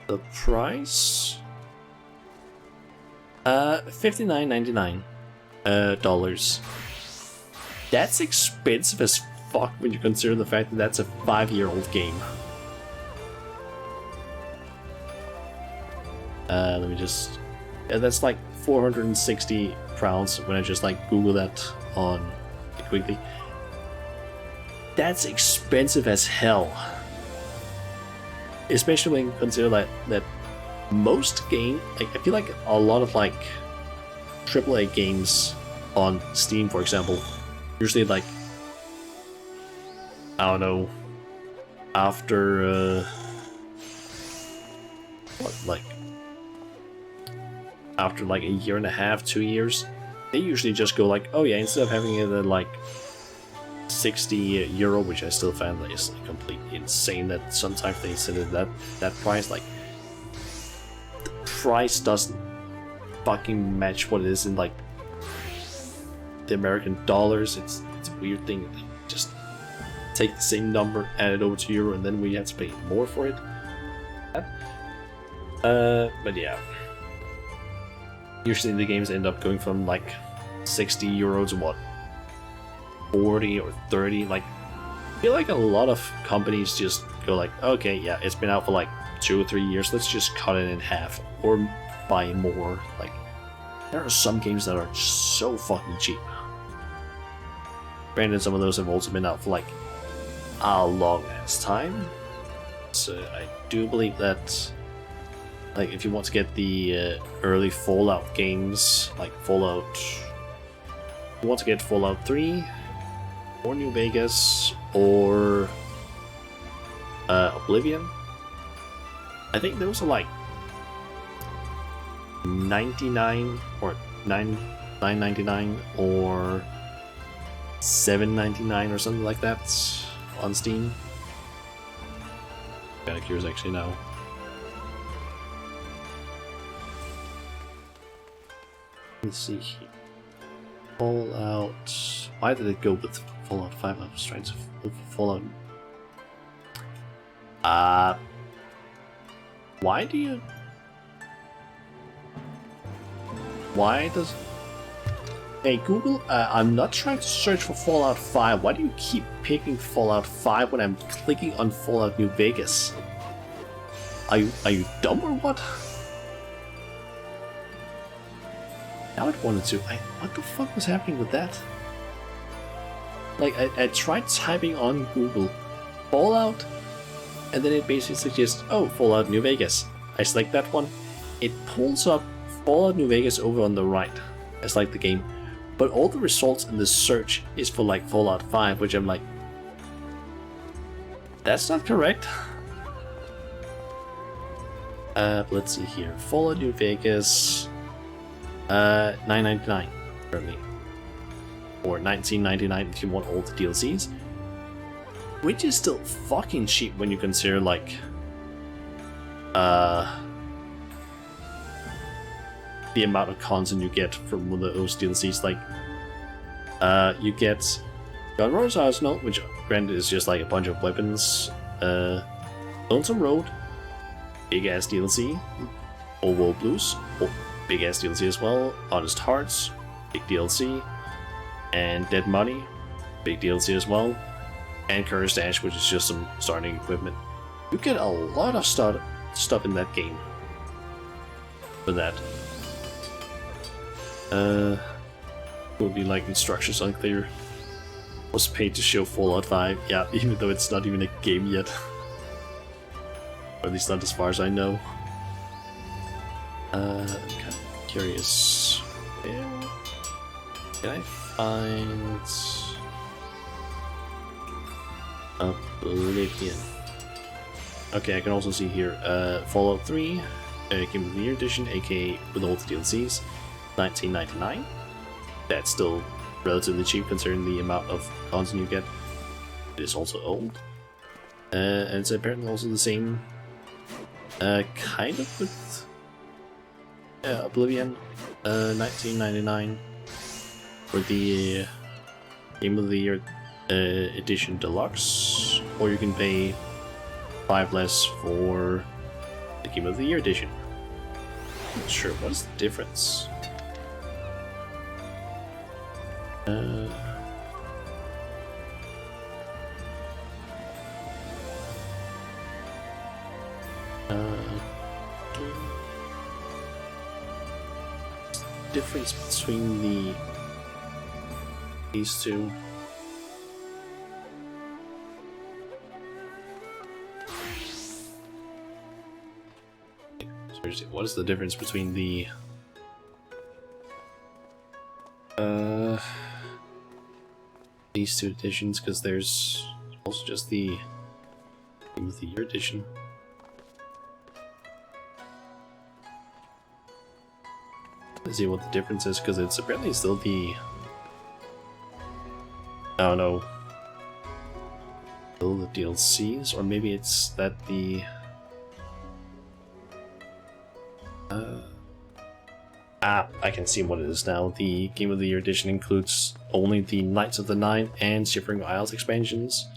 The price... $59.99 dollars. That's expensive as fuck when you consider the fact that that's a 5-year-old game. Let me just... that's like 460 crowns when I just like Google that on quickly. That's expensive as hell. Especially when you consider that most game, like I feel like a lot of like AAA games on Steam, for example, usually like, I don't know, after after like a year and a half, 2 years, they usually just go like, oh yeah, instead of having it at like 60 euro, which I still find that is like completely insane that sometimes they set it that price, like the price doesn't fucking match what it is in like the American dollars. It's a weird thing. They just take the same number, add it over to euro, and then we have to pay more for it. But yeah, usually the games end up going from like 60 euros to what, 40 or 30. Like, I feel like a lot of companies just go like, okay, yeah, it's been out for like 2 or 3 years, let's just cut it in half or buy more. Like, there are some games that are so fucking cheap. Granted, some of those have also been out for like a long ass time. So I do believe that, like, if you want to get the early Fallout games, like Fallout, you want to get Fallout 3 or New Vegas or Oblivion, I think those are like 99 or 9.99 or 7.99 or something like that on Steam. Kinda curious actually now. Let's see here. Fallout. Why did it go with Fallout 5? I was trying to look for Fallout. Why do you... Why does... Hey Google, I'm not trying to search for Fallout 5. Why do you keep picking Fallout 5 when I'm clicking on Fallout New Vegas? Are you dumb or what? Now it wanted to. What the fuck was happening with that? Like, I tried typing on Google Fallout, and then it basically suggests, oh, Fallout New Vegas. I select that one. It pulls up Fallout New Vegas over on the right as like the game. But all the results in the search is for like Fallout 5, which I'm like, that's not correct. Let's see here. Fallout New Vegas, $9.99 currently, or $19.99 if you want all the DLCs, which is still fucking cheap when you consider like the amount of content you get from one of those DLCs. Like, you get Gunrunner's Arsenal, which granted is just like a bunch of weapons. Lonesome Road, big ass DLC. Old World Blues, big ass DLC as well. Honest Hearts, big DLC. And Dead Money, big DLC as well. And Cursed Ash, which is just some starting equipment. You get a lot of stuff in that game. for that. Would be like instructions unclear. Was paid to show Fallout 5. Yeah, even though it's not even a game yet. Or at least not as far as I know. I'm kind of curious. Where can I find Oblivion? Okay, I can also see here Fallout 3, Game of the Year Edition, aka with all the DLCs, $19.99. That's still relatively cheap considering the amount of content you get. It is also old. And it's apparently also the same kind of with Oblivion, $19.99 for the Game of the Year Edition Deluxe, or you can pay $5 less for the Game of the Year Edition. I'm not sure, what's the difference? Difference between these two. Seriously, what is the difference between the these two editions? Because there's also just the Game of the Year edition. Let's see what the difference is, because it's apparently still the... I don't know. Still the DLCs, or maybe it's that the... I can see what it is now. The Game of the Year edition includes only the Knights of the Nine and Shivering Isles expansions,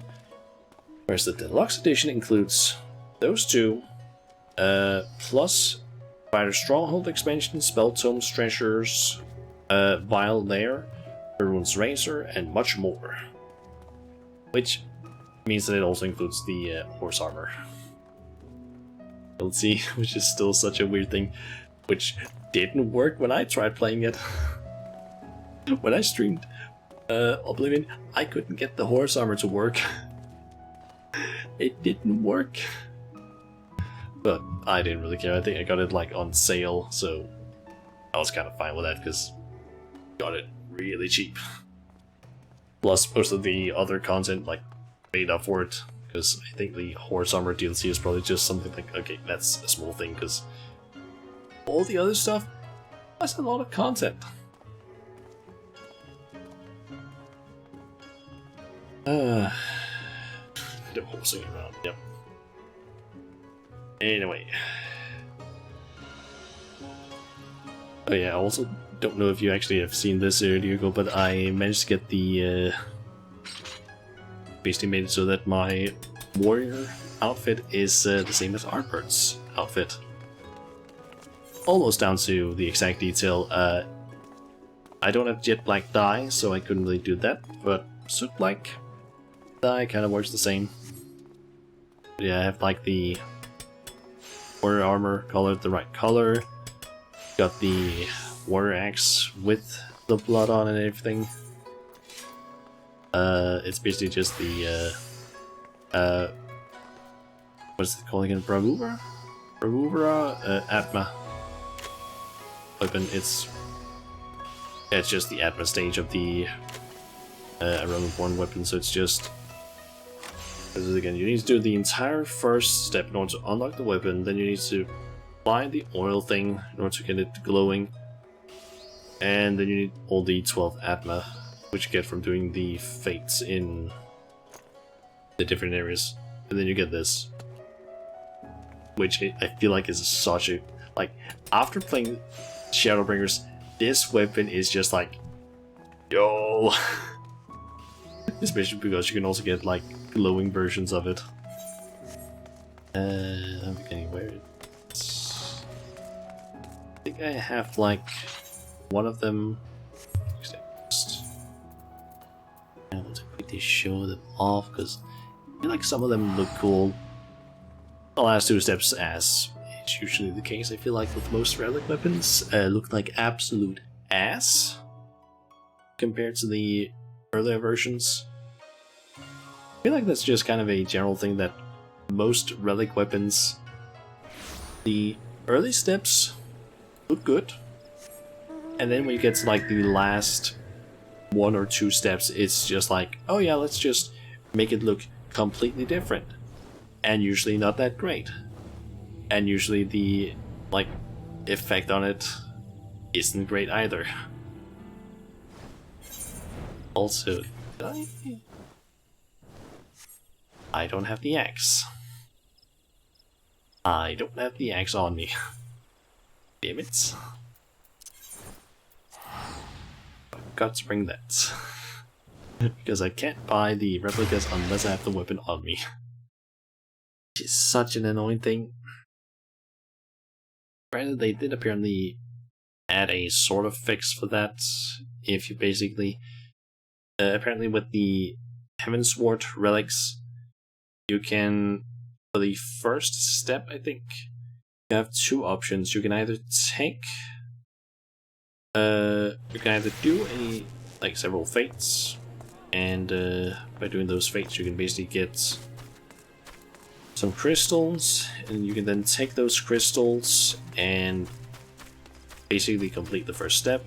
whereas the Deluxe edition includes those two, plus Spider Stronghold expansion, Spelltome's Treasures, Vile Lair, Ruin's Razor, and much more. Which means that it also includes the horse armor. Let's see, which is still such a weird thing, which didn't work when I tried playing it. When I streamed Oblivion, I couldn't get the horse armor to work. It didn't work. But I didn't really care. I think I got it like on sale, so I was kind of fine with that because I got it really cheap. Plus most of the other content like made up for it, because I think the horse armor DLC is probably just something like, okay, that's a small thing, because all the other stuff, that's a lot of content. No horsing around, yep. Anyway. Oh yeah, I also don't know if you actually have seen this, Diego, but I managed to get the... basically made it so that my warrior outfit is the same as Artbird's outfit. Almost down to the exact detail. I don't have jet black dye, so I couldn't really do that, but soot black dye kind of works the same. But yeah, I have like the warrior armor colored the right color. Got the warrior axe with the blood on and everything. It's basically just the what's it called again? Bravura? Atma weapon. It's just the Atma stage of the Roman-born weapon, so it's just... This is again, you need to do the entire first step in order to unlock the weapon, then you need to apply the oil thing in order to get it glowing, and then you need all the 12 Atma, which you get from doing the fates in the different areas, and then you get this, which I feel like is such a... Like, after playing Shadowbringers, this weapon is just like, yo! Especially because you can also get like glowing versions of it. I'm forgetting where it's... I think I have like one of them. I want to quickly show them off because I feel like some of them look cool. The last two steps, as It's usually the case, I feel like, with most relic weapons. Look like absolute ass compared to the earlier versions. I feel like that's just kind of a general thing that most relic weapons, the early steps look good, and then when you get to like the last 1 or 2 steps, it's just like, oh yeah, let's just make it look completely different, and usually not that great, and usually the like effect on it isn't great either. Also, I don't have the axe. I don't have the axe on me. Damn it. I've got to bring that. Because I can't buy the replicas unless I have the weapon on me. Which is such an annoying thing. Granted, they did apparently add a sort of fix for that. If you basically... apparently with the Heavensward relics, you can... For the first step, I think, you have 2 options. You can either take... you can either do any, like, several fates, and by doing those fates you can basically get some crystals, and you can then take those crystals and basically complete the first step.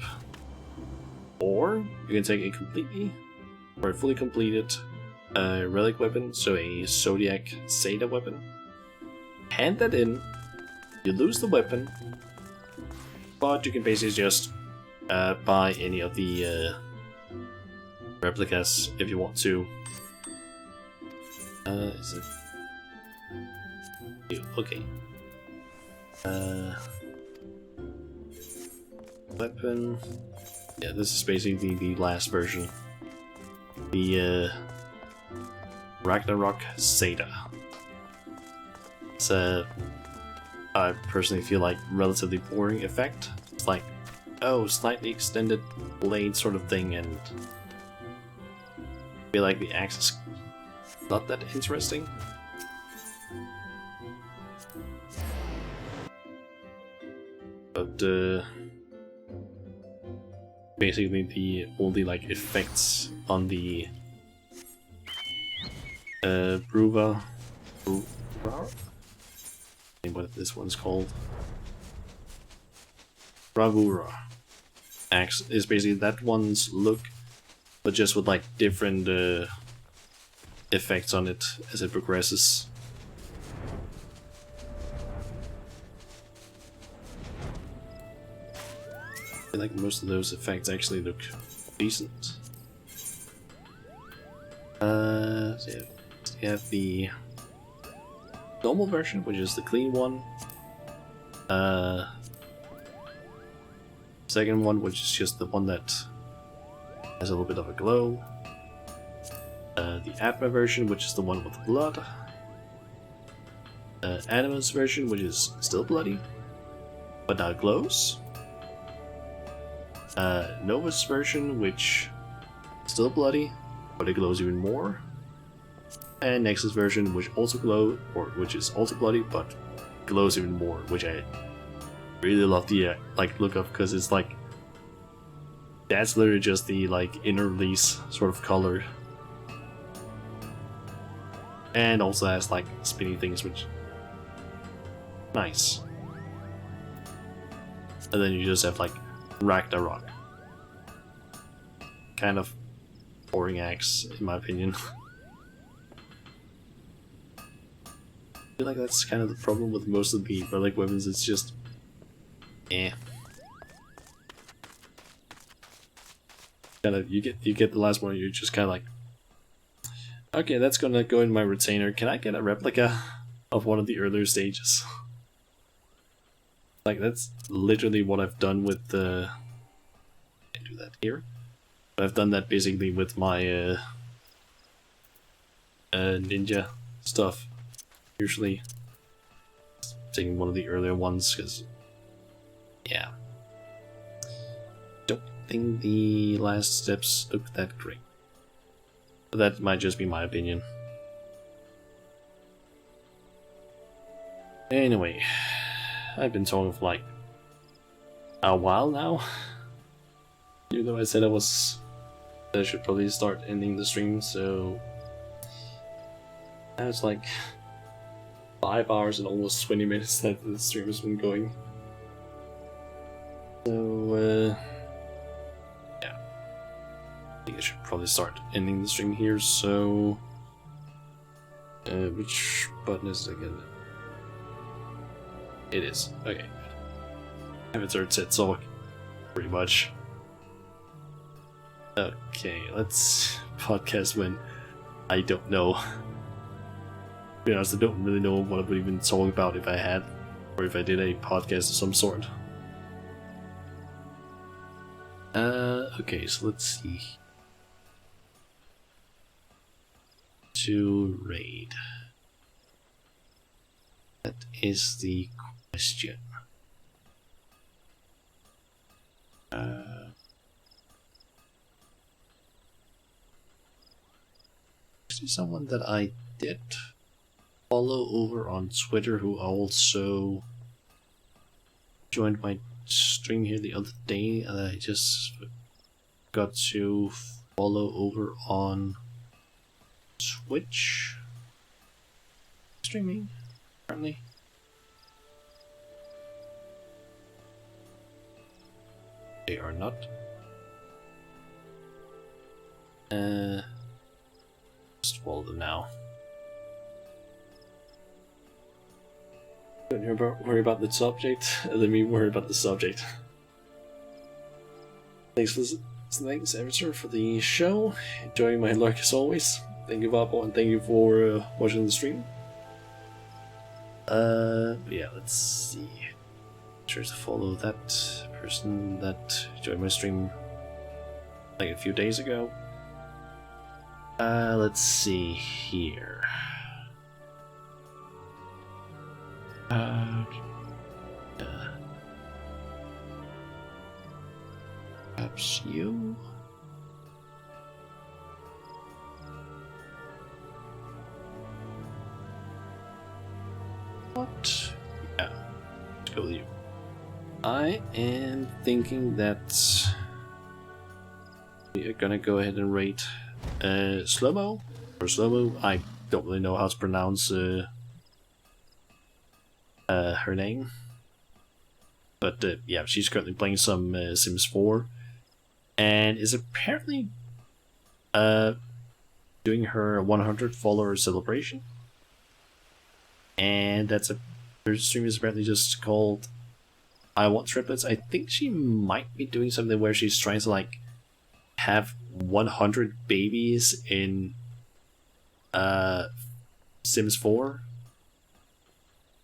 Or you can take a completely, or a fully completed relic weapon, so a Zodiac Zeta weapon, hand that in, you lose the weapon, but you can basically just buy any of the replicas if you want to. Is it? Okay. Weapon. Yeah, this is basically the last version. The Ragnarok Zeta. It's a, I personally feel like, relatively boring effect. It's like, oh, slightly extended blade sort of thing, and I feel like the axe is not that interesting. But basically the only like effects on the Bruva, I think what this one's called, Bravura axe, is basically that one's look, but just with like different effects on it as it progresses. I feel like most of those effects actually look decent. So yeah, you have the normal version, which is the clean one. Second one, which is just the one that has a little bit of a glow. The Atma version, which is the one with blood. Animus version, which is still bloody, but now glows. Novus version, which is still bloody, but it glows even more. And Nexus version, which also glow, or which is also bloody, but glows even more, which I really love the like look of, because it's like that's literally just the like inner release sort of color, and also has like spinny things, which nice. And then you just have like Ragnarok, kind of boring axe in my opinion. I feel like that's kind of the problem with most of the relic weapons. It's just kind of you get the last one, you're just kind of like, okay, that's gonna go in my retainer. Can I get a replica of one of the earlier stages? Like that's literally what I've done with the. Can't do that here, but I've done that basically with my ninja stuff. Usually, taking one of the earlier ones because, yeah, don't think the last steps look that great. But that might just be my opinion. I've been talking for like a while now. Even though I said I should probably start ending the stream, so now it's like 5 hours and almost 20 minutes that the stream has been going. So yeah, I think I should probably start ending the stream here. So which button is it again? It is. Okay. I have a third set, so pretty much. Okay, let's podcast when I don't know. To be honest, I don't really know what I would even talk about if I had, or if I did a podcast of some sort. Okay, so let's see. To raid. That is the question. Actually, someone that I did follow over on Twitter who also joined my stream here the other day, and I just got to follow over on Twitch streaming apparently. They are not. Just follow them now. Don't worry about the subject. Let me worry about the subject. Thanks, Avatar, for the show. Enjoying my luck as always. Thank you, Vapo, and thank you for watching the stream. Yeah, let's see. Sure to follow that person that joined my stream like a few days ago. Let's see here. Perhaps you? What? Yeah, let's go with you. I am thinking that we are gonna go ahead and rate Slow-Mo, or Slow-Mo. I don't really know how to pronounce her name, but yeah, she's currently playing some Sims 4, and is apparently doing her 100 follower celebration, and her stream is apparently just called I Want Triplets. I think she might be doing something where she's trying to like have 100 babies in Sims 4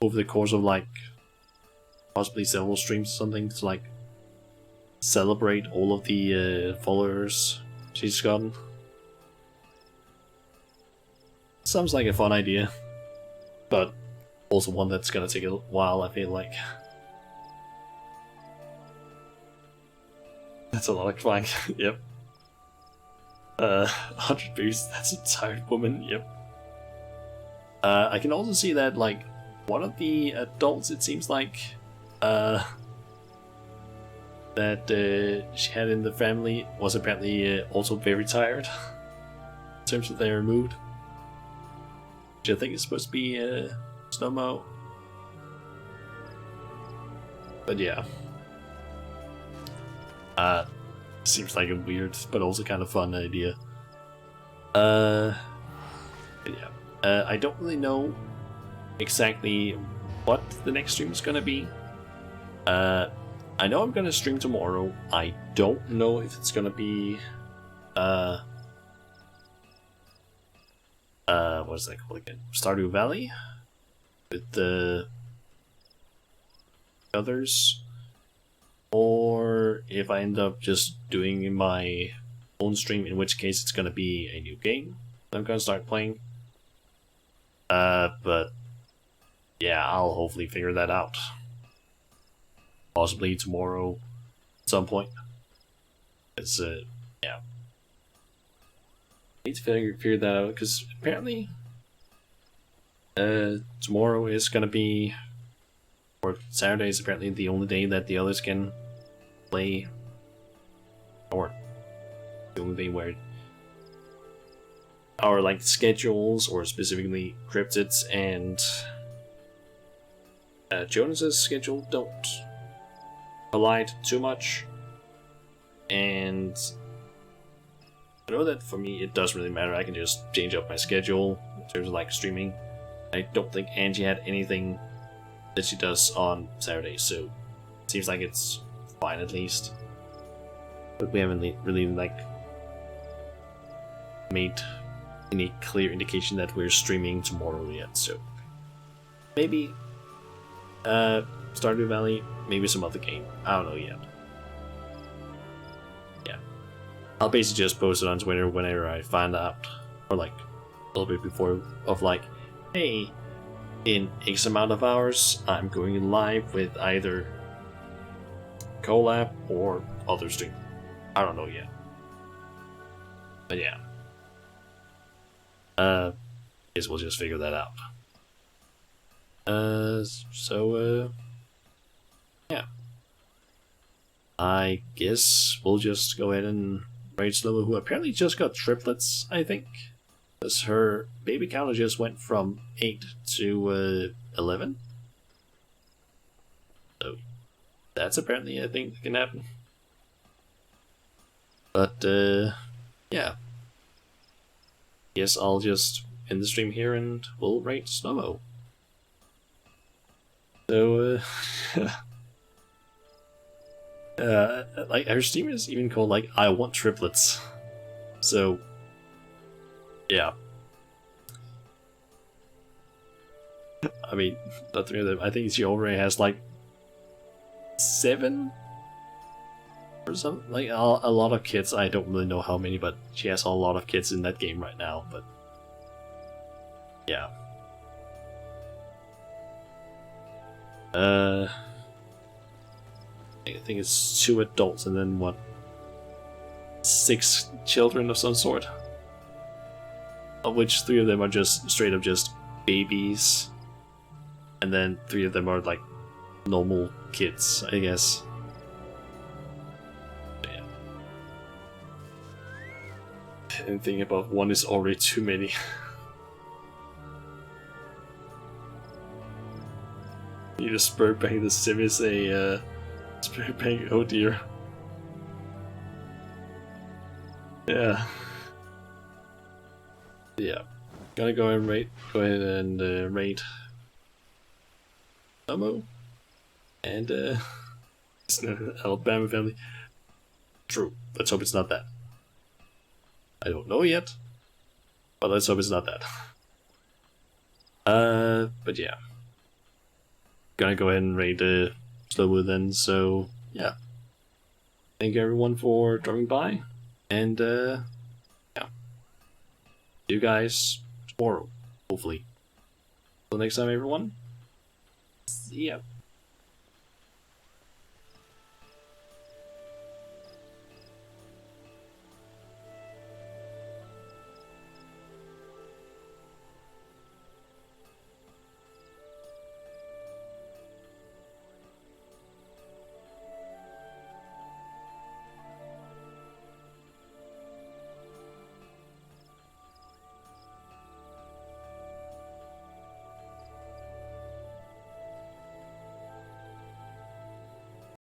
over the course of like possibly several streams or something, to like celebrate all of the followers she's gotten. Sounds like a fun idea, but also one that's gonna take a while, I feel like. That's a lot of clank. Yep. 100 babies, that's a tired woman, yep. I can also see that, like, one of the adults, it seems like, that she had in the family was apparently also very tired in terms of their mood. Which I think is supposed to be Slow-Mo. But yeah. Seems like a weird but also kind of fun idea. Yeah. I don't really know exactly what the next stream is gonna be. I know I'm gonna stream tomorrow. I don't know if it's gonna be what's that called again? Stardew Valley with the others, or if I end up just doing my own stream, in which case it's gonna be a new game that I'm gonna start playing. But yeah, I'll hopefully figure that out. Possibly tomorrow at some point. It's yeah. I need to figure that out, because apparently tomorrow is gonna be Or Saturday is apparently the only day that the others can play, or the only day where our like schedules, or specifically Cryptid's and Jonas's schedule, don't collide too much. And I know that for me it doesn't really matter. I can just change up my schedule in terms of like streaming. I don't think Angie had anything that she does on Saturday, so it seems like it's fine at least. But we haven't really like made any clear indication that we're streaming tomorrow yet, so maybe Stardew Valley, maybe some other game. I don't know yet. Yeah. I'll basically just post it on Twitter whenever I find out, or like a little bit before, of like, hey, in X amount of hours, I'm going live with either collab or other stream. I don't know yet. But yeah. Guess we'll just figure that out. Yeah. I guess we'll just go ahead and raid Slomo, who apparently just got triplets, I think. Because her baby counter just went from 8 to 11. So, that's apparently a thing that can happen. But, yeah. Guess I'll just end the stream here and we'll rate Slomo. So, like, her stream is even called, like, I want triplets. So, yeah. I mean, not three of them. I think she already has, like, 7? Or something. Like, a lot of kids. I don't really know how many, but she has a lot of kids in that game right now, but... yeah. I think it's 2 adults and then what? 6 children of some sort. Of which 3 of them are just straight up just babies. And then 3 of them are like normal kids, I guess. Yeah. And thinking about 1 is already too many. You just spur bang the sim is a spur bang, oh dear. Yeah. Yeah. Gonna go and rate, go ahead and rate Momo and it's an Alabama family. True. Let's hope it's not that. I don't know yet, but let's hope it's not that. But yeah. Gonna go ahead and rate Slowo then, so yeah. Thank you everyone for dropping by, and yeah. See you guys tomorrow, hopefully. Until next time everyone, see ya.